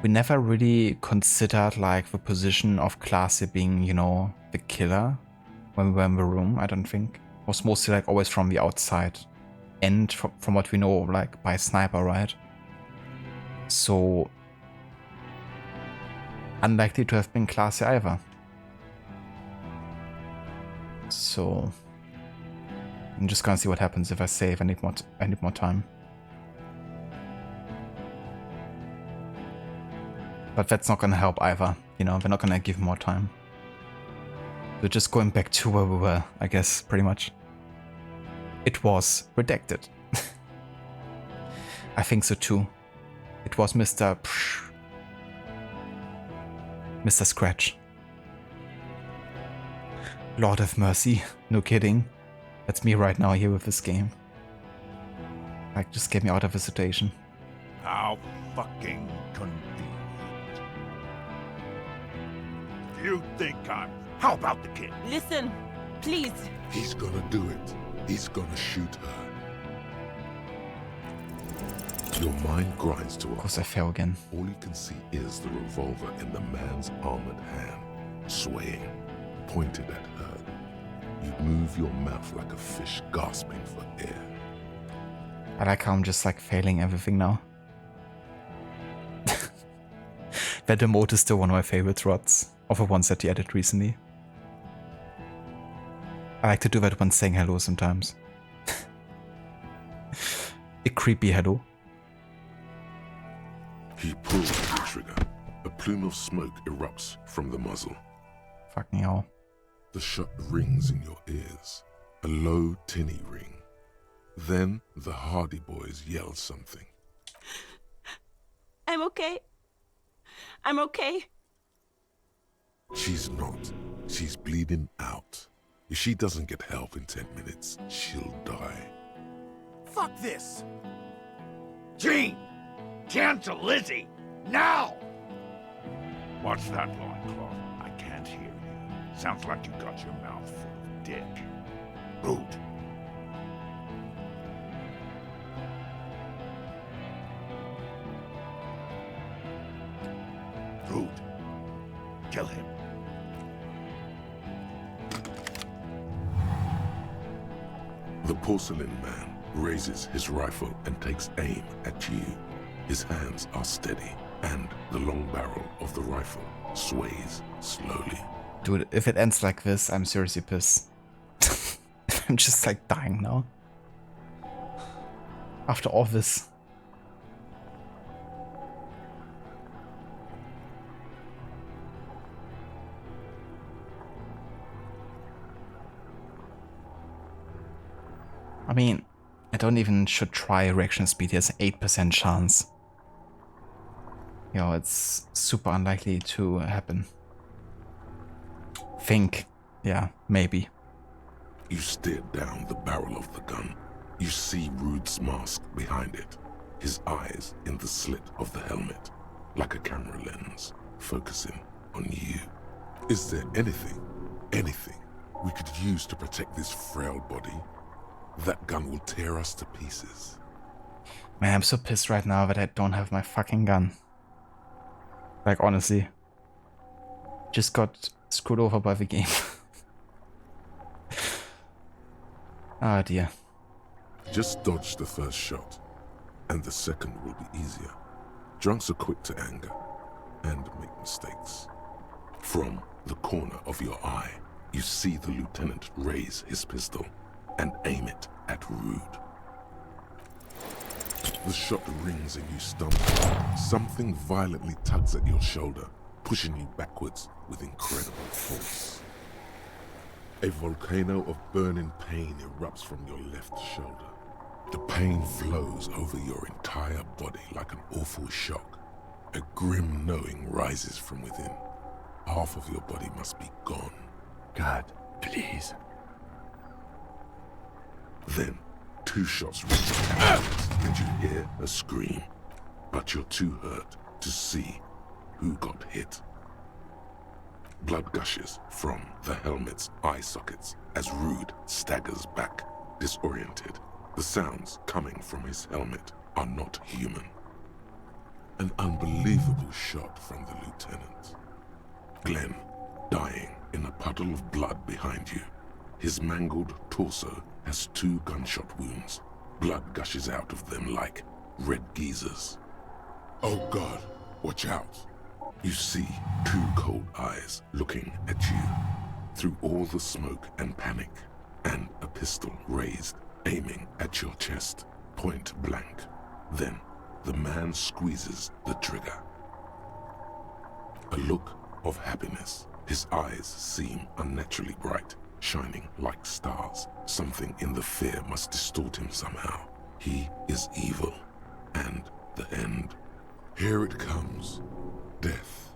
we never really considered like the position of Glacier being, you know, the killer when we were in the room. I don't think. It was mostly like always from the outside, and from what we know, like by sniper, right? So unlikely to have been Glacier either. So I'm just gonna see what happens if I save. I need more time. But that's not gonna help either. You know, we're not gonna give more time. We're just going back to where we were, I guess, pretty much. It was redacted. I think so too. It was Mr. Scratch. Lord of mercy. No kidding. That's me right now here with this game. Like, just get me out of the situation. How fucking convenient. You think I'm... How about the kid? Listen, please. He's gonna do it. He's gonna shoot her. Your mind grinds to a... Of course I fail again. All you can see is the revolver in the man's armored hand, swaying, pointed at her. You move your mouth like a fish gasping for air. I like how I'm just like failing everything now. That emote is still one of my favorite rods, of the ones that he added recently. I like to do that when saying hello sometimes. A creepy hello. He pulls the trigger. A plume of smoke erupts from the muzzle. Fucking hell. The shot rings in your ears. A low, tinny ring. Then the Hardy Boys yell something. I'm okay. I'm okay. She's not. She's bleeding out. If she doesn't get help in 10 minutes, she'll die. Fuck this! Gene! Cancel Lizzie! Now! What's that, loincloth? I can't hear you. Sounds like you got your mouth full of dick. Rude. Rude. Kill him. The porcelain man raises his rifle and takes aim at you. His hands are steady, and the long barrel of the rifle sways slowly. Dude, if it ends like this, I'm seriously pissed. I'm just like dying now. After all this. I mean, I don't even should try reaction speed. There's an 8% chance. Yo, it's super unlikely to happen. Think. Yeah, maybe. You stare down the barrel of the gun. You see Rude's mask behind it. His eyes in the slit of the helmet, like a camera lens, focusing on you. Is there anything we could use to protect this frail body? That gun will tear us to pieces. Man, I'm so pissed right now that I don't have my fucking gun. Like, honestly. Just got screwed over by the game. Ah, dear. Just dodge the first shot, and the second will be easier. Drunks are quick to anger and make mistakes. From the corner of your eye, you see the lieutenant raise his pistol and aim it at Rude. The shot rings and you stumble. Something violently tugs at your shoulder, pushing you backwards with incredible force. A volcano of burning pain erupts from your left shoulder. The pain flows over your entire body like an awful shock. A grim knowing rises from within. Half of your body must be gone. God, please. Then, 2 shots ring out, and you hear a scream. But you're too hurt to see who got hit. Blood gushes from the helmet's eye sockets as Rude staggers back, disoriented. The sounds coming from his helmet are not human. An unbelievable shot from the lieutenant. Glenn, dying in a puddle of blood behind you. His mangled torso has 2 gunshot wounds. Blood gushes out of them like red geysers. Oh God, watch out. You see 2 cold eyes looking at you through all the smoke and panic, and a pistol raised, aiming at your chest, point blank. Then the man squeezes the trigger. A look of happiness. His eyes seem unnaturally bright, shining like stars. Something in the fear must distort him somehow. He is evil, and the end. Here it comes. Death.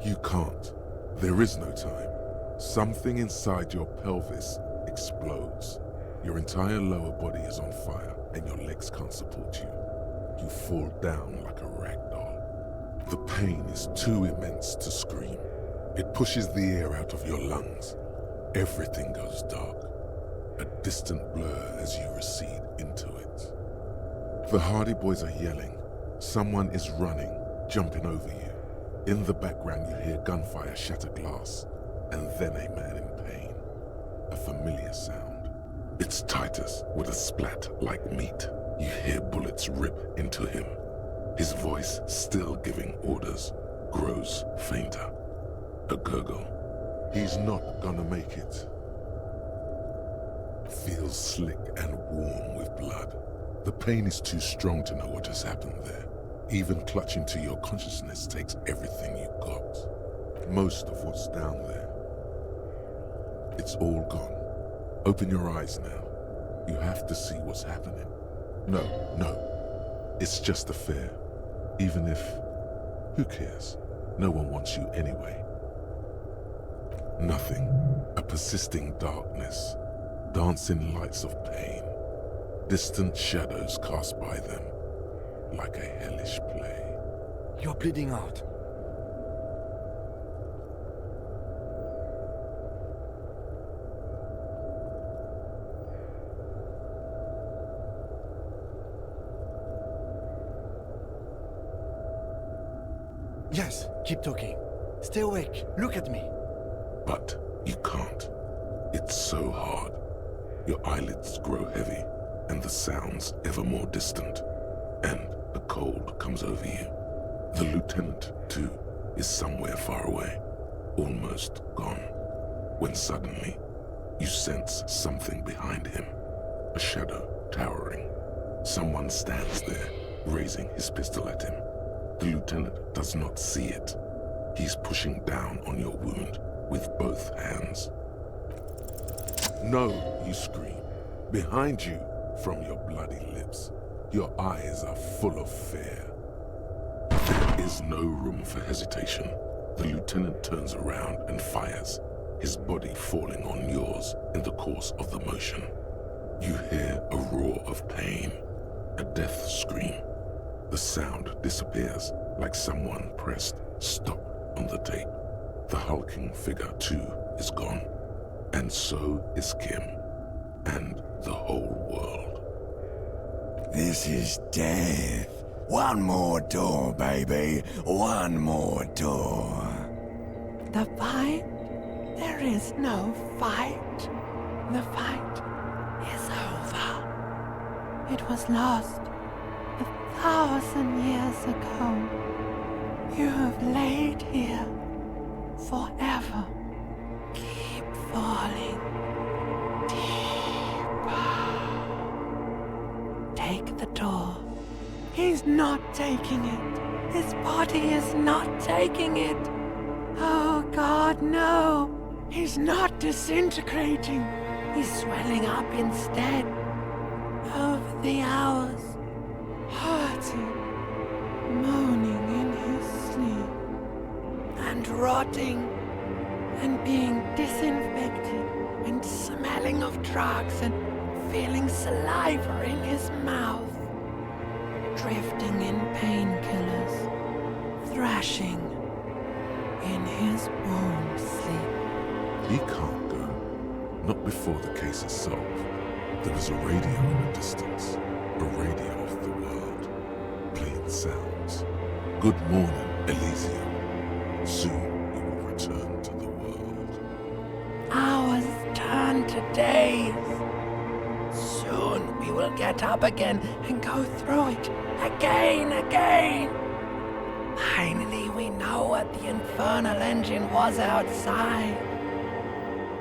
You can't. There is no time. Something inside your pelvis explodes. Your entire lower body is on fire, and your legs can't support you. You fall down like a rag doll. The pain is too immense to scream. It pushes the air out of your lungs. Everything goes dark. A distant blur as you recede into it. The Hardy Boys are yelling. Someone is running, jumping over you. In the background, you hear gunfire shatter glass, and then a man in pain. A familiar sound. It's Titus with a splat like meat. You hear bullets rip into him. His voice, still giving orders, grows fainter. A gurgle. He's not gonna make it. feels slick and warm with blood. The pain is too strong to know what has happened there. Even clutching to your consciousness takes everything you got. Most of what's down there. It's all gone. Open your eyes now. You have to see what's happening. No. It's just a fair. Even if... Who cares? No one wants you anyway. Nothing. A persisting darkness. Dancing lights of pain. Distant shadows cast by them. Like a hellish play. You're bleeding out. Yes, keep talking. Stay awake. Look at me. But you can't. It's so hard. Your eyelids grow heavy, and the sounds ever more distant. And the cold comes over you. The lieutenant, too, is somewhere far away, almost gone. When suddenly, you sense something behind him. A shadow towering. Someone stands there, raising his pistol at him. The lieutenant does not see it. He's pushing down on your wound with both hands. No, you scream. Behind you, from your bloody lips, your eyes are full of fear. There is no room for hesitation. The lieutenant turns around and fires, his body falling on yours in the course of the motion. You hear a roar of pain, a death scream. The sound disappears like someone pressed stop on the tape. The hulking figure, too, is gone. And so is Kim. And the whole world. This is death. One more door, baby. One more door. The fight? There is no fight. The fight is over. It was lost 1,000 years ago. You have laid here forever. Keep falling deeper. Take the door. He's not taking it. His body is not taking it. Oh God, no. He's not disintegrating. He's swelling up instead. Over the hours, hurting, moaning in his sleep, and rotting, and being disinfected, and smelling of drugs, and feeling saliva in his mouth, drifting in painkillers, thrashing in his warm sleep. He can't go. Not before the case is solved. There is a radio in the distance. A radio of the world. Playing sounds. Good morning, Elysium. Soon you will return to the world. Hours turn to days. Soon we will get up again and go through it again. Finally we know what the infernal engine was outside.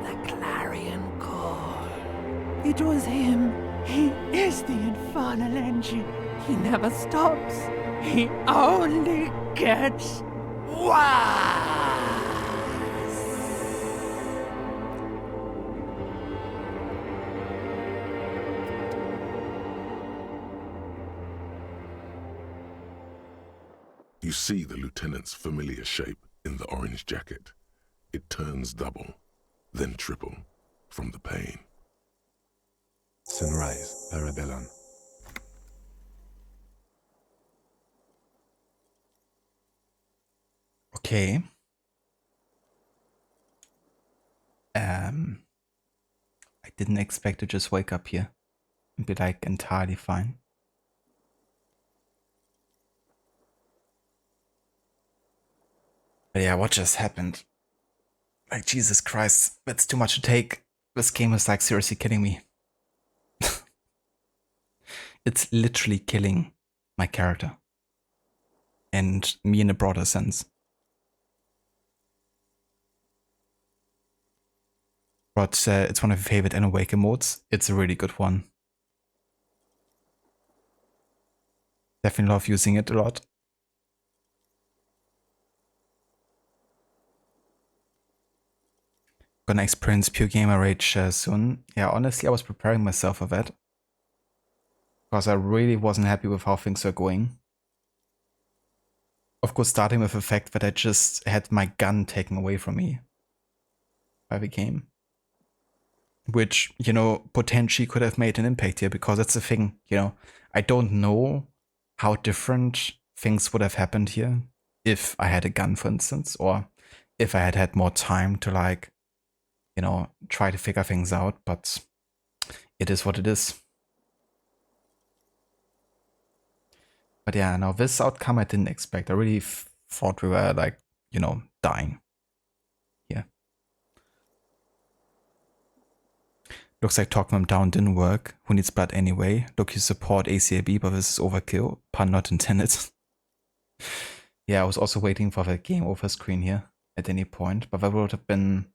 The clarion call. It was him. He is the infernal engine. He never stops. He only gets worse. You see the lieutenant's familiar shape in the orange jacket. It turns double, then triple, from the pain. Sunrise, Parabellum. Okay. I didn't expect to just wake up here and be like entirely fine. But yeah, what just happened? Like, Jesus Christ, that's too much to take. This game is like seriously killing me. It's literally killing my character. And me in a broader sense. But it's one of your favorite Alan Wake emotes. It's a really good one. Definitely love using it a lot. Gonna experience pure gamer rage soon. Yeah, honestly, I was preparing myself for that. Because I really wasn't happy with how things were going. Of course, starting with the fact that I just had my gun taken away from me by the game. Which, you know, potentially could have made an impact here, because that's the thing, you know. I don't know how different things would have happened here if I had a gun, for instance, or if I had had more time to, like, you know, try to figure things out, but it is what it is. But yeah, now this outcome I didn't expect. I really thought we were, like, you know, dying. Yeah. Looks like talking him down didn't work. Who needs blood anyway? Look, you support ACAB, but this is overkill. Pun not intended. Yeah, I was also waiting for the game over screen here at any point, but that would have been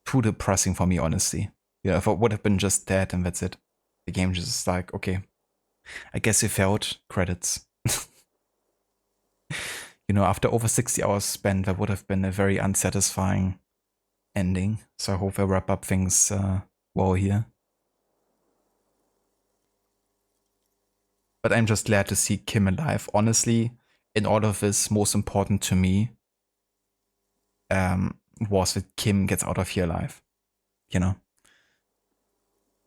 too depressing for me, honestly. Yeah, if it would have been just that and that's it. The game just like, okay, I guess you failed. Credits. You know, after over 60 hours spent, that would have been a very unsatisfying ending. So I hope I wrap up things well here. But I'm just glad to see Kim alive. Honestly, in all of this, most important to me was that Kim gets out of here alive. You know?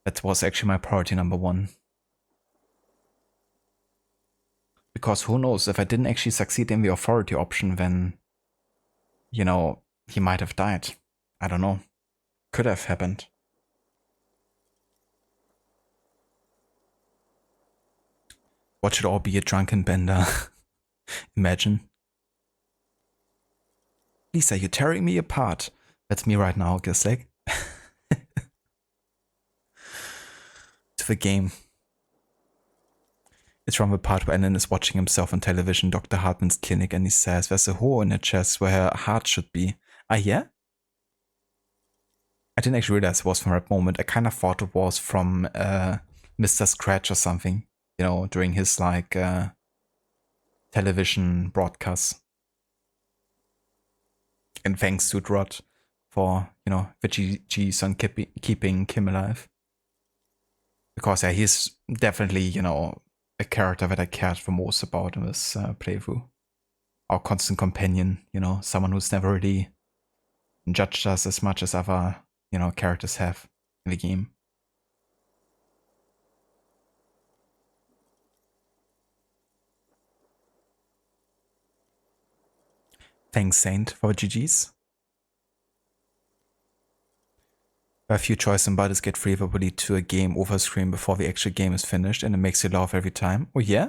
That was actually my priority number one. Because who knows, if I didn't actually succeed in the authority option, then, you know, he might have died. I don't know. Could have happened. Watch it all be a drunken bender. Imagine. Lisa, you're tearing me apart. That's me right now, Gislek. To the game. It's from the part where Ellen is watching himself on television, Dr. Hartman's clinic, and he says there's a hole in her chest where her heart should be. Ah, yeah? I didn't actually realize it was from that moment. I kind of thought it was from Mr. Scratch or something, you know, during his, like, television broadcasts. And thanks to Rod for, you know, the GG's on keeping Kim alive. Because, yeah, he's definitely, you know, a character that I cared the most about in this playthrough. Our constant companion, you know, someone who's never really judged us as much as other, you know, characters have in the game. Thanks, Saint, for GG's. A few choice and buttons get free will lead to a game over screen before the actual game is finished, and it makes you laugh every time. Oh yeah?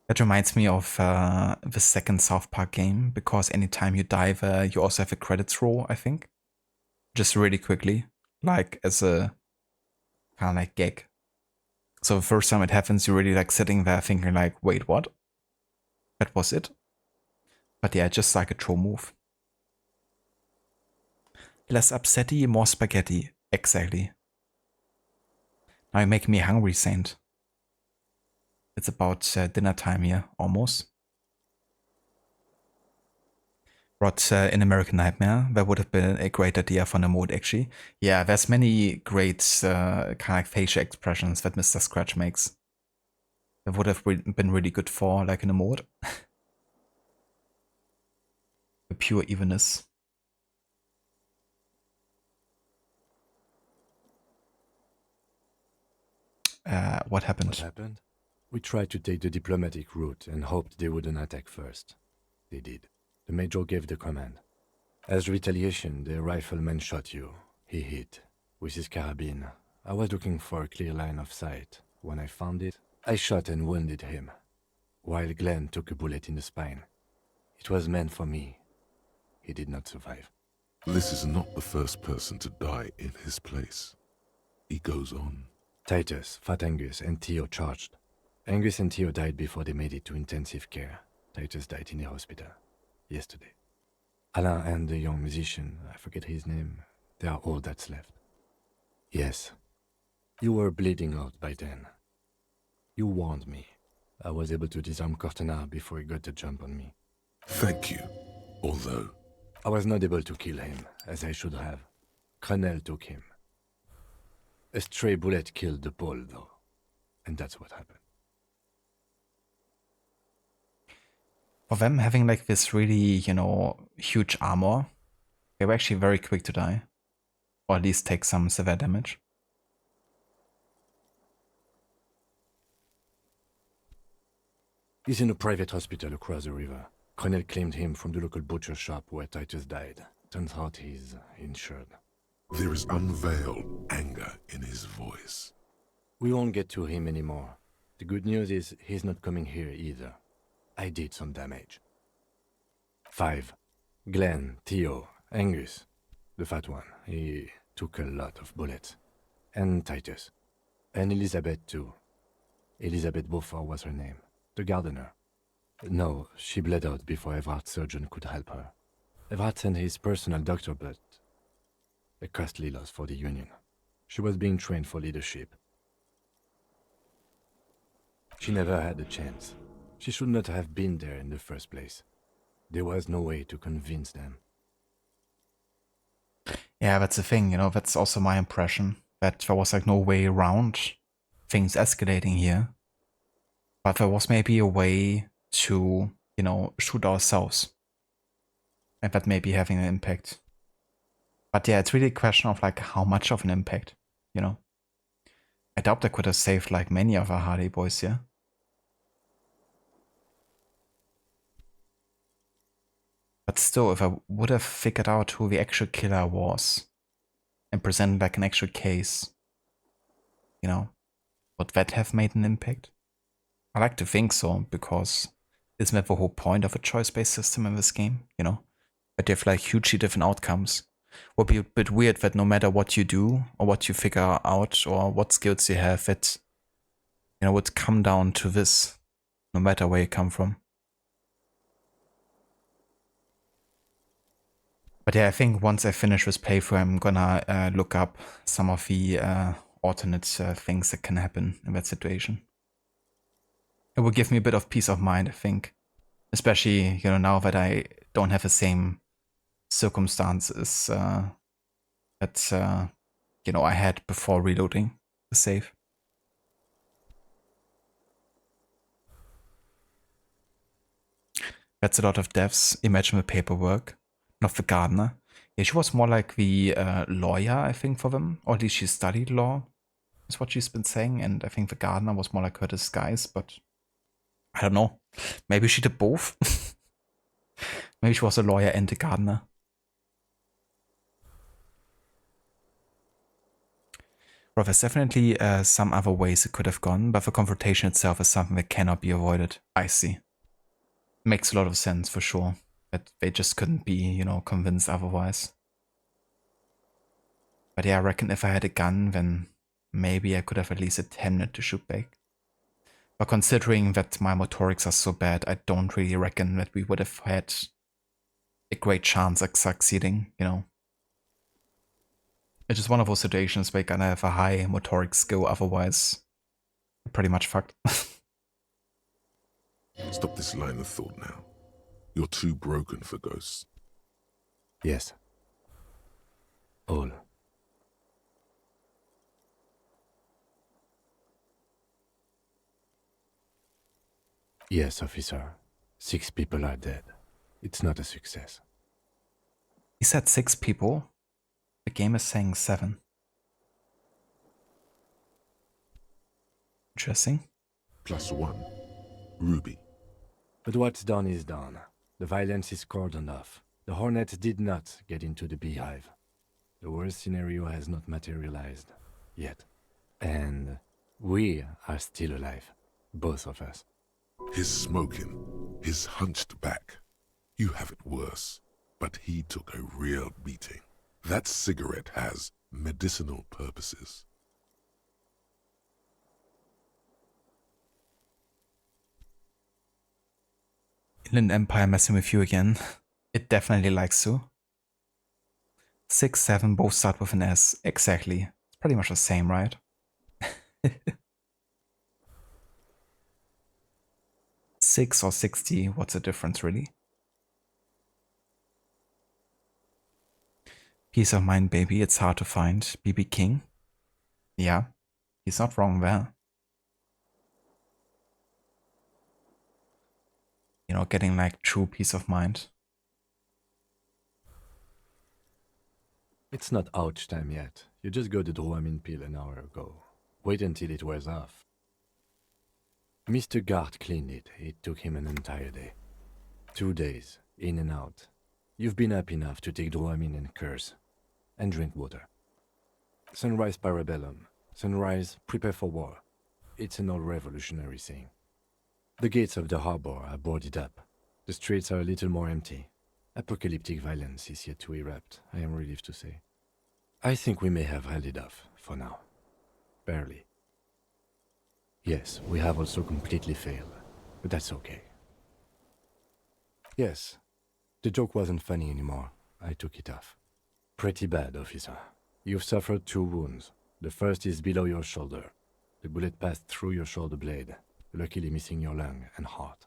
That reminds me of the second South Park game, because anytime you die there, you also have a credits roll, I think. Just really quickly, like as a kind of like gag. So the first time it happens, you're really like sitting there thinking like, wait, what? That was it? But yeah, just like a troll move. Less upsetty, more spaghetti. Exactly. Now you're making me hungry, Saint. It's about dinner time here, almost. Rod in American Nightmare. That would have been a great idea for an emote, actually. Yeah, there's many great kind of like facial expressions that Mr. Scratch makes. That would have been really good for like an emote. The pure evenness. What happened? What happened? We tried to take the diplomatic route and hoped they wouldn't attack first. They did. The Major gave the command. As retaliation, the rifleman shot you. He hit. With his carabine. I was looking for a clear line of sight. When I found it, I shot and wounded him, while Glenn took a bullet in the spine. It was meant for me. He did not survive. This is not the first person to die in his place. He goes on. Titus, Fat Angus, and Theo charged. Angus and Theo died before they made it to intensive care. Titus died in the hospital yesterday. Alain and the young musician, I forget his name, they are all that's left. Yes, you were bleeding out by then. You warned me. I was able to disarm Cortana before he got the jump on me. Thank you, although... I was not able to kill him, as I should have. Crenel took him. A stray bullet killed the Pole, though. And that's what happened. For them having like this really, huge armor, they were actually very quick to die. Or at least take some severe damage. He's in a private hospital across the river. Crenel claimed him from the local butcher shop where Titus died. Turns out he's insured. There is unveiled anger in his voice. We won't get to him anymore. The good news is he's not coming here either. I did some damage. 5. Glenn, Theo, Angus. The fat one. He took a lot of bullets. And Titus. And Elizabeth too. Elizabeth Beaufort was her name. The gardener. No, she bled out before Everard's surgeon could help her. Everard sent his personal doctor, but a costly loss for the Union. She was being trained for leadership. She never had a chance. She should not have been there in the first place. There was no way to convince them. Yeah, that's the thing, that's also my impression. That there was like no way around things escalating here. But there was maybe a way to, shoot ourselves. And that may be having an impact. But yeah, it's really a question of like how much of an impact, I doubt they could have saved like many of our Hardy boys here. But still, if I would have figured out who the actual killer was and presented like an actual case, would that have made an impact? I like to think so, because isn't that the whole point of a choice-based system in this game, But you have like hugely different outcomes. Would be a bit weird that no matter what you do or what you figure out or what skills you have, it would come down to this, no matter where you come from. But yeah, I think once I finish this playthrough, I'm gonna look up some of the alternate things that can happen in that situation. It will give me a bit of peace of mind, I think. Especially, now that I don't have the same circumstances that, I had before reloading the save. That's a lot of deaths. Imagine the paperwork. Not the gardener. Yeah, she was more like the lawyer, I think, for them. Or at least she studied law, is what she's been saying. And I think the gardener was more like her disguise, but I don't know. Maybe she did both. Maybe she was a lawyer and a gardener. Well, there's definitely some other ways it could have gone, but the confrontation itself is something that cannot be avoided. I see. Makes a lot of sense for sure. That they just couldn't be, convinced otherwise. But yeah, I reckon if I had a gun, then maybe I could have at least attempted to shoot back. But considering that my motorics are so bad, I don't really reckon that we would have had a great chance at succeeding, It's just one of those situations where you're gonna have a high motoric skill, otherwise you're pretty much fucked. Stop this line of thought now. You're too broken for ghosts. Yes. All. Yes, officer. 6 people are dead. It's not a success. He said 6 people. The game is saying 7. Interesting. +1. Ruby. But what's done is done. The violence is cordoned off. The Hornet did not get into the beehive. The worst scenario has not materialized. Yet. And we are still alive. Both of us. His smoking, his hunched back. You have it worse, but he took a real beating. That cigarette has medicinal purposes. Inland Empire messing with you again. It definitely likes to. 6, 7 both start with an S. Exactly. It's pretty much the same, right? 6 or 60, what's the difference really? Peace of mind, baby, it's hard to find. BB King. Yeah, he's not wrong there. You know, getting like true peace of mind. It's not ouch time yet. You just got the Dramamine pill an hour ago. Wait until it wears off. Mr. Gart cleaned it. It took him an entire day. 2 days, in and out. You've been up enough to take Dramamine and curse. And drink water. Sunrise parabellum. Sunrise, prepare for war. It's an old revolutionary saying. The gates of the harbor are boarded up. The streets are a little more empty. Apocalyptic violence is yet to erupt, I am relieved to say. I think we may have held it off, for now. Barely. Yes, we have also completely failed, but that's okay. Yes, the joke wasn't funny anymore. I took it off. Pretty bad, officer. You've suffered 2 wounds. The first is below your shoulder. The bullet passed through your shoulder blade, luckily missing your lung and heart.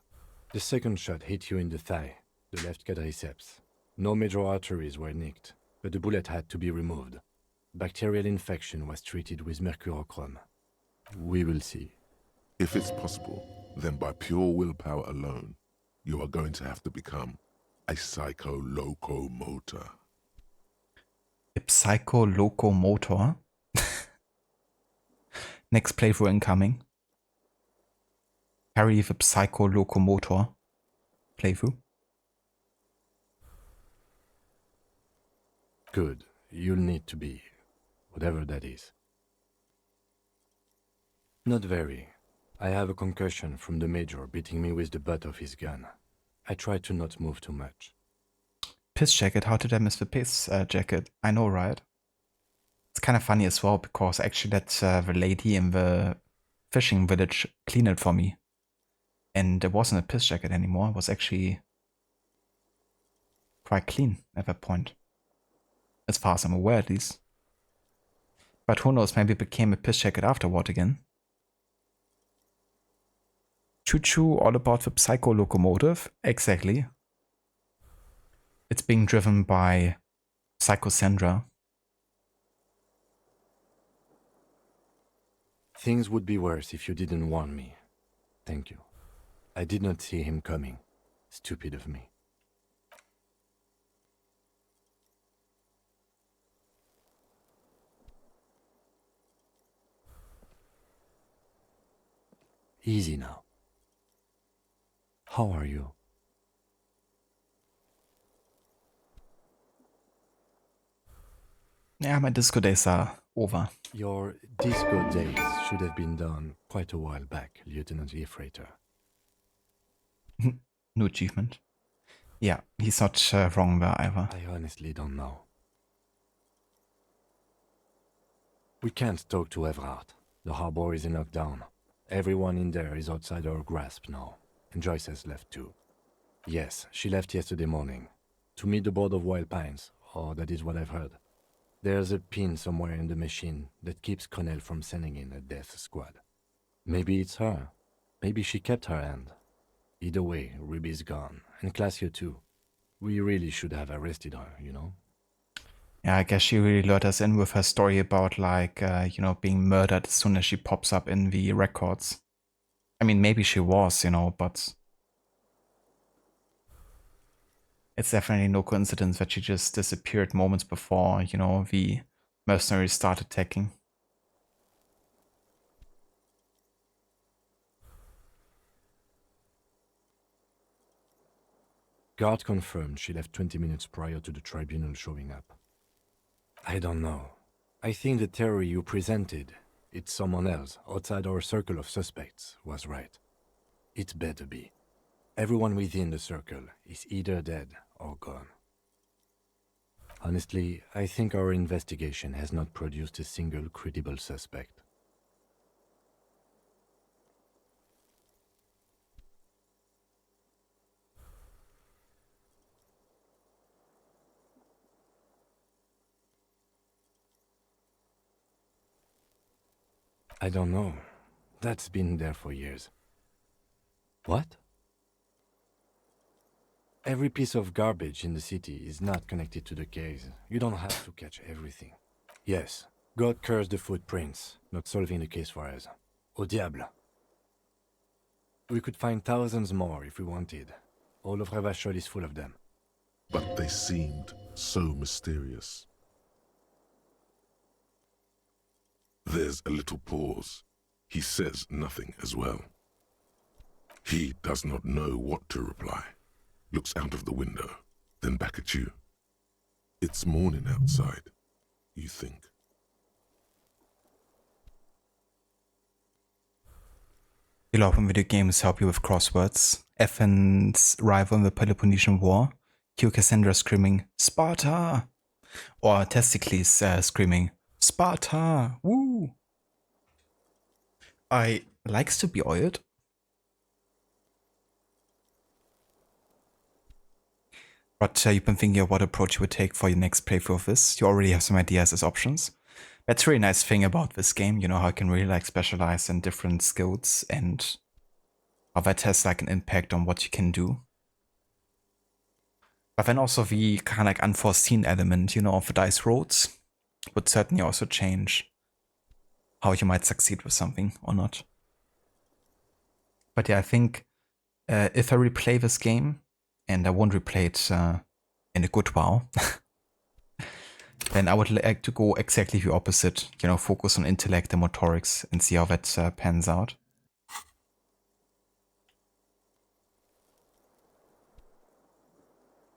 The second shot hit you in the thigh, the left quadriceps. No major arteries were nicked, but the bullet had to be removed. Bacterial infection was treated with mercurochrome. We will see. If it's possible, then by pure willpower alone, you are going to have to become a psycho-locomotor. A psycho-locomotor? Next playthrough incoming. Harry the psycho-locomotor playthrough. Good. You'll need to be, whatever that is. Not very. I have a concussion from the Major beating me with the butt of his gun. I try to not move too much. Piss jacket, how did I miss the piss jacket? I know, right? It's kind of funny as well, because actually that's the lady in the fishing village cleaned it for me. And it wasn't a piss jacket anymore, it was actually quite clean at that point. As far as I'm aware, at least. But who knows, maybe it became a piss jacket afterward again. Choo-choo, all about the psycho locomotive. Exactly. It's being driven by Psychosandra. Things would be worse if you didn't warn me. Thank you. I did not see him coming. Stupid of me. Easy now. How are you? Yeah, my disco days are over. Your disco days should have been done quite a while back, Lieutenant Leafrater. New achievement. Yeah, he's not wrong there either. I honestly don't know. We can't talk to Everard. The harbor is in lockdown. Everyone in there is outside our grasp now. And Joyce has left too. Yes, she left yesterday morning. To meet the board of Wild Pines, or that is what I've heard. There's a pin somewhere in the machine that keeps Connell from sending in a death squad. Maybe it's her. Maybe she kept her hand. Either way, Ruby's gone, and Classio too. We really should have arrested her, you know? Yeah, I guess she really lured us in with her story about, like, you know, being murdered as soon as she pops up in the records. I mean, maybe she was, you know, but it's definitely no coincidence that she just disappeared moments before, you know, the mercenaries started attacking. Guard confirmed she left 20 minutes prior to the tribunal showing up. I don't know. I think the theory you presented, it's someone else outside our circle of suspects, was right. It better be. Everyone within the circle is either dead or gone. Honestly, I think our investigation has not produced a single credible suspect. I don't know. That's been there for years. What? Every piece of garbage in the city is not connected to the case. You don't have to catch everything. Yes, God cursed the footprints, not solving the case for us. Au diable. We could find thousands more if we wanted. All of Revachol is full of them. But they seemed so mysterious. There's a little pause. He says nothing as well. He does not know what to reply. Looks out of the window, then back at you. It's morning outside, you think. You love when video games help you with crosswords. Athens' rival in the Peloponnesian War. Cue Cassandra screaming, Sparta! Or Testicles screaming, Sparta! Woo! I likes to be oiled. But you've been thinking of what approach you would take for your next playthrough of this. You already have some ideas as options. That's a really nice thing about this game, you know, how I can really like specialize in different skills and how that has like an impact on what you can do. But then also the kind of like unforeseen element, you know, of the dice rolls would certainly also change how you might succeed with something or not. But yeah, I think if I replay this game, and I won't replay it in a good while, then I would like to go exactly the opposite, you know, focus on intellect and motorics and see how that pans out.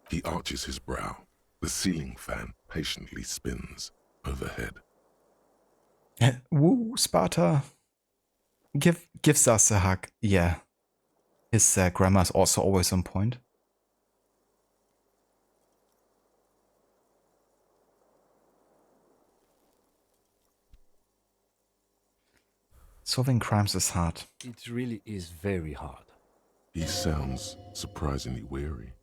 He arches his brow. The ceiling fan patiently spins overhead. Woo, Sparta. Gives us a hug. Yeah. His grammar is also always on point. Solving crimes is hard. It really is very hard. He sounds surprisingly weary.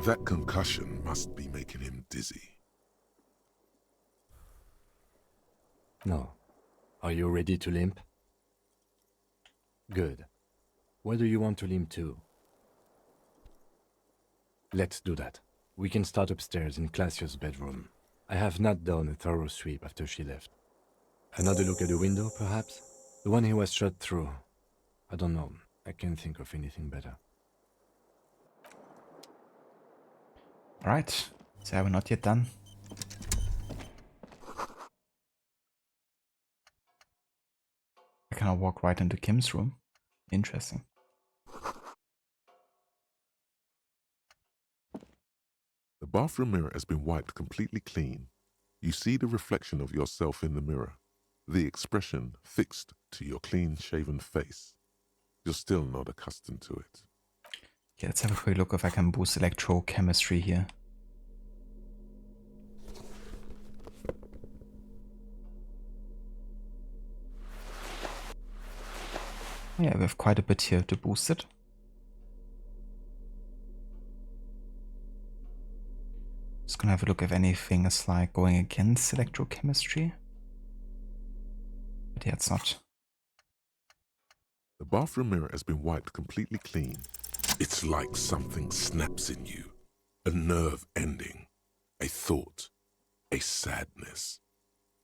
That concussion must be making him dizzy. No. Are you ready to limp? Good. Where do you want to limp to? Let's do that. We can start upstairs in Classia's bedroom. I have not done a thorough sweep after she left. Another look at the window, perhaps? The one he was shot through. I don't know. I can't think of anything better. Alright. So we're not yet done. I cannot walk right into Kim's room. Interesting. The bathroom mirror has been wiped completely clean. You see the reflection of yourself in the mirror, the expression fixed to your clean-shaven face. You're still not accustomed to it. Okay, let's have a quick look if I can boost electrochemistry here. Yeah, we have quite a bit here to boost it. Just gonna have a look if anything is like going against electrochemistry. But yeah, it's not. The bathroom mirror has been wiped completely clean. It's like something snaps in you. A nerve ending. A thought. A sadness.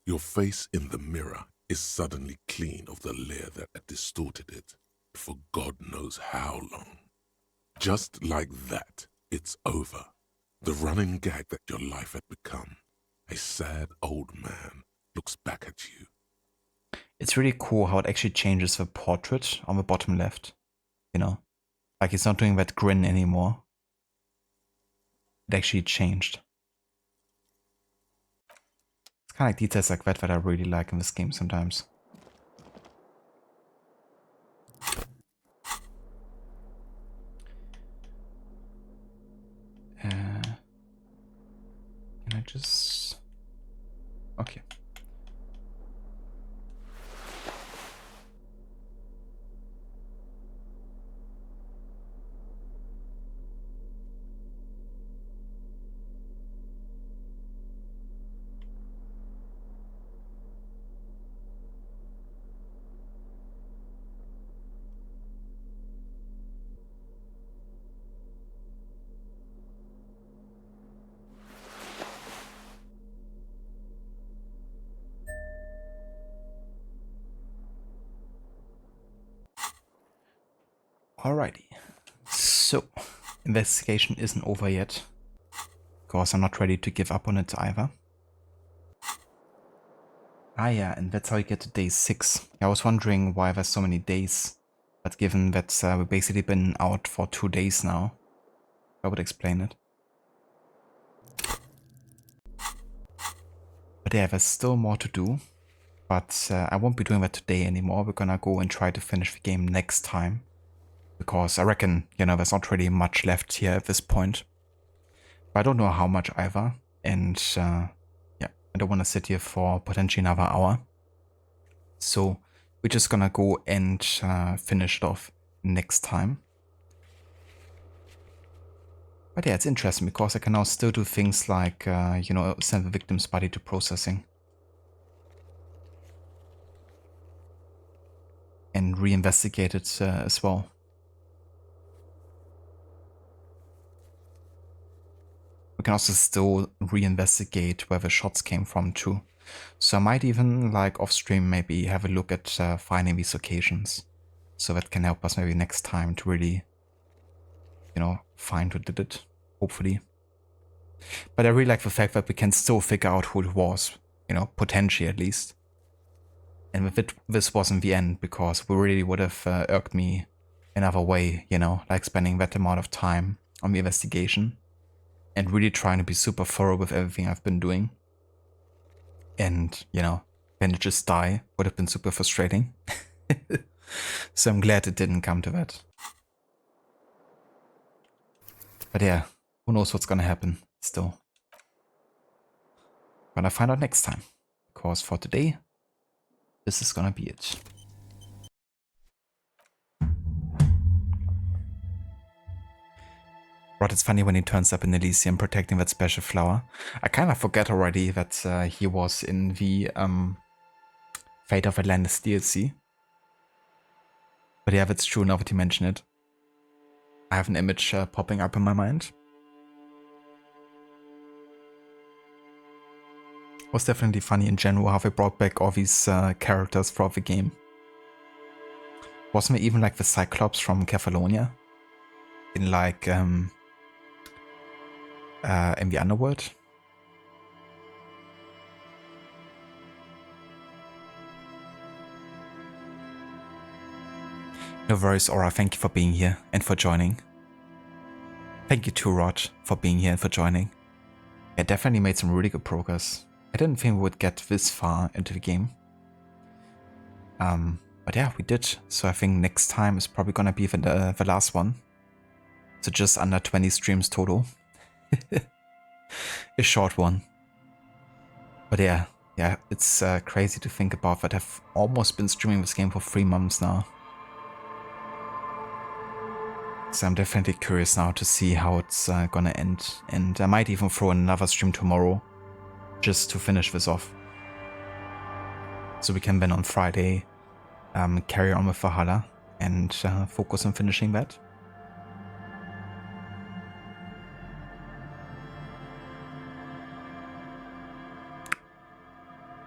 Your face in the mirror is suddenly clean of the layer that had distorted it for God knows how long. Just like that, it's over. The running gag that your life had become. A sad old man looks back at you. It's really cool how it actually changes the portrait on the bottom left. You know? Like it's not doing that grin anymore. It actually changed. It's kind of like details like that I really like in this game sometimes. Can I just... Okay. Alrighty. So, investigation isn't over yet. Because I'm not ready to give up on it either. Ah yeah, and that's how you get to day 6. I was wondering why there's so many days. But given that we've basically been out for 2 days now, I would explain it. But yeah, there's still more to do. But I won't be doing that today anymore. We're gonna go and try to finish the game next time. Because I reckon, you know, there's not really much left here at this point. But I don't know how much either. And yeah, I don't want to sit here for potentially another hour. So we're just gonna go and finish it off next time. But yeah, it's interesting because I can now still do things like, you know, send the victim's body to processing. And reinvestigate it as well. We can also still reinvestigate where the shots came from too. So I might even, like off stream, maybe have a look at finding these locations. So that can help us maybe next time to really, you know, find who did it, hopefully. But I really like the fact that we can still figure out who it was, you know, potentially at least. And if this wasn't the end, because we really would have irked me another way, you know, like spending that amount of time on the investigation. And really trying to be super thorough with everything I've been doing. And, you know, then to just die would have been super frustrating. So I'm glad it didn't come to that. But yeah, who knows what's gonna happen still. Gonna find out next time. Because for today, this is gonna be it. Rod, it's funny when he turns up in Elysium protecting that special flower. I kind of forget already that he was in the Fate of Atlantis DLC. But yeah, that's true now that you mention it. I have an image popping up in my mind. It was definitely funny in general how they brought back all these characters throughout the game. Wasn't there even like the Cyclops from Kefalonia? In like in the underworld? No worries, Aura, thank you for being here and for joining. Thank you too, Rod, for being here and for joining. Yeah, definitely made some really good progress. I didn't think we would get this far into the game. But yeah, we did. So I think next time is probably gonna be the last one. So just under 20 streams total. A short one. But yeah, it's crazy to think about that I've almost been streaming this game for 3 months now. So I'm definitely curious now to see how it's gonna end. And I might even throw in another stream tomorrow just to finish this off. So we can then on Friday carry on with Valhalla and focus on finishing that.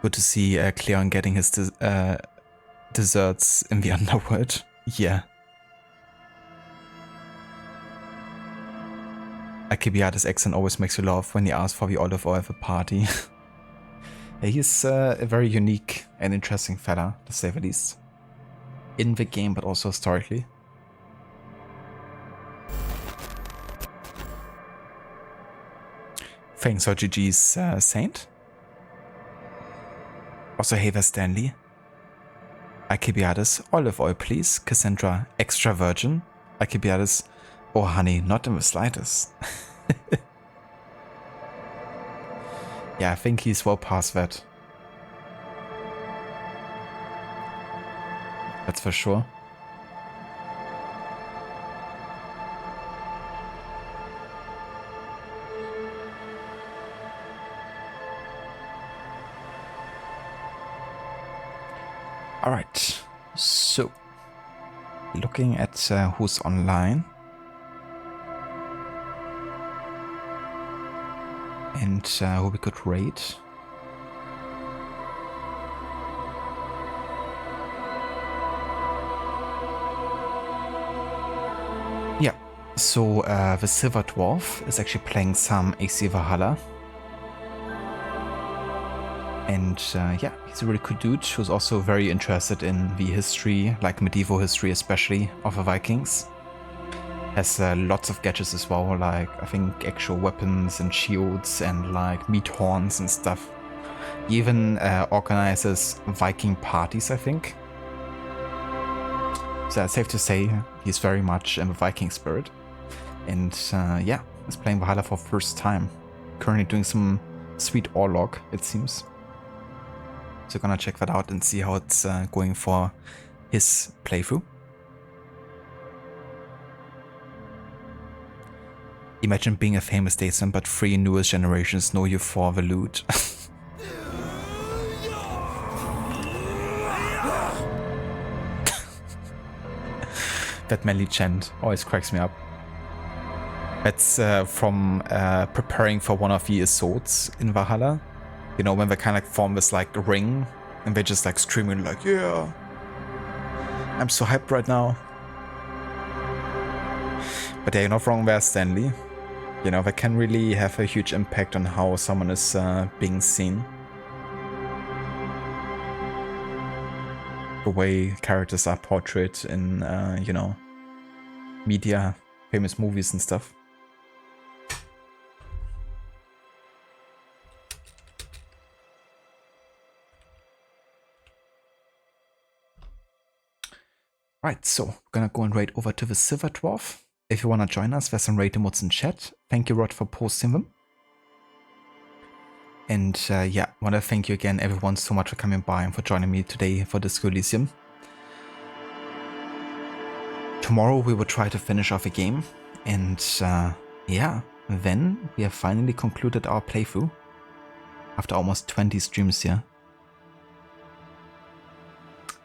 Good to see Cleon getting his desserts in the underworld. Yeah. Alcibiades' accent always makes you laugh when he asks for the olive oil at the party. Yeah, he's a very unique and interesting fella, to say the least. In the game, but also historically. Thanks, RGG's Saint. Also, hey there, Stanley. Alcibiades, olive oil, please. Cassandra, extra virgin. Alcibiades, oh honey, not in the slightest. Yeah, I think he's well past that. That's for sure. Alright, so looking at who's online. And who we could raid. So the Silver Dwarf is actually playing some AC Valhalla. And yeah, he's a really cool dude who's also very interested in the history, like medieval history especially, of the Vikings. Has lots of gadgets as well, like I think actual weapons and shields and like meat horns and stuff. He even organizes Viking parties, I think. So it's safe to say he's very much in the Viking spirit. And yeah, he's playing Valhalla for the first time. Currently doing some sweet Orlog, it seems. So gonna check that out and see how it's going for his playthrough. Imagine being a famous statesman, but 3 newest generations know you for the loot. That manly chant always cracks me up. That's from preparing for one of the assaults in Valhalla. You know, when they kind of form this like ring and they're just like screaming like, yeah, I'm so hyped right now. But yeah, you're not wrong there, Stanley. You know, that can really have a huge impact on how someone is being seen. The way characters are portrayed in, you know, media, famous movies and stuff. Right, so we're gonna go and raid over to the Silver Dwarf. If you wanna join us, there's some raid emotes in chat. Thank you, Rod, for posting them. And yeah, wanna thank you again, everyone, so much for coming by and for joining me today for this Elysium. Tomorrow we will try to finish off a game, and yeah, then we have finally concluded our playthrough after almost 20 streams here.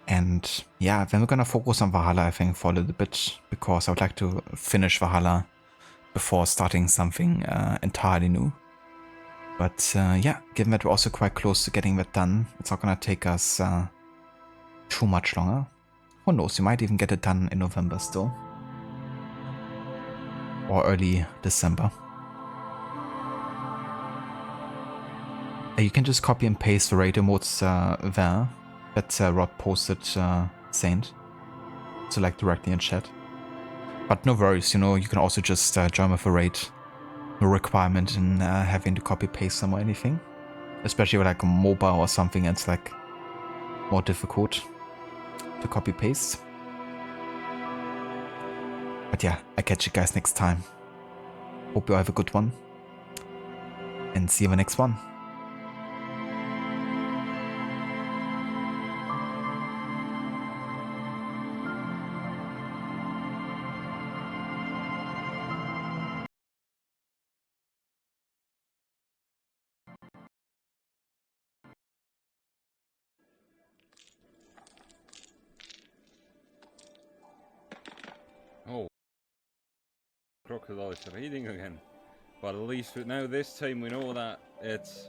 And yeah, then we're gonna focus on Valhalla, I think, for a little bit, because I would like to finish Valhalla before starting something entirely new. But yeah, given that we're also quite close to getting that done, it's not gonna take us too much longer. Who knows, we might even get it done in November still. Or early December. You can just copy and paste the raid emotes there. That Rob posted, Saint. So like directly in chat. But no worries, you know, you can also just join with a raid. No requirement in having to copy paste them or anything. Especially with like a mobile or something, it's like more difficult to copy paste. But yeah, I catch you guys next time. Hope you have a good one. And see you in the next one. Oh, crocodile is raiding again. But at least now this time we know that it's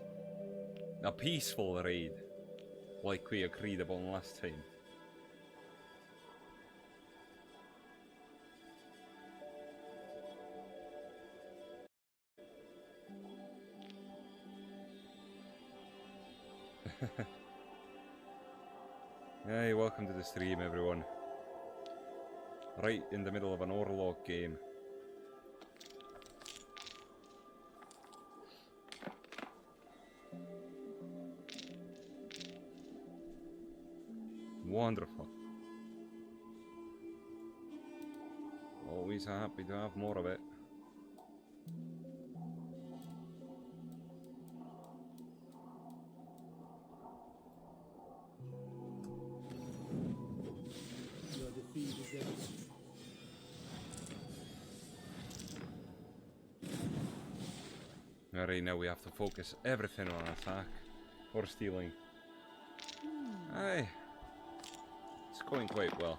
a peaceful raid, like we agreed upon last time. Hey, welcome to the stream, everyone. Right in the middle of an Orlog game. Wonderful. Always happy to have more of it. Right now we have to focus everything on attack or stealing. Aye, it's going quite well.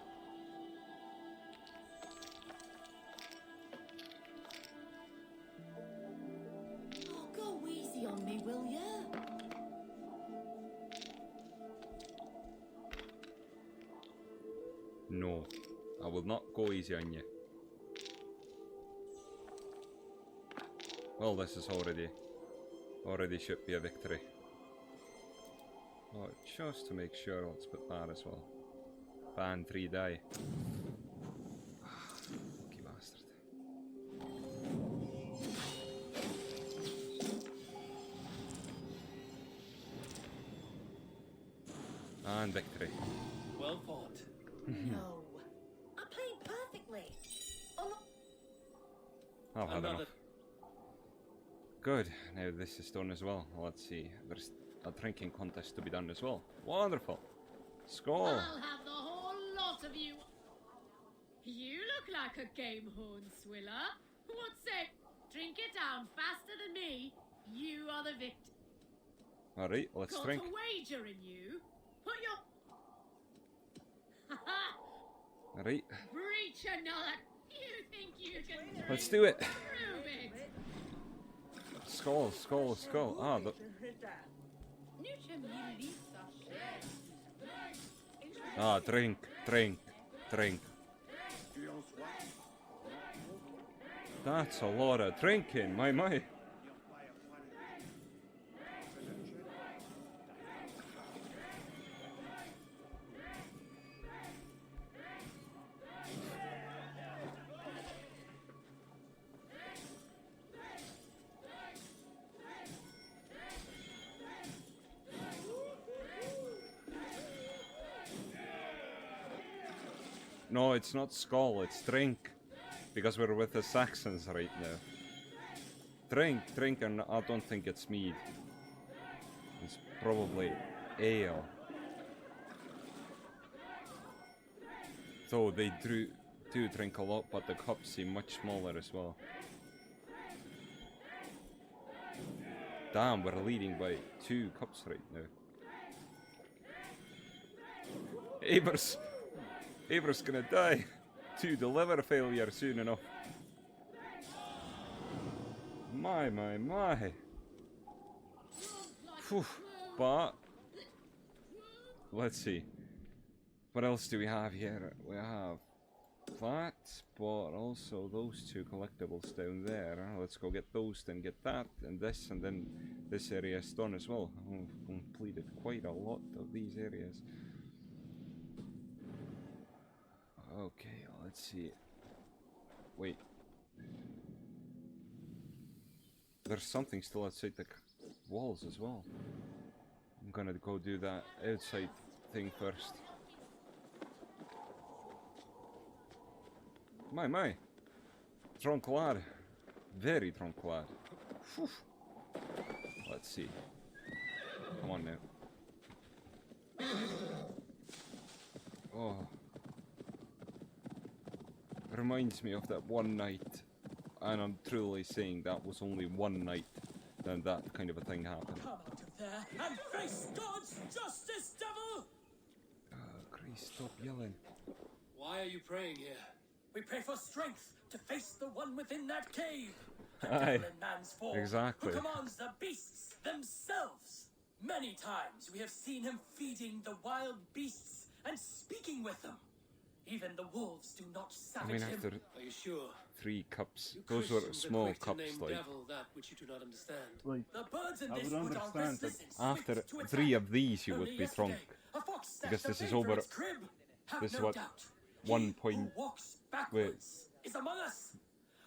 Oh, go easy on me, will ya? No, I will not go easy on you. Well, this is already should be a victory. Oh, just to make sure, let's put that as well. Ban 3 die. Lucky bastard. And victory. Well fought. No. I played perfectly. I've had enough. Good. Now this is done as well. Let's see. There's a drinking contest to be done as well. Wonderful. Skull. I'll have the whole lot of you. You look like a game horn swiller. What's it? Drink it down faster than me. You are the victor. Alright, let's Got drink. a wager in you. Put your... Alright. Breach another. You think you can drink? Let's do it. Prove it. Skull, skull, skull. Ah, the... Ah, drink, drink, drink. That's a lot of drinking, my. No, it's not skull, it's drink. Because we're with the Saxons right now. Drink, drink, and I don't think it's mead. It's probably ale. Though they do drink a lot, but the cups seem much smaller as well. Damn, we're leading by 2 cups right now. Aver's gonna die to the liver failure soon enough. My. Phew. But let's see. What else do we have here? We have that, but also those 2 collectibles down there. Let's go get those, then get that, and this, and then this area is done as well. We've completed quite a lot of these areas. Okay, let's see. Wait. There's something still outside the walls as well. I'm gonna go do that outside thing first. My. Drunk lad. Very drunk lad. Whew. Let's see. Come on now. Oh. Reminds me of that one night, and I'm truly saying that was only one night, then that kind of a thing happened. Come out of there and face God's justice, devil! Christ, stop yelling. Why are you praying here? We pray for strength to face the one within that cave. The Aye, devil in man's form, exactly. who commands the beasts themselves. Many times we have seen him feeding the wild beasts and speaking with them. Even the wolves do not savage him. after Are you sure? 3 cups. You Those were Christians are small quick to cups, name like. devil that which you do not understand. Like, The birds in I this would wood are understand restless that and after swift to 3 attack. of these you would Only be drunk. yesterday, a fox snatched Because a this is babe from over. its crib. Have This is no what? doubt. 1 point. Who walks backwards is among us.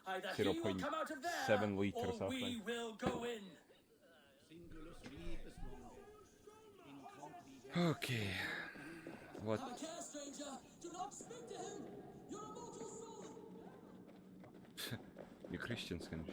Either he will come out of there, 0.7 litres or or something. we will go in. Okay. What? Have a care, stranger. Do not speak to him. Your immortal soul. You Christians can